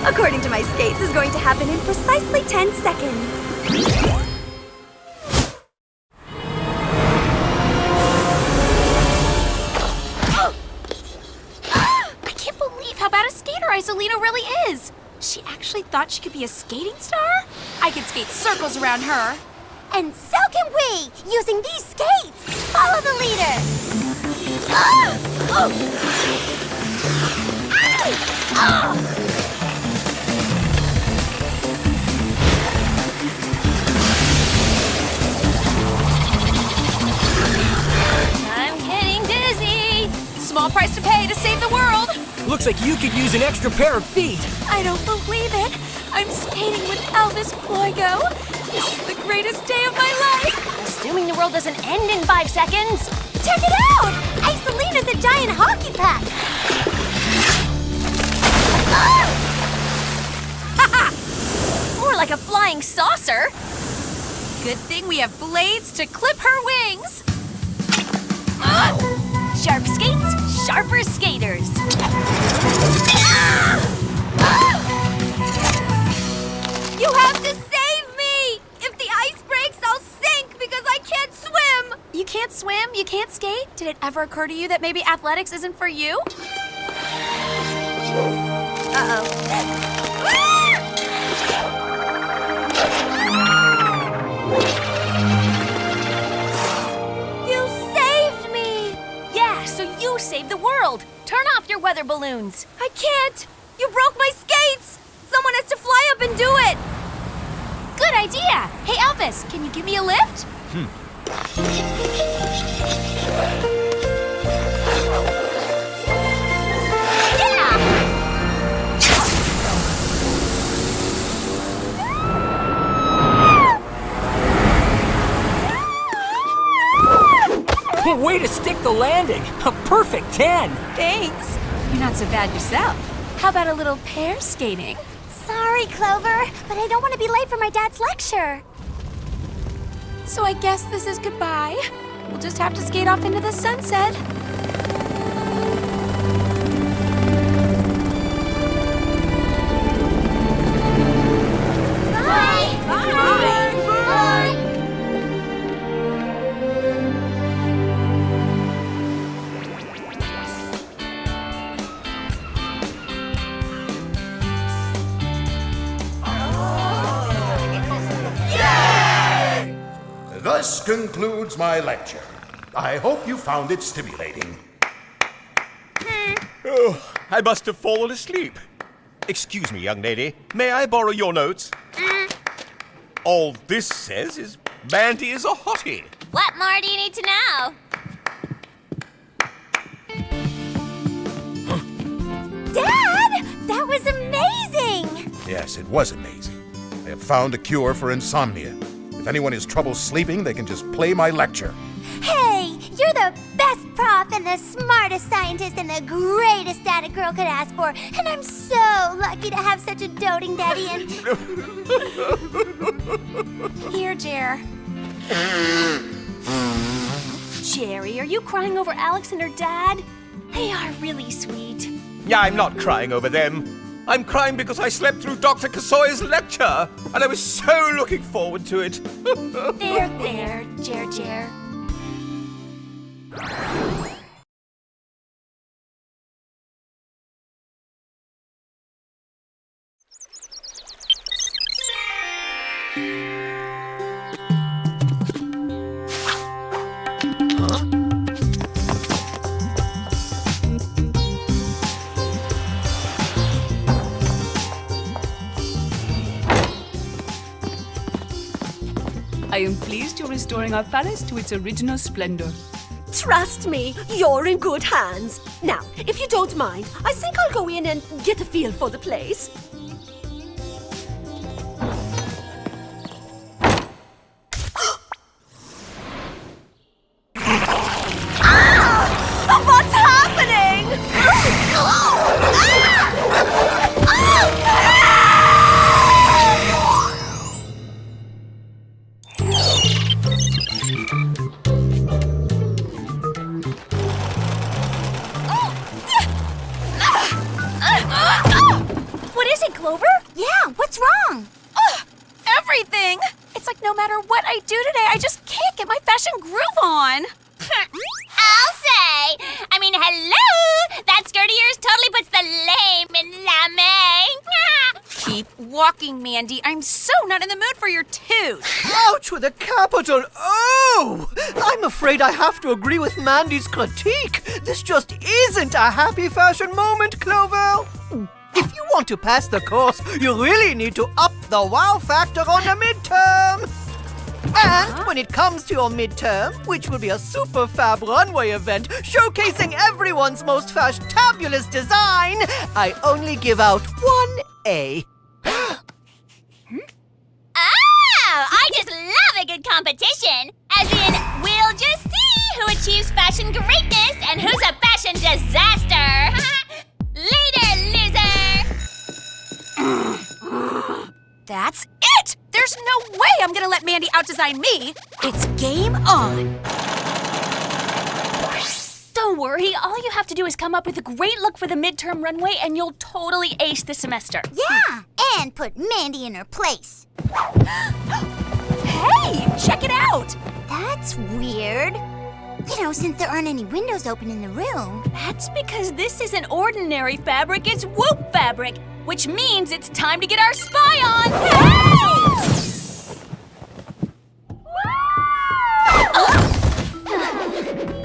according to my skates, is going to happen in precisely 10 seconds. I can't believe how bad a skater Isolina really is. She actually thought she could be a skating star? I could skate circles around her. And so can we, using these skates. Follow the leader. I'm getting dizzy. Small price to pay to save the world. Looks like you could use an extra pair of feet. I don't believe it. I'm skating with Elvis Ploygo. This is the greatest day of my life. Assuming the world doesn't end in 5 seconds. Check it out! Isolina's a giant hockey puck. More like a flying saucer. Good thing we have blades to clip her wings. Sharp skates, sharper skaters. You have to save me! If the ice breaks, I'll sink because I can't swim! You can't swim? You can't skate? Did it ever occur to you that maybe athletics isn't for you? You saved me! Yeah, so you saved the world. Turn off your weather balloons. I can't! You broke my skates! Someone has to fly up and do it! Good idea! Hey, Elvis, can you give me a lift? Way to stick the landing. A perfect 10. Thanks. You're not so bad yourself. How about a little pair skating? Sorry, Clover, but I don't want to be late for my dad's lecture. So I guess this is goodbye. We'll just have to skate off into the sunset. Bye! Bye! Bye! Thus concludes my lecture. I hope you found it stimulating. Oh, I must have fallen asleep. Excuse me, young lady. May I borrow your notes? All this says is Mandy is a hottie. What more do you need to know? Dad, that was amazing! Yes, it was amazing. I have found a cure for insomnia. If anyone has trouble sleeping, they can just play my lecture. Hey, you're the best prof and the smartest scientist and the greatest dad a girl could ask for. And I'm so lucky to have such a doting daddy and... Here, Jer. Jerry, are you crying over Alex and her dad? They are really sweet. Yeah, I'm not crying over them. I'm crying because I slept through Dr. Kasoy's lecture, and I was so looking forward to it. There, Jer. I am pleased you're restoring our palace to its original splendor. Trust me, you're in good hands. Now, if you don't mind, I think I'll go in and get a feel for the place. What's happening? What is it, Clover? Yeah, what's wrong? Everything! It's like no matter what I do today, I just can't get my fashion groove on. I'll say! Hello! That skirt of yours totally puts the lame in la main. Keep walking, Mandy. I'm so not in the mood for your tooth. Ouch with a capital O! I'm afraid I have to agree with Mandy's critique. This just isn't a happy fashion moment, Clover. If you want to pass the course, you really need to up the wow factor on the midterm. And when it comes to your midterm, which will be a super fab runway event showcasing everyone's most fashionabulous design, I only give out 1A. Oh, I just love a good competition. As in, we'll just see who achieves fashion greatness and who's a fashion disaster. Later, loser! That's it! There's no way I'm gonna let Mandy outdesign me. It's game on. Don't worry, all you have to do is come up with a great look for the midterm runway and you'll totally ace the semester. Yeah, and put Mandy in her place. Hey, check it out! That's weird. You know, since there aren't any windows open in the room. That's because this isn't ordinary fabric, it's Whoop fabric, which means it's time to get our spy on. Hey!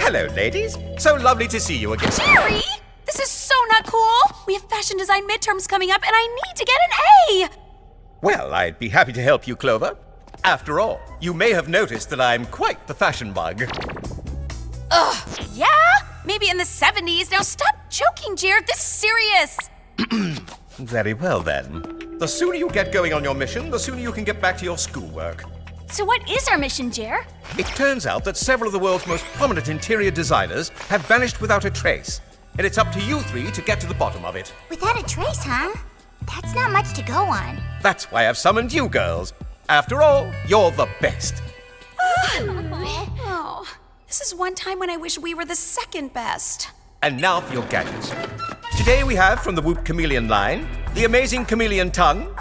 Hello, ladies. So lovely to see you again. Jerry! This is so not cool! We have fashion design midterms coming up and I need to get an A! Well, I'd be happy to help you, Clover. After all, you may have noticed that I'm quite the fashion bug. Ugh, yeah? Maybe in the 70s. Now stop joking, Jared. This is serious. Very well, then. The sooner you get going on your mission, the sooner you can get back to your schoolwork. So what is our mission, Jer? It turns out that several of the world's most prominent interior designers have vanished without a trace. And it's up to you three to get to the bottom of it. Without a trace, huh? That's not much to go on. That's why I've summoned you girls. After all, you're the best. Oh, this is one time when I wish we were the second best. And now for your gadgets. Today we have from the Whoop Chameleon line, the amazing chameleon tongue,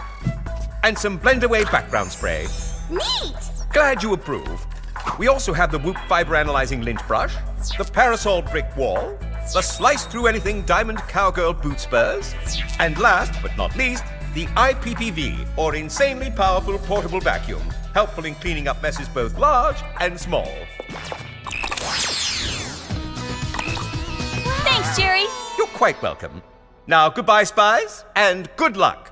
and some blend away background spray. Neat! Glad you approve. We also have the Whoop fiber analyzing lint brush, the parasol brick wall, the slice through anything diamond cowgirl boot spurs, and last but not least, the IPPV, or insanely powerful portable vacuum, helpful in cleaning up messes both large and small. Thanks, Jerry. You're quite welcome. Now, goodbye, Spies, and good luck.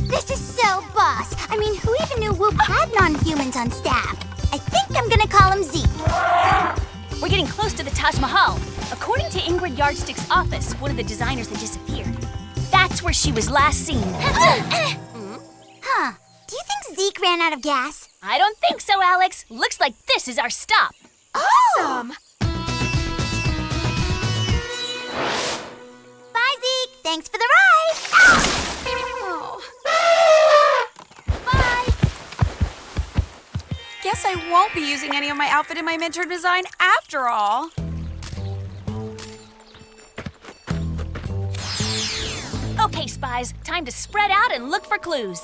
This is so boss. I mean, who even knew Whoop had non-humans on staff? I think I'm gonna call him Zeke. We're getting close to the Taj Mahal. According to Ingrid Yardstick's office, one of the designers that disappeared. That's where she was last seen. Huh. Do you think Zeke ran out of gas? I don't think so, Alex. Looks like this is our stop. Awesome! Bye, Zeke. Thanks for the ride. Bye. Guess I won't be using any of my outfit in my midterm design after all. Okay, Spies, time to spread out and look for clues.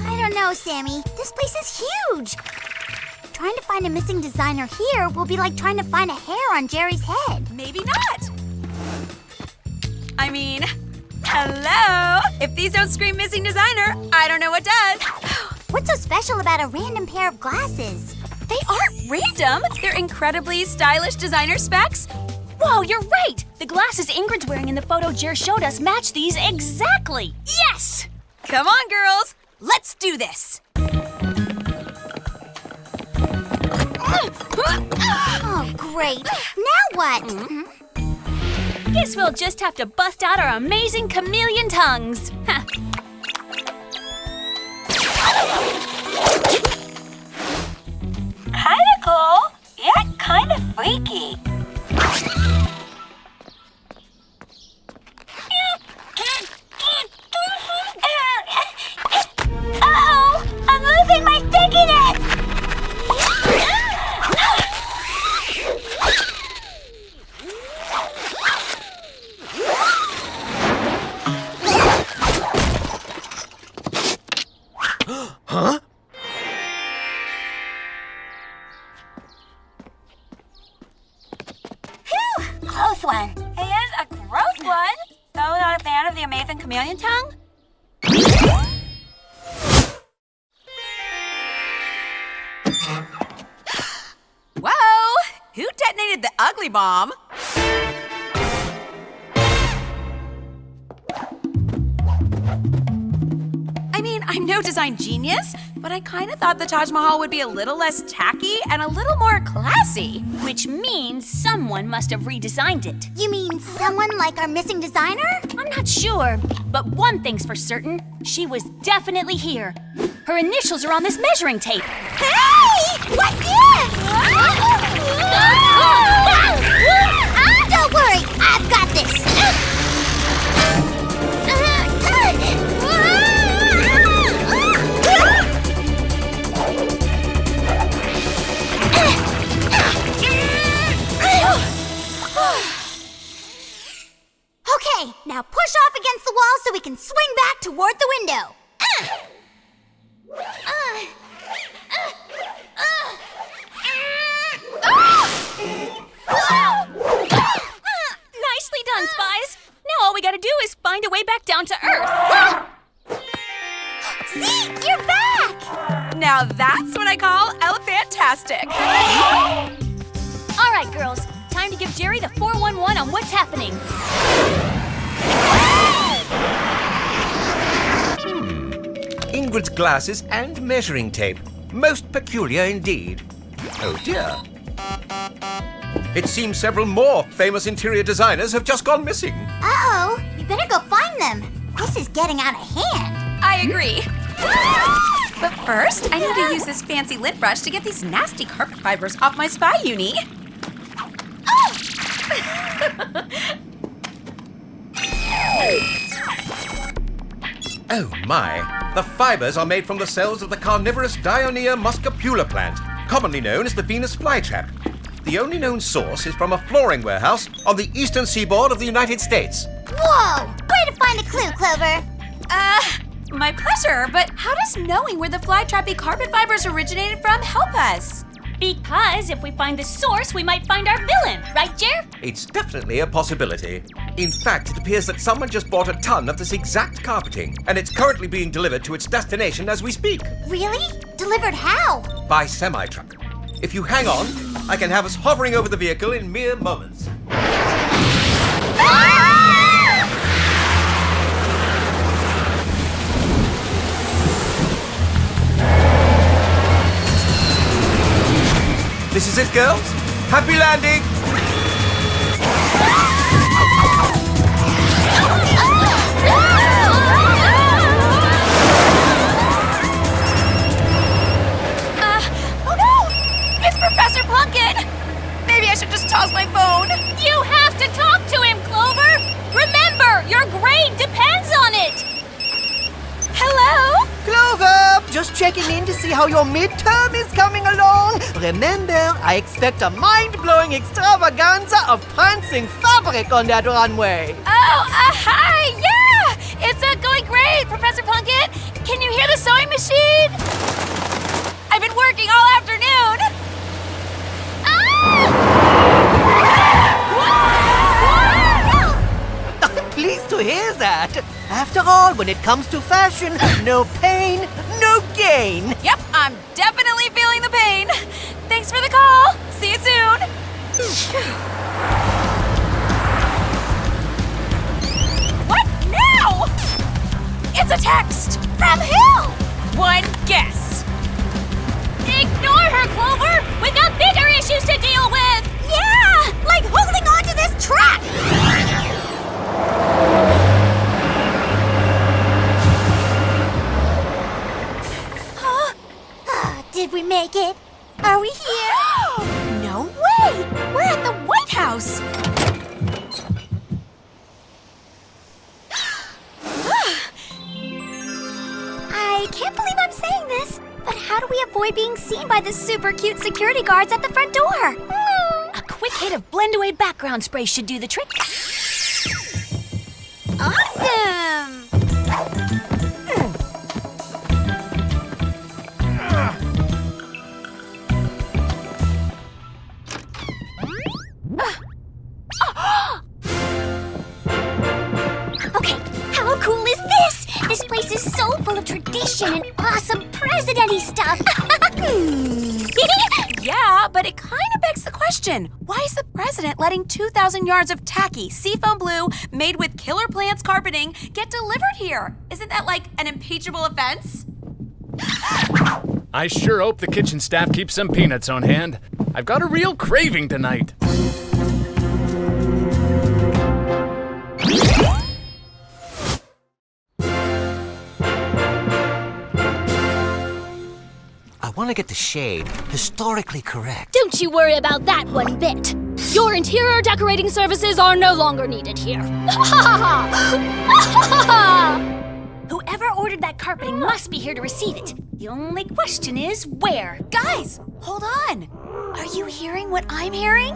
I don't know, Sammy. This place is huge. Trying to find a missing designer here will be like trying to find a hair on Jerry's head. Maybe not. I mean, hello? If these don't scream missing designer, I don't know what does. What's so special about a random pair of glasses? They aren't random. They're incredibly stylish designer specs. Whoa, you're right! The glasses Ingrid's wearing in the photo Jer showed us match these exactly. Yes! Come on, girls. Let's do this. Oh, great. Now what? Guess we'll just have to bust out our amazing chameleon tongues. Ha. Kinda cool, yet kinda freaky. Uh-oh! I'm losing my stickiness! Huh? Phew! Close one. And a gross one. So not a fan of the amazing chameleon tongue? Whoa! Who detonated the ugly bomb? I mean, I'm no design genius, but I kind of thought the Taj Mahal would be a little less tacky and a little more classy. Which means someone must have redesigned it. You mean someone like our missing designer? I'm not sure, but one thing's for certain. She was definitely here. Her initials are on this measuring tape. Hey! What is? Don't worry, I've got this. Okay, now push off against the wall so we can swing back toward the window. Nicely done, Spies. Now all we gotta do is find a way back down to Earth. Zeke, you're back! Now that's what I call elephantastic. All right, girls. Time to give Jerry the 411 on what's happening. Ingrid's glasses and measuring tape. Most peculiar indeed. Oh dear. It seems several more famous interior designers have just gone missing. Uh-oh, we better go find them. This is getting out of hand. I agree. But first, I need to use this fancy lint brush to get these nasty carpet fibers off my spy uni. Oh my. The fibers are made from the cells of the carnivorous Dionea muscipula plant, commonly known as the Venus flytrap. The only known source is from a flooring warehouse on the eastern seaboard of the United States. Whoa! Way to find a clue, Clover. My pleasure, but how does knowing where the fly-trappy carpet fibers originated from help us? Because if we find the source, we might find our villain. Right, Jer? It's definitely a possibility. In fact, it appears that someone just bought a ton of this exact carpeting, and it's currently being delivered to its destination as we speak. Really? Delivered how? By semi-truck. If you hang on, I can have us hovering over the vehicle in mere moments. This is it, girls. Happy landing! Oh no! It's Professor Pumpkin! Maybe I should just toss my phone. You have to talk to him, Clover! Remember, your grade depends on it! Hello? Clover! Just checking in to see how your midterm is coming along. Remember, I expect a mind-blowing extravaganza of prancing fabric on that runway. Oh, hi! Yeah! It's going great, Professor Pumpkin. Can you hear the sewing machine? I've been working all afternoon. I'm pleased to hear that. After all, when it comes to fashion, no pain, no gain. Yep, I'm definitely feeling the pain. Thanks for the call. See you soon. What now? It's a text. From who? One guess. Ignore her, Clover! We've got bigger issues to deal with! Yeah! Like holding on to this track! Did we make it? Are we here? No way! We're at the White House. I can't believe I'm saying this, but how do we avoid being seen by the super cute security guards at the front door? A quick hit of blend-away background spray should do the trick. Awesome! Okay, how cool is this? This place is so full of tradition and awesome president-y stuff. Yeah, but it kind of begs the question. Why is the president letting 2,000 yards of tacky seafoam blue made with killer plants carpeting get delivered here? Isn't that like an impeachable offense? I sure hope the kitchen staff keeps some peanuts on hand. I've got a real craving tonight. I want to get the shade historically correct. Don't you worry about that one bit. Your interior decorating services are no longer needed here. Whoever ordered that carpeting must be here to receive it. The only question is where. Guys, hold on. Are you hearing what I'm hearing?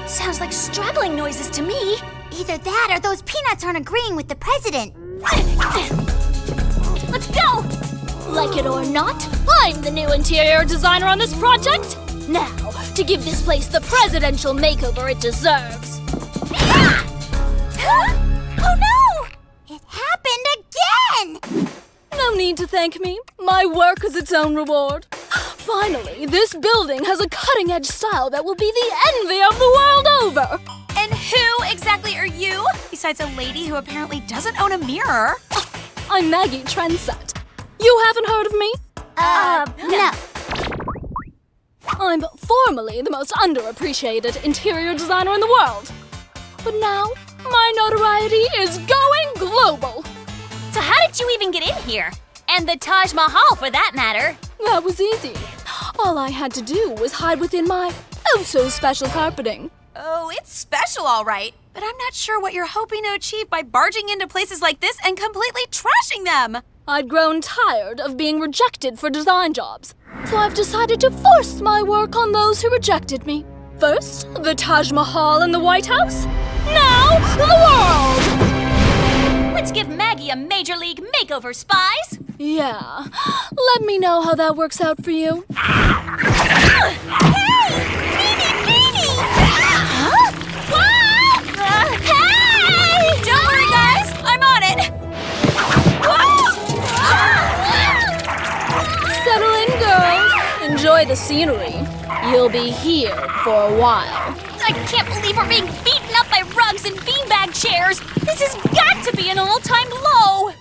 Sounds like straddling noises to me. Either that or those peanuts aren't agreeing with the president. Let's go! Like it or not, I'm the new interior designer on this project. Now, to give this place the presidential makeover it deserves. Oh no! It happened again! No need to thank me. My work is its own reward. Finally, this building has a cutting-edge style that will be the envy of the world over. And who exactly are you? Besides a lady who apparently doesn't own a mirror. I'm Maggie Trendset. You haven't heard of me? No. I'm formally the most underappreciated interior designer in the world. But now, my notoriety is going global. So how did you even get in here? And the Taj Mahal, for that matter. That was easy. All I had to do was hide within my oh-so-special carpeting. Oh, it's special, all right. But I'm not sure what you're hoping to achieve by barging into places like this and completely trashing them. I'd grown tired of being rejected for design jobs, so I've decided to force my work on those who rejected me. First, the Taj Mahal and the White House. Now, the world! Let's give Maggie a major league makeover, Spies. Yeah. Let me know how that works out for you. Hey! Huh? Hey! Don't worry, guys. enjoy the scenery. You'll be here for a while. I can't believe we're being beaten up by rugs and beanbag chairs. This has got to be an all-time low.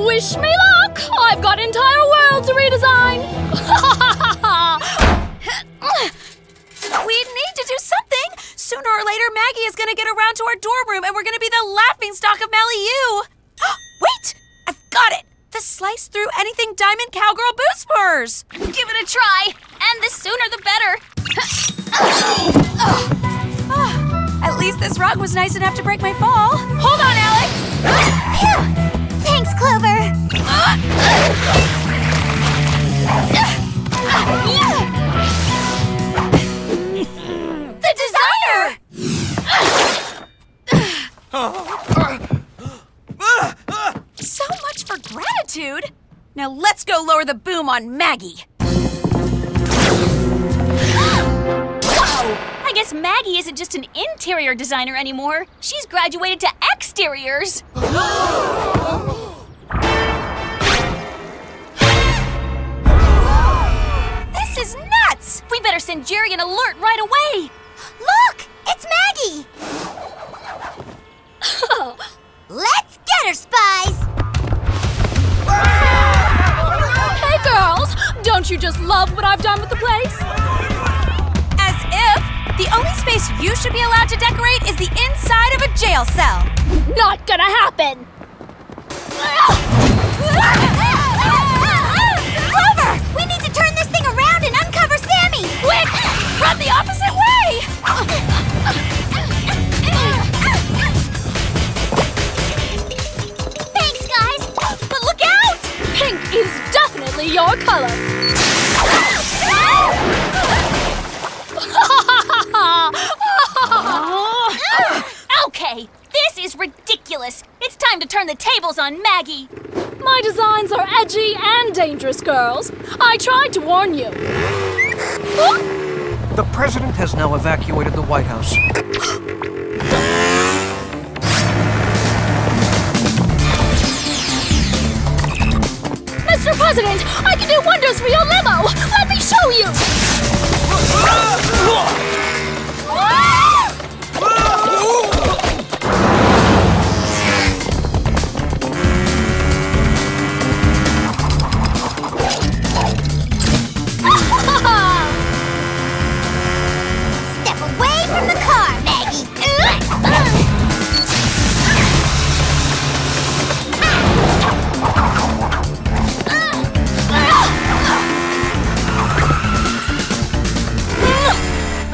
Wish me luck! I've got an entire world to redesign! We need to do something! Sooner or later, Maggie is gonna get around to our dorm room and we're gonna be the laughingstock of Malibu! Wait! I've got it! The slice through anything diamond cowgirl boot spurs! Give it a try, and the sooner the better. At least this rug was nice enough to break my fall. Hold on, Alex! Thanks, Clover. The designer! So much for gratitude! Now let's go lower the boom on Maggie. Wow! I guess Maggie isn't just an interior designer anymore. She's graduated to exteriors. This is nuts! We better send Jerry an alert right away. Look! It's Maggie! Let's get her, Spies! Hey girls, don't you just love what I've done with the place? As if the only space you should be allowed to decorate is the inside of a jail cell. Not gonna happen! Clover! We need to turn this thing around and uncover Sammy! Quick! Run the opposite way! Thanks, guys. But look out! Pink is definitely your color. Okay, this is ridiculous. It's time to turn the tables on Maggie. My designs are edgy and dangerous, girls. I tried to warn you. The president has now evacuated the White House. Mr. President, I can do wonders for your limo. Let me show you. Step away from the car, Maggie!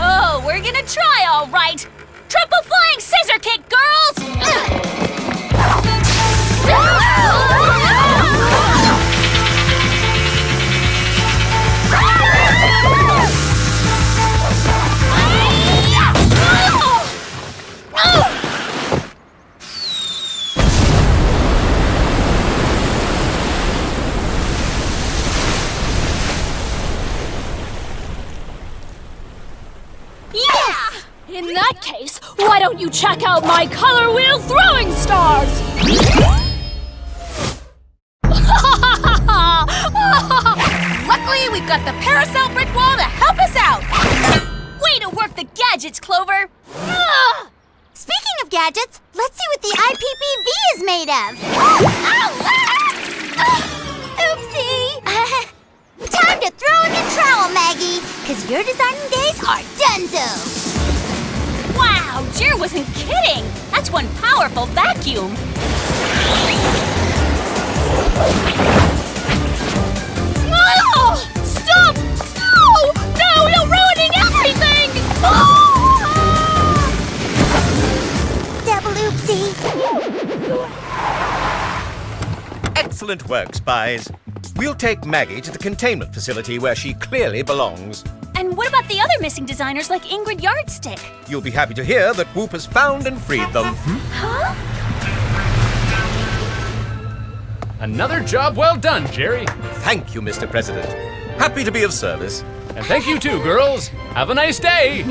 Oh, we're gonna try all right. Triple flying scissor kick, girls! Yes! In that case, why don't you check out my color wheel throwing stars? Luckily, we've got the parasol brick wall to help us out. Way to work the gadgets, Clover. Speaking of gadgets, let's see what the IPPV is made of. Oopsie! Time to throw in the trowel, Maggie, because your designing days are donezo. Wow, Jer wasn't kidding. That's one powerful vacuum. Oh, stop! No! No, you're ruining everything! Double oopsie. Excellent work, Spies. We'll take Maggie to the containment facility where she clearly belongs. And what about the other missing designers like Ingrid Yardstick? You'll be happy to hear that Whoop has found and freed them. Huh? Another job well done, Jerry. Thank you, Mr. President. Happy to be of service. And thank you too, girls. Have a nice day.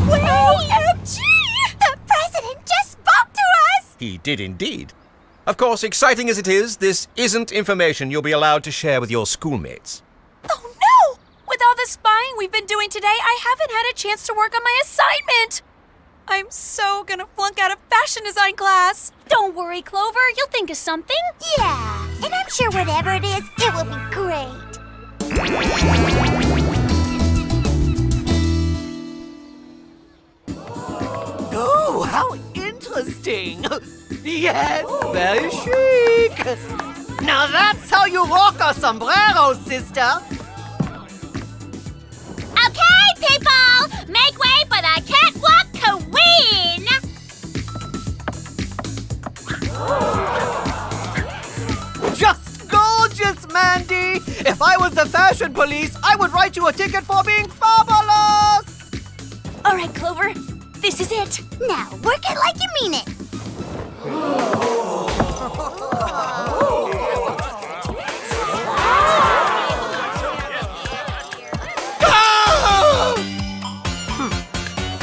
OMG! The president just spoke to us! He did indeed. Of course, exciting as it is, this isn't information you'll be allowed to share with your schoolmates. Oh no! With all the spying we've been doing today, I haven't had a chance to work on my assignment! I'm so gonna flunk out of fashion design class! Don't worry, Clover. You'll think of something. Yeah, and I'm sure whatever it is, it will be great. Oh, how interesting! Yes, very chic! Now that's how you rock a sombrero, sister! Okay, people! Make way for the catwalk queen! Just gorgeous, Mandy! If I was the fashion police, I would write you a ticket for being fabulous! All right, Clover. This is it. Now, work it like you mean it.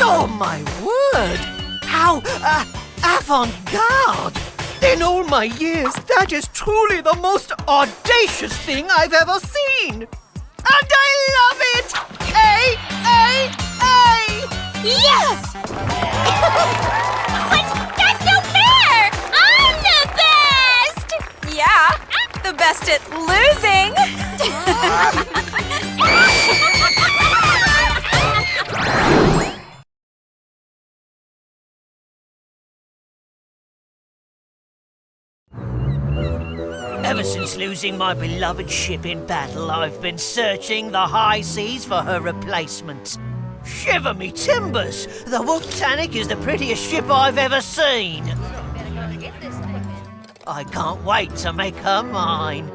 Oh, my word! How avant-garde! In all my years, that is truly the most audacious thing I've ever seen! And I love it! Yes! But that's no fair! I'm the best! Yeah, the best at losing! Ever since losing my beloved ship in battle, I've been searching the high seas for her replacement. Shiver me timbers! The Whoop-Tannic is the prettiest ship I've ever seen. I can't wait to make her mine.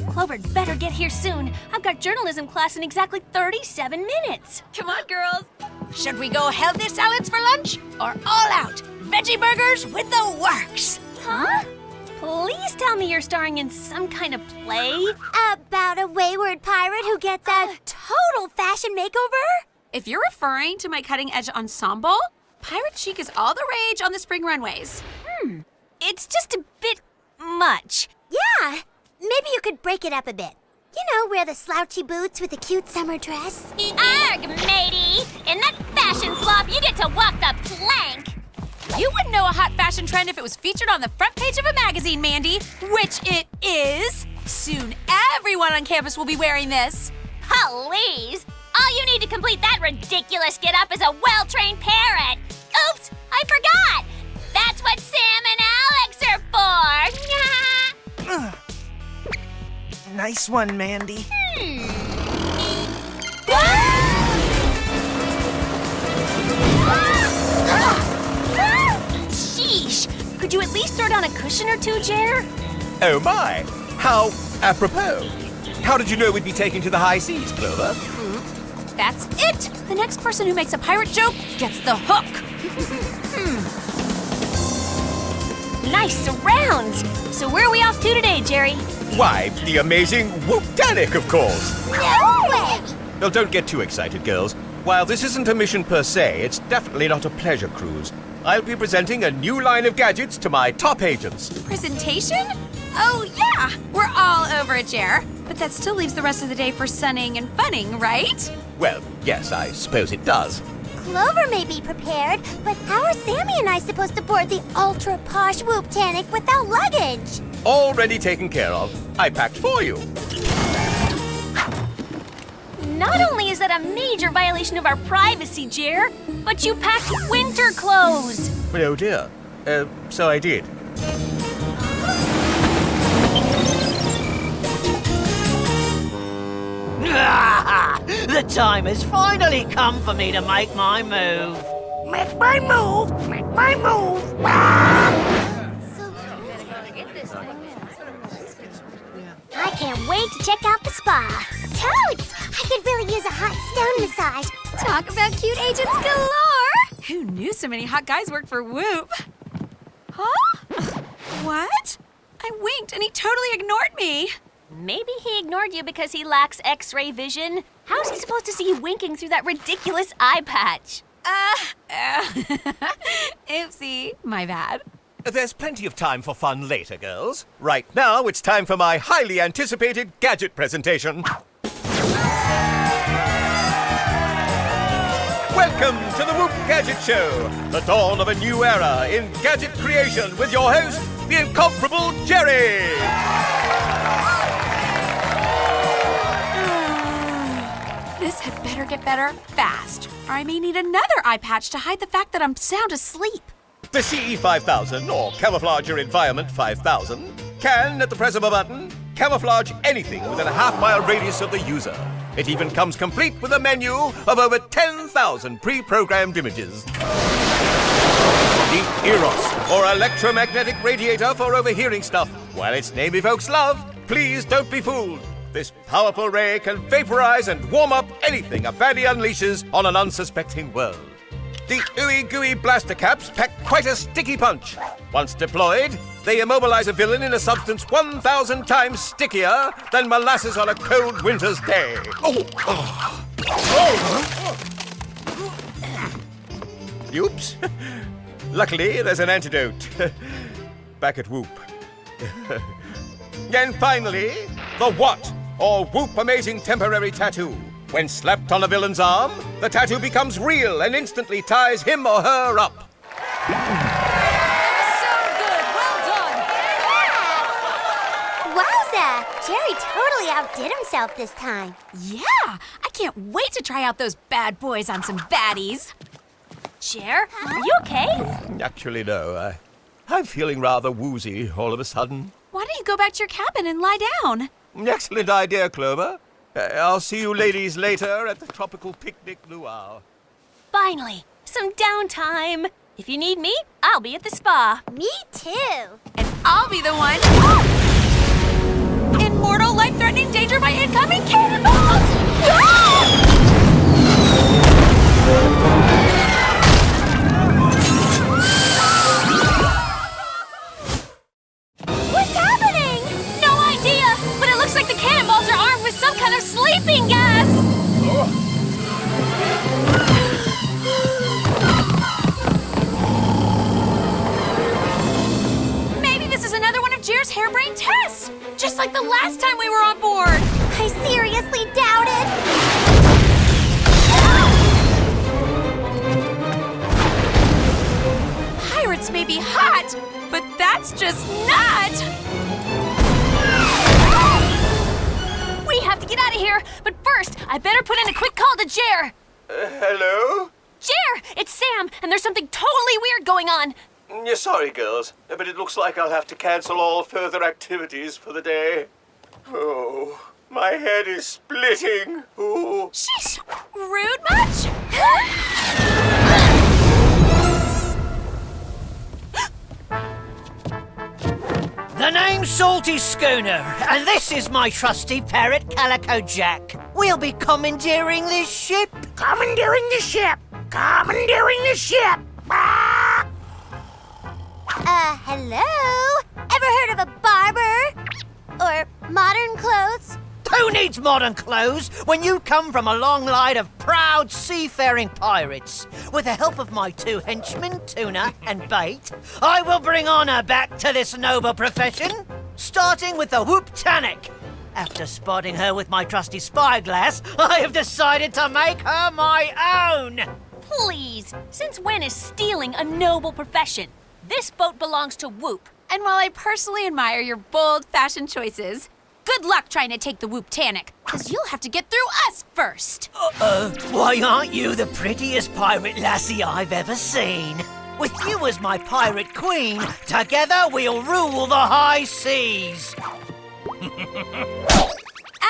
Clover better get here soon. I've got journalism class in exactly 37 minutes. Come on, girls. Should we go healthy salads for lunch or all out? Veggie burgers with the works. Huh? Please tell me you're starring in some kind of play. About a wayward pirate who gets a total fashion makeover? If you're referring to my cutting-edge ensemble, pirate chic is all the rage on the spring runways. It's just a bit much. Yeah, maybe you could break it up a bit. You know, wear the slouchy boots with the cute summer dress. Arg, matey! In that fashion flop, you get to walk the plank! You wouldn't know a hot fashion trend if it was featured on the front page of a magazine, Mandy, which it is. Soon everyone on campus will be wearing this. Please! All you need to complete that ridiculous get-up is a well-trained parrot! Oops! I forgot! That's what Sam and Alex are for! Nice one, Mandy. Sheesh! Could you at least throw down a cushion or two, Jer? Oh my! How apropos! How did you know we'd be taking to the high seas, Clover? That's it! The next person who makes a pirate joke gets the hook. Nice surrounds! So where are we off to today, Jerry? Why, the amazing Whoop-Tannic, of course! No way! Well, don't get too excited, girls. While this isn't a mission per se, it's definitely not a pleasure cruise. I'll be presenting a new line of gadgets to my top agents. Presentation? Oh, yeah! We're all over it, Jer. But that still leaves the rest of the day for sunning and funning, right? Well, yes, I suppose it does. Clover may be prepared, but how are Sammy and I supposed to board the ultra-posh Whoop-Tannic without luggage? Already taken care of. I packed for you. Not only is that a major violation of our privacy, Jer, but you packed winter clothes. Oh dear. So I did. The time has finally come for me to make my move. Make my move! Make my move! I can't wait to check out the spa. Totes! I could really use a hot stone massage. Talk about cute agents galore! Who knew so many hot guys worked for Whoop? Huh? What? I winked and he totally ignored me. maybe he ignored you because he lacks X-ray vision. How's he supposed to see you winking through that ridiculous eye patch? Oopsie, my bad. There's plenty of time for fun later, girls. Right now, it's time for my highly anticipated gadget presentation. Welcome to the Whoop Gadget Show, the dawn of a new era in gadget creation with your host, the incomparable Jerry. This had better get better fast, or I may need another eye patch to hide the fact that I'm sound asleep. The CE5000, or Camouflage Your Environment 5000, can, at the press of a button, camouflage anything within a half-mile radius of the user. It even comes complete with a menu of over 10,000 pre-programmed images. The EROS, or electromagnetic radiator for overhearing stuff. While its name evokes love, please don't be fooled. This powerful ray can vaporize and warm up anything a baddie unleashes on an unsuspecting world. The ooey gooey blaster caps pack quite a sticky punch. Once deployed, they immobilize a villain in a substance 1,000 times stickier than molasses on a cold winter's day. Oops. Luckily, there's an antidote. Back at Whoop. And finally, the What, or Whoop Amazing Temporary Tattoo. When slapped on a villain's arm, the tattoo becomes real and instantly ties him or her up. Wowza! Jerry totally outdid himself this time. Yeah, I can't wait to try out those bad boys on some baddies. Jer, are you okay? Actually, no. I'm feeling rather woozy all of a sudden. Why don't you go back to your cabin and lie down? Excellent idea, Clover. I'll see you ladies later at the tropical picnic luau. Finally, some downtime. If you need me, I'll be at the spa. Me too. And I'll be the one in mortal, life-threatening danger by incoming cannonballs! What's happening? No idea, but it looks like the cannonballs are armed with some kind of sleeping gas. Maybe this is another one of Jer's harebrained tests, just like the last time we were on board. I seriously doubt it. Pirates may be hot, but that's just not. We have to get out of here, but first, I better put in a quick call to Jer. Hello? Jer, it's Sam, and there's something totally weird going on. Yeah, sorry, girls, but it looks like I'll have to cancel all further activities for the day. Oh, my head is splitting. Oh. Sheesh! Rude much? The name's Salty Schooner, and this is my trusty parrot, Calico Jack. We'll be commandeering this ship. Commandeering the ship! Commandeering the ship! Hello? Ever heard of a barber? Or modern clothes? Who needs modern clothes when you come from a long line of proud seafaring pirates? With the help of my two henchmen, Tuna and Bait, I will bring honor back to this noble profession, starting with the Whoop-tanic. After spotting her with my trusty spyglass, I have decided to make her my own. Please, since when is stealing a noble profession? This boat belongs to Whoop. And while I personally admire your bold fashion choices, good luck trying to take the Whoop-tanic, because you'll have to get through us first. Why aren't you the prettiest pirate lassie I've ever seen? With you as my pirate queen, together we'll rule the high seas.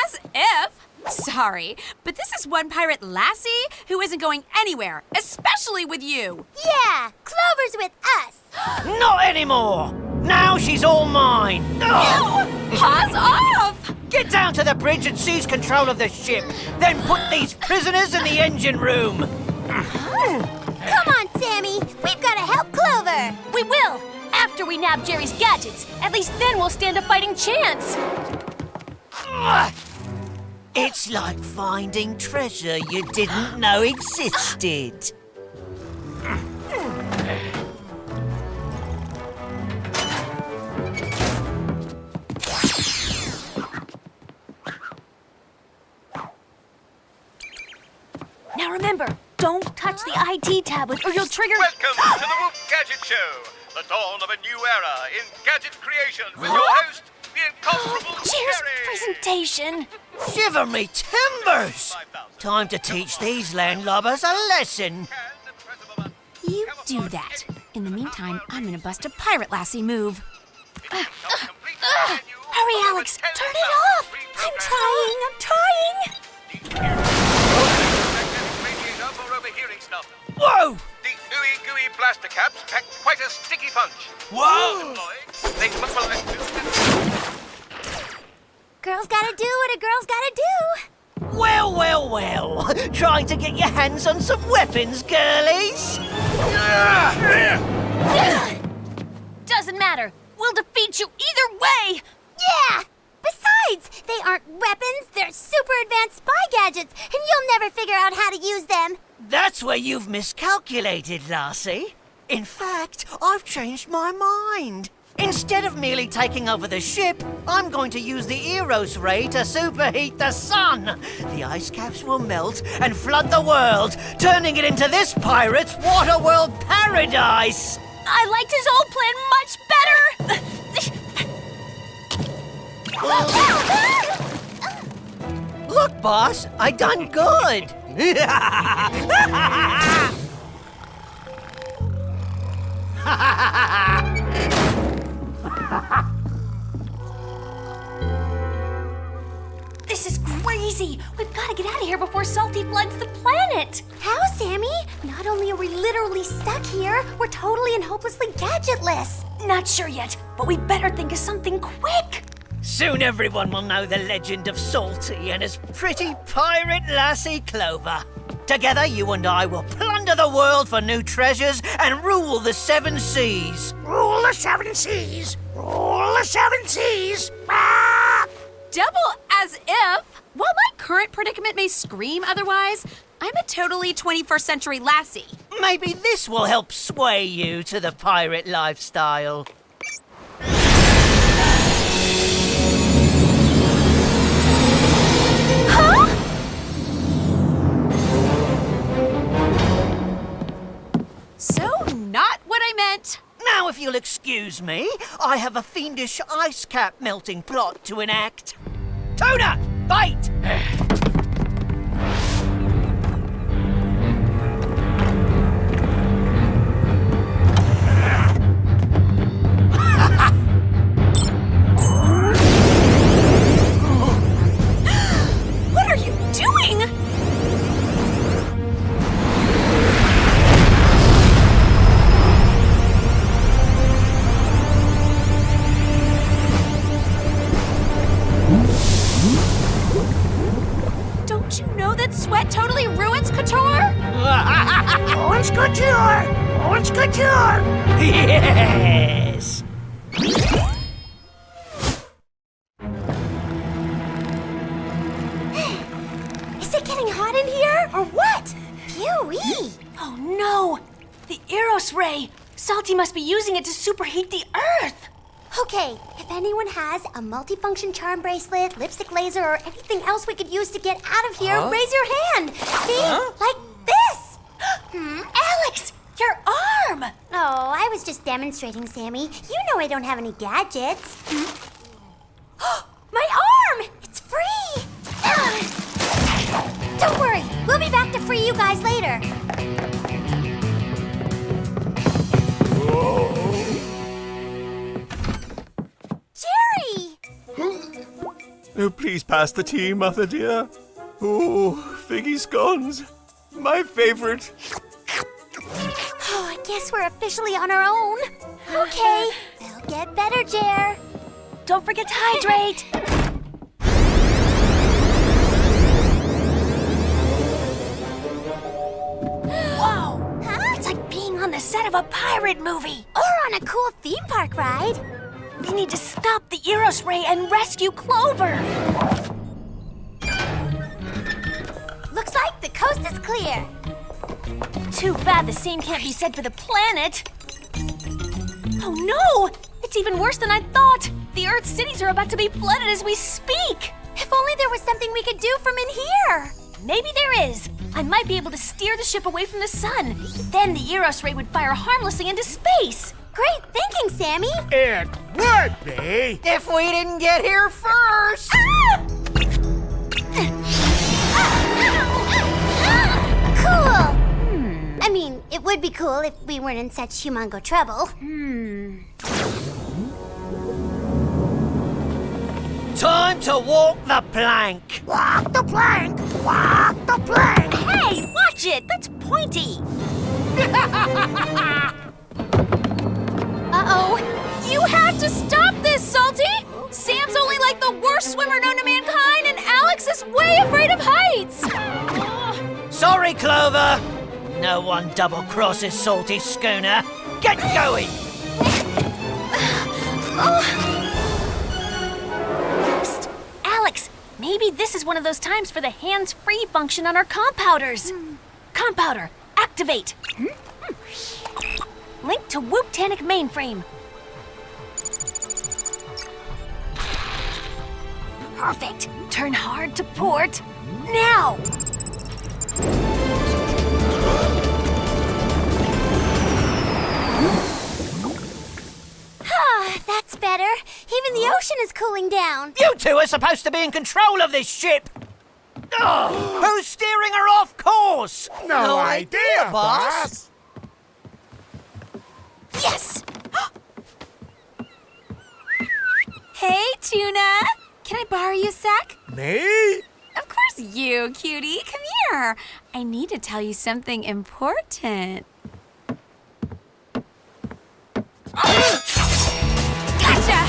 As if. Sorry, but this is one pirate lassie who isn't going anywhere, especially with you. Yeah, Clover's with us. Not anymore. Now she's all mine. Paws off! Get down to the bridge and seize control of the ship. Then put these prisoners in the engine room. Come on, Sammy. We've got to help Clover. We will, after we nab Jerry's gadgets. At least then we'll stand a fighting chance. It's like finding treasure you didn't know existed. Now remember, don't touch the ID tablet or you'll trigger... Welcome to the Whoop Gadget Show, the dawn of a new era in gadget creation with your host, the incomparable Cheers, Jerry. presentation. Shiver me timbers! Time to teach these landlubbers a lesson. You do that. In the meantime, I'm gonna bust a pirate lassie move. Hurry, Alex! Turn it off! I'm trying! Whoa! The ooey gooey blaster caps pack quite a sticky punch. Whoa! They must Girls gotta do what a girl's gotta do. Well, well, well. Trying to get your hands on some weapons, girlies? Doesn't matter. We'll defeat you either way! Yeah! Besides, they aren't weapons, they're super advanced spy gadgets, and you'll never figure out how to use them. That's where you've miscalculated, Lassie. In fact, I've changed my mind. Instead of merely taking over the ship, I'm going to use the Eros ray to superheat the sun. The ice caps will melt and flood the world, turning it into this pirate's waterworld paradise. I liked his old plan much better! Look, boss, I done good. This is crazy! We've got to get out of here before Salty floods the planet! How, Sammy? Not only are we literally stuck here, we're totally and hopelessly gadgetless. Not sure yet, but we better think of something quick! Soon everyone will know the legend of Salty and his pretty pirate lassie Clover. Together, you and I will plunder the world for new treasures and rule the 7 seas. Rule the 7 seas! Rule the 7 seas! Ah! Double as if. While my current predicament may scream otherwise, I'm a totally 21st century lassie. Maybe this will help sway you to the pirate lifestyle. So, not what I meant. Now, if you'll excuse me, I have a fiendish ice cap melting plot to enact. Toda, bite! What are you doing? Don't you know that sweat totally ruins couture? Ruins couture! Ruins couture! Yes! Is it getting hot in here, or what? Phew-wee! Oh no! The Eros ray! Salty must be using it to superheat the Earth! Okay, if anyone has a multifunction charm bracelet, lipstick laser, or anything else we could use to get out of here, raise your hand! See? Like this! Alex! Your arm! Oh, I was just demonstrating, Sammy. You know I don't have any gadgets. My arm! It's free! Don't worry, we'll be back to free you guys later. Jerry! Oh, please pass the tea, Mother dear. Oh, figgy scones. My favorite. Oh, I guess we're officially on our own. Okay, they'll get better, Jer. Don't forget to hydrate! Whoa! Huh? It's like being on the set of a pirate movie! Or on a cool theme park ride. We need to stop the Eros ray and rescue Clover! clear. Too bad the same can't be said for the planet. Oh no! It's even worse than I thought. The Earth's cities are about to be flooded as we speak. If only there was something we could do from in here. Maybe there is. I might be able to steer the ship away from the sun. Then the Eros ray would fire harmlessly into space. Great thinking, Sammy. It would be. If we didn't get here first! Cool. I mean, it would be cool if we weren't in such humongo trouble. Time to walk the plank! Walk the plank! Walk the plank! Hey, watch it! That's pointy! Uh-oh! You have to stop this, Salty! Sam's only like the worst swimmer known to mankind, and Alex is way afraid of heights! Sorry, Clover! No one double-crosses Salty Schooner. Get going! Psst! Alex, maybe this is one of those times for the hands-free function on our compowders. Compowder, activate! Link to Whoop-Tanic mainframe. Perfect. Turn hard to port. Now! That's better. Even the ocean is cooling down. You two are supposed to be in control of this ship! Ugh, who's steering her off course? No idea, boss. Yes! Hey, Tuna! Can I borrow you a sec? Me? Of course you, cutie. Come here. I need to tell you something important. Gotcha!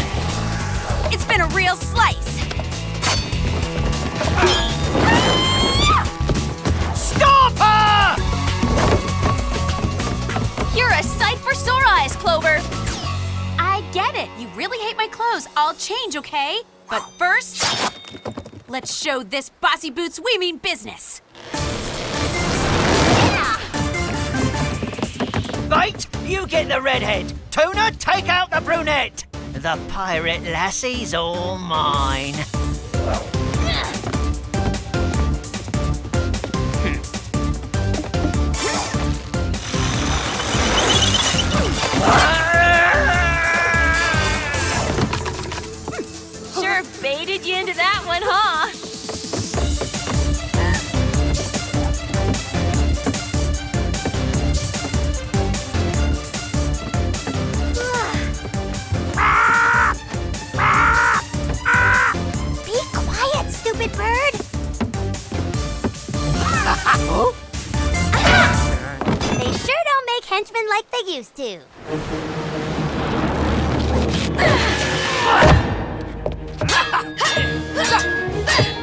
It's been a real slice. Stop her! You're a sight for sore eyes, Clover. I get it. You really hate my clothes. I'll change, okay? But first, let's show this bossy boots we mean business. Right, you get the redhead. Tuna, take out the brunette. The pirate lassie's all mine. Sure baited you into that one, huh? Be quiet, stupid bird. They sure don't make henchmen like they used to.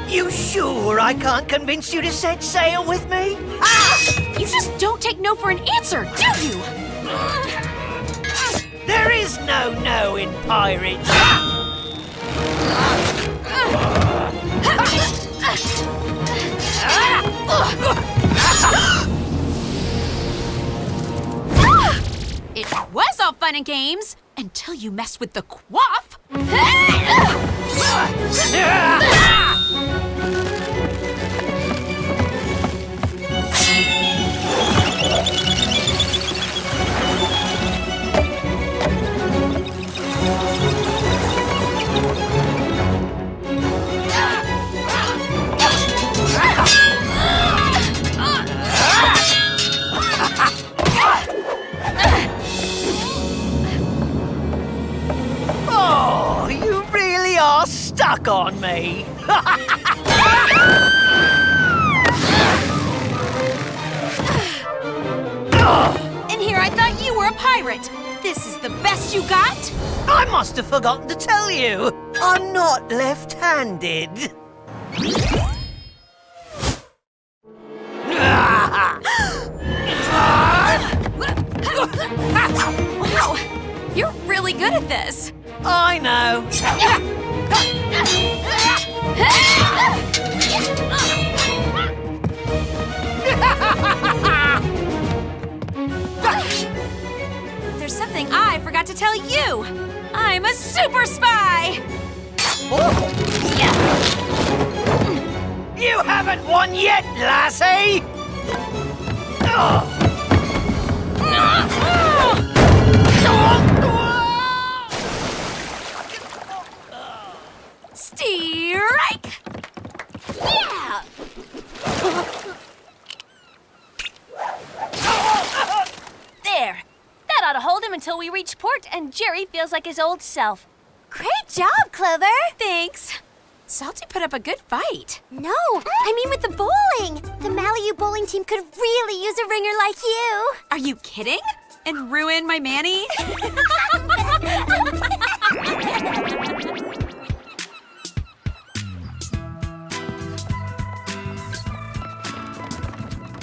You sure I can't convince you to set sail with me? You just don't take no for an answer, do you? There is no no in pirates. It was all fun and games until you messed with the quaff. Oh, you really are stuck on me. And here I thought you were a pirate. This is the best you got? I must have forgotten to tell you. I'm not left-handed. Wow, you're really good at this. I know. you! I'm a super spy! You haven't won yet, lassie! Strike! Yeah! There. That ought to hold him until we reach port and Jerry feels like his old self. Great job, Clover. Thanks. Salty put up a good fight. No, I mean with the bowling. The Malibu bowling team could really use a ringer like you. Are you kidding? And ruin my Manny?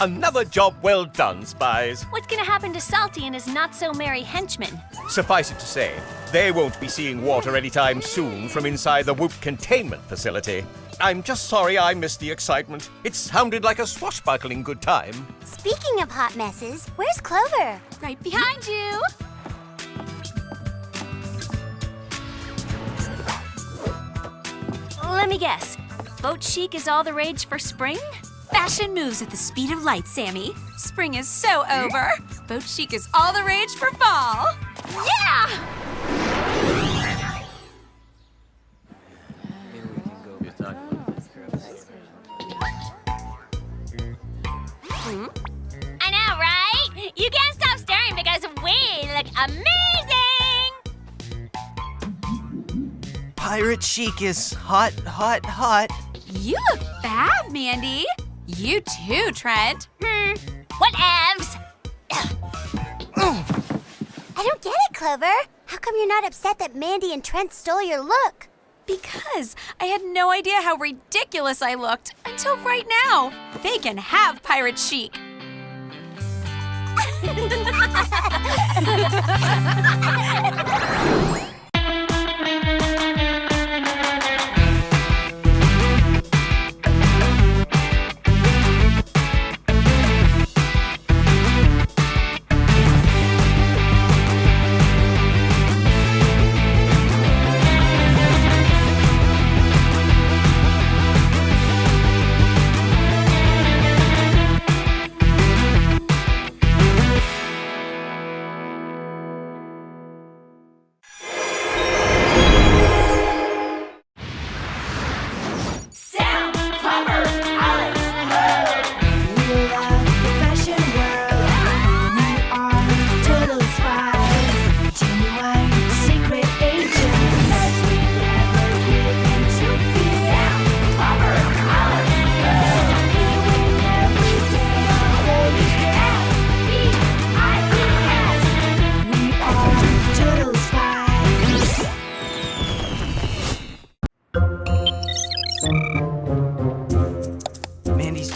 Another job well done, Spies. What's gonna happen to Salty and his not-so-merry henchmen? Suffice it to say, they won't be seeing water anytime soon from inside the Whoop containment facility. I'm just sorry I missed the excitement. It sounded like a swashbuckling good time. Speaking of hot messes, where's Clover? Right behind you! Let me guess. Boat chic is all the rage for spring? Fashion moves at the speed of light, Sammy. Spring is so over. Boat chic is all the rage for fall. Yeah! I know, right? You can't stop staring because we look amazing! Pirate chic is hot, hot, hot. You look bad, Mandy. You too, Trent. Whatevs! I don't get it, Clover. How come you're not upset that Mandy and Trent stole your look? Because I had no idea how ridiculous I looked until right now. They can have pirate chic.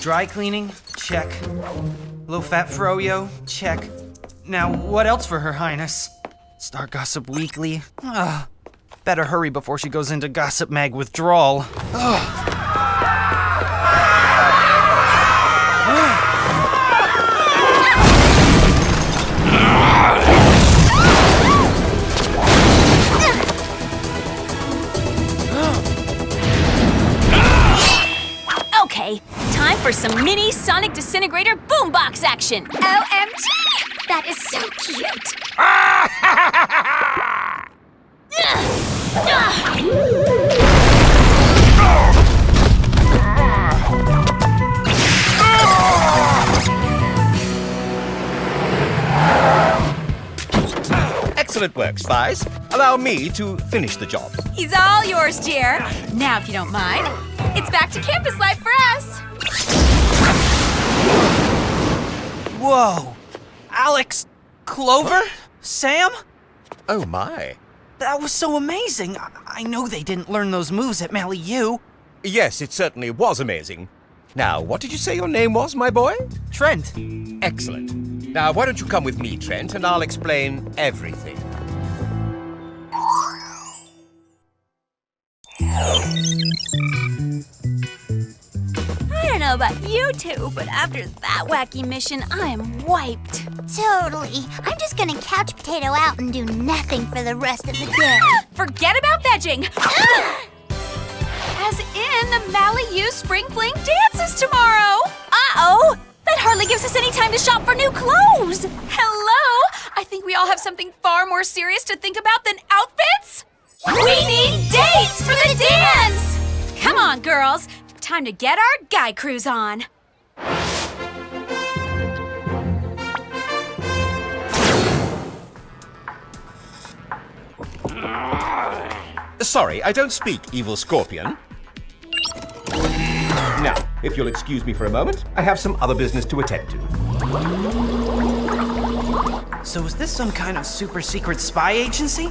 Dry cleaning? Check. Low-fat froyo? Check. Now, what else for Her Highness? Star Gossip Weekly? Ugh. Better hurry before she goes into Gossip Mag withdrawal. Ugh. Okay, time for some mini Sonic Disintegrator boombox action. OMG! That is so cute. Excellent work, Spies. Allow me to finish the job. He's all yours, dear. Now, if you don't mind, it's back to campus life for us. Whoa. Alex, Clover, Sam? Oh my. That was so amazing. I know they didn't learn those moves at Mally U. Yes, it certainly was amazing. Now, what did you say your name was, my boy? Trent. Excellent. Now, why don't you come with me, Trent, and I'll explain everything. I don't know about you two, but after that wacky mission, I am wiped. Totally. I'm just gonna couch potato out and do nothing for the rest of the day. Forget about vegging. As in, the Malibu Spring Fling dances tomorrow. Uh-oh. That hardly gives us any time to shop for new clothes. Hello? I think we all have something far more serious to think about than outfits. We need dates for the dance! Come on, girls. Time to get our guy cruise on. Sorry, I don't speak, evil scorpion. Now, if you'll excuse me for a moment, I have some other business to attend to. So is this some kind of super secret spy agency?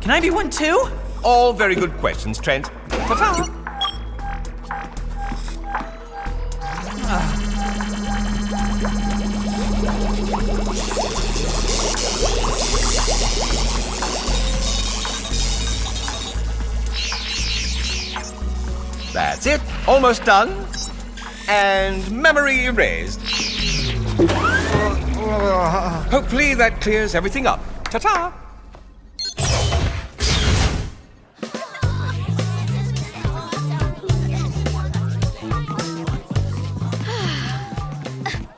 Can I be one too? All very good questions, Trent. Ta-ta! That's it. Almost done. And memory erased. Hopefully that clears everything up. Ta-ta!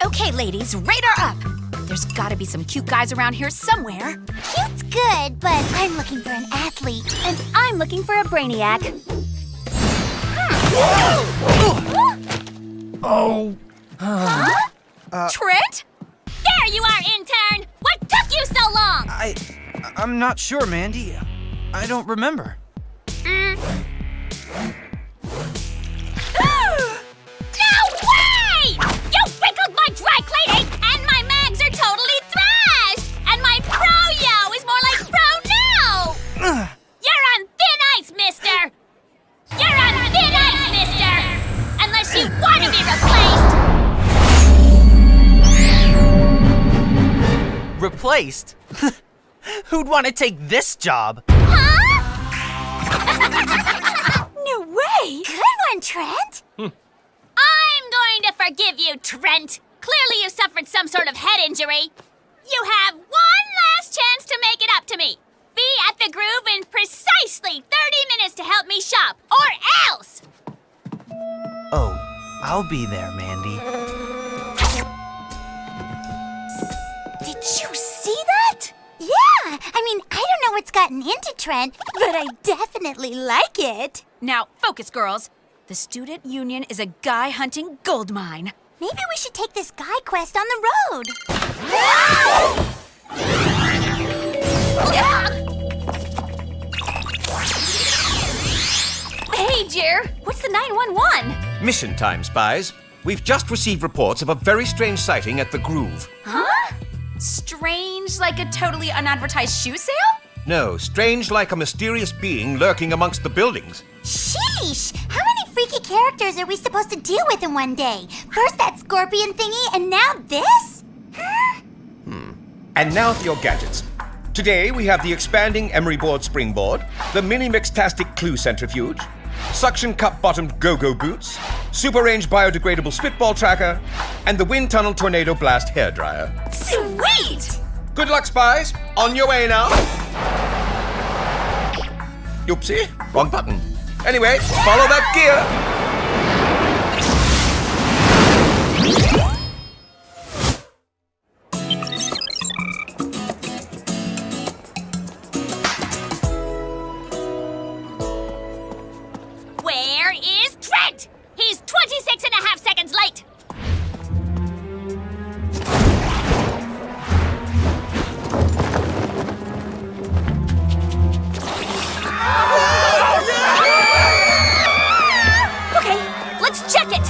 Okay, ladies, radar up. There's gotta be some cute guys around here somewhere. Cute's good, but I'm looking for an athlete. And I'm looking for a brainiac. Oh. Trent? There you are, intern! What took you so long? I'm not sure, Mandy. I don't remember. No way! You wrinkled my dry cleaning, and my mags are totally thrashed! And my pro-yo is more like pro-now! You're on thin ice, mister! You're on thin ice, mister! Unless you want to be replaced! Replaced? Who'd want to take this job? No way! Good one, Trent! I'm going to forgive you, Trent. Clearly you suffered some sort of head injury. You have one last chance to make it up to me. Be at the Groove in precisely 30 minutes to help me shop, or else! Oh, I'll be there, Mandy. Did you see that? Yeah! I mean, I don't know what's gotten into Trent, but I definitely like it. Now, focus, girls. The student union is a guy hunting gold mine. Maybe we should take this guy quest on the road. Hey, Jer, what's the 911? Mission time, Spies. We've just received reports of a very strange sighting at the Groove. Huh? Strange, like a totally unadvertised shoe sale? No, strange like a mysterious being lurking amongst the buildings. Sheesh! How many freaky characters are we supposed to deal with in one day? First that scorpion thingy, and now this? And now for your gadgets. Today we have the expanding emery board springboard, the mini mixtastic clue centrifuge, suction cup bottomed go-go boots, super range biodegradable spitball tracker, and the wind tunnel tornado blast hairdryer. Sweet! Good luck, Spies. On your way now. Oopsie, wrong button. Anyway, follow that gear. Where is Trent? He's 26 and a half seconds late. Okay, let's check it.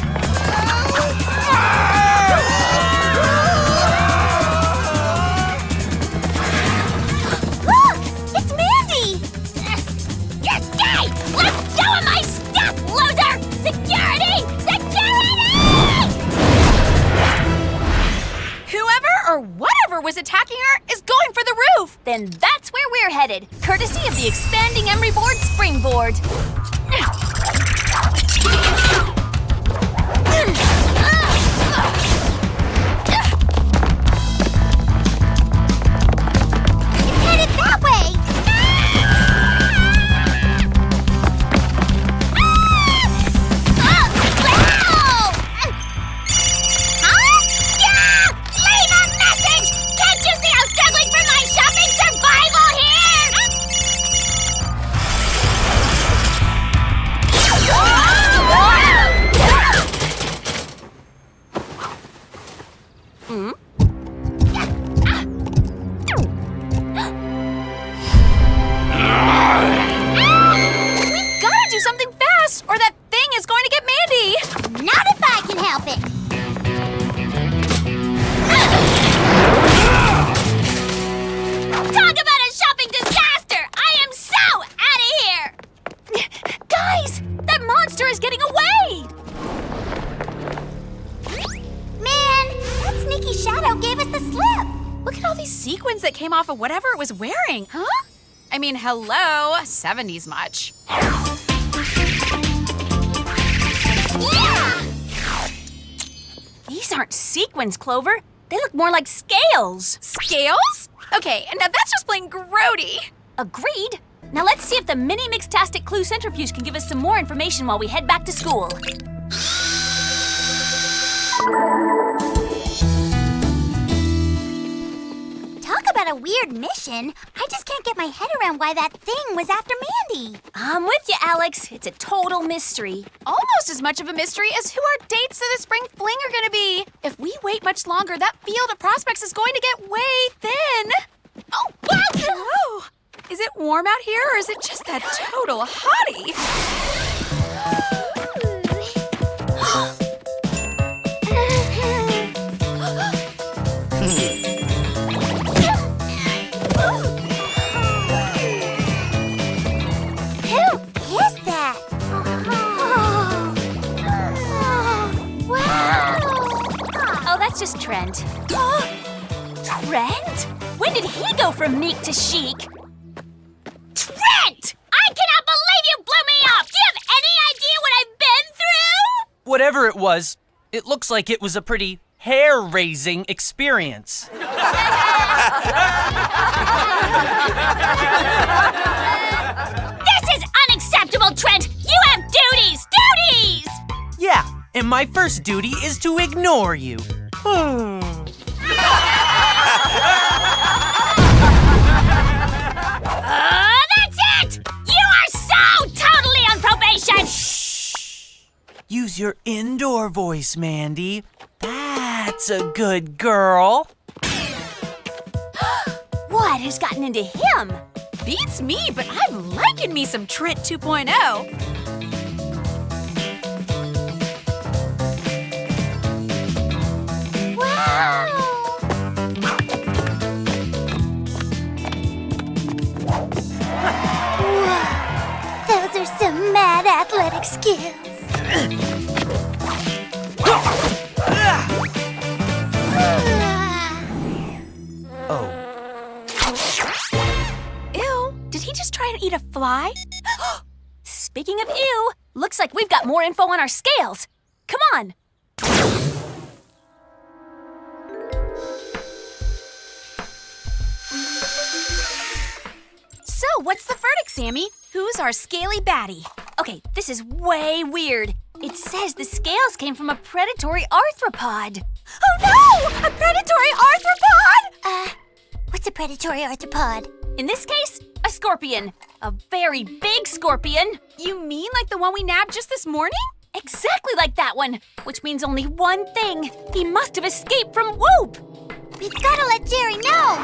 Look! It's Mandy! You're gay! Let go of my stuff, loser! Security! Security! Whoever or whatever was attacking her is going for the roof. Then that's where we're headed, courtesy of the expanding emery board springboard. sequins that came off of whatever it was wearing. Huh? I mean, hello, 70s much. Yeah! These aren't sequins, Clover. They look more like scales. Scales? Okay, and now that's just plain grody. Agreed. Now let's see if the mini mixtastic clue centrifuge can give us some more information while we head back to school. Talk about a weird mission. I just can't get my head around why that thing was after Mandy. I'm with you, Alex. It's a total mystery. Almost as much of a mystery as who our dates to the spring fling are gonna be. If we wait much longer, that field of prospects is going to get way thin. Oh, whoa! Is it warm out here, or is it just that total hottie? Just Trent. Trent? When did he go from meek to chic? Trent! I cannot believe you blew me off! Do you have any idea what I've been through? Whatever it was, it looks like it was a pretty hair-raising experience. This is unacceptable, Trent! You have duties! Duties! Yeah, and my first duty is to ignore you. That's it! You are so totally on probation! Shh! Use your indoor voice, Mandy. That's a good girl. What has gotten into him? Beats me, but I'm liking me some Trent 2.0. Those are some mad athletic skills. Oh. Ew, did he just try and eat a fly? Speaking of ew, looks like we've got more info on our scales. Come on. So, what's the verdict, Sammy? Who's our scaly baddie? Okay, this is way weird. It says the scales came from a predatory arthropod. Oh no! A predatory arthropod? What's a predatory arthropod? In this case, a scorpion. A very big scorpion. You mean like the one we nabbed just this morning? Exactly like that one, which means only one thing. He must have escaped from Whoop. We've gotta let Jerry know.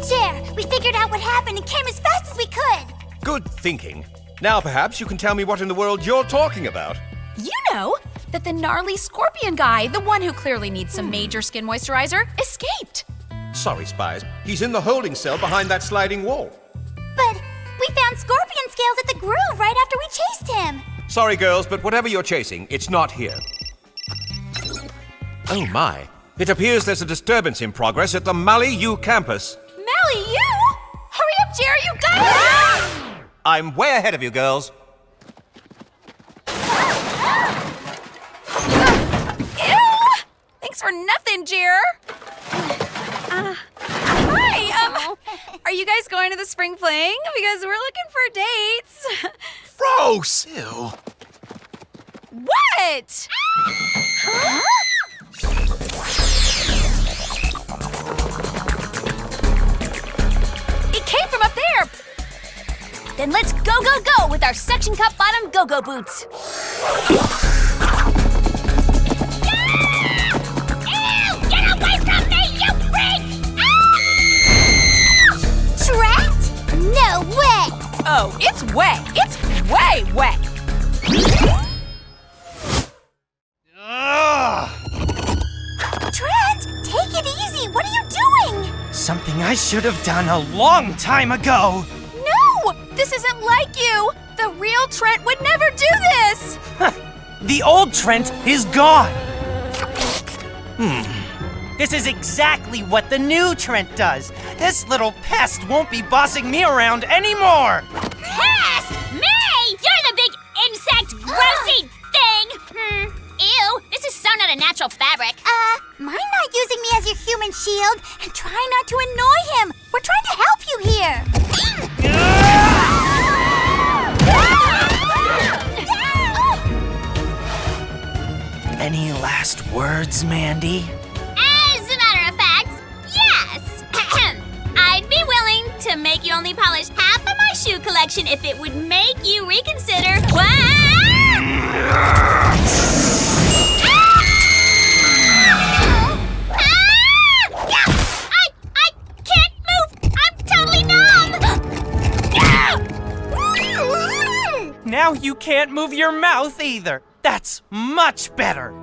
Jer, we figured out what happened and came as fast as we could. Good thinking. Now perhaps you can tell me what in the world you're talking about. You know that the gnarly scorpion guy, the one who clearly needs some major skin moisturizer, escaped. Sorry, Spies. He's in the holding cell behind that sliding wall. But we found scorpion scales at the groove right after we chased him. Sorry, girls, but whatever you're chasing, it's not here. Oh my. It appears there's a disturbance in progress at the Mally U campus. Mally U? Hurry up, Jerry, you got it! I'm way ahead of you, girls. Ew! Thanks for nothing, Jer. Hi, are you guys going to the spring fling? Because we're looking for dates. Gross! Ew. What? Huh? It came from up there. Then let's go, go, go with our suction cup bottom go-go boots. Ew! Get away from me, you freak! Trent? No way! Oh, it's wet. It's way wet. Trent, take it easy. What are you doing? Something I should have done a long time ago. No! This isn't like you. The real Trent would never do this. The old Trent is gone. This is exactly what the new Trent does. This little pest won't be bossing me around anymore. Pest! Me! You're the big insect grossy thing! Ew, this is so not a natural fabric. Mind not using me as your human shield and try not to annoy him. We're trying to help you here. Any last words, Mandy? As a matter of fact, yes! I'd be willing to make you only polish half of my shoe collection if it would make you reconsider what? I can't move! I'm totally numb! Now you can't move your mouth either. That's much better.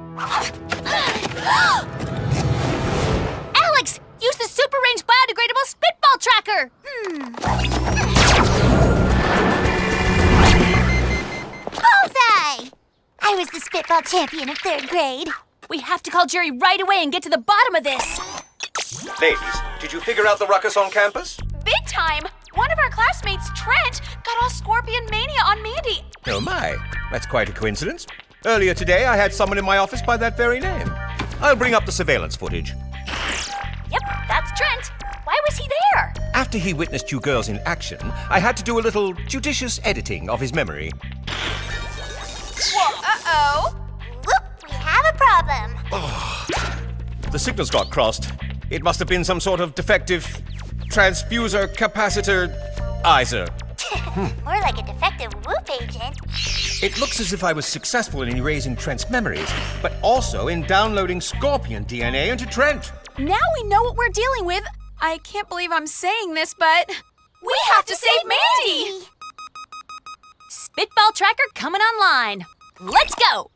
Alex, use the super range biodegradable spitball tracker. Bullseye! I was the spitball champion of 3rd grade. We have to call Jerry right away and get to the bottom of this. Ladies, did you figure out the ruckus on campus? Big time! One of our classmates, Trent, got all scorpion mania on Mandy. Oh my, that's quite a coincidence. Earlier today, I had someone in my office by that very name. I'll bring up the surveillance footage. Yep, that's Trent. Why was he there? After he witnessed you girls in action, I had to do a little judicious editing of his memory. Uh-oh. Whoop, we have a problem. The signals got crossed. It must have been some sort of defective transfuser capacitor-izer. More like a defective whoop agent. It looks as if I was successful in erasing Trent's memories, but also in downloading scorpion DNA into Trent. Now we know what we're dealing with. I can't believe I'm saying this, but we have to save Mandy! Spitball tracker coming online. Let's go!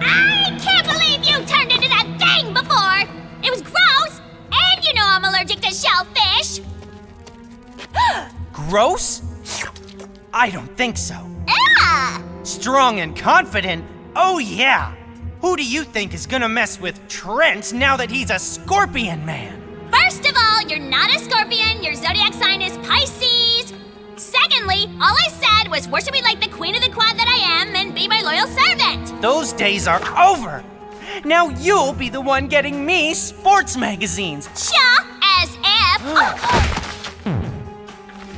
I can't believe you turned into that thing before! It was gross! And you know I'm allergic to shellfish! Gross? I don't think so. Ah! Strong and confident? Oh yeah! Who do you think is gonna mess with Trent now that he's a scorpion man? First of all, you're not a scorpion, your zodiac sign is Pisces! Secondly, all I said was worship me like the queen of the quad that I am and be my loyal servant! Those days are over! Now you'll be the one getting me sports magazines! Sure, as if...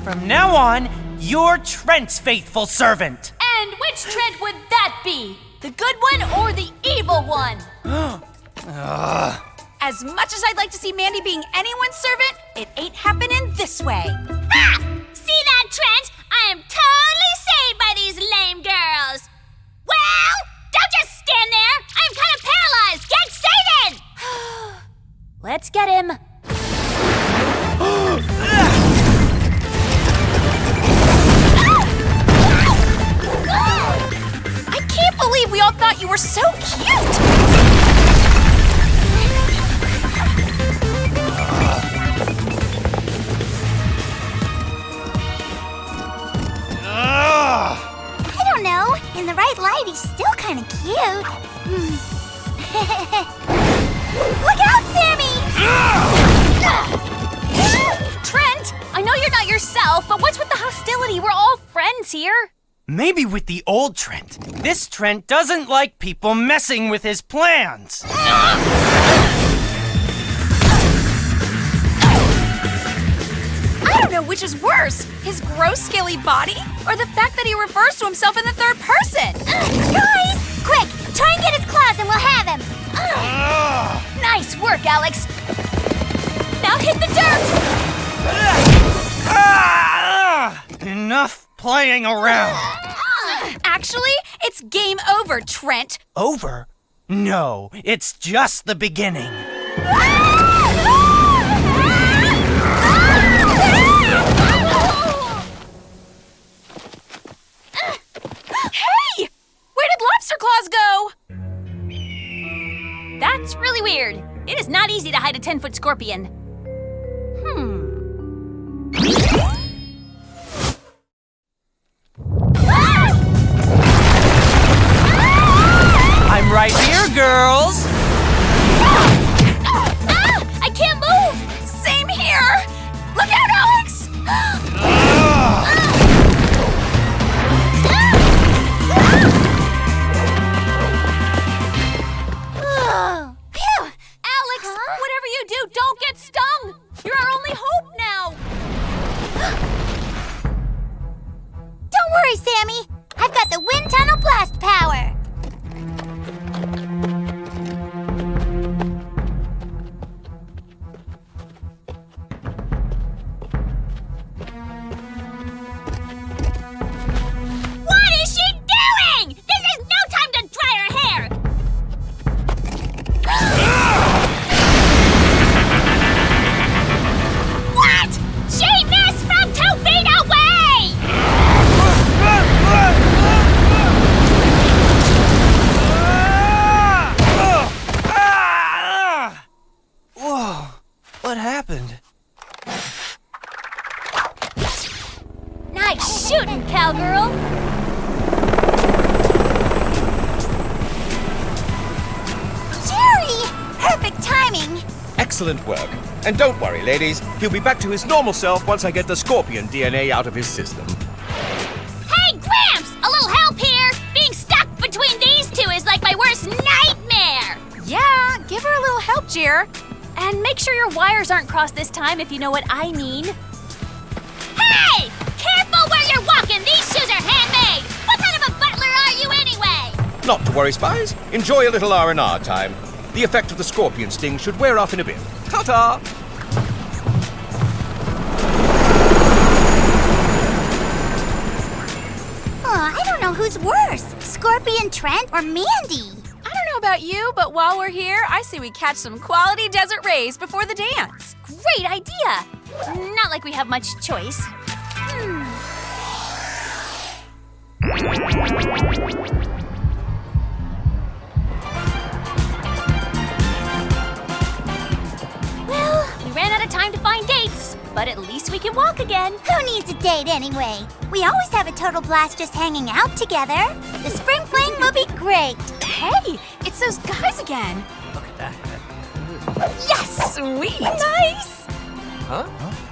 From now on, you're Trent's faithful servant! And which Trent would that be? The good one or the evil one? As much as I'd like to see Mandy being anyone's servant, it ain't happening this way. Ha! See that, Trent? I am totally saved by these lame girls! Well, don't just stand there! I'm kind of paralyzed! Get saving! Let's get him. I can't believe we all thought you were so cute! I don't know. In the right light, he's still kind of cute. Look out, Sammy! Trent, I know you're not yourself, but what's with the hostility? We're all friends here. Maybe with the old Trent. This Trent doesn't like people messing with his plans. I don't know which is worse, his gross, scaly body, or the fact that he refers to himself in the third person. Guys, quick, try and get his claws and we'll have him. Nice work, Alex. Now hit the dirt. Enough playing around. Actually, it's game over, Trent. Over? No, it's just the beginning. Hey! Where did Lobster Claws go? That's really weird. It is not easy to hide a 10-foot scorpion. What happened? Nice shooting, cowgirl. Jerry! Perfect timing. Excellent work. And don't worry, ladies. He'll be back to his normal self once I get the scorpion DNA out of his system. Hey, Gramps! A little help here! Being stuck between these two is like my worst nightmare! Yeah, give her a little help, Jer. And make sure your wires aren't crossed this time, if you know what I mean. Hey! Careful where you're walking! These shoes are handmade! What kind of a butler are you anyway? Not to worry, Spies. Enjoy a little R&R time. The effect of the scorpion sting should wear off in a bit. Ta-ta! I don't know who's worse, Scorpion Trent or Mandy. I don't know about you, but while we're here, I say we catch some quality desert rays before the dance. Great idea! Not like we have much choice. Well, we ran out of time to find dates, but at least we can walk again. Who needs a date anyway? We always have a total blast just hanging out together. The spring fling will be great. Hey, it's those guys again. Look at that. Yes, sweet. Nice. Huh?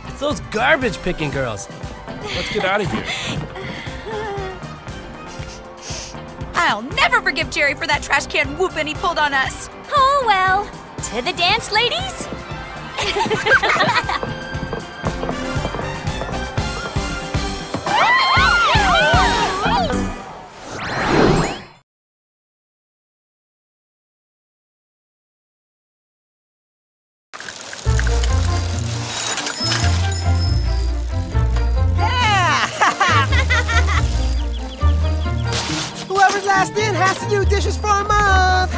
It's those garbage picking girls. Let's get out of here. I'll never forgive Jerry for that trash can whooping he pulled on us. Oh well. To the dance, ladies? Whoever's last in has to do dishes for a month.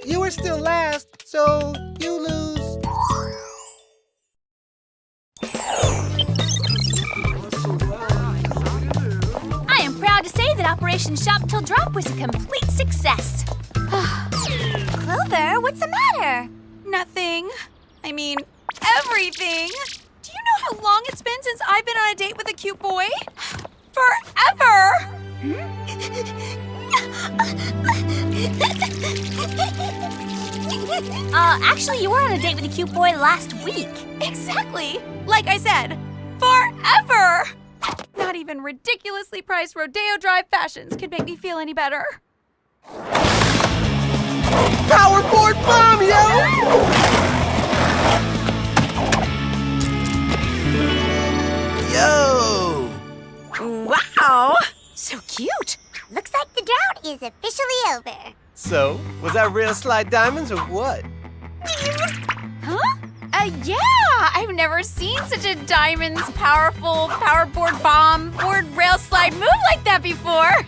You were still last, so you lose. I am proud to say that Operation Shop Till Drop was a complete success. Clover, what's the matter? Nothing. I mean, everything. Do you know how long it's been since I've been on a date with a cute boy? Forever! Actually, you were on a date with a cute boy last week. Exactly. Like I said, forever! Not even ridiculously priced Rodeo Drive fashions could make me feel any better. Powerboard bomb, yo! Yo! Wow! So cute! Looks like the drought is officially over. So, was that real slide diamonds or what? Huh? Yeah! I've never seen such a diamonds powerful powerboard bomb board rail slide move like that before.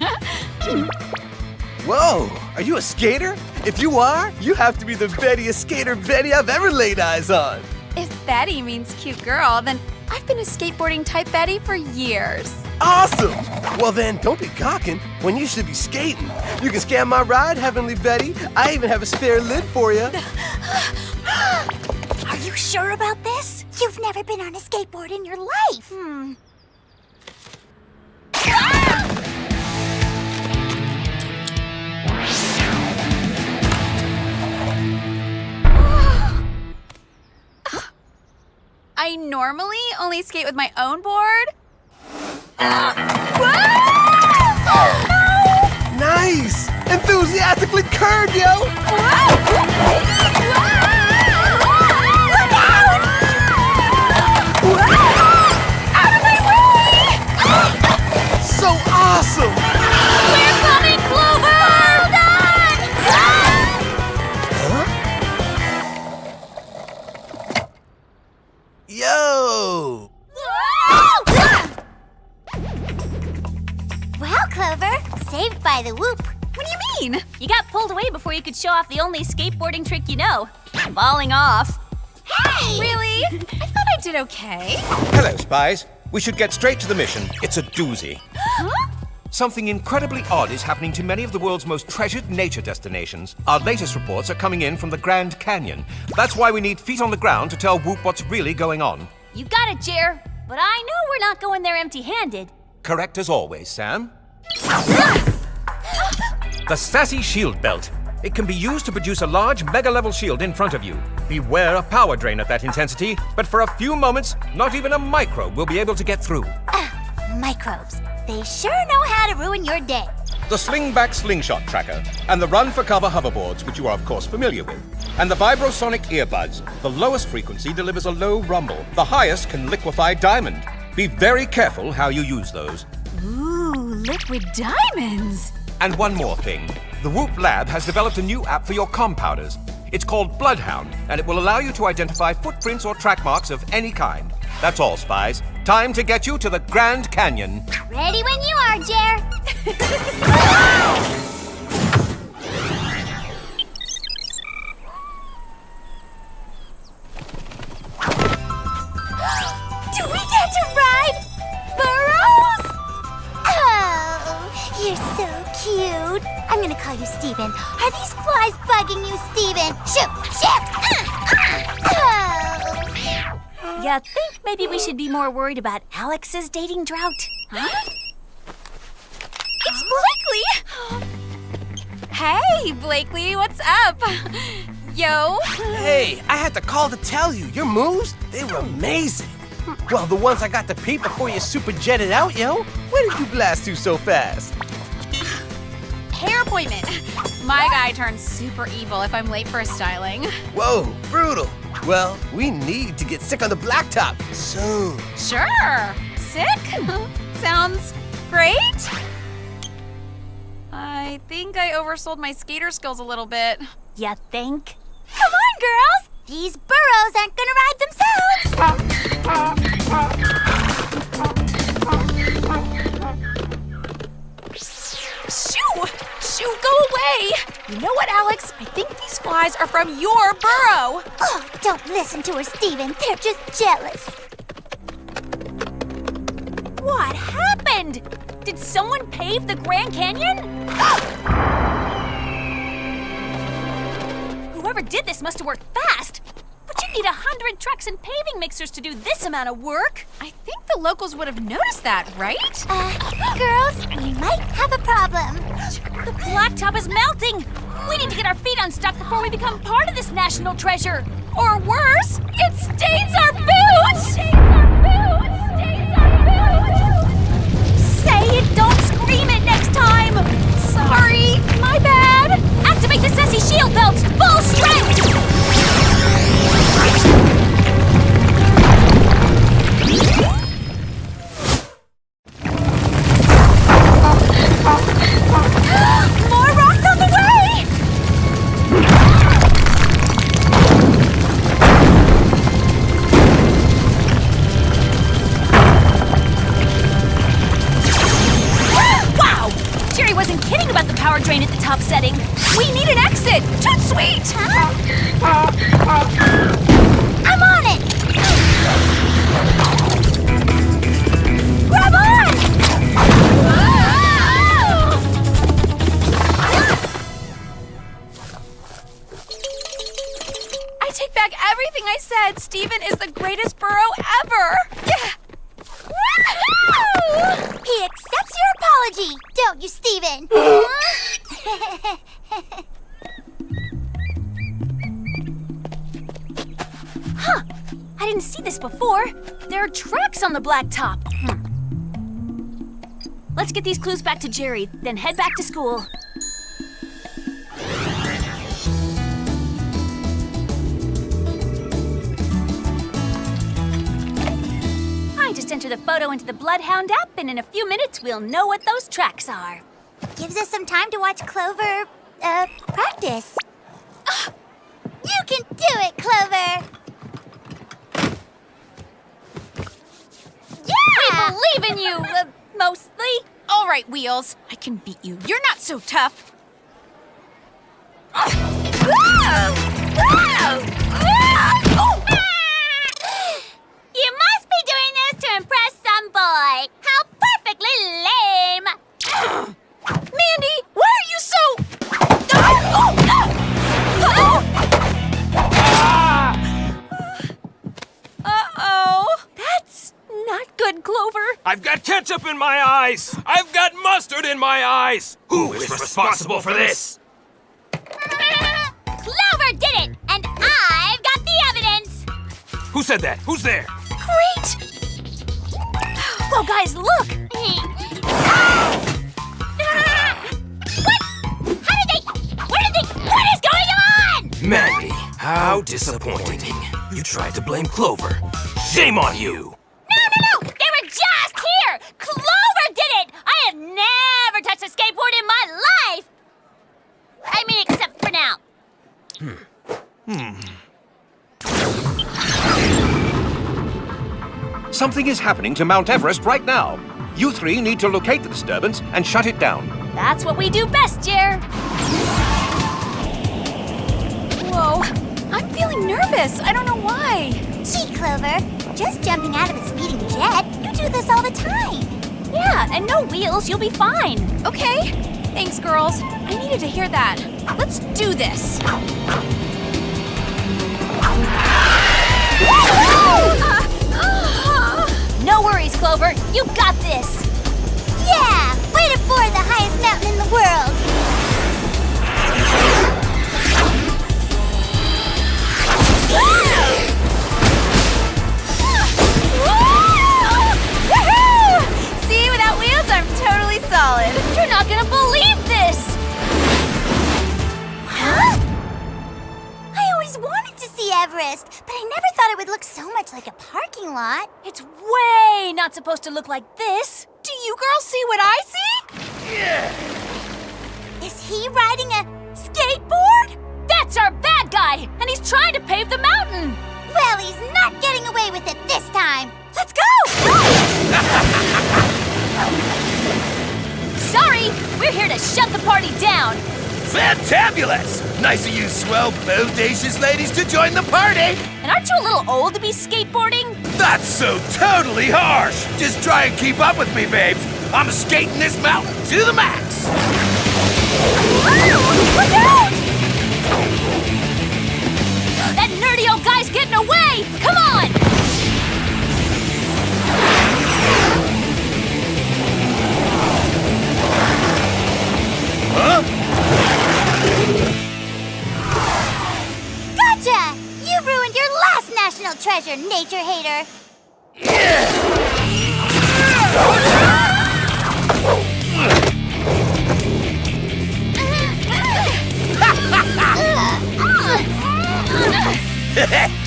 Whoa! Are you a skater? If you are, you have to be the bettiest skater Betty I've ever laid eyes on. If Betty means cute girl, then I've been a skateboarding type Betty for years. Awesome! Well then, don't be gawking when you should be skating. You can scan my ride, Heavenly Betty. I even have a spare lid for you. Are you sure about this? You've never been on a skateboard in your life. I normally only skate with my own board. Nice! Enthusiastically curved, yo! Out of my way! So awesome! We're coming, Clover! Hold on! Yo! Well, Clover, saved by the whoop. What do you mean? You got pulled away before you could show off the only skateboarding trick you know. Falling off. Hey! Really? I thought I did okay. Hello, Spies. We should get straight to the mission. It's a doozy. Huh? Something incredibly odd is happening to many of the world's most treasured nature destinations. Our latest reports are coming in from the Grand Canyon. That's why we need feet on the ground to tell Whoop what's really going on. You got it, Jer. But I know we're not going there empty-handed. Correct as always, Sam. The Sassy Shield Belt. It can be used to produce a large mega-level shield in front of you. Beware a power drain at that intensity, but for a few moments, not even a microbe will be able to get through. Microbes. They sure know how to ruin your day. The Slingback Slingshot Tracker, and the Run for Cover hoverboards, which you are of course familiar with. And the Vibrosonic Earbuds. The lowest frequency delivers a low rumble. The highest can liquefy diamond. Be very careful how you use those. Ooh, liquid diamonds! And one more thing. The Whoop Lab has developed a new app for your compounders. It's called Bloodhound, and it will allow you to identify footprints or track marks of any kind. That's all, Spies. Time to get you to the Grand Canyon. Ready when you are, Jer. Do we get to ride burros? Oh, you're so cute. I'm gonna call you Steven. Are these flies bugging you, Steven? Shoot! You think maybe we should be more worried about Alex's dating drought? Huh? It's Blakely! Hey, Blakely, what's up? Yo. Hey, I had to call to tell you. Your moves, they were amazing. Well, the ones I got to peep before you super jetted out, yo. Where did you blast to so fast? Hair appointment. My guy turns super evil if I'm late for his styling. Whoa, brutal. Well, we need to get sick on the blacktop soon. Sure. Sick? Sounds great. I think I oversold my skater skills a little bit. You think? Come on, girls! These burros aren't gonna ride themselves! Shoo! Shoo, go away! You know what, Alex? I think these flies are from your burrow. Oh, don't listen to her, Steven. They're just jealous. What happened? Did someone pave the Grand Canyon? Whoever did this must have worked fast. But you'd need 100 trucks and paving mixers to do this amount of work. I think the locals would have noticed that, right? Girls, we might have a problem. The blacktop is melting. We need to get our feet unstuck before we become part of this national treasure. Or worse, it stains our boots! Say it, don't scream it next time! Sorry, my bad! Activate the Sassy Shield Belts! Full strength! More rocks on the way! Wow! Jerry wasn't kidding about the power drain at the top setting. We need an exit! Toot sweet! I'm on it! Grab on! I take back everything I said. Steven is the greatest burrow ever! Yeah! Woohoo! He accepts your apology, don't you, Steven? Huh. I didn't see this before. There are tracks on the blacktop. Let's get these clues back to Jerry, then head back to school. I just enter the photo into the Bloodhound app, and in a few minutes we'll know what those tracks are. Gives us some time to watch Clover, practice. You can do it, Clover! Yeah! We believe in you, mostly. All right, Wheels. I can beat you. You're not so tough. You must be doing this to impress some boy. How perfectly lame! got ketchup in my eyes! I've got mustard in my eyes! Who is responsible for this? Clover did it, and I've got the evidence! Who said that? Who's there? Great! Well, guys, look! What is going on? Mandy, how disappointing. You tried to blame Clover. Shame on you! No! They were just here! Clover did it! I have never touched a skateboard in my life! I mean, except for now. Something is happening to Mount Everest right now. You three need to locate the disturbance and shut it down. That's what we do best, Jer. Whoa, I'm feeling nervous. I don't know why. Gee, Clover, just jumping out of a speeding jet. You do this all the time. Yeah, and no wheels, you'll be fine. Okay. Thanks, girls. I needed to hear that. Let's do this. No worries, Clover. You got this. Yeah, way to board the highest mountain in the world. See, without wheels, I'm totally solid. You're not gonna believe this. Huh? I always wanted to see Everest, but I never thought it would look so much like a parking lot. It's way not supposed to look like this. Do you girls see what I see? Is he riding a skateboard? That's our bad guy, and he's trying to pave the mountain. Well, he's not getting away with it this time. Let's go! Sorry, we're here to shut the party down. Fantabulous! Nice of you swell, bodacious ladies to join the party! And aren't you a little old to be skateboarding? That's so totally harsh! Just try and keep up with me, babes. I'm skating this mountain to the max! Look out! That nerdy old guy's getting away! Come on! Huh? Gotcha! You ruined your last national treasure, nature hater.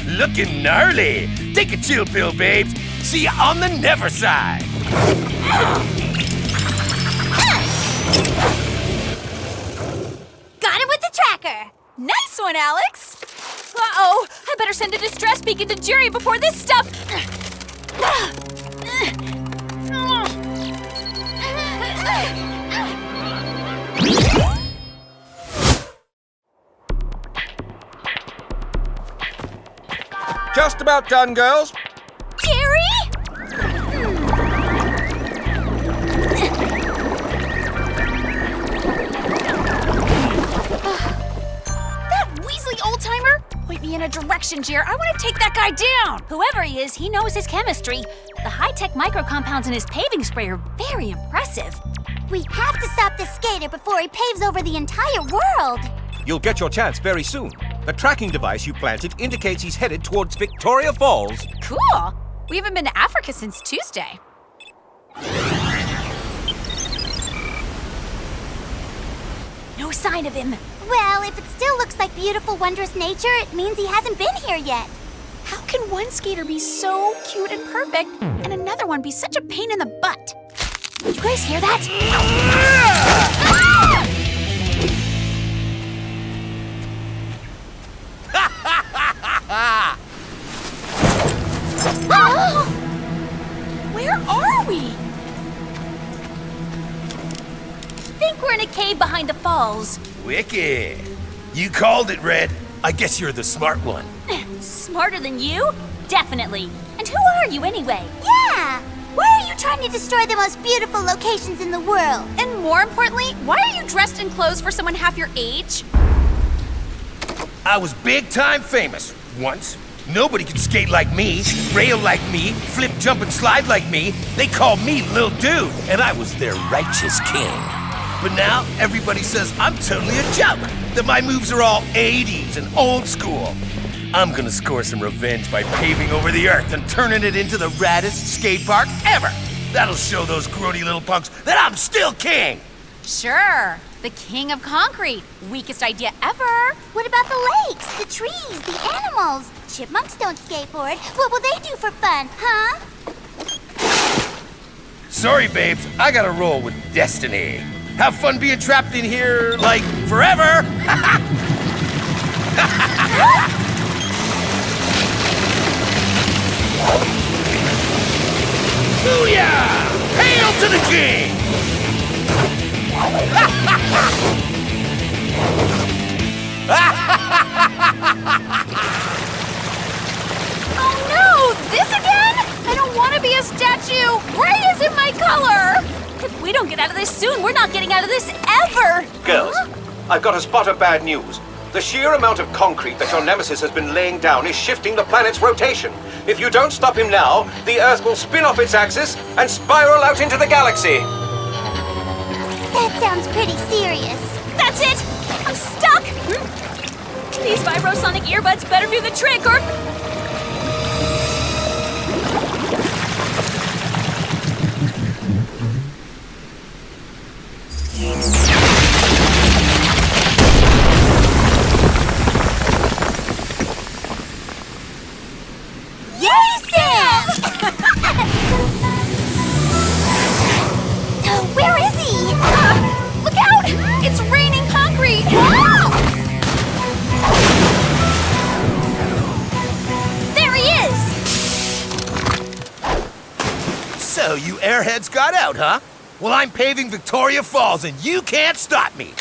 Looking gnarly. Take a chill pill, babes. See ya on the never side. Got him with the tracker. Nice one, Alex. Uh-oh, I better send a distress beacon to Jerry before this stuff... Just about done, girls. Jerry? That Weasley old-timer? Point me in a direction, Jer. I want to take that guy down. Whoever he is, he knows his chemistry. The high-tech micro-compounds in his paving spray are very impressive. We have to stop this skater before he paves over the entire world. You'll get your chance very soon. The tracking device you planted indicates he's headed towards Victoria Falls. Cool. We haven't been to Africa since Tuesday. No sign of him. Well, if it still looks like beautiful, wondrous nature, it means he hasn't been here yet. How can one skater be so cute and perfect and another one be such a pain in the butt? You guys hear that? Oh! Where are we? Think we're in a cave behind the falls. Wicked. You called it, Red. I guess you're the smart one. Smarter than you? Definitely. And who are you anyway? Yeah! Why are you trying to destroy the most beautiful locations in the world? And more importantly, why are you dressed in clothes for someone half your age? I was big time famous once. Nobody can skate like me, rail like me, flip, jump, and slide like me. They call me Lil Dude, and I was their righteous king. But now, everybody says I'm totally a joke, that my moves are all 80s and old school. I'm gonna score some revenge by paving over the earth and turning it into the raddest skate park ever. That'll show those grody little punks that I'm still king. Sure, the king of concrete. Weakest idea ever. What about the lakes, the trees, the animals? Chipmunks don't skateboard. What will they do for fun, huh? Sorry, babes, I gotta roll with destiny. Have fun being trapped in here, like, forever! Booyah! Hail to the king! Oh no! This again? I don't want to be a statue! Gray isn't my color! If we don't get out of this soon, we're not getting out of this ever! Girls, I've got a spot of bad news. The sheer amount of concrete that your nemesis has been laying down is shifting the planet's rotation. If you don't stop him now, the Earth will spin off its axis and spiral out into the galaxy. That sounds pretty serious. That's it! I'm stuck! These vibrosonic earbuds better do the trick, or... Yay, Sam! Where is he? Look out! It's raining concrete! There he is! So you airheads got out, huh? Well, I'm paving Victoria Falls, and you can't stop me!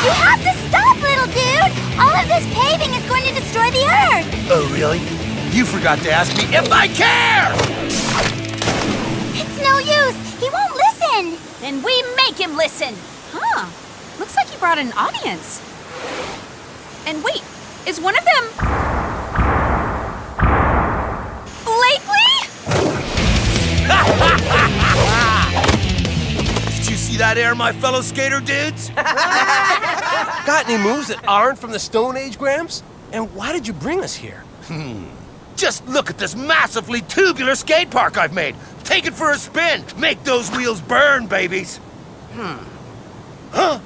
You have to stop, little dude! All of this paving is going to destroy the Earth! Oh, really? You forgot to ask me if I care! It's no use! He won't listen! Then we make him listen! Huh. Looks like he brought an audience. And wait, is one of them... Blakely? Did you see that air, my fellow skater dudes? Got any moves that aren't from the Stone Age, Gramps? And why did you bring us here? Just look at this massively tubular skate park I've made. Take it for a spin. Make those wheels burn, babies. Huh?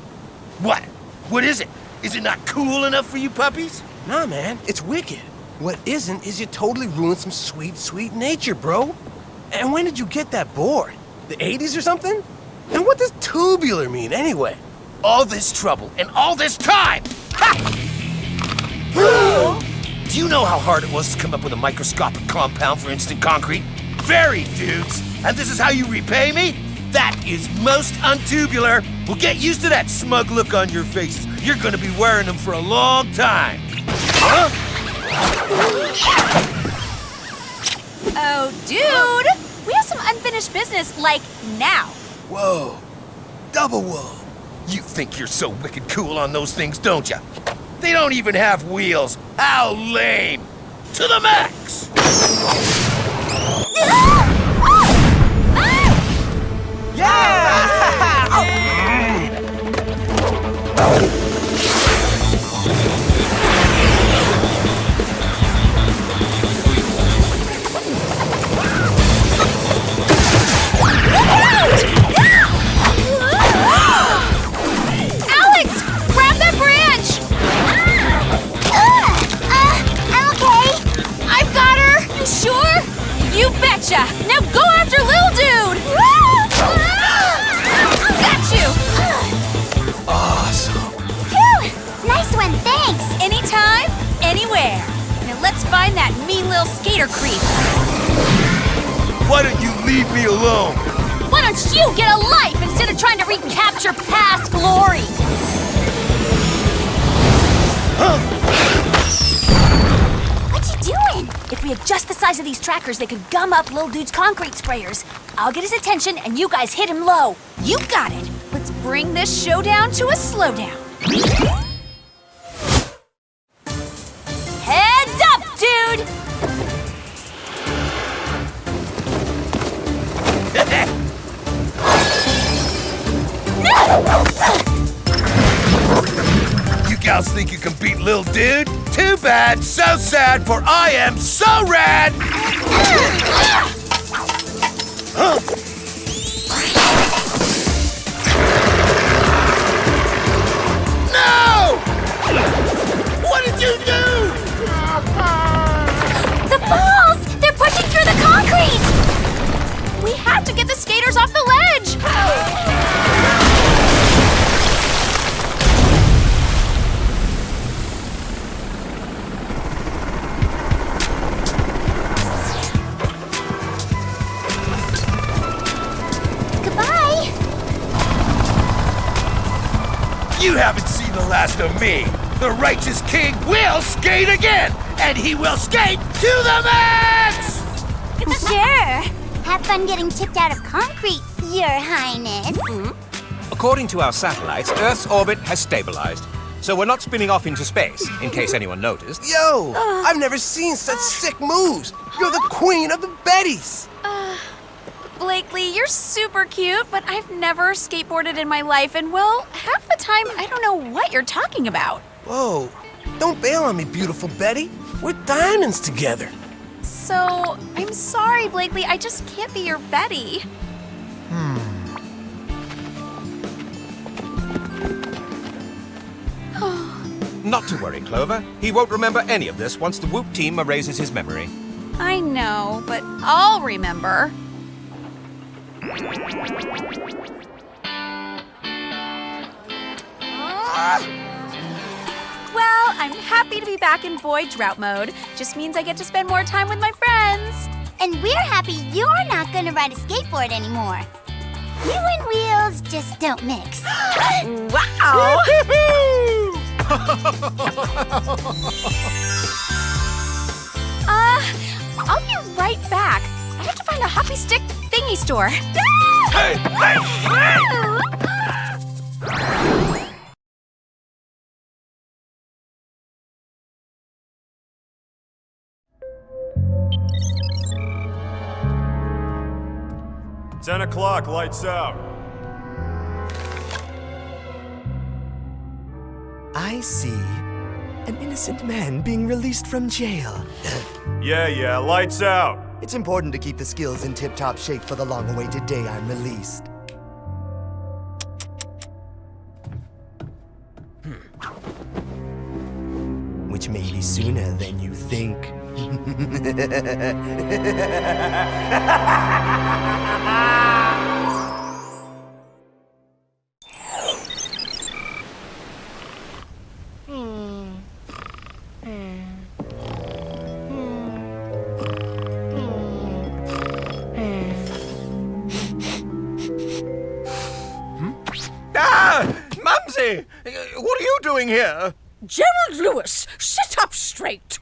What? What is it? Is it not cool enough for you puppies? Nah, man, it's wicked. What isn't is you totally ruined some sweet, sweet nature, bro. And when did you get that board? The 80s or something? And what does tubular mean, anyway? All this trouble and all this time! Ha! Do you know how hard it was to come up with a microscopic compound for instant concrete? Very, dudes. And this is how you repay me? That is most untubular. Well, get used to that smug look on your faces. You're gonna be wearing them for a long time. Huh? Oh, dude! We have some unfinished business, like, now. Whoa. Double whoa. You think you're so wicked cool on those things, don't you? They don't even have wheels. How lame. To the max. Alex! Grab that branch! I'm okay. I've got her! You sure? You betcha! Now go after Lil Dude! Got you! Awesome. Phew! Nice one, thanks. Anytime, anywhere. Now let's find that mean little skater creep. Why don't you leave me alone? Why don't you get a life instead of trying to recapture past glory? What'd you doing? If we adjust the size of these trackers, they could gum up Lil Dude's concrete sprayers. I'll get his attention, and you guys hit him low. You got it. Let's bring this showdown to a slowdown. Heads up, dude! You gals think you can beat Lil Dude? Too bad, so sad, for I am so rad! Huh? No! What did you do? The balls! They're pushing through the concrete! We have to get the skaters off the ledge! You haven't seen the last of me. The righteous king will skate again, and he will skate to the max! Sure. Have fun getting chipped out of concrete, Your Highness. According to our satellites, Earth's orbit has stabilized. So we're not spinning off into space, in case anyone noticed. Yo, I've never seen such sick moves. You're the queen of the Bettys. Blakely, you're super cute, but I've never skateboarded in my life, and well, half the time I don't know what you're talking about. Whoa, don't bail on me, beautiful Betty. We're diamonds together. So, I'm sorry, Blakely, I just can't be your Betty. Not to worry, Clover. He won't remember any of this once the Whoop team erases his memory. I know, but I'll remember. Well, I'm happy to be back in Void Drought mode. Just means I get to spend more time with my friends. And we're happy you're not gonna ride a skateboard anymore. You and Wheels just don't mix. Wow! I'll be right back. I have to find a hockey stick thingy store. Hey, hey, hey! "10 o'clock, lights out." I see. An innocent man being released from jail. Yeah, lights out. It's important to keep the skills in tip-top shape for the long-awaited day I'm released. Which may be sooner than you think. Mumsy! What are you doing here? Gerald Lewis, sit up straight.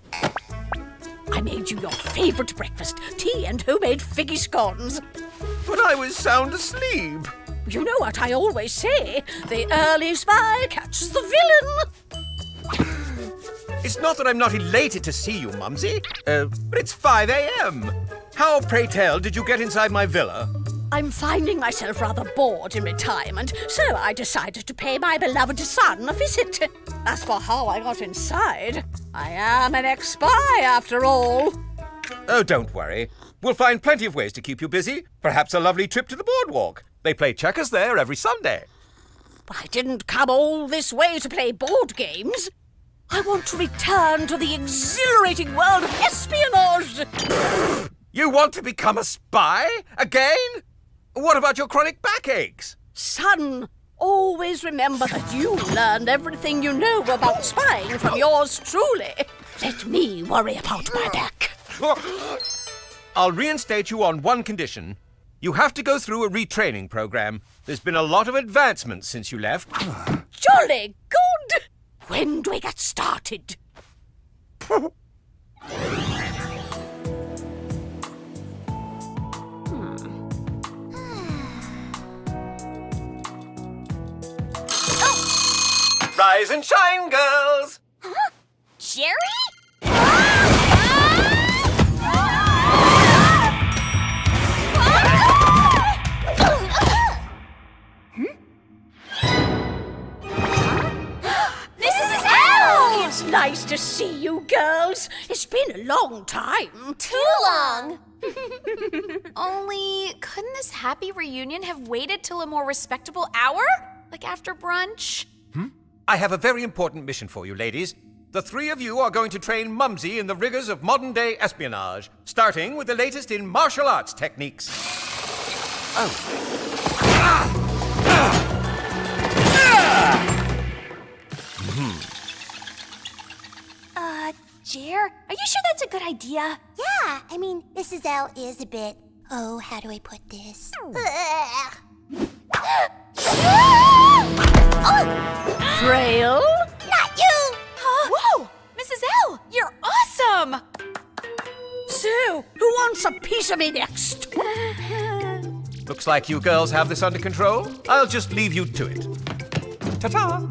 I made you your favorite breakfast, tea and homemade figgy scones. But I was sound asleep. You know what I always say, the early spy catches the villain. It's not that I'm not elated to see you, Mumsy, but it's 5 a.m. How, pray tell, did you get inside my villa? I'm finding myself rather bored in retirement, so I decided to pay my beloved son a visit. As for how I got inside, I am an ex-spy after all. Oh, don't worry. We'll find plenty of ways to keep you busy. Perhaps a lovely trip to the boardwalk. They play checkers there every Sunday. I didn't come all this way to play board games. I want to return to the exhilarating world of espionage. You want to become a spy? Again? What about your chronic backaches? Son, always remember that you learned everything you know about spying from yours truly. Let me worry about my back. I'll reinstate you on one condition. You have to go through a retraining program. There's been a lot of advancements since you left. Jolly good! When do we get started? Rise and shine, girls! Huh? Jerry? It's nice to see you girls. It's been a long time. Too long. Only, couldn't this happy reunion have waited till a more respectable hour? Like after brunch? I have a very important mission for you, ladies. The three of you are going to train Mumsy in the rigors of modern-day espionage, starting with the latest in martial arts techniques. Jer, are you sure that's a good idea? Yeah, I mean, Mrs. L is a bit... Oh, how do I put this? Frail? Not you! Whoa! Mrs. L, you're awesome! So, who wants a piece of me next? Looks like you girls have this under control. I'll just leave you to it. Ta-ta!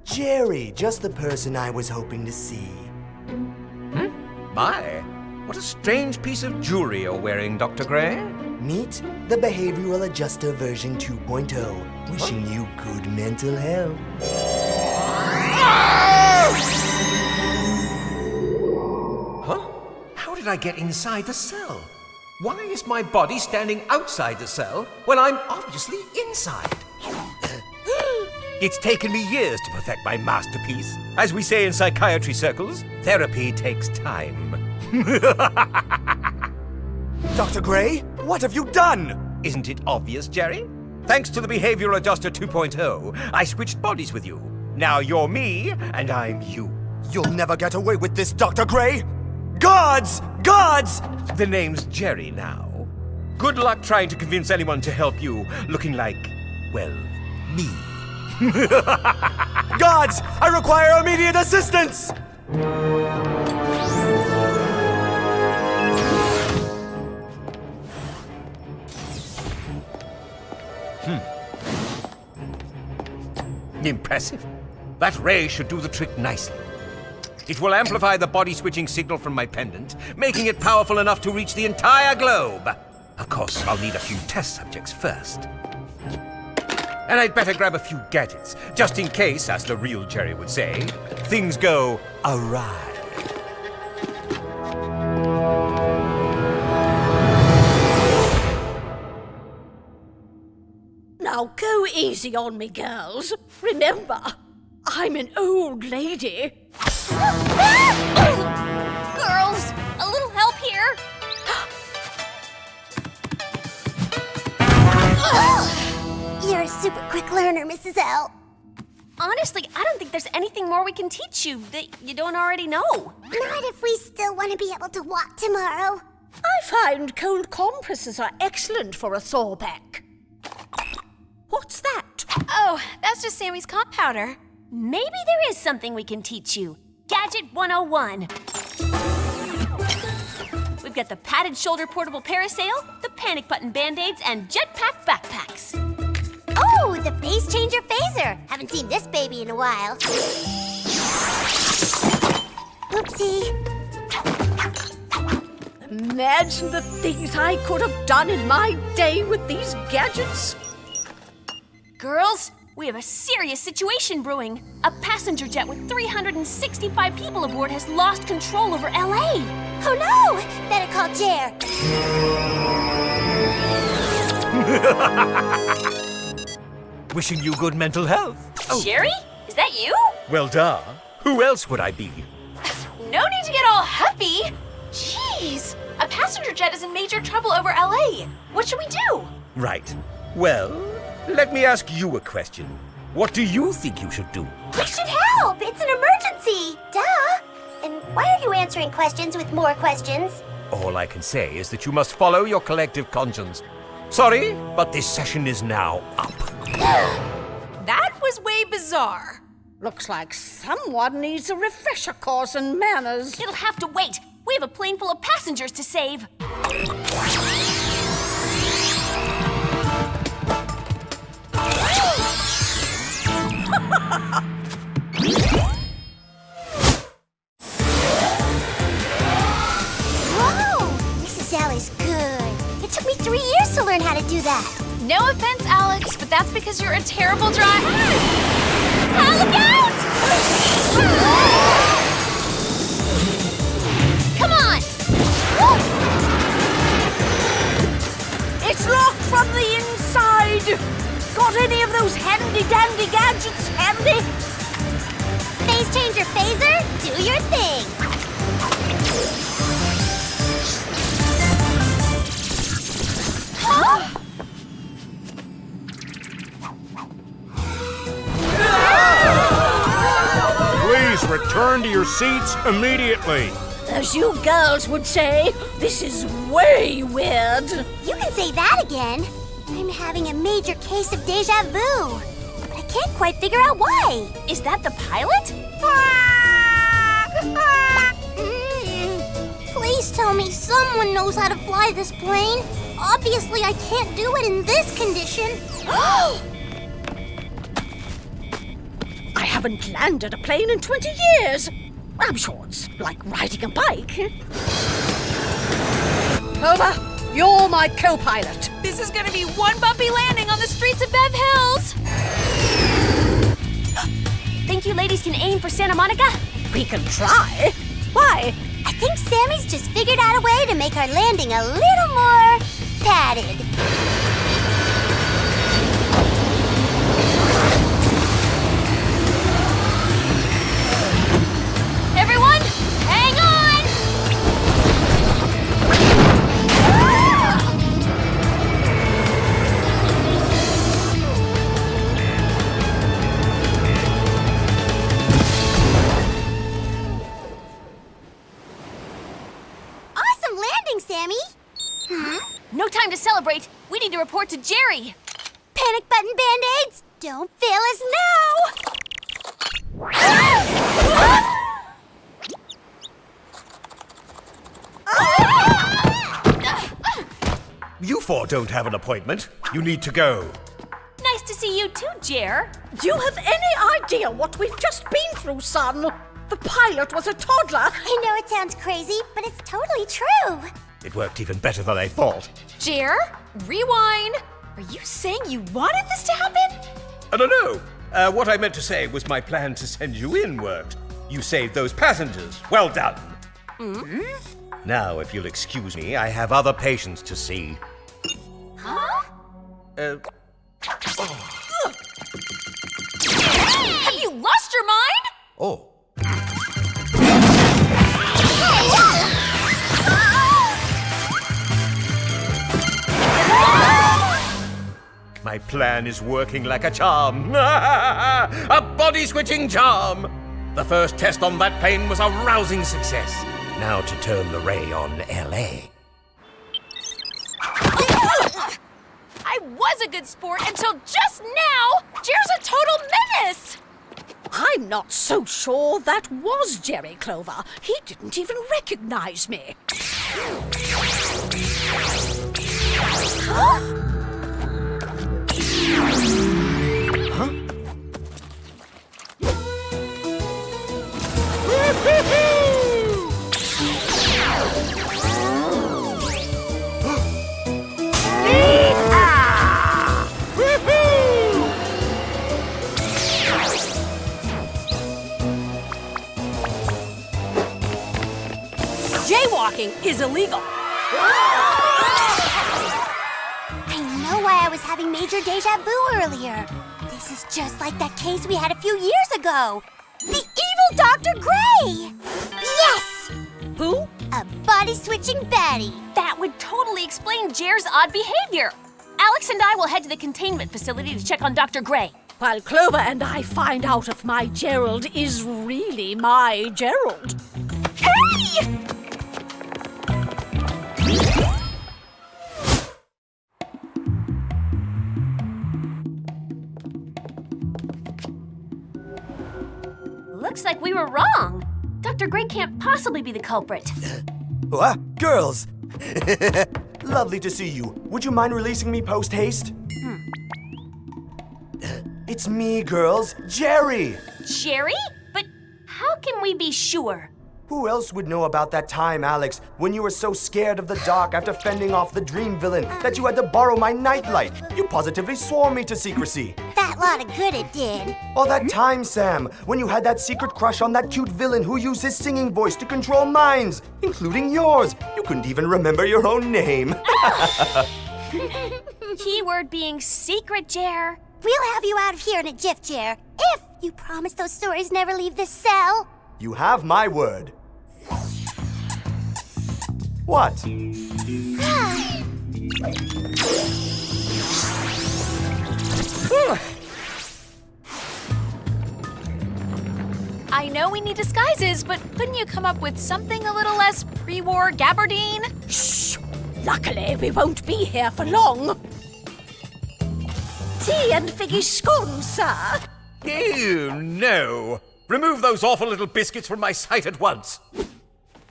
Jerry, just the person I was hoping to see. My, what a strange piece of jewelry you're wearing, Dr. Gray. Meet the Behavioral Adjuster version 2.0, wishing you good mental health. Huh? How did I get inside the cell? Why is my body standing outside the cell when I'm obviously inside? It's taken me years to perfect my masterpiece. As we say in psychiatry circles, therapy takes time. Dr. Gray, what have you done? Isn't it obvious, Jerry? Thanks to the Behavioral Adjuster 2.0, I switched bodies with you. Now you're me, and I'm you. You'll never get away with this, Dr. Gray! Guards! Guards! The name's Jerry now. Good luck trying to convince anyone to help you, looking like, well, me. Guards! I require immediate assistance! Impressive. That ray should do the trick nicely. It will amplify the body switching signal from my pendant, making it powerful enough to reach the entire globe. Of course, I'll need a few test subjects first. And I'd better grab a few gadgets, just in case, as the real Jerry would say, things go awry. Now go easy on me, girls. Remember, I'm an old lady. Girls, a little help here. You're a super quick learner, Mrs. L. Honestly, I don't think there's anything more we can teach you that you don't already know. Not if we still want to be able to walk tomorrow. I find cold compresses are excellent for a sore back. What's that? Oh, that's just Sammy's comp powder. Maybe there is something we can teach you. Gadget 101. We've got the padded shoulder portable parasail, the panic button band-aids, and jetpack backpacks. Oh, the phase changer phaser. Haven't seen this baby in a while. Oopsie. Imagine the things I could have done in my day with these gadgets. Girls, we have a serious situation brewing. A passenger jet with 365 people aboard has lost control over LA. Oh no! Better call Jer. Wishing you good mental health. Oh. Jerry? Is that you? Well, duh. Who else would I be? No need to get all happy. Jeez, a passenger jet is in major trouble over LA. What should we do? Right. Well, let me ask you a question. What do you think you should do? We should help! It's an emergency! Duh! And why are you answering questions with more questions? All I can say is that you must follow your collective conscience. Sorry, but this session is now up. That was way bizarre. Looks like someone needs a refresher course in manners. It'll have to wait. We have a plane full of passengers to save. Whoa! Mrs. Allie's good. It took me 3 years to learn how to do that. No offense, Alex, but that's because you're a terrible driver. Look out! Come on! It's locked from the inside. Got any of those handy-dandy gadgets handy? Phase changer phaser, do your thing. Huh? Please return to your seats immediately. As you girls would say, this is way weird. You can say that again. I'm having a major case of deja vu. But I can't quite figure out why. Is that the pilot? Please tell me someone knows how to fly this plane. Obviously, I can't do it in this condition. I haven't landed a plane in 20 years. I'm sure it's like riding a bike. Clover, you're my co-pilot. This is gonna be one bumpy landing on the streets of Bev Hills. Think you ladies can aim for Santa Monica? We can try. Why? I think Sammy's just figured out a way to make our landing a little more padded. Everyone, hang on! Awesome landing, Sammy. No time to celebrate. We need to report to Jerry. Panic button band-aids, don't fail us now. You four don't have an appointment. You need to go. Nice to see you too, Jer. Do you have any idea what we've just been through, son? The pilot was a toddler. I know it sounds crazy, but it's totally true. It worked even better than I thought. Jer, rewind. Are you saying you wanted this to happen? No. What I meant to say was my plan to send you in worked. You saved those passengers. Well done. Mm? Now, if you'll excuse me, I have other patients to see. Huh? Have you lost your mind? Oh. My plan is working like a charm. A body-switching charm! The first test on that plane was a rousing success. Now to turn the ray on L.A. I was a good sport until just now. Jer's a total menace. I'm not so sure that was Jerry, Clover. He didn't even recognize me. Huh? Jaywalking is illegal. I know why I was having major deja vu earlier. This is just like that case we had a few years ago. The evil Dr. Gray! Yes! Who? A body-switching baddie. That would totally explain Jer's odd behavior. Alex and I will head to the containment facility to check on Dr. Gray. While Clover and I find out if my Gerald is really my Gerald. Hey! Looks like we were wrong. Dr. Gray can't possibly be the culprit. What? Girls! Lovely to see you. Would you mind releasing me post-haste? It's me, girls. Jerry! Jerry? But how can we be sure? Who else would know about that time, Alex, when you were so scared of the dark after fending off the dream villain that you had to borrow my nightlight? You positively swore me to secrecy. That lot of good it did. Or that time, Sam, when you had that secret crush on that cute villain who used his singing voice to control minds, including yours. You couldn't even remember your own name. Keyword being secret, Jer. We'll have you out of here in a jiff, Jer, if you promise those stories never leave this cell. You have my word. What? I know we need disguises, but couldn't you come up with something a little less pre-war gabardine? Shh! Luckily, we won't be here for long. Tea and figgy scones, sir. Ew, no. Remove those awful little biscuits from my sight at once.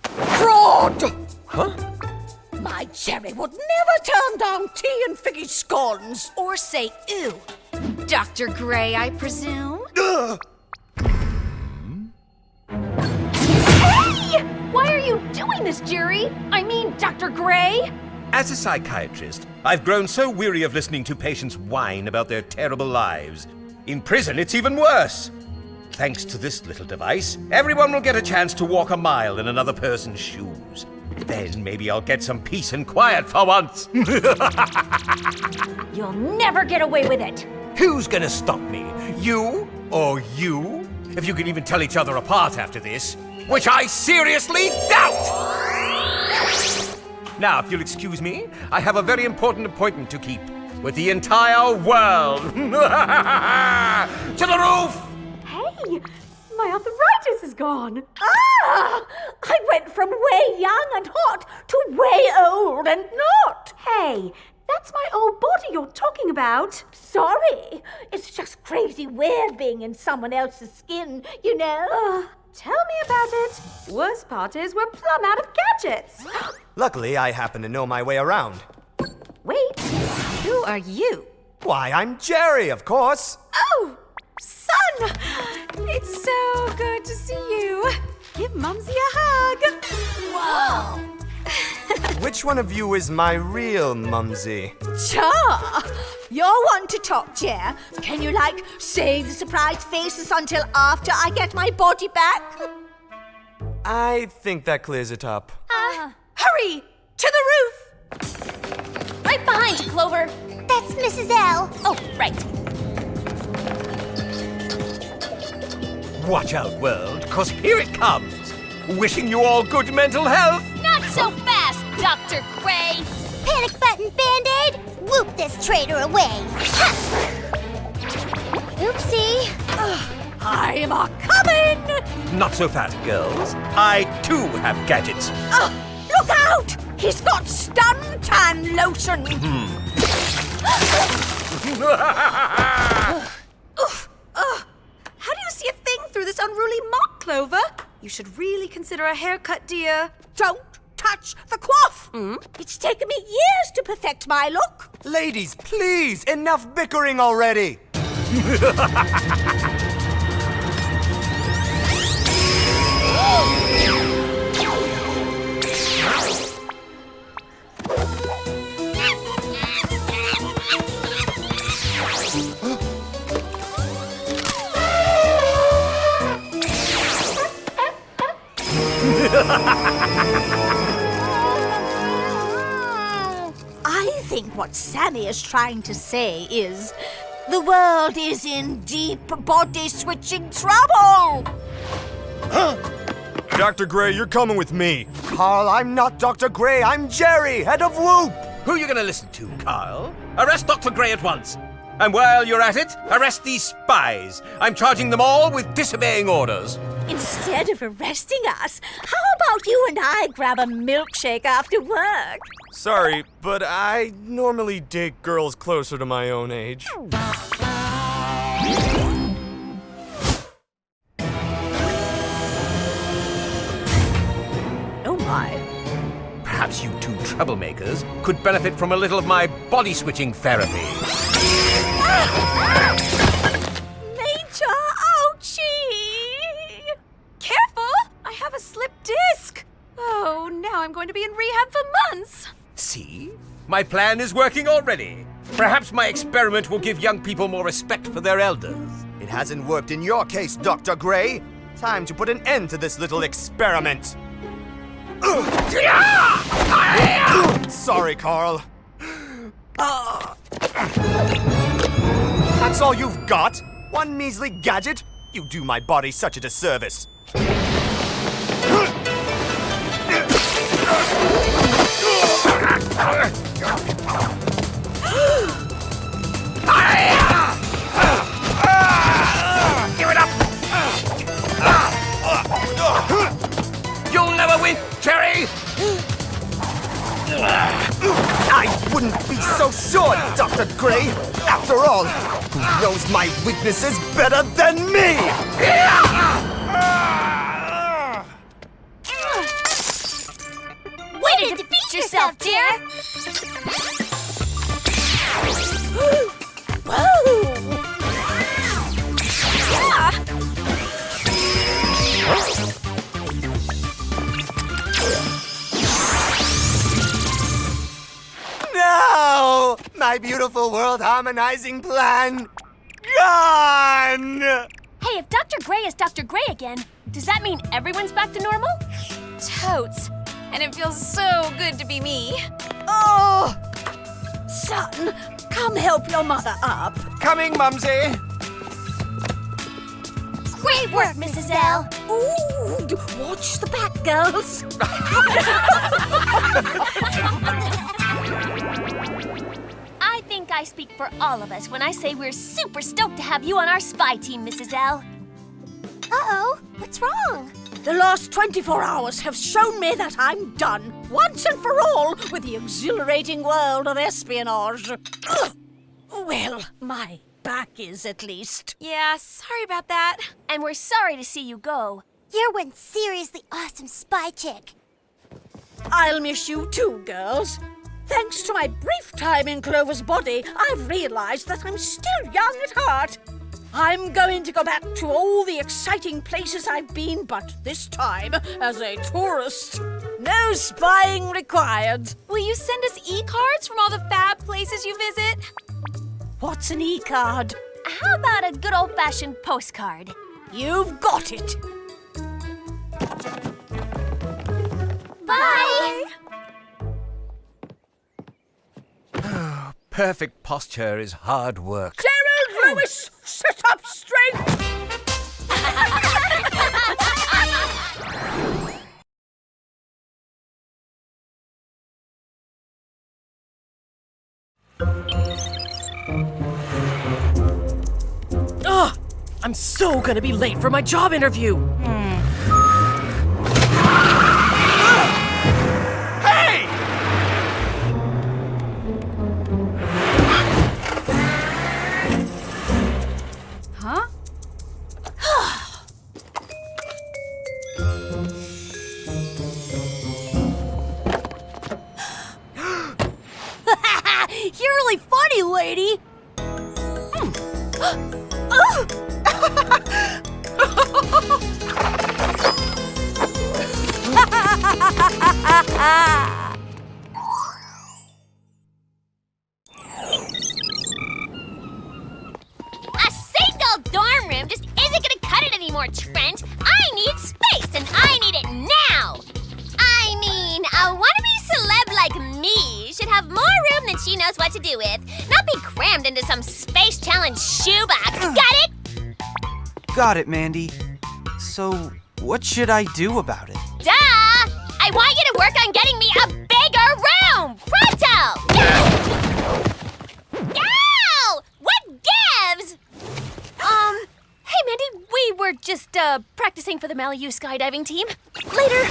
Fraud! Huh? My Jerry would never turn down tea and figgy scones. Or say ew. Dr. Gray, I presume? Hey! Why are you doing this, Jerry? I mean, Dr. Gray? As a psychiatrist, I've grown so weary of listening to patients whine about their terrible lives. In prison, it's even worse. Thanks to this little device, everyone will get a chance to walk a mile in another person's shoes. Then maybe I'll get some peace and quiet for once. You'll never get away with it. Who's gonna stop me? You or you? If you can even tell each other apart after this, which I seriously doubt! Now, if you'll excuse me, I have a very important appointment to keep with the entire world. To the roof! Hey, my arthritis is gone. Ah! I went from way young and hot to way old and not. Hey, that's my old body you're talking about. Sorry, it's just crazy weird being in someone else's skin, you know. Tell me about it. Worst part is we're plumb out of gadgets. Luckily, I happen to know my way around. Wait, who are you? Why, I'm Jerry, of course. Oh, son! It's so good to see you. Give Mumsy a hug. Whoa! Which one of you is my real mumsy? Cha! You're one to talk, Jer. Can you, save the surprise faces until after I get my body back? I think that clears it up. Hurry! To the roof! Right behind you, Clover. That's Mrs. L. Oh, right. Watch out, world, 'cause here it comes. Wishing you all good mental health. Not so fast, Dr. Gray. Panic button, Band-Aid! Whoop this traitor away! Ha! Oopsie. I'm a-coming! Not so fast, girls. I, too, have gadgets. Look out! He's got stun-tan lotion! How do you see a thing through this unruly mop, Clover? You should really consider a haircut, dear. Don't touch the coif! It's taken me years to perfect my look. Ladies, please, enough bickering already! I think what Sammy is trying to say is, the world is in deep body-switching trouble! Dr. Gray, you're coming with me. Carl, I'm not Dr. Gray, I'm Jerry, head of Whoop! Who are you gonna listen to, Carl? Arrest Dr. Gray at once. And while you're at it, arrest these spies. I'm charging them all with disobeying orders. Instead of arresting us, how about you and I grab a milkshake after work? Sorry, but I normally date girls closer to my own age. I? Perhaps you two troublemakers could benefit from a little of my body-switching therapy. Major, ouchie! Careful! I have a slipped disc. Oh, now I'm going to be in rehab for months. See? My plan is working already. Perhaps my experiment will give young people more respect for their elders. It hasn't worked in your case, Dr. Gray. Time to put an end to this little experiment. Sorry, Carl. That's all you've got? One measly gadget? You do my body such a disservice. Give it up! You'll never win, Cherry! I wouldn't be so sure, Dr. Gray. After all, who knows my weaknesses better than me? Way to defeat yourself, dear! No! My beautiful world harmonizing plan gone! Hey, if Dr. Gray is Dr. Gray again, does that mean everyone's back to normal? Totes. And it feels so good to be me. Oh! Son, come help your mother up. Coming, Mumsy. Great work, Mrs. L. Ooh, watch the back, girls. I think I speak for all of us when I say we're super stoked to have you on our spy team, Mrs. L. Uh-oh, what's wrong? The last 24 hours have shown me that I'm done, once and for all, with the exhilarating world of espionage. Ugh. Well, my back is, at least. Yeah, sorry about that. And we're sorry to see you go. You're one seriously awesome spy chick. I'll miss you too, girls. Thanks to my brief time in Clover's body, I've realized that I'm still young at heart. I'm going to go back to all the exciting places I've been, but this time as a tourist. No spying required. Will you send us e-cards from all the fab places you visit? What's an e-card? How about a good old-fashioned postcard? You've got it. Bye! Perfect posture is hard work. Gerald Lewis, sit up straight! Ugh! I'm so gonna be late for my job interview! Hey! Huh? You're really funny, lady! A single dorm room just isn't gonna cut it anymore, Trent. I need space, and I need it now. I mean, a wannabe celeb like me should have more room than she knows what to do with, not be crammed into some space challenge shoebox. Got it? Got it, Mandy. So, what should I do about it? Duh! I want you to work on getting me a bigger room! Pronto! Ow! What gives? Hey, Mandy, we were just, practicing for the Malibu skydiving team. Later.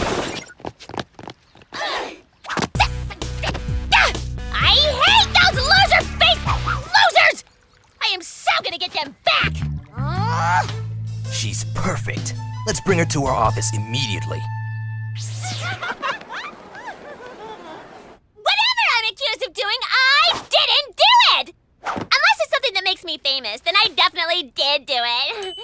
I hate those loser-faced losers! I am so gonna get them back! She's perfect. Let's bring her to our office immediately. famous, then I definitely did do it.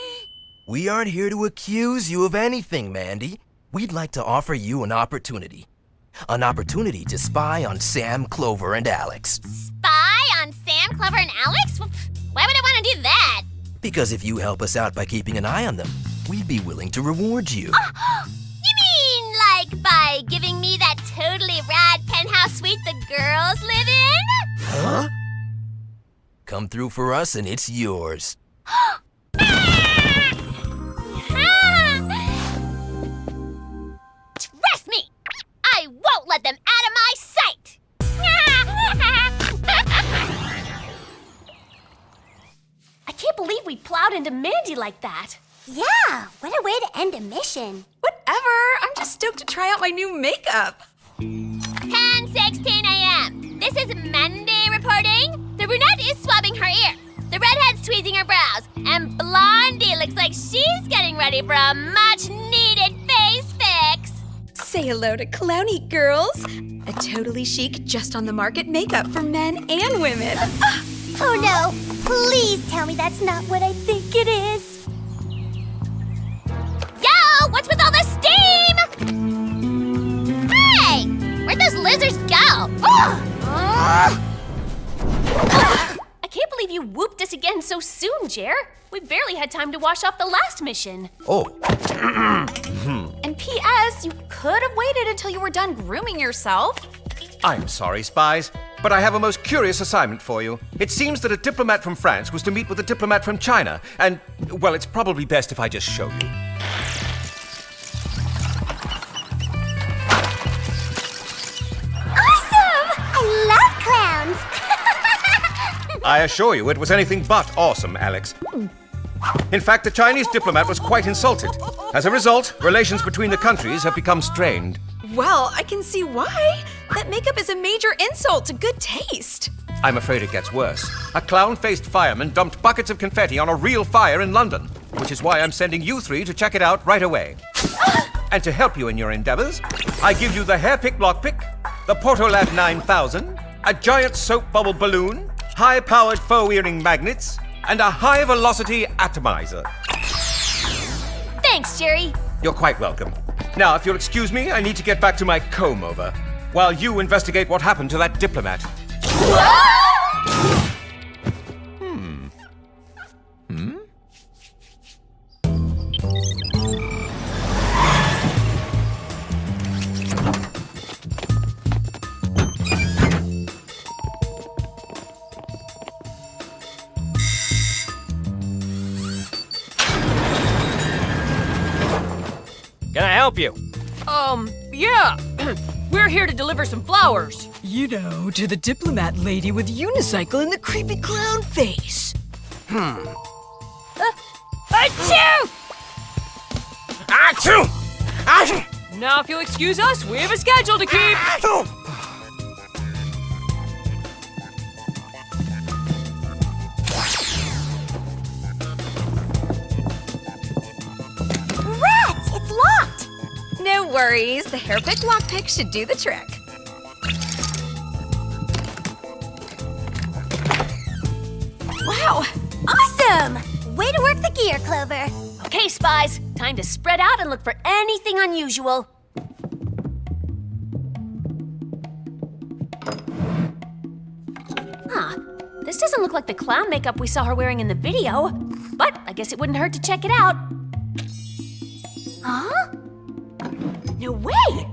We aren't here to accuse you of anything, Mandy. We'd like to offer you an opportunity. An opportunity to spy on Sam, Clover, and Alex. Spy on Sam, Clover, and Alex? Why would I want to do that? Because if you help us out by keeping an eye on them, we'd be willing to reward you. You mean like by giving me that totally rad penthouse suite the girls live in? Huh? Come through for us and it's yours. Trust me, I won't let them out of my sight. I can't believe we plowed into Mandy like that. Yeah, what a way to end a mission. Whatever, I'm just stoked to try out my new makeup. 10:16 a.m. This is Mandy reporting. The brunette is swabbing her ear. The redhead's tweezing her brows. And Blondie looks like she's getting ready for a much-needed face fix. Say hello to Clowny Girls. A totally chic, just on the market makeup for men and women. Oh no, please tell me that's not what I think it is. Yo, what's with all the steam? Hey, where'd those lizards go? I can't believe you whooped us again so soon, Jer. We barely had time to wash off the last mission. Oh. And P.S., you could have waited until you were done grooming yourself. I'm sorry, Spies, but I have a most curious assignment for you. It seems that a diplomat from France was to meet with a diplomat from China, and, well, it's probably best if I just show you. Awesome! I love clowns! I assure you it was anything but awesome, Alex. In fact, the Chinese diplomat was quite insulted. As a result, relations between the countries have become strained. Well, I can see why. That makeup is a major insult to good taste. I'm afraid it gets worse. A clown-faced fireman dumped buckets of confetti on a real fire in London, which is why I'm sending you three to check it out right away. And to help you in your endeavors, I give you the hair-pick lockpick, the Portolab 9000, a giant soap bubble balloon, high-powered faux earring magnets, and a high-velocity atomizer. Thanks, Jerry. You're quite welcome. Now, if you'll excuse me, I need to get back to my comb-over, while you investigate what happened to that diplomat. Can I help you? Yeah. We're here to deliver some flowers. You know, to the diplomat lady with unicycle and the creepy clown face. Achoo! Achoo! Achoo! Now, if you'll excuse us, we have a schedule to keep. Rats! It's locked! No worries, the hairpick lockpick should do the trick. Wow! Awesome! Way to work the gear, Clover. Okay, Spies, time to spread out and look for anything unusual. Huh, this doesn't look like the clown makeup we saw her wearing in the video, but I guess it wouldn't hurt to check it out. Huh? No way!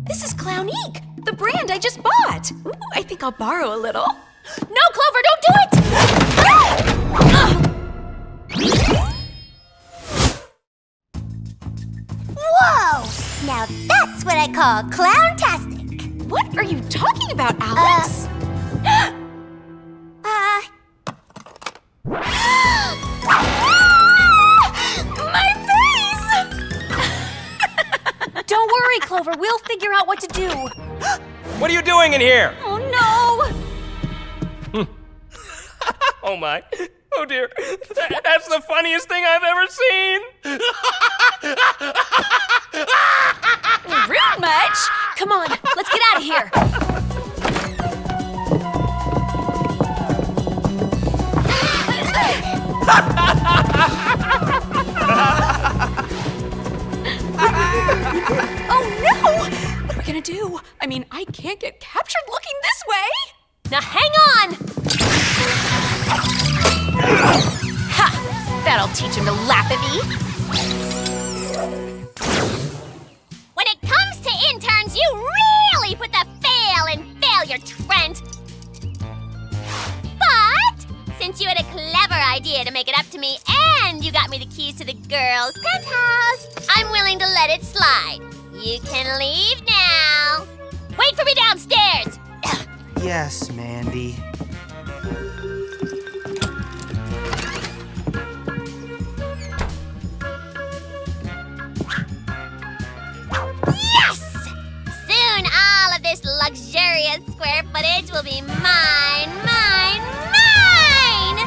This is Clownique, the brand I just bought. Ooh, I think I'll borrow a little. No, Clover, don't do it! Whoa! Now that's what I call clowntastic. What are you talking about, Alex? My face! Don't worry, Clover, we'll figure out what to do. What are you doing in here? Oh no! Oh my. Oh dear. That's the funniest thing I've ever seen. Rude much? Come on, let's get out of here. Ha! That'll teach him to laugh at me. When it comes to interns, you really put the fail in failure, Trent. But since you had a clever idea to make it up to me and you got me the keys to the girls' penthouse, I'm willing to let it slide. You can leave now. Wait for me downstairs. Yes, Mandy. Yes! Soon all of this luxurious square footage will be mine, mine, mine!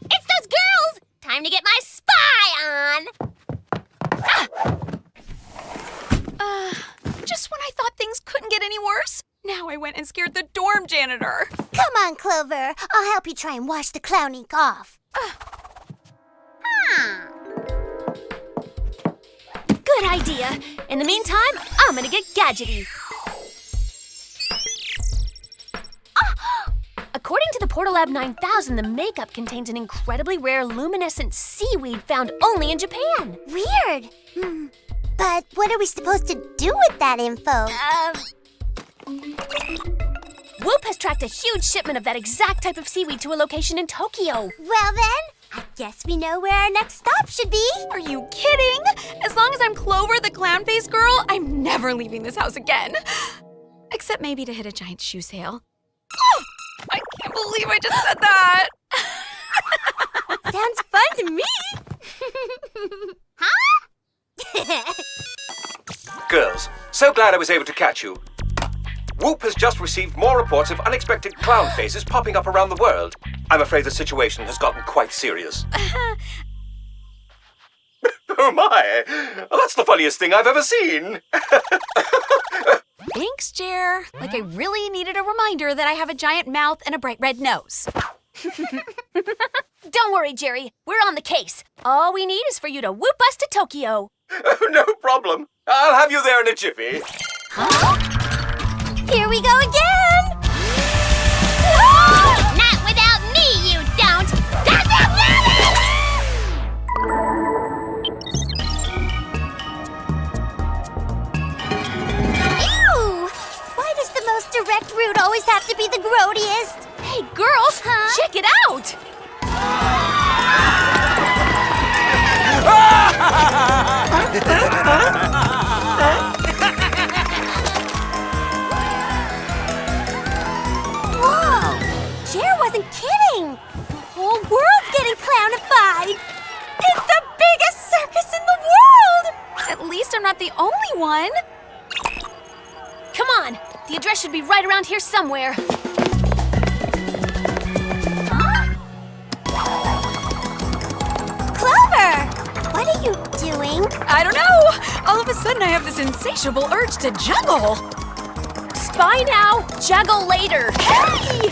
It's those girls! Time to get my spy on! Just when I thought things couldn't get any worse, now I went and scared the dorm janitor. Come on, Clover. I'll help you try and wash the clown ink off. Good idea. In the meantime, I'm gonna get gadgety. According to the Portal Lab 9000, the makeup contains an incredibly rare luminescent seaweed found only in Japan. Weird. But what are we supposed to do with that info? Whoop has tracked a huge shipment of that exact type of seaweed to a location in Tokyo. Well then, I guess we know where our next stop should be. Are you kidding? As long as I'm Clover, the clown-faced girl, I'm never leaving this house again. Except maybe to hit a giant shoe sale. Oh, I can't believe I just said that. Sounds fun to me. Huh? Girls, so glad I was able to catch you. Whoop has just received more reports of unexpected clown faces popping up around the world. I'm afraid the situation has gotten quite serious. Oh my! That's the funniest thing I've ever seen! Thanks, Jer. Like I really needed a reminder that I have a giant mouth and a bright red nose. Don't worry, Jerry. We're on the case. All we need is for you to whoop us to Tokyo. No problem. I'll have you there in a jiffy. Huh? Here we go again! Not without me, you don't! Ew! Why does the most direct route always have to be the grodiest? Hey, girls! Check it out! Whoa! Jer wasn't kidding! The whole world's getting clownified! It's the biggest circus in the world! At least I'm not the only one. Come on! The address should be right around here somewhere. Clover! What are you doing? I don't know. All of a sudden, I have this insatiable urge to juggle. Spy now, juggle later. Hey!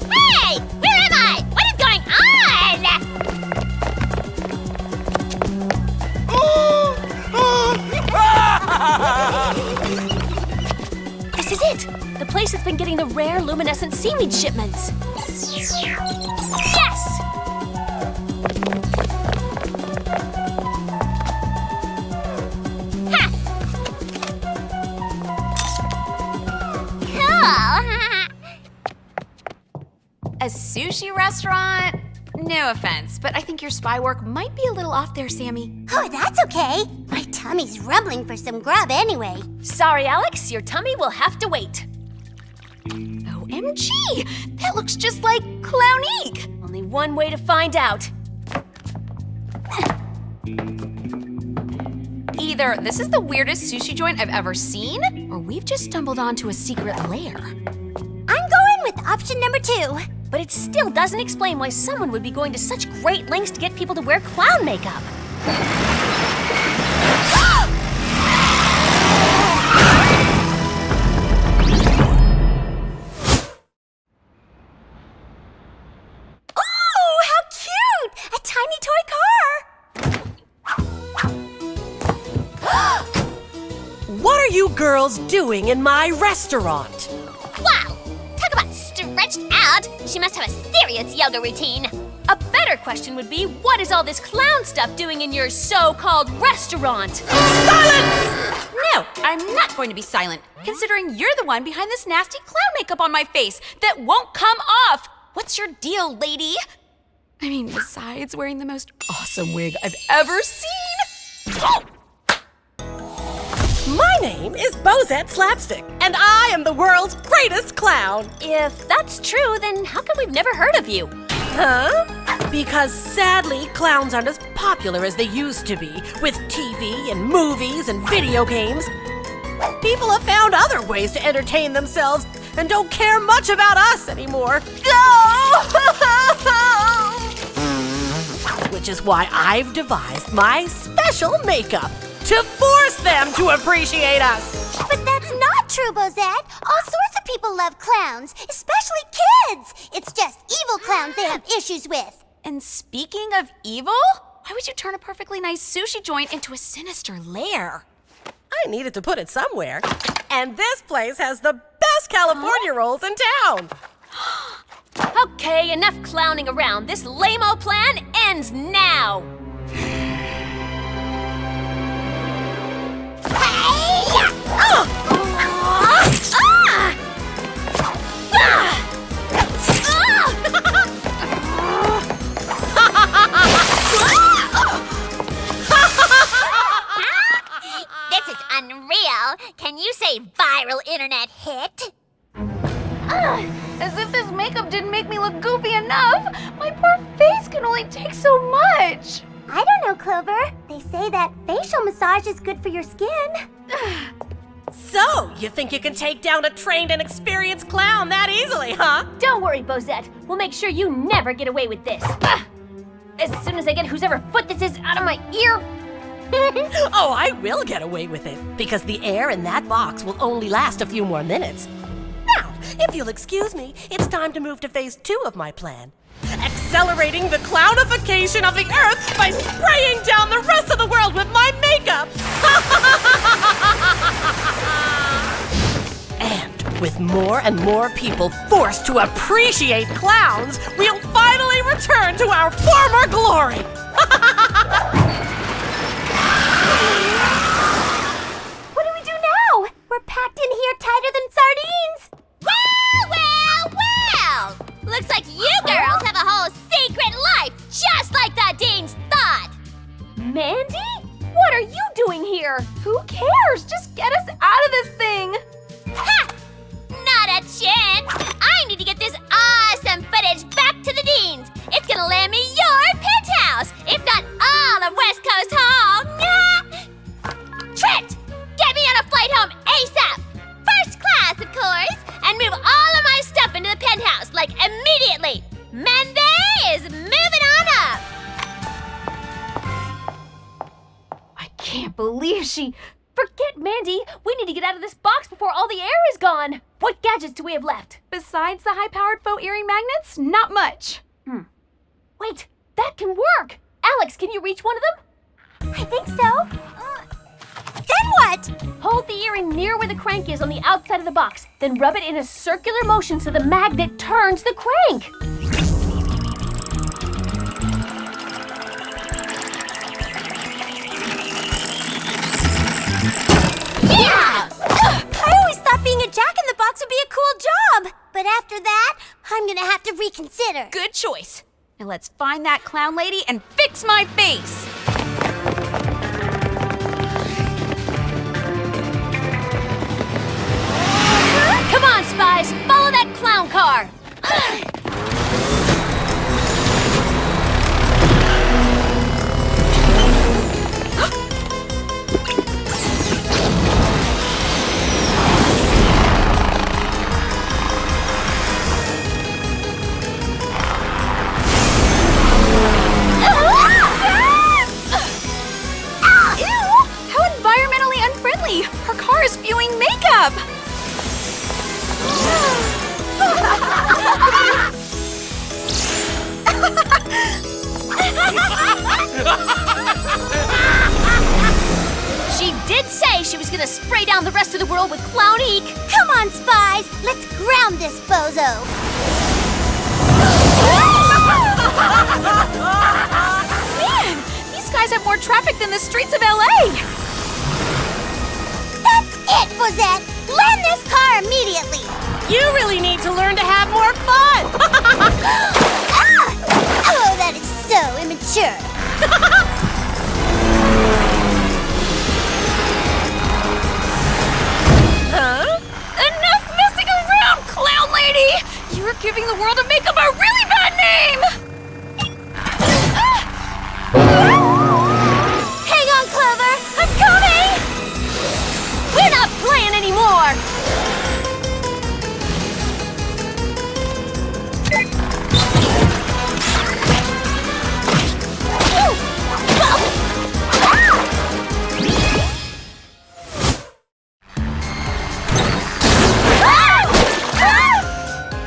Hey! Where am I? What is going on? This is it. The place that's been getting the rare luminescent seaweed shipments. Yes! Ha! Cool! A sushi restaurant? No offense, but I think your spy work might be a little off there, Sammy. Oh, that's okay. My tummy's rumbling for some grub anyway. Sorry, Alex. Your tummy will have to wait. OMG! That looks just like Clownique! Only one way to find out. Either this is the weirdest sushi joint I've ever seen, or we've just stumbled onto a secret lair. I'm going with option number 2. But it still doesn't explain why someone would be going to such great lengths to get people to wear clown makeup. Oh, how cute! A tiny toy car! What are you girls doing in my restaurant? Wow! stretched out. She must have a serious yoga routine. A better question would be, what is all this clown stuff doing in your so-called restaurant? Silence! No, I'm not going to be silent, considering you're the one behind this nasty clown makeup on my face that won't come off. What's your deal, lady? I mean, besides wearing the most awesome wig I've ever seen. Oh! My name is Bozette Slapstick, and I am the world's greatest clown. If that's true, then how come we've never heard of you? Huh? Because sadly, clowns aren't as popular as they used to be, with TV and movies and video games. People have found other ways to entertain themselves and don't care much about us anymore. Which is why I've devised my special makeup to force them to appreciate us. But that's not true, Bozette. All sorts of people love clowns, especially kids. It's just evil clowns they have issues with. And speaking of evil, why would you turn a perfectly nice sushi joint into a sinister lair? I needed to put it somewhere. And this place has the best California rolls in town. Okay, enough clowning around. This lame-o plan ends now. This is unreal. Can you say viral internet hit? As if this makeup didn't make me look goofy enough. My poor face can only take so much. I don't know, Clover. They say that facial massage is good for your skin. So, you think you can take down a trained and experienced clown that easily, huh? Don't worry, Bozette. We'll make sure you never get away with this. As soon as I get whosever foot this is out of my ear. Oh, I will get away with it, because the air in that box will only last a few more minutes. Now, if you'll excuse me, it's time to move to phase 2 of my plan. Accelerating the clownification of the Earth by spraying down the rest of the world with my makeup! And with more and more people forced to appreciate clowns, we'll finally return to our former glory! What do we do now? We're packed in here tighter than sardines. Well! Looks like you girls have a whole secret life, just like the deans thought! Mandy? What are you doing here? Who cares? Just get us out of this thing. Ha! Not a chance! I need to get this awesome footage back to the deans. It's gonna land me your penthouse, if not all of West Coast Hall. Trent, get me on a flight home ASAP! First class, of course, and move all of my stuff into the penthouse, like immediately! Mandy is moving on up! I can't believe she... Forget Mandy! We need to get out of this box before all the air is gone! What gadgets do we have left? Besides the high-powered faux earring magnets, not much. Wait, that can work! Alex, can you reach one of them? I think so. Then what? Hold the earring near where the crank is on the outside of the box, then rub it in a circular motion so the magnet turns the crank. Yeah! I always thought being a jack-in-the-box would be a cool job. But after that, I'm gonna have to reconsider. Good choice. Now let's find that clown lady and fix my face. Come on, Spies! Follow that clown car! How environmentally unfriendly! Her car is spewing makeup! She did say she was gonna spray down the rest of the world with clown ink. Come on, Spies! Let's ground this bozo! Man, these guys have more traffic than the streets of LA. That's it, Bozette! Land this car immediately! You really need to learn to have more fun! Oh, that is so immature! Huh? Enough messing around, clown lady! You're giving the world of makeup a really bad name! Hang on, Clover! I'm coming! We're not playing anymore!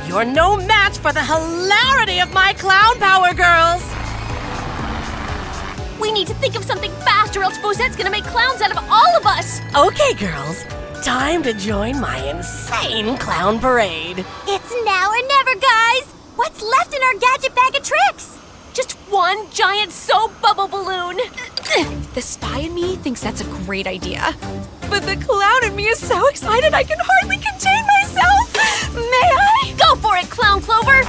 You're no match for the hilarity of my clown power, girls! We need to think of something fast or else Bozette's gonna make clowns out of all of us! Okay, girls. Time to join my insane clown parade. It's now or never, guys! What's left in our gadget bag of tricks? Just one giant soap bubble balloon! The spy in me thinks that's a great idea. But the clown in me is so excited I can hardly contain myself! May I? Go for it, Clown Clover!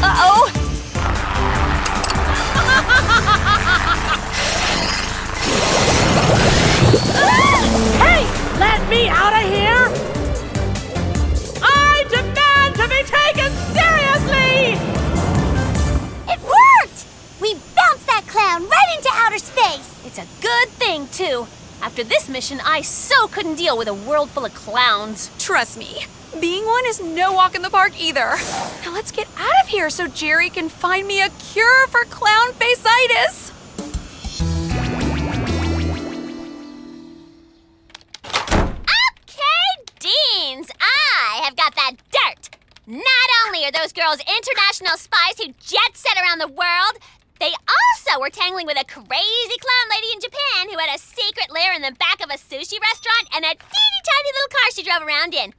Uh-oh! Hey! Let me out of here! I demand to be taken seriously! It worked! We bounced that clown right into outer space! It's a good thing, too. After this mission, I so couldn't deal with a world full of clowns. Trust me, being one is no walk in the park either. Now let's get out of here so Jerry can find me a cure for clown face-itis. Okay, Deans, I have got that dirt. Not only are those girls international spies who jet set around the world, they also were tangling with a crazy clown lady in Japan who had a secret lair in the back of a sushi restaurant and a teeny tiny little car she drove around in.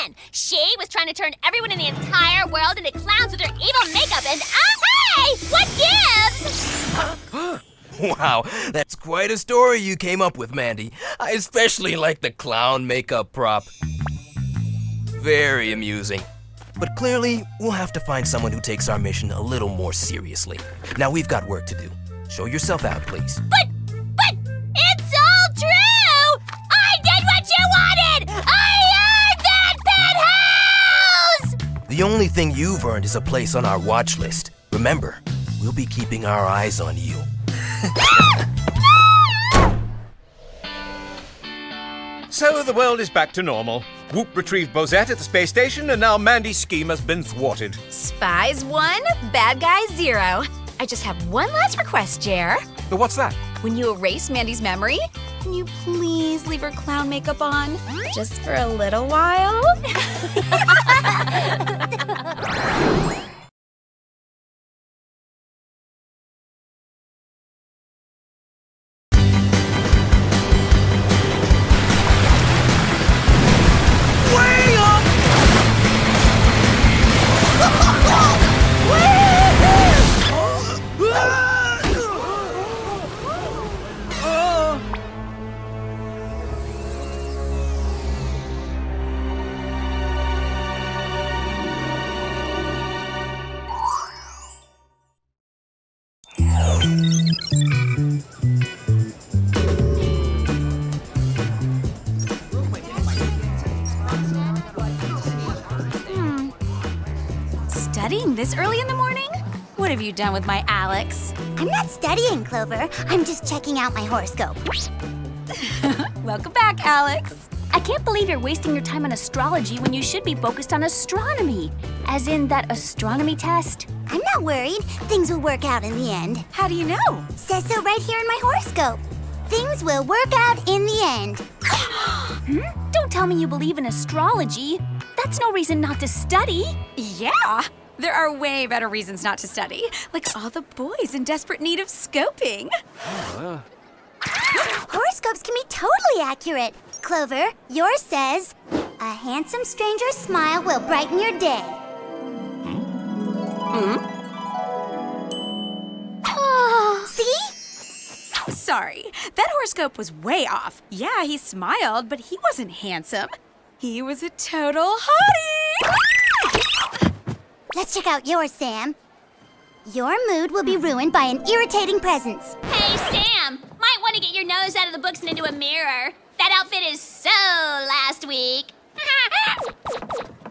And she was trying to turn everyone in the entire world into clowns with her evil makeup and hey! What gives? Wow, that's quite a story you came up with, Mandy. I especially like the clown makeup prop. Very amusing. But clearly, we'll have to find someone who takes our mission a little more seriously. Now we've got work to do. Show yourself out, please. But it's all true! I did what you wanted! I earned that penthouse! The only thing you've earned is a place on our watch list. Remember, we'll be keeping our eyes on you. So the world is back to normal. Whoop retrieved Bozette at the space station, and now Mandy's scheme has been thwarted. Spies 1, bad guys 0. I just have one last request, Jer. What's that? When you erase Mandy's memory, can you please leave her clown makeup on? Just for a little while? Studying this early in the morning? What have you done with my Alex? I'm not studying, Clover. I'm just checking out my horoscope. Welcome back, Alex. I can't believe you're wasting your time on astrology when you should be focused on astronomy. As in that astronomy test. I'm not worried. Things will work out in the end. How do you know? Says so right here in my horoscope. Things will work out in the end. Don't tell me you believe in astrology. That's no reason not to study. Yeah. There are way better reasons not to study, like all the boys in desperate need of scoping. Horoscopes can be totally accurate. Clover, yours says, a handsome stranger's smile will brighten your day. See? Sorry, that horoscope was way off. Yeah, he smiled, but he wasn't handsome. He was a total hottie! Let's check out yours, Sam. Your mood will be ruined by an irritating presence. Hey, Sam! Might want to get your nose out of the books and into a mirror. That outfit is so last week.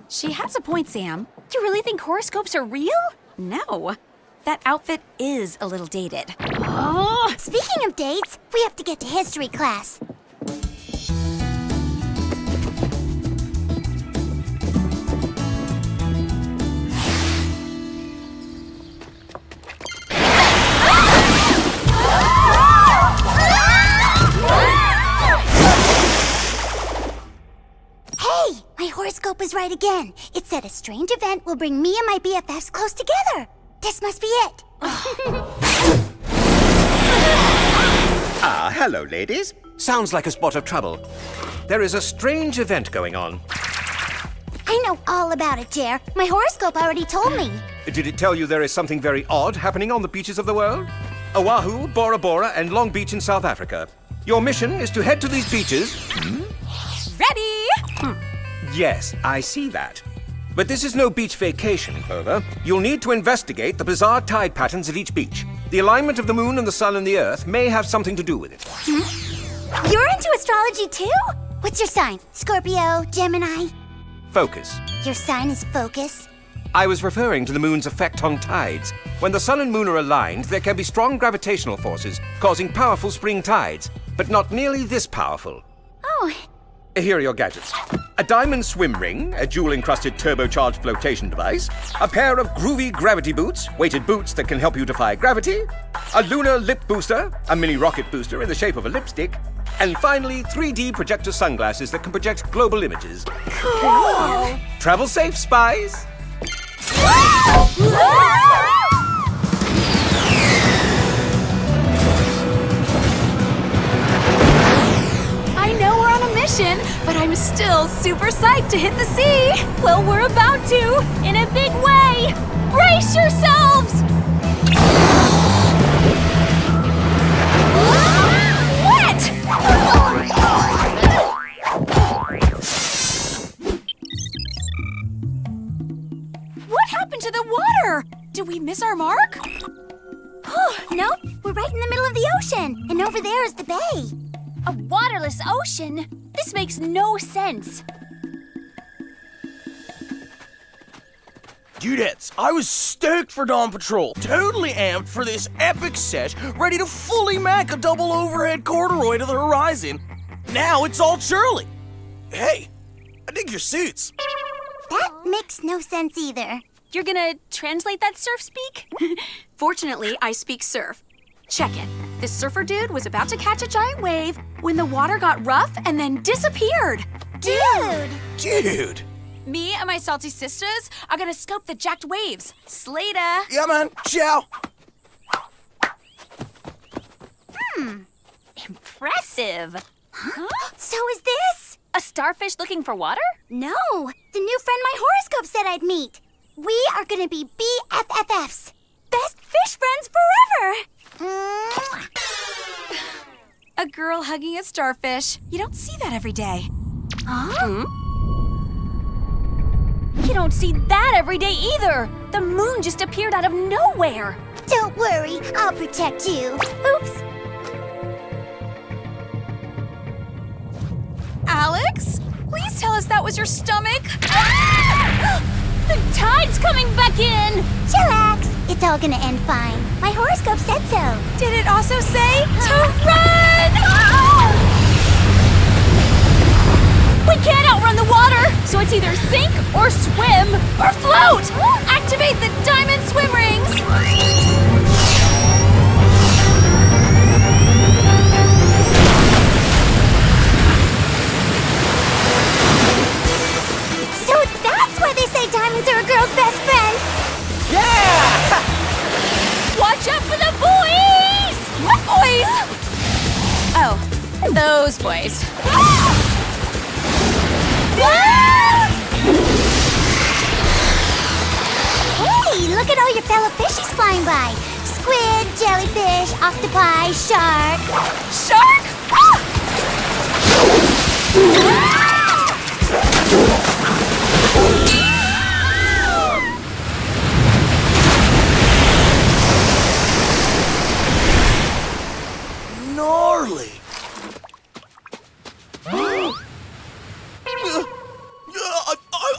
She has a point, Sam. You really think horoscopes are real? No. That outfit is a little dated. Oh! Speaking of dates, we have to get to history class. Hey! My horoscope was right again. It said a strange event will bring me and my BFFs close together. This must be it. Ah, hello, ladies. Sounds like a spot of trouble. There is a strange event going on. I know all about it, Jer. My horoscope already told me. Did it tell you there is something very odd happening on the beaches of the world? Oahu, Bora Bora, and Long Beach in South Africa. Your mission is to head to these beaches. Ready? Yes, I see that. But this is no beach vacation, Clover. You'll need to investigate the bizarre tide patterns at each beach. The alignment of the moon and the sun and the earth may have something to do with it. You're into astrology too? What's your sign? Scorpio, Gemini? Focus. Your sign is focus? I was referring to the moon's effect on tides. When the sun and moon are aligned, there can be strong gravitational forces, causing powerful spring tides, but not nearly this powerful. Oh. Here are your gadgets. A diamond swim ring, a jewel-encrusted turbocharged flotation device, a pair of groovy gravity boots, weighted boots that can help you defy gravity, a lunar lip booster, a mini rocket booster in the shape of a lipstick, and finally, 3D projector sunglasses that can project global images. Cool! Travel safe, Spies! I know we're on a mission, but I'm still super psyched to hit the sea. Well, we're about to, in a big way. Brace yourselves! What? What happened to the water? Did we miss our mark? Nope, we're right in the middle of the ocean, and over there is the bay. A waterless ocean? This makes no sense. Dudettes, I was stoked for Dawn Patrol, totally amped for this epic sesh, ready to fully mac a double overhead corduroy to the horizon. Now it's all churly. Hey, I dig your suits. That makes no sense either. You're gonna translate that surf speak? Fortunately, I speak surf. Check it. This surfer dude was about to catch a giant wave when the water got rough and then disappeared. Dude! Me and my salty sisters are gonna scope the jacked waves. Slater! Yeah, man. Ciao! Impressive. Huh? So is this? A starfish looking for water? No, the new friend my horoscope said I'd meet. We are gonna be BFFs. Best fish friends forever. A girl hugging a starfish. You don't see that every day. Huh? You don't see that every day either. The moon just appeared out of nowhere. Don't worry, I'll protect you. Oops. Alex, please tell us that was your stomach. The tide's coming back in. Chillax, it's all gonna end fine. My horoscope said so. Did it also say to run? We can't outrun the water, so it's either sink or swim or float. Activate the diamond swim rings. So that's why they say diamonds are a girl's best friend. Those boys. Hey, look at all your fellow fishies flying by. Squid, jellyfish, octopi, shark. Shark? Gnarly.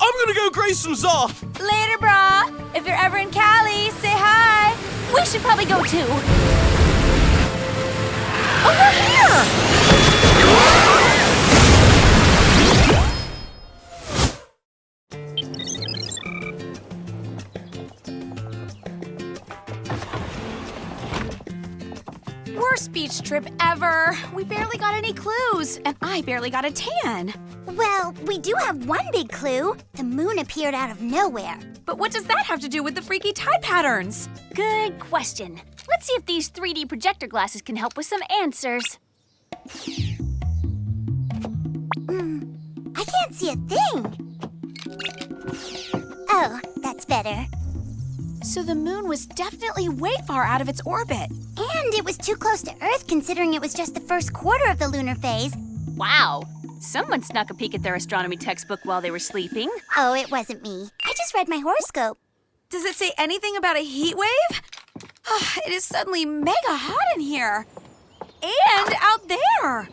I'm gonna go graze some Zaw. Later, brah. If you're ever in Cali, say hi. We should probably go too. Over here! Worst beach trip ever. We barely got any clues, and I barely got a tan. Well, we do have one big clue. The moon appeared out of nowhere. But what does that have to do with the freaky tide patterns? Good question. Let's see if these 3D projector glasses can help with some answers. I can't see a thing. Oh, that's better. So the moon was definitely way far out of its orbit. And it was too close to Earth considering it was just the first quarter of the lunar phase. Wow. Someone snuck a peek at their astronomy textbook while they were sleeping. Oh, it wasn't me. I just read my horoscope. Does it say anything about a heat wave? Oh, it is suddenly mega hot in here. And out there.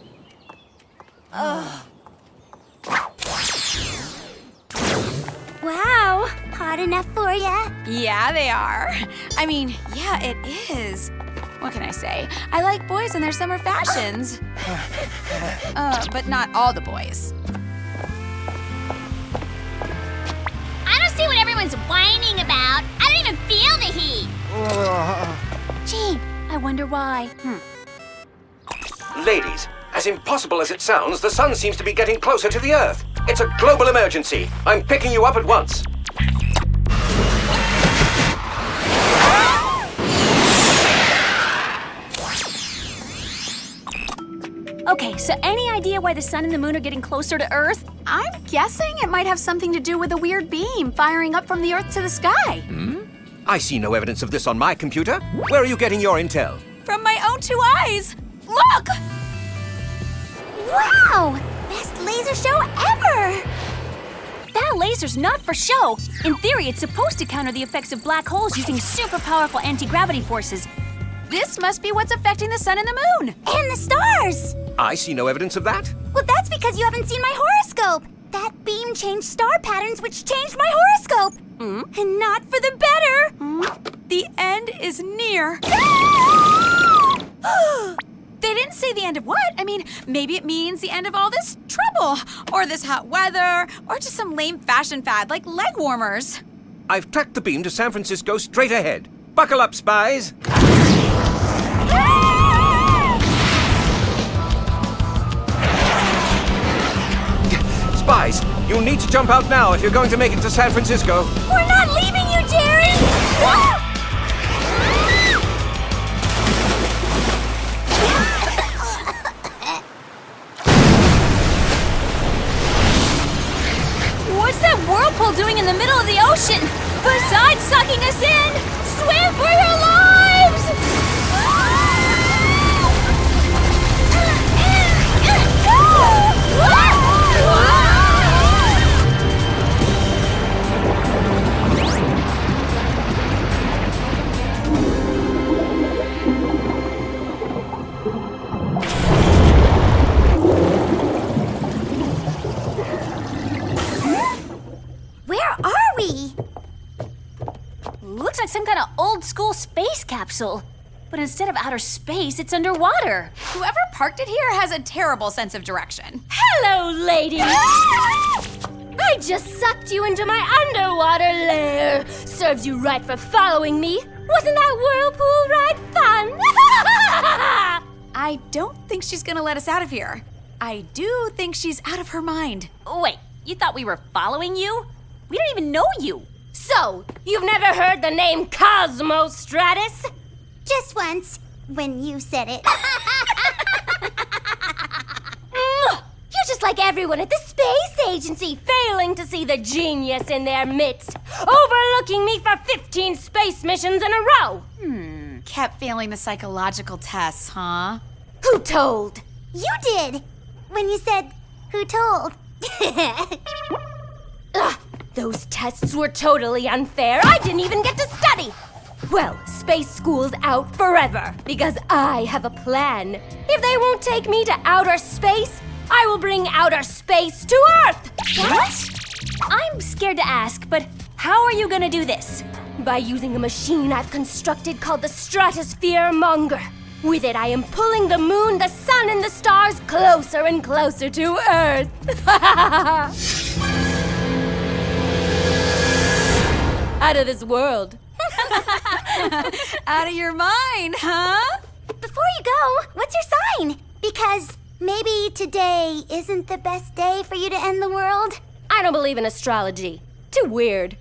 Ugh. Wow, hot enough for ya? Yeah, they are. I mean, yeah, it is. What can I say? I like boys and their summer fashions. But not all the boys. I don't see what everyone's whining about. I don't even feel the heat. Gee, I wonder why. Ladies, as impossible as it sounds, the sun seems to be getting closer to the Earth. It's a global emergency. I'm picking you up at once. Okay, so any idea why the sun and the moon are getting closer to Earth? I'm guessing it might have something to do with a weird beam firing up from the Earth to the sky. I see no evidence of this on my computer. Where are you getting your intel? From my own 2 eyes. Look! Wow! Best laser show ever! That laser's not for show. In theory, it's supposed to counter the effects of black holes using super powerful anti-gravity forces. This must be what's affecting the sun and the moon. And the stars! I see no evidence of that. Well, that's because you haven't seen my horoscope. That beam changed star patterns, which changed my horoscope. And not for the better. The end is near. They didn't say the end of what? I mean, maybe it means the end of all this trouble, or this hot weather, or just some lame fashion fad like leg warmers. I've tracked the beam to San Francisco straight ahead. Buckle up, spies. Spies, you need to jump out now if you're going to make it to San Francisco. We're not leaving you, Jerry! What's that whirlpool doing in the middle of the ocean? Besides sucking us in, swim for your lives! Where are we? Looks like some kind of old school space capsule. But instead of outer space, it's underwater. Whoever parked it here has a terrible sense of direction. Hello, ladies! I just sucked you into my underwater lair. Serves you right for following me. Wasn't that whirlpool ride fun? I don't think she's gonna let us out of here. I do think she's out of her mind. Wait, you thought we were following you? We don't even know you. So, you've never heard the name Cosmo Stratus? Just once, when you said it. like everyone at the space agency failing to see the genius in their midst, overlooking me for 15 space missions in a row. Kept failing the psychological tests, huh? Who told? You did! When you said, who told? Ugh, those tests were totally unfair. I didn't even get to study. Well, space school's out forever because I have a plan. If they won't take me to outer space, I will bring outer space to Earth. What? I'm scared to ask, but how are you gonna do this? By using a machine I've constructed called the Stratosphere Monger. With it, I am pulling the moon, the sun, and the stars closer and closer to Earth. Out of this world. Out of your mind, huh? Before you go, what's your sign? Because maybe today isn't the best day for you to end the world. I don't believe in astrology. Too weird.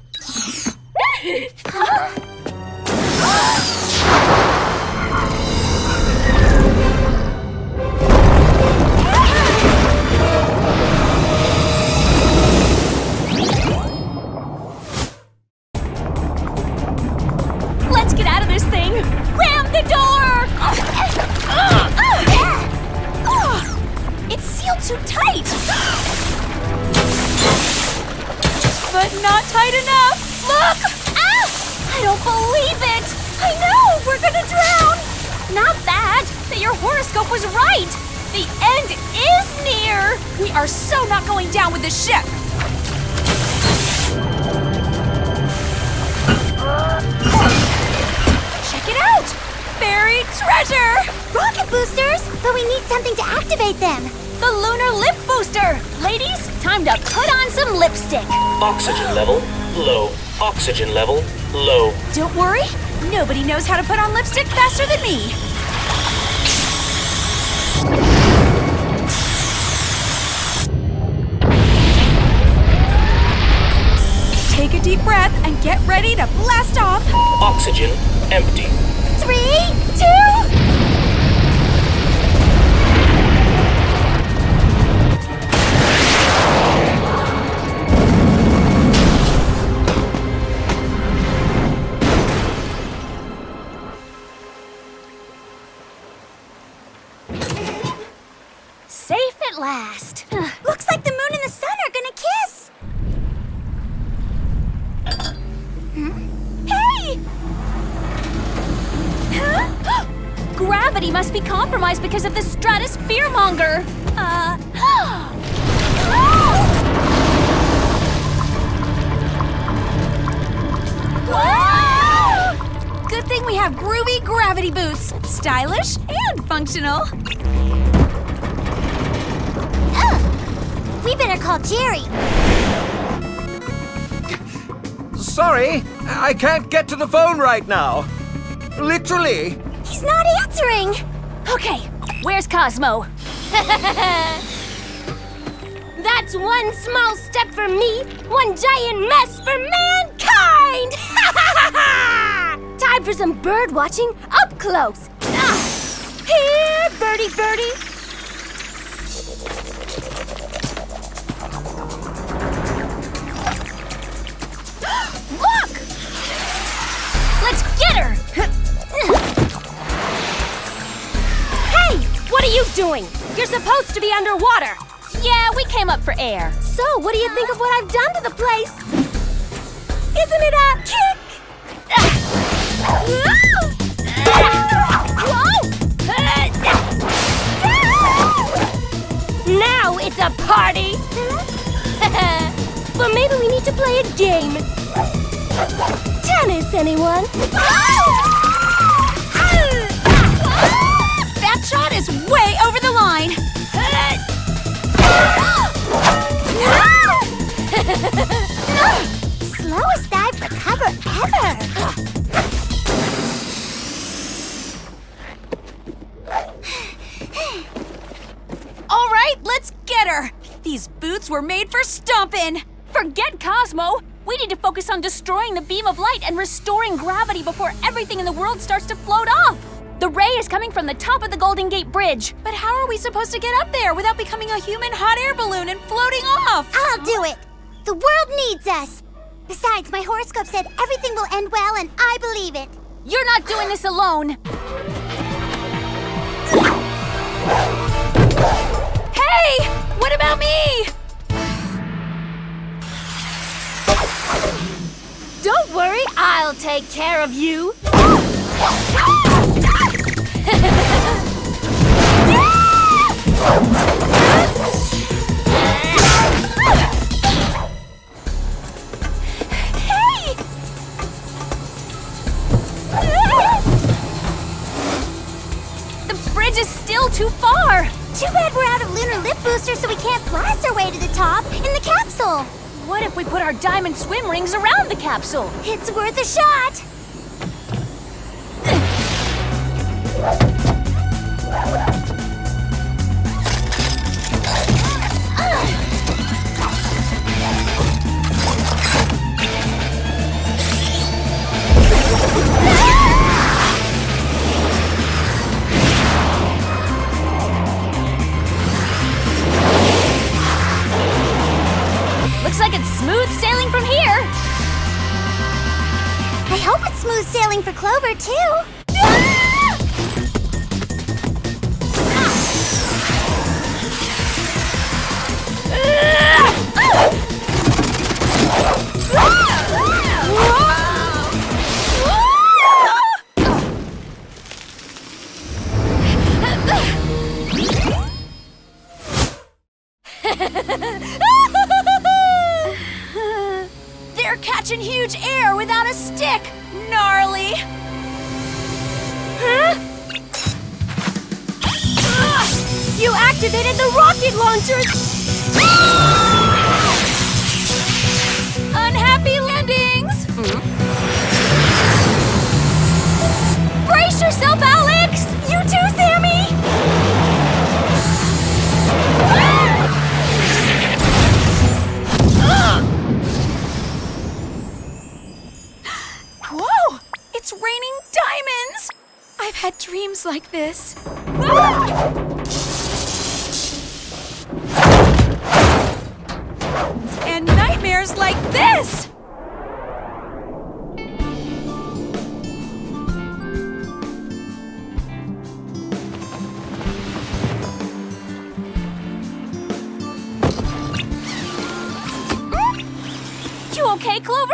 Let's get out of this thing! Ram the door! It's sealed too tight! But not tight enough! Look! I don't believe it! I know! We're gonna drown! Not bad, but your horoscope was right! The end is near! We are so not going down with this ship! Check it out! Buried treasure! Rocket boosters! But we need something to activate them. The lunar lip booster! Ladies, time to put on some lipstick. Oxygen level low. Oxygen level low. Don't worry, nobody knows how to put on lipstick faster than me. Take a deep breath and get ready to blast off. Oxygen empty. 3, 2... Safe at last. Looks like the moon and the sun are gonna kiss. Hey! Huh? Gravity must be compromised because of the Stratosphere Monger. Good thing we have groovy gravity boots. Stylish and functional. We better call Jerry. Sorry, I can't get to the phone right now. Literally. He's not answering. Okay, where's Cosmo? That's one small step for me, one giant mess for mankind! Time for some bird watching up close. Here, birdie, birdie. Look! Let's get her! Hey, what are you doing? You're supposed to be underwater. Yeah, we came up for air. So, what do you think of what I've done to the place? Isn't it a kick? Now it's a party. But maybe we need to play a game. Tennis, anyone? That shot is way over the line. Slowest dive for cover ever. All right, let's get her. These boots were made for stomping. Forget Cosmo. We need to focus on destroying the beam of light and restoring gravity before everything in the world starts to float off. The ray is coming from the top of the Golden Gate Bridge. But how are we supposed to get up there without becoming a human hot air balloon and floating off? I'll do it. The world needs us. Besides, my horoscope said everything will end well, and I believe it. You're not doing this alone. Hey! What about me? Don't worry, I'll take care of you. The bridge is still too far. Too bad we're out of lunar lip booster, so we can't blast our way to the top in the capsule. What if we put our diamond swim rings around the capsule? It's worth a shot. Looks like it's smooth sailing from here. I hope it's smooth sailing for Clover, too. They're catching huge air without a stick. Gnarly. Huh? You activated the rocket launchers! Unhappy landings! Brace yourself, Alex! You too, Sammy! Whoa! It's raining diamonds! I've had dreams like this. And nightmares like this! You okay, Clover?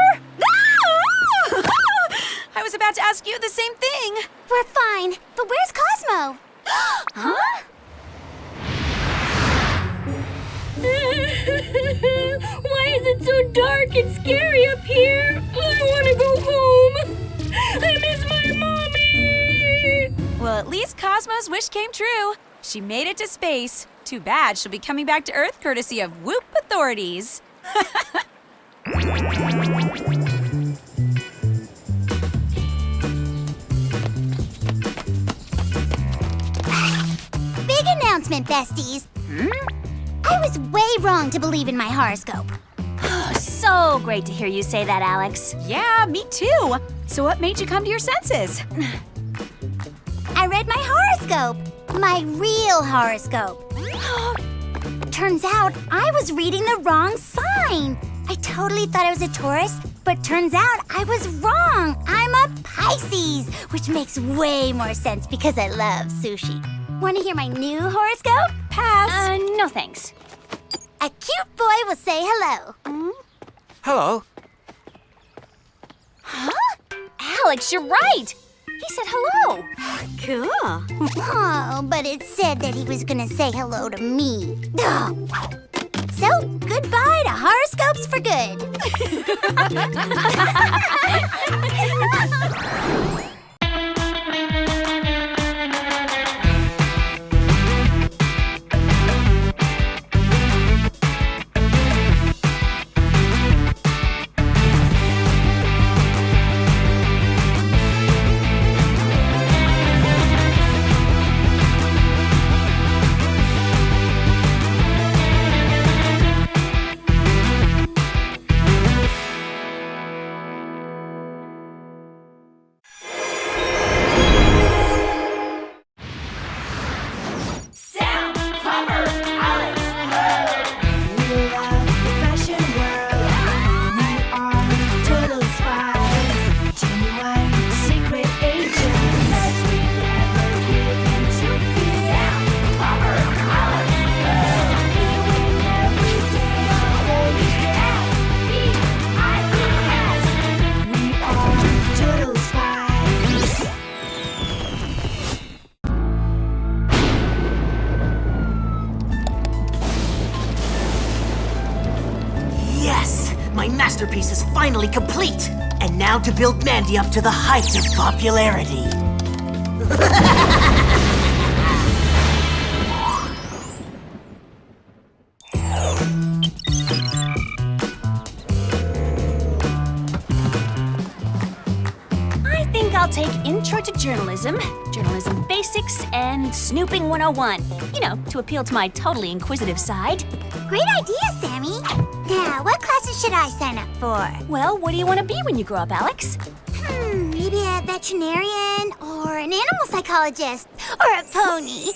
I was about to ask you the same thing. We're fine, but where's Cosmo? Huh? Why is it so dark and scary up here? I want to go home. I miss my mommy. Well, at least Cosmo's wish came true. She made it to space. Too bad she'll be coming back to Earth courtesy of Whoop authorities. Big announcement, besties. I was way wrong to believe in my horoscope. So great to hear you say that, Alex. Yeah, me too. So what made you come to your senses? I read my horoscope. My real horoscope. Turns out I was reading the wrong sign. I totally thought I was a Taurus, but turns out I was wrong. I'm a Pisces, which makes way more sense because I love sushi. Want to hear my new horoscope? Pass. No thanks. A cute boy will say hello. Hello. Huh? Alex, you're right. He said hello. Cool. Oh, but it said that he was gonna say hello to me. So, goodbye to horoscopes for good. masterpiece is finally complete. And now to build Mandy up to the heights of popularity. I think I'll take Intro to Journalism, Journalism Basics, and Snooping 101. You know, to appeal to my totally inquisitive side. Great idea, Sammy. Now, what classes should I sign up for? Well, what do you want to be when you grow up, Alex? Maybe a veterinarian, or an animal psychologist, or a pony.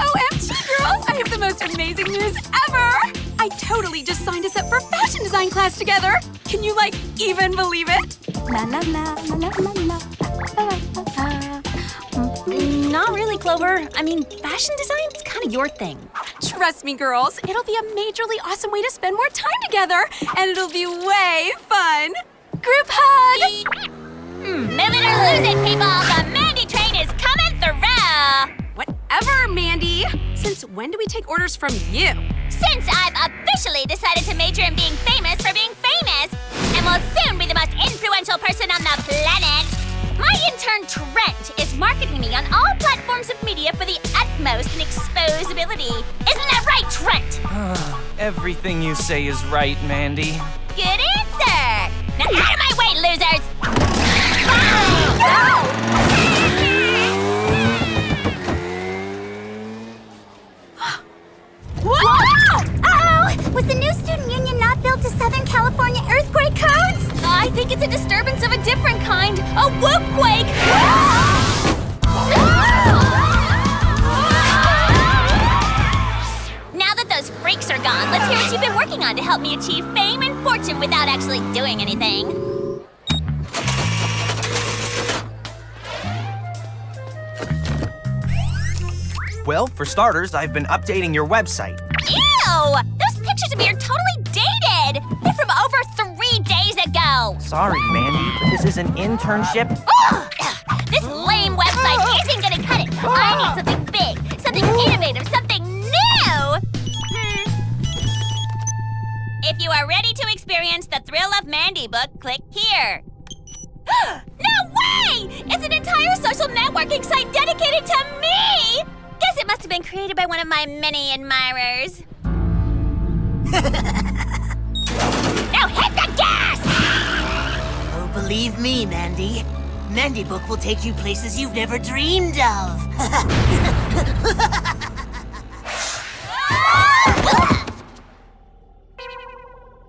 OMG, girls! I have the most amazing news ever! I totally just signed us up for fashion design class together! Can you, even believe it? La la la la la la la. Not really, Clover. I mean, fashion design's kind of your thing. Trust me, girls, it'll be a majorly awesome way to spend more time together, and it'll be way fun! Group hug! Move it or lose it, people! The Mandy train is coming through! Whatever, Mandy! Since when do we take orders from you? Since I've officially decided to major in being famous for being famous, and will soon be the most influential person on the planet, my intern Trent is marketing me on all platforms of media for the utmost in exposability. Isn't that right, Trent? Everything you say is right, Mandy. Good answer! Now out of my way, losers! Whoa! Uh-oh! Was the new student union not built to Southern California earthquake codes? I think it's a disturbance of a different kind. A whoop-quake! Now that those freaks are gone, let's hear what you've been working on to help me achieve fame and fortune without actually doing anything. Well, for starters, I've been updating your website. Ew! Those pictures of me are totally dated! They're from over 3 days ago! Sorry, Mandy, but this is an internship. Ugh! This lame website isn't gonna cut it! I need something big, something innovative, something new! If you are ready to experience the thrill of Mandy book, click here. No way! It's an entire social networking site dedicated to me! Guess it must have been created by one of my many admirers. Now hit the gas! Oh, believe me, Mandy. Mandy book will take you places you've never dreamed of.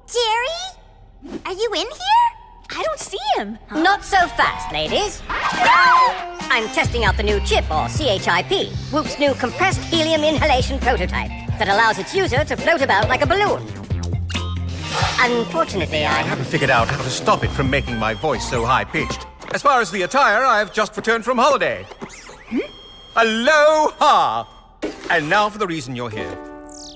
Jerry? Are you in here? I don't see him. Not so fast, ladies. I'm testing out the new chip, or CHIP, Whoop's new compressed helium inhalation prototype that allows its user to float about like a balloon. Unfortunately, I haven't figured out how to stop it from making my voice so high-pitched. As far as the attire, I've just returned from holiday. Aloha! And now for the reason you're here.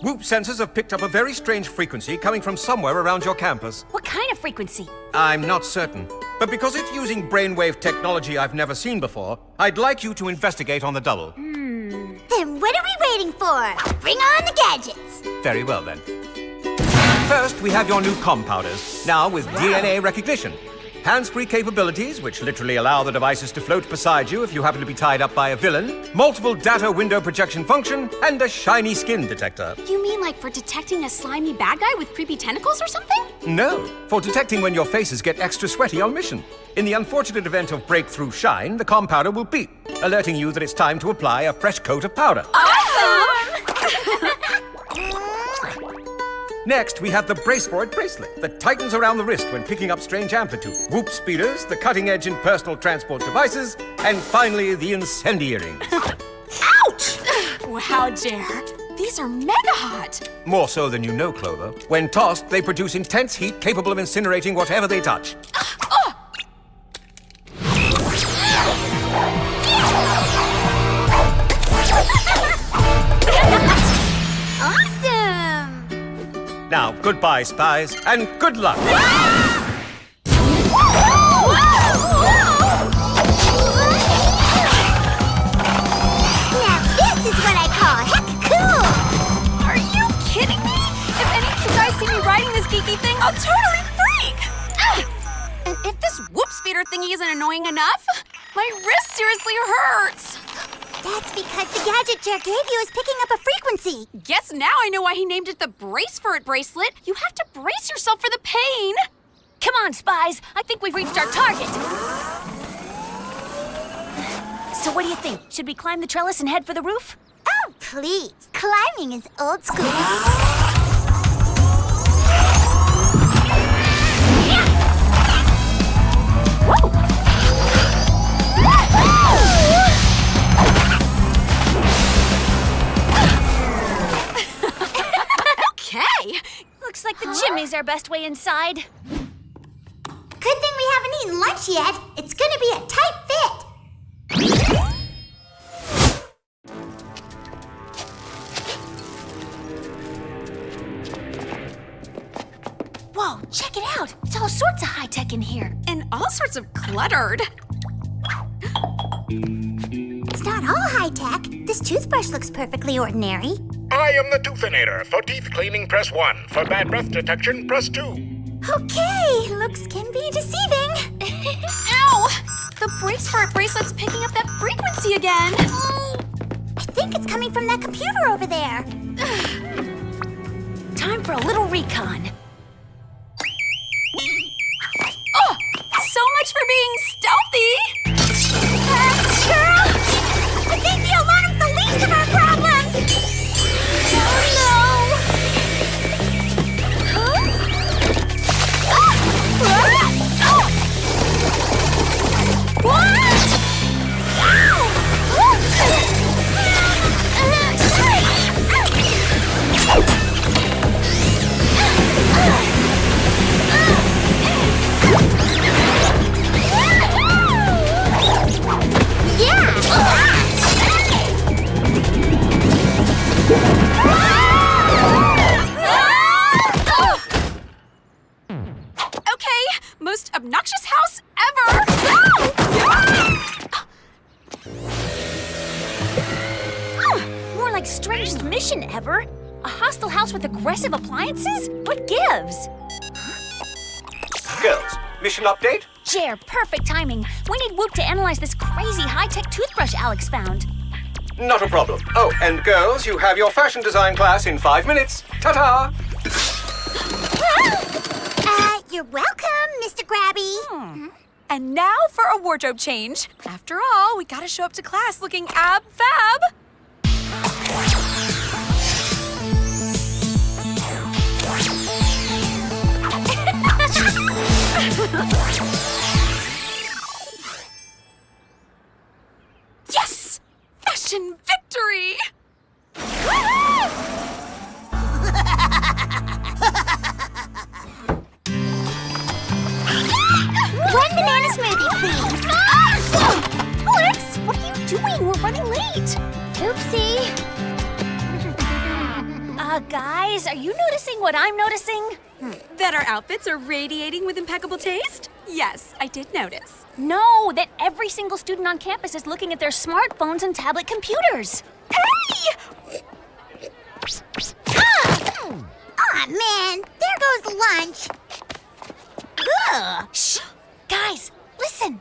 Whoop sensors have picked up a very strange frequency coming from somewhere around your campus. What kind of frequency? I'm not certain. But because it's using brainwave technology I've never seen before, I'd like you to investigate on the double. Then what are we waiting for? Bring on the gadgets! Very well, then. First, we have your new compowders, now with DNA recognition. Hands-free capabilities, which literally allow the devices to float beside you if you happen to be tied up by a villain, multiple data window projection function, and a shiny skin detector. You mean for detecting a slimy bad guy with creepy tentacles or something? No, for detecting when your faces get extra sweaty on mission. In the unfortunate event of breakthrough shine, the compowder will beep, alerting you that it's time to apply a fresh coat of powder. Awesome! Next, we have the Brace For It bracelet that tightens around the wrist when picking up strange amplitude. Whoop speeders, the cutting edge in personal transport devices, and finally, the incendiaring. Ouch! Wow, Jer. These are mega hot. More so than you know, Clover. When tossed, they produce intense heat capable of incinerating whatever they touch. Awesome! Now, goodbye, Spies, and good luck. Now this is what I call heck cool! Are you kidding me? If any of you guys see totally freak! And if this whoop speeder thingy isn't annoying enough, my wrist seriously hurts. That's because the gadget Jer gave you is picking up a frequency. Guess now I know why he named it the Brace for It bracelet. You have to brace yourself for the pain. Come on, Spies. I think we've reached our target. So what do you think? Should we climb the trellis and head for the roof? Oh, please. Climbing is old school. Okay. Looks like the chimney's our best way inside. Good thing we haven't eaten lunch yet. It's gonna be a tight fit. Whoa, check it out. It's all sorts of high-tech in here. And all sorts of cluttered. It's not all high-tech. This toothbrush looks perfectly ordinary. I am the Toothinator. For teeth cleaning, press 1. For bad breath detection, press 2. Okay, looks can be deceiving. Ow! The Brace for It bracelet's picking up that frequency again. I think it's coming from that computer over there. Time for a little recon. Oh, so much for being stealthy! I think the alarm's the least of our problems! Oh no! Huh? What? Okay, most obnoxious house ever! More like strangest mission ever. A hostile house with aggressive appliances? What gives? Girls, mission update? Jer, perfect timing. We need Whoop to analyze this crazy high-tech toothbrush Alex found. Not a problem. Oh, and girls, you have your fashion design class in 5 minutes. Ta-ta! You're welcome, Mr. Grabby. And now for a wardrobe change. After all, we gotta show up to class looking ab-fab. Yes! Fashion victory! One banana smoothie, please. Alex, what are you doing? We're running late. Oopsie. Guys, are you noticing what I'm noticing? That our outfits are radiating with impeccable taste? Yes, I did notice. No, that every single student on campus is looking at their smartphones and tablet computers. Hey! Aw, man. There goes lunch. Ugh. Shh! Guys, listen.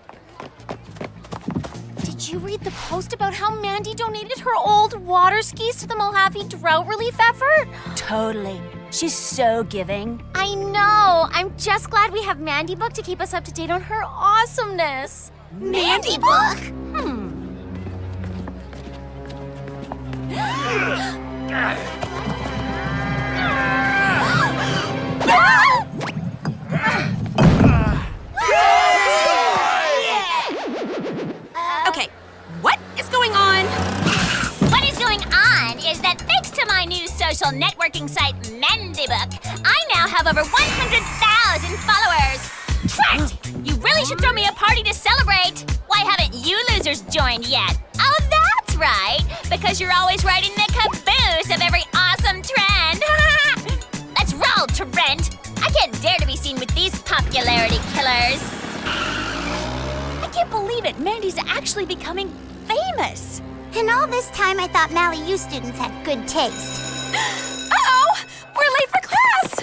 Did you read the post about how Mandy donated her old water skis to the Mojave drought relief effort? Totally. She's so giving. I know. I'm just glad we have Mandy Book to keep us up to date on her awesomeness. Mandy Book? Okay, what is going on? What is going on is that thanks to my new social networking site, Mandy Book, I now have over 100,000 followers. Trapped! You really should throw me a party to celebrate. Why haven't you losers joined yet? Oh, that's right, because you're always riding the caboose of every awesome trend. Let's roll, Trent. I can't dare to be seen with these popularity killers. I can't believe it. Mandy's actually becoming famous. And all this time I thought Mally U students had good taste. Uh-oh! We're late for class!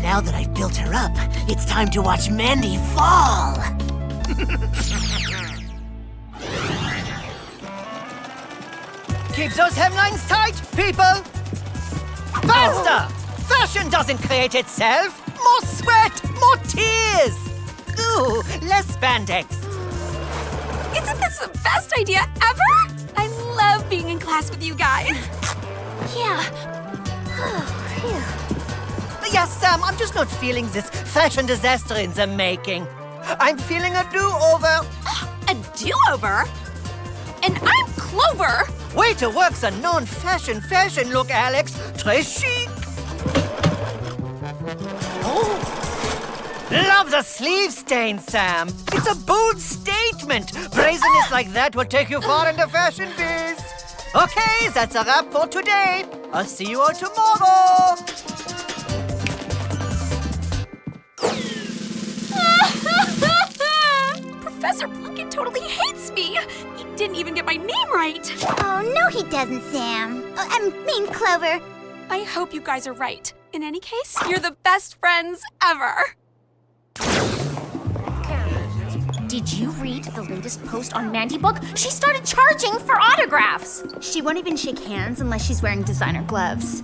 Now that I've built her up, it's time to watch Mandy fall. Keep those hemlines tight, people! Faster! Fashion doesn't create itself! More sweat! More tears! Ooh, less spandex. Isn't this the best idea ever? I love being in class with you guys. Yeah. Yes, Sam, I'm just not feeling this fashion disaster in the making. I'm feeling a do-over. A do-over? And I'm Clover. Way to work the non-fashion look, Alex. Très chic. Oh. Love the sleeve stain, Sam. It's a bold statement. Brazenness like that will take you far in the fashion biz. Okay, that's a wrap for today. I'll see you all tomorrow. Professor Plunkett totally hates me. He didn't even get my name right. Oh, no he doesn't, Sam. I mean, Clover. I hope you guys are right. In any case, you're the best friends ever. Did you read the latest post on Mandy Book? She started charging for autographs. She won't even shake hands unless she's wearing designer gloves.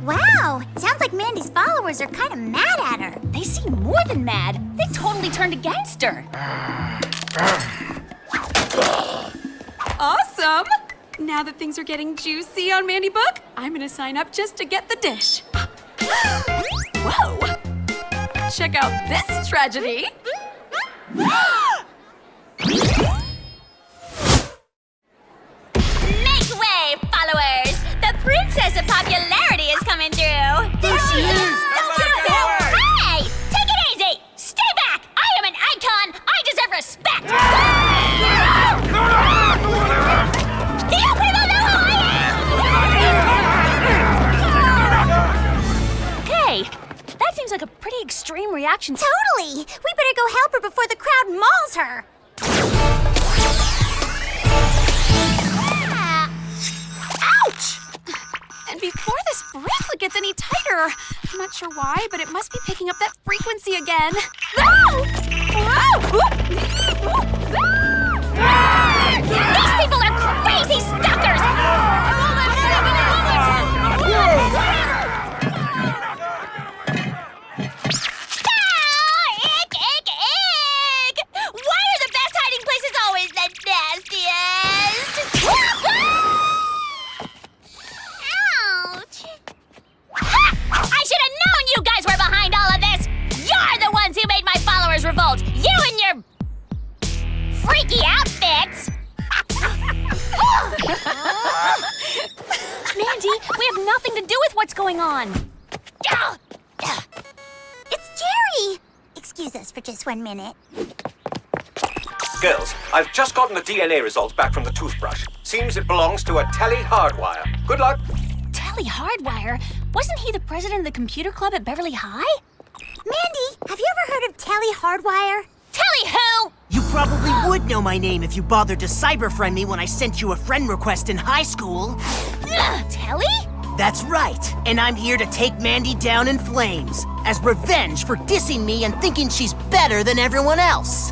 Wow, sounds like Mandy's followers are kind of mad at her. They seem more than mad. They totally turned against her. Awesome! Now that things are getting juicy on Mandy Book, I'm gonna sign up just to get the dish. Whoa! Check out this tragedy. Make way, followers! The princess of popularity is coming through! There she is! Hey! Take it easy! Stay back! I am an icon! I deserve respect! Do you people know who I am? Okay, that seems like a pretty extreme reaction. Totally! We better go help her before the crowd mauls her. Ouch! And before this bracelet gets any tighter, I'm not sure why, but it must be picking up that frequency again. These people are crazy stalkers! Why are the best hiding places always the nastiest? Ouch! I should have known you guys were behind all of this! You're the ones who made my followers revolt! You and your freaky outfits! Mandy, we have nothing to do with what's going on. It's Jerry! Excuse us for just 1 minute. Girls, I've just gotten the DNA results back from the toothbrush. Seems it belongs to a Telly Hardwire. Good luck. Telly Hardwire? Wasn't he the president of the computer club at Beverly High? Mandy, have you ever heard of Telly Hardwire? Telly who? You probably would know my name if you bothered to cyber-friend me when I sent you a friend request in high school. Telly? That's right, and I'm here to take Mandy down in flames as revenge for dissing me and thinking she's better than everyone else.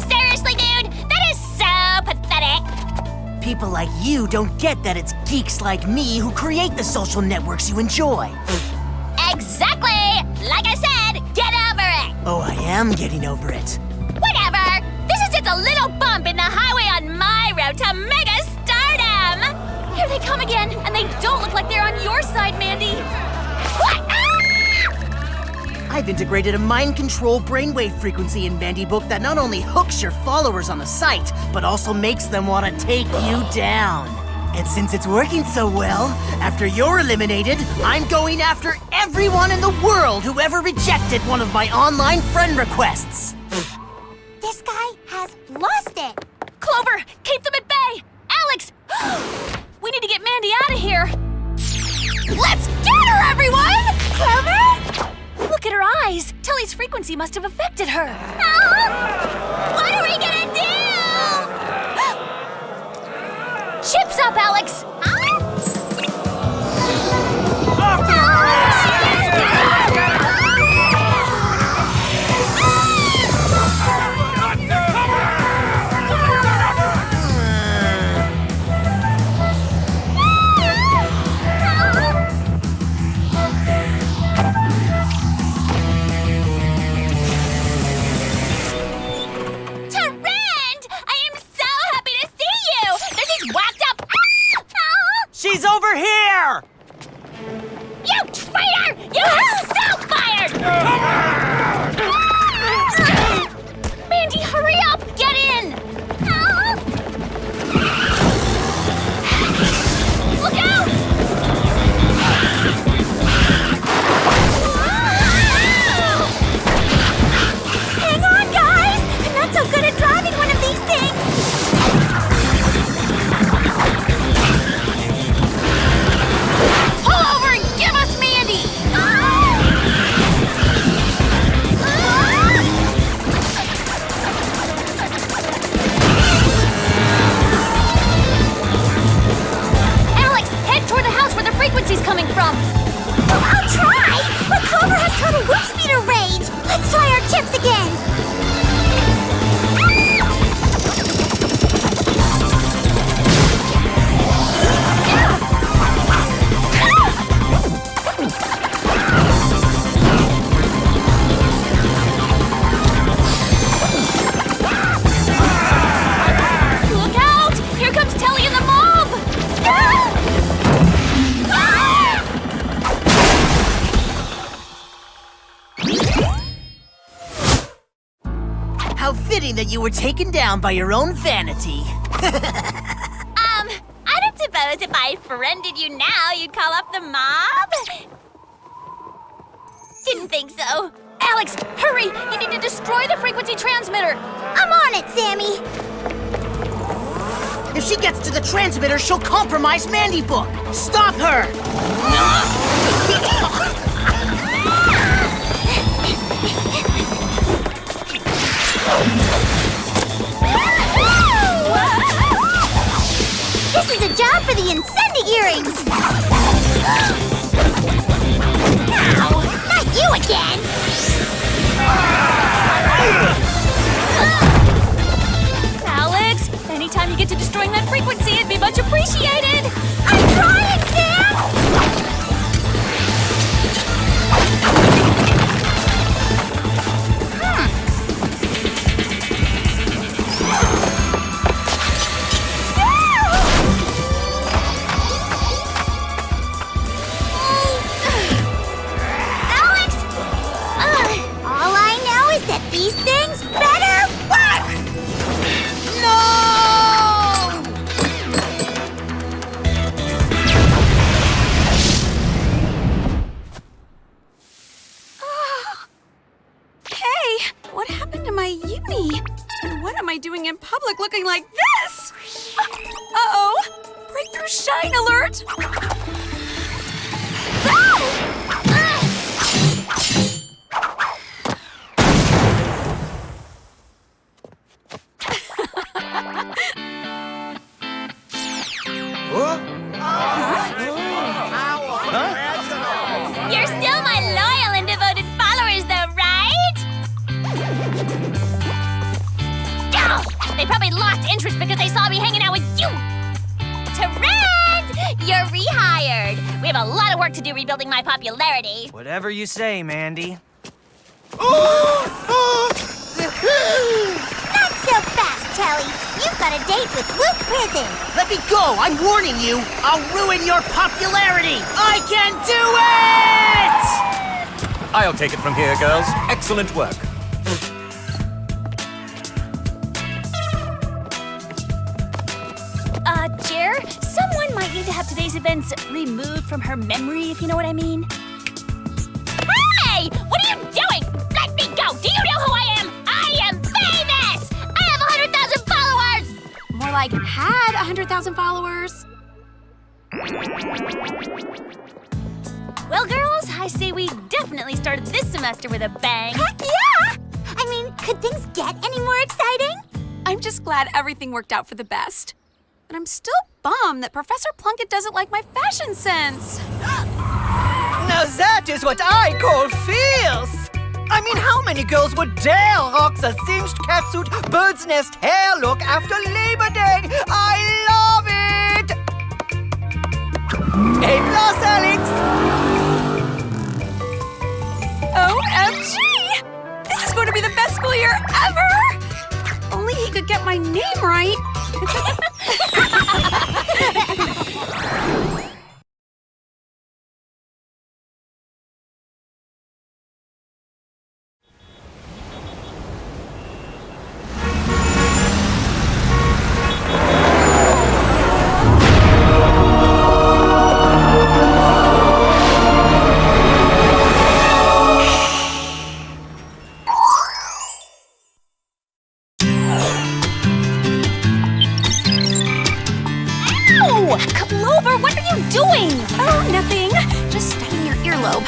Seriously, dude? That is so pathetic. People like you don't get that it's geeks like me who create the social networks you enjoy. Exactly! Like I said, get over it! Oh, I am getting over it. Whatever! This is just a little bump in the highway on my road to mega stardom! Here they come again, and they don't look like they're on your side, Mandy. What? Ah! I've integrated a mind control brainwave frequency in Mandy Book that not only hooks your followers on the site, but also makes them want to take you down. And since it's working so well, after you're eliminated, I'm going after everyone in the world who ever rejected one of my online friend requests. This guy has lost it. Clover, keep them at bay. Alex, we need to get Mandy out of here. Let's get her, everyone! Clover? Look at her eyes. Telly's frequency must have affected her. What are we gonna do? Chips up, Alex. How fitting that you were taken down by your own vanity. I don't suppose if I friended you now, you'd call up the mob? Didn't think so. Alex, hurry! You need to destroy the frequency transmitter! I'm on it, Sammy! If she gets to the transmitter, she'll compromise Mandy Book. Stop her! This is a job for the Incendiaries! Ow! Not you again! Alex, anytime you get to destroying that frequency, it'd be much appreciated! I'm trying, Sam! Alex! All I know is that these things better work! No! Hey, what happened to my uni? And what am I doing in public looking like this? Uh-oh! Breakthrough shine alert! You're still my loyal and devoted followers, though, right? Oh, they probably lost interest because they saw me hanging out with you. Trent, you're rehired. We have a lot of work to do rebuilding my popularity. Whatever you say, Mandy. Not so fast, Telly. You've got a date with Luke Prison. Let me go! I'm warning you! I'll ruin your popularity! I can do it! I'll take it from here, girls. Excellent work. Jer, someone might need to have today's events removed from her memory, if you know what I mean. Hey! What are you doing? Let me go! Do you know who I am? I am famous! I have 100,000 followers! More like had 100,000 followers. Well, girls, I say we definitely started this semester with a bang. Heck yeah! I mean, could things get any more exciting? I'm just glad everything worked out for the best. But I'm still bummed that Professor Plunkett doesn't like my fashion sense. Now that is what I call fierce! I mean, how many girls would dare rock a singed catsuit, bird's nest hair look after Labor Day? I love it! A plus, Alex! OMG! This is going to be the best school year ever! Only he could get my name right. Clover, what are you doing? Oh, nothing. Just studying your earlobe.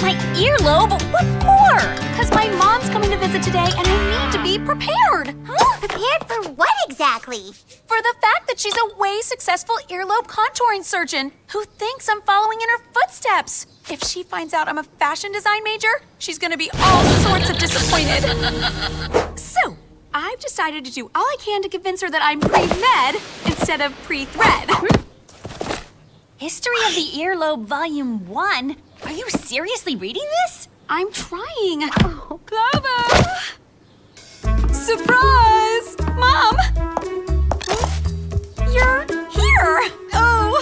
My earlobe? What for? Because my mom's coming to visit today and I need to be prepared. Huh? Prepared for what exactly? For the fact that she's a way successful earlobe contouring surgeon who thinks I'm following in her footsteps. If she finds out I'm a fashion design major, she's gonna be all sorts of disappointed. So, I've decided to do all I can to convince her that I'm pre-med instead of pre-thread. History of the Earlobe, Volume 1? Are you seriously reading this? I'm trying. Oh, Clover! Surprise! Mom! You're here! Oh,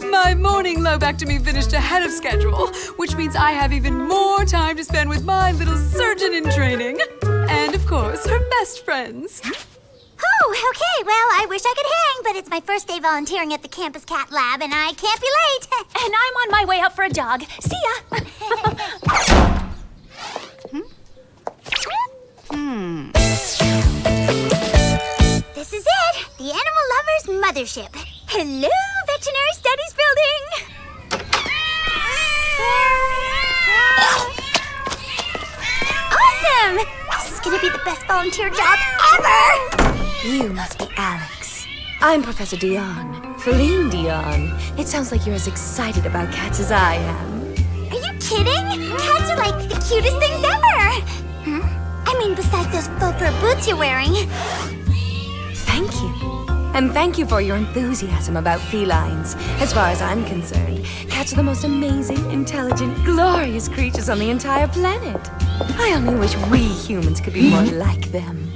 my morning lobectomy finished ahead of schedule, which means I have even more time to spend with my little surgeon in training. And of course, her best friends. Oh, okay. Well, I wish I could hang, but it's my first day volunteering at the campus cat lab, and I can't be late. And I'm on my way out for a jog. See ya. This is it, the Animal Lovers Mothership. Hello, Veterinary Studies Building. Awesome! This is gonna be the best volunteer job ever! You must be Alex. I'm Professor Dion, Feline Dion. It sounds like you're as excited about cats as I am. Are you kidding? Cats are like the cutest things ever! I mean, besides those faux fur boots you're wearing. Thank you. And thank you for your enthusiasm about felines. As far as I'm concerned, cats are the most amazing, intelligent, glorious creatures on the entire planet. I only wish we humans could be more like them.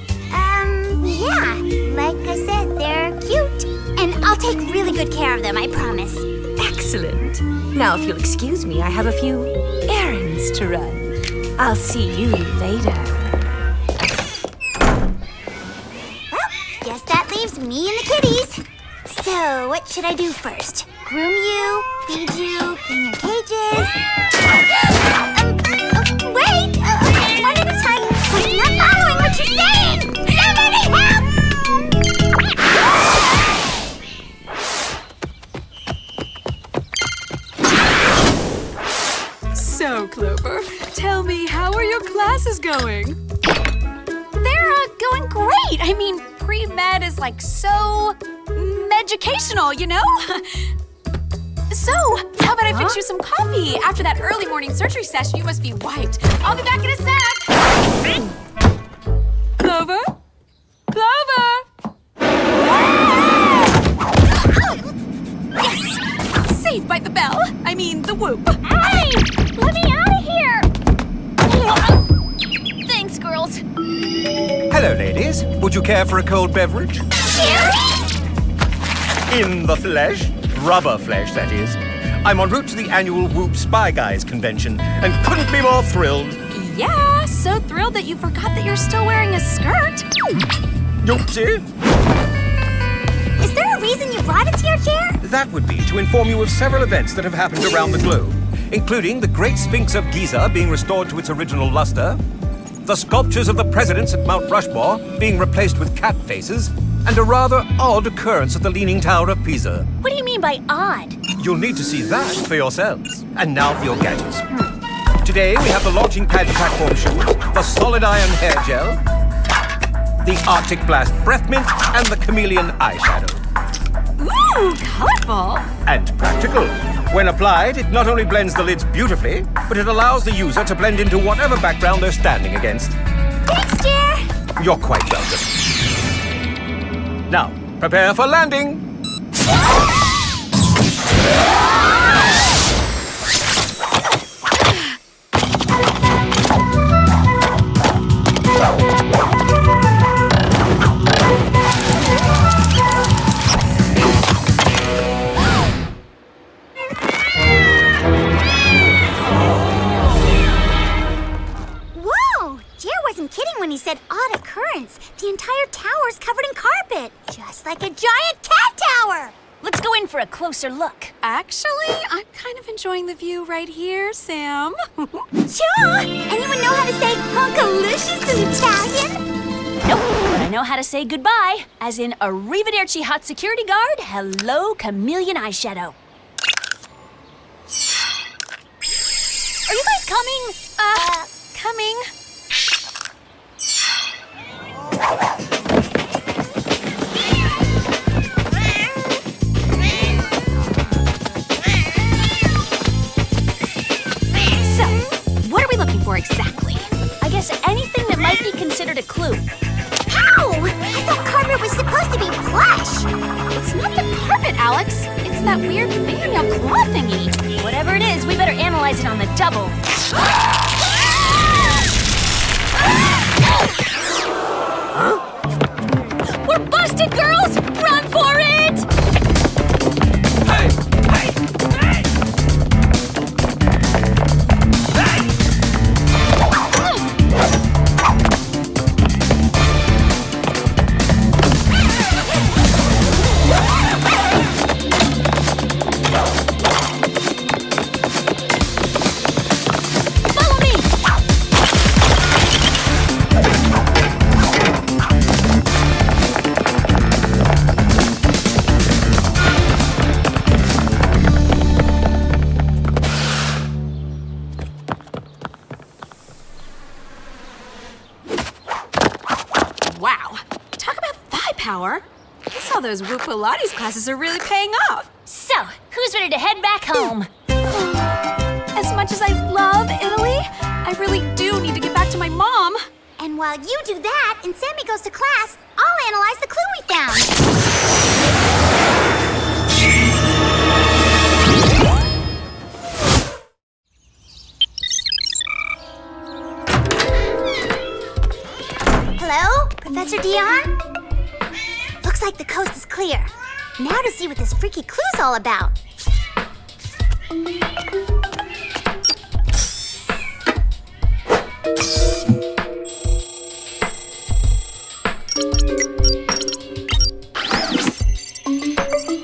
Yeah. Like I said, they're cute. And I'll take really good care of them, I promise. Excellent. Now, if you'll excuse me, I have a few errands to run. I'll see you later. Guess that leaves me and the kitties. So, what should I do first? Groom you, feed you, clean your cages? Wait! One at a time. I'm not following what you're saying! Somebody help! So, Clover, tell me, how are your classes going? They're going great. I mean, pre-med is like so educational, you know? So, how about I fix you some coffee? After that early morning surgery session, you must be wiped. I'll be back in a sec. Clover? Clover! Yes! Saved by the bell. I mean, the whoop. Hey! Let me out of here! Thanks, girls. Hello, ladies. Would you care for a cold beverage? In the flesh. Rubber flesh, that is. I'm en route to the annual Whoop Spy Guys convention and couldn't be more thrilled. Yeah, so thrilled that you forgot that you're still wearing a skirt. Oopsie. Is there a reason you brought us here, Chair? That would be to inform you of several events that have happened around the globe, including the Great Sphinx of Giza being restored to its original luster, the sculptures of the presidents at Mount Rushmore being replaced with cat faces, and a rather odd occurrence at the Leaning Tower of Pisa. What do you mean by odd? You'll need to see that for yourselves. And now for your gadgets. Today we have the launching pad platform shoes, the solid iron hair gel, the Arctic Blast breath mint, and the chameleon eyeshadow. Ooh, colorful. And practical. When applied, it not only blends the lids beautifully, but it allows the user to blend into whatever background they're standing against. Thanks, Chair. You're quite welcome. Now, prepare for landing. Whoa! Chair wasn't kidding when he said odd occurrence. The entire tower's covered in carpet, just like a giant cat tower. Let's go in for a closer look. Actually, I'm kind of enjoying the view right here, Sam. Sure! Anyone know how to say hunkalicious in Italian? Nope, but I know how to say goodbye. As in, arrivederci hot security guard, hello chameleon eyeshadow. Are you guys coming? Coming. So, what are we looking for exactly? I guess anything that might be considered a clue. Ow! I thought carpet was supposed to be plush. It's not the carpet, Alex. It's that weird fingernail claw thingy. Whatever it is, we better analyze it on the double. We're busted, girls! Run for it! Hey! Hey! Hey! Hey! Wow, talk about thigh power. I guess all those Whoop Pilates classes are really paying off. So, who's ready to head back home? As much as I love Italy, I really do need to get back to my mom. And while you do that and Sammy goes to class, I'll analyze the clue we found. Hello, Professor Dion? Looks like the coast is clear. Now to see what this freaky clue's all about.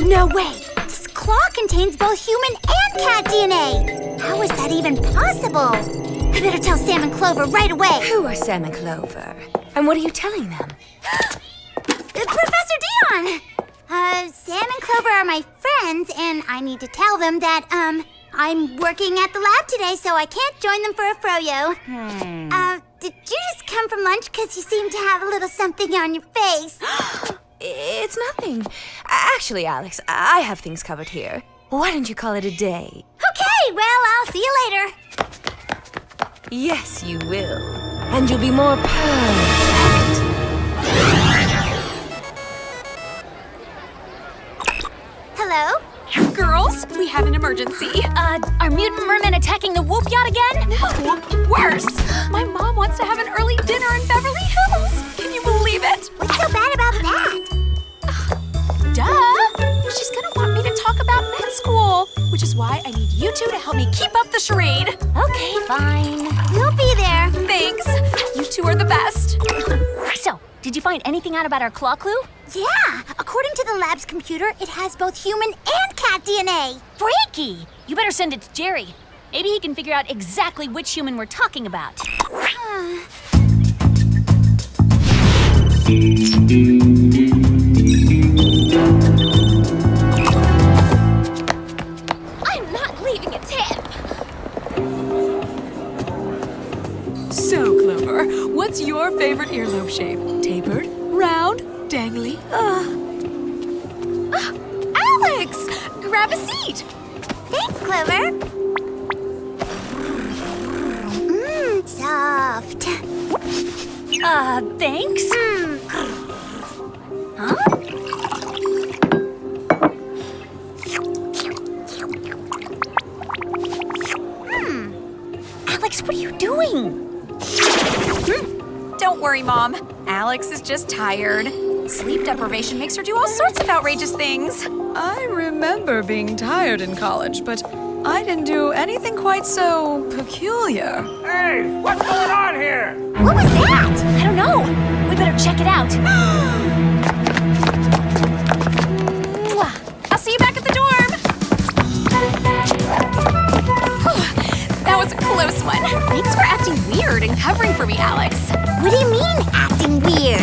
No way! This claw contains both human and cat DNA! How is that even possible? I better tell Sam and Clover right away. Who are Sam and Clover? And what are you telling them? Professor Dion! Sam and Clover are my friends, and I need to tell them that, I'm working at the lab today, so I can't join them for a froyo. Did you just come from lunch? Because you seem to have a little something on your face. It's nothing. Actually, Alex, I have things covered here. Why don't you call it a day? Okay, well, I'll see you later. Yes, you will. And you'll be more perfect. Hello? Girls, we have an emergency. Are mutant mermen attacking the Whoop yacht again? No, worse. My mom wants to have an early dinner in Beverly Hills. Can you believe it? What's so bad about that? Duh! She's gonna want me to talk about med school, which is why I need you two to help me keep up the charade. Okay, fine. We'll be there. Thanks. You two are the best. So, did you find anything out about our claw clue? Yeah, according to the lab's computer, it has both human and cat DNA. Freaky! You better send it to Jerry. Maybe he can figure out exactly which human we're talking about. I'm not leaving a tip. So, Clover, what's your favorite earlobe shape? Tapered? Round? Dangly? Alex! Grab a seat. Thanks, Clover. Soft. Thanks? Huh? Alex, what are you doing? Don't worry, Mom. Alex is just tired. Sleep deprivation makes her do all sorts of outrageous things. I remember being tired in college, but I didn't do anything quite so peculiar. Hey, what's going on here? What was that? I don't know. We better check it out. I'll see you back at the dorm. That was a close one. Thanks for acting weird and covering for me, Alex. What do you mean, acting weird?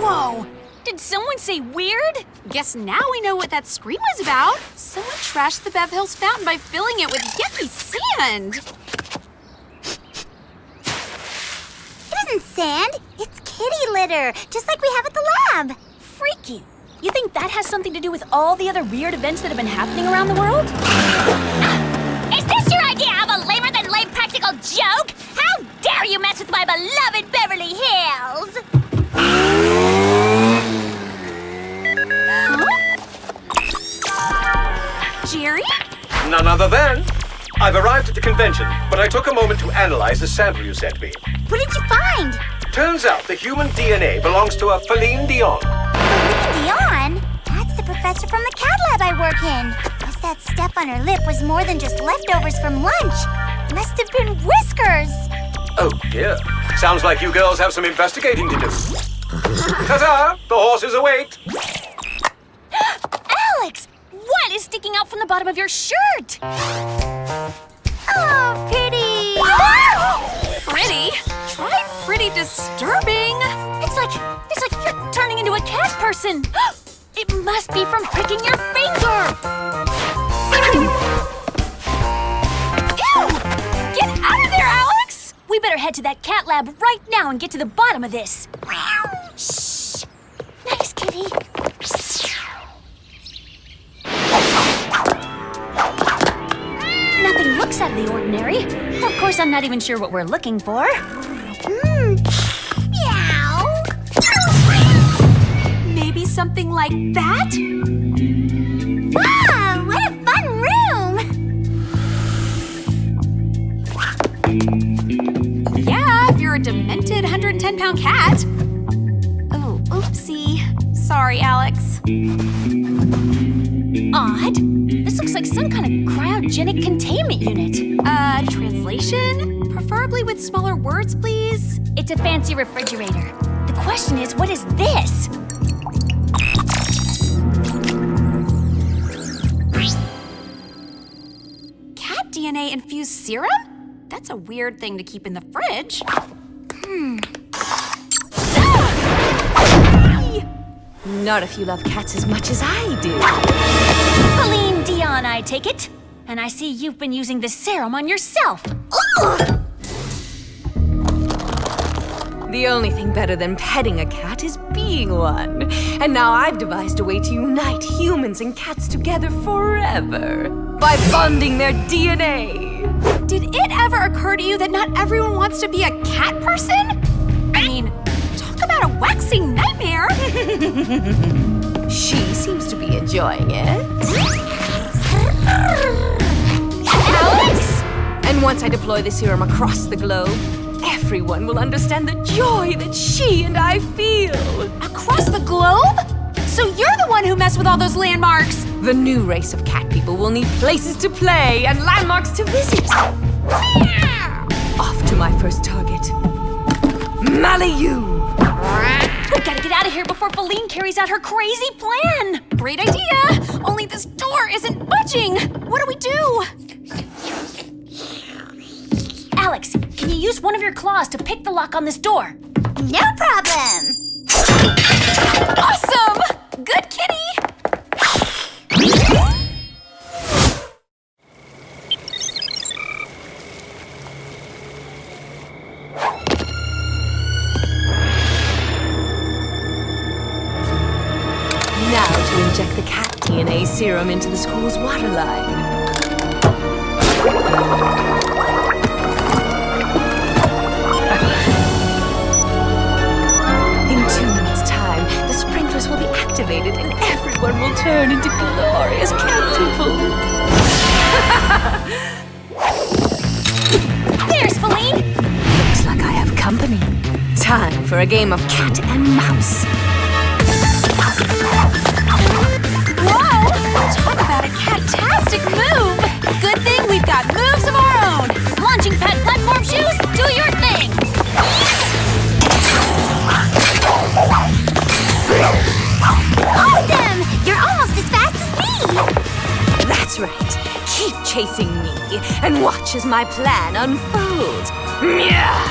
Whoa! Did someone say weird? Guess now we know what that scream was about. Someone trashed the Bev Hills fountain by filling it with yucky sand. It isn't sand. It's kitty litter, just like we have at the lab. Freaky. You think that has something to do with all the other weird events that have been happening around the world? Is this your idea of a lamer-than-lame practical joke? How dare you mess with my beloved Beverly Hills? Jerry? None other than. I've arrived at the convention, but I took a moment to analyze the sample you sent me. What did you find? Turns out the human DNA belongs to a feline Dion. Dion? That's the professor from the cat lab I work in. Guess that stuff on her lip was more than just leftovers from lunch. Must have been whiskers. Oh dear. Sounds like you girls have some investigating to do. Ta-ta! The horses await. Alex! What is sticking out from the bottom of your shirt? Oh, pretty! Pretty? Try pretty disturbing. It's like you're turning into a cat person. It must be from pricking your finger. Ew! Get out of there, Alex! We better head to that cat lab right now and get to the bottom of this. Shh. Nice kitty. Nothing looks out of the ordinary. Of course, I'm not even sure what we're looking for. Meow. Maybe something like that? Wow, what a fun room! Yeah, if you're a demented 110-pound cat. Oh, oopsie. Sorry, Alex. Odd. This looks like some kind of cryogenic containment unit. Translation? Preferably with smaller words, please. It's a fancy refrigerator. The question is, what is this? Cat DNA-infused serum? That's a weird thing to keep in the fridge. Not if you love cats as much as I do. Feline Dion, I take it. And I see you've been using this serum on yourself. The only thing better than petting a cat is being one. And now I've devised a way to unite humans and cats together forever by bonding their DNA. Did it ever occur to you that not everyone wants to be a cat person? I mean, talk about a waxing nightmare. She seems to be enjoying it. Alex? And once I deploy the serum across the globe, everyone will understand the joy that she and I feel. Across the globe? So you're the one who messed with all those landmarks. The new race of cat people will need places to play and landmarks to visit. Off to my first target, Maliyu. We gotta get out of here before Feline carries out her crazy plan. Great idea. Only this door isn't budging. What do we do? Alex, can you use one of your claws to pick the lock on this door? No problem. Awesome! Good kitty! Now to inject the cat DNA serum into the school's water line. In 2 minutes' time, the sprinklers will be activated and everyone will turn into glorious cat people. There's Feline! Looks like I have company. Time for a game of cat and mouse. Whoa! Talk about a cat-tastic move! Good thing we've got moves of our own! Launching pad platform shoes, do your thing! Awesome! You're almost as fast as me! That's right. Keep chasing me and watch as my plan unfolds. Meow!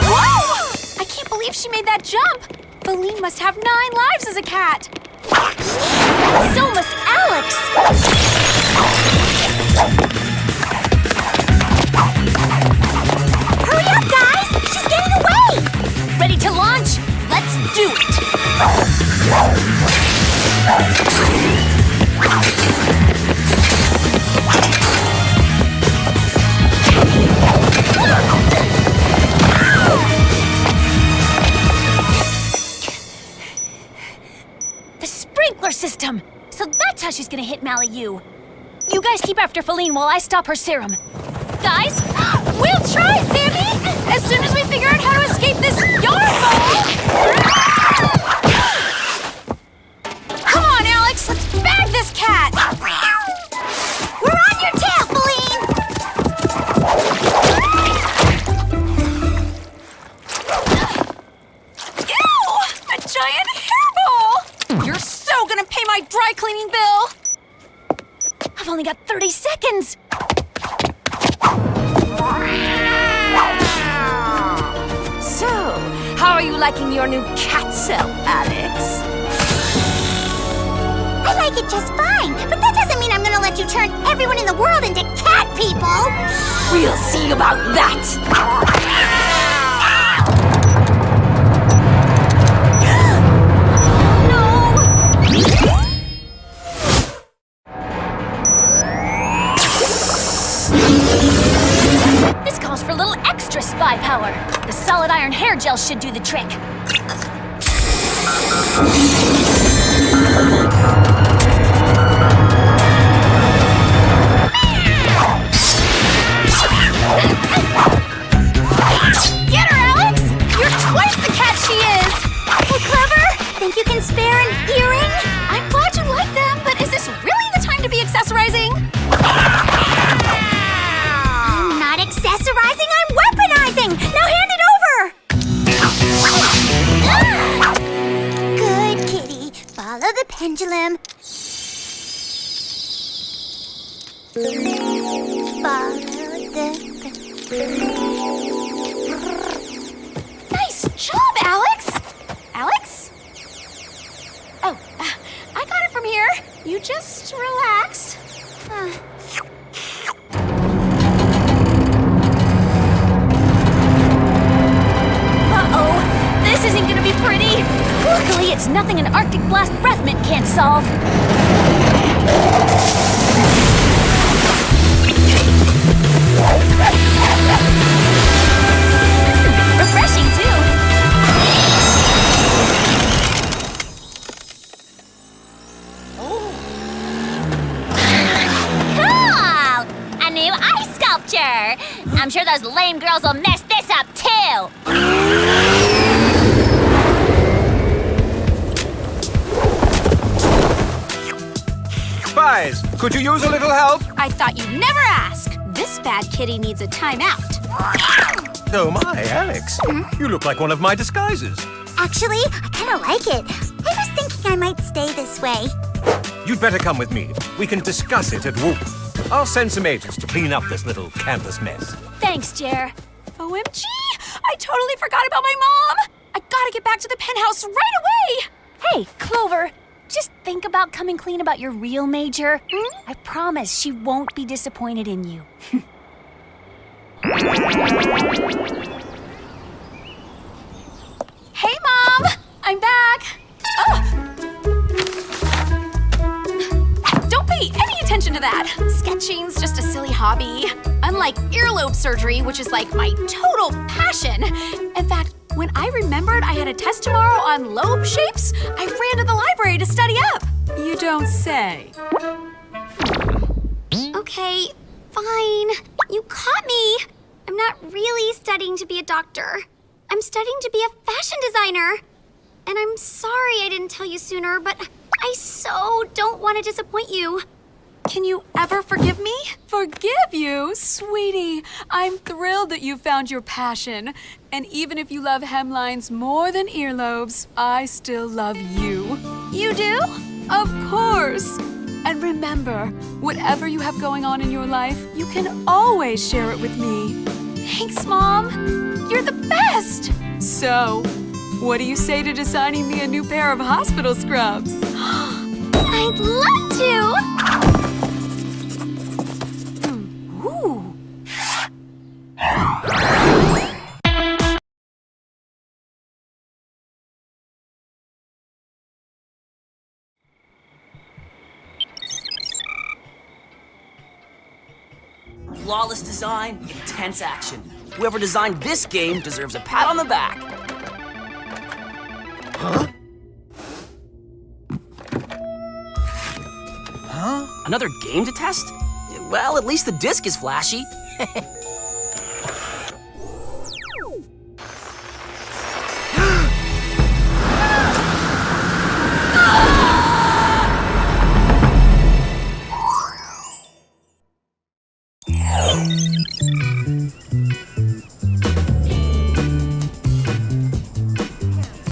Whoa! I can't believe she made that jump! Feline must have 9 lives as a cat. So must Alex! Hurry up, guys! She's getting away! Ready to launch? Let's do it! The sprinkler system! So that's how she's gonna hit Maliyu. You guys keep after Feline while I stop her serum. Guys, we'll try, Sammy! As soon as we figure out how to escape this yarn ball! Come on, Alex! Let's bag this cat! We're on your tail, Feline! Ew! A giant hairball! You're so gonna pay my dry cleaning bill! I've only got 30 seconds! So, how are you liking your new cat self, Alex? I like it just fine, but that doesn't mean I'm gonna let you turn everyone in the world into cat people! We'll see about that! This calls for a little extra spy power. The solid iron hair gel should do the trick. Get her, Alex! You're twice the cat she is! Hey, Clover, think you can spare an earring? I'm glad you like them, but is this really the time to be accessorizing? I'm not accessorizing, I'm weaponizing! Now hand it over! Good kitty. Follow the pendulum. Follow the... Nice job, Alex! Alex? Oh, I got it from here. You just relax. Uh-oh, this isn't gonna be pretty. Luckily, it's nothing an Arctic blast breath mint can't solve. Refreshing, too. Cool! A new ice sculpture! I'm sure those lame girls will mess this up, too! Spies, could you use a little help? I thought you'd never ask. This bad kitty needs a timeout. Oh my, Alex. You look like one of my disguises. Actually, I kind of like it. I was thinking I might stay this way. You'd better come with me. We can discuss it at Whoop. I'll send some agents to clean up this little campus mess. Thanks, Jer. OMG! I totally forgot about my mom! I gotta get back to the penthouse right away! Hey, Clover, just think about coming clean about your real major. I promise she won't be disappointed in you. Hey, Mom! I'm back! Oh. Don't pay any attention to that! Sketching's just a silly hobby. Unlike earlobe surgery, which is like my total passion. In fact, when I remembered I had a test tomorrow on lobe shapes, I ran to the library to study up. You don't say. Okay, fine. You caught me. I'm not really studying to be a doctor. I'm studying to be a fashion designer. And I'm sorry I didn't tell you sooner, but I so don't want to disappoint you. Can you ever forgive me? Forgive you? Sweetie, I'm thrilled that you found your passion. And even if you love hemlines more than earlobes, I still love you. You do? Of course. And remember, whatever you have going on in your life, you can always share it with me. Thanks, Mom. You're the best. So, what do you say to designing me a new pair of hospital scrubs? I'd love to! Ooh. Flawless design, intense action. Whoever designed this game deserves a pat on the back. Huh? Huh? Another game to test? Well, at least the disc is flashy.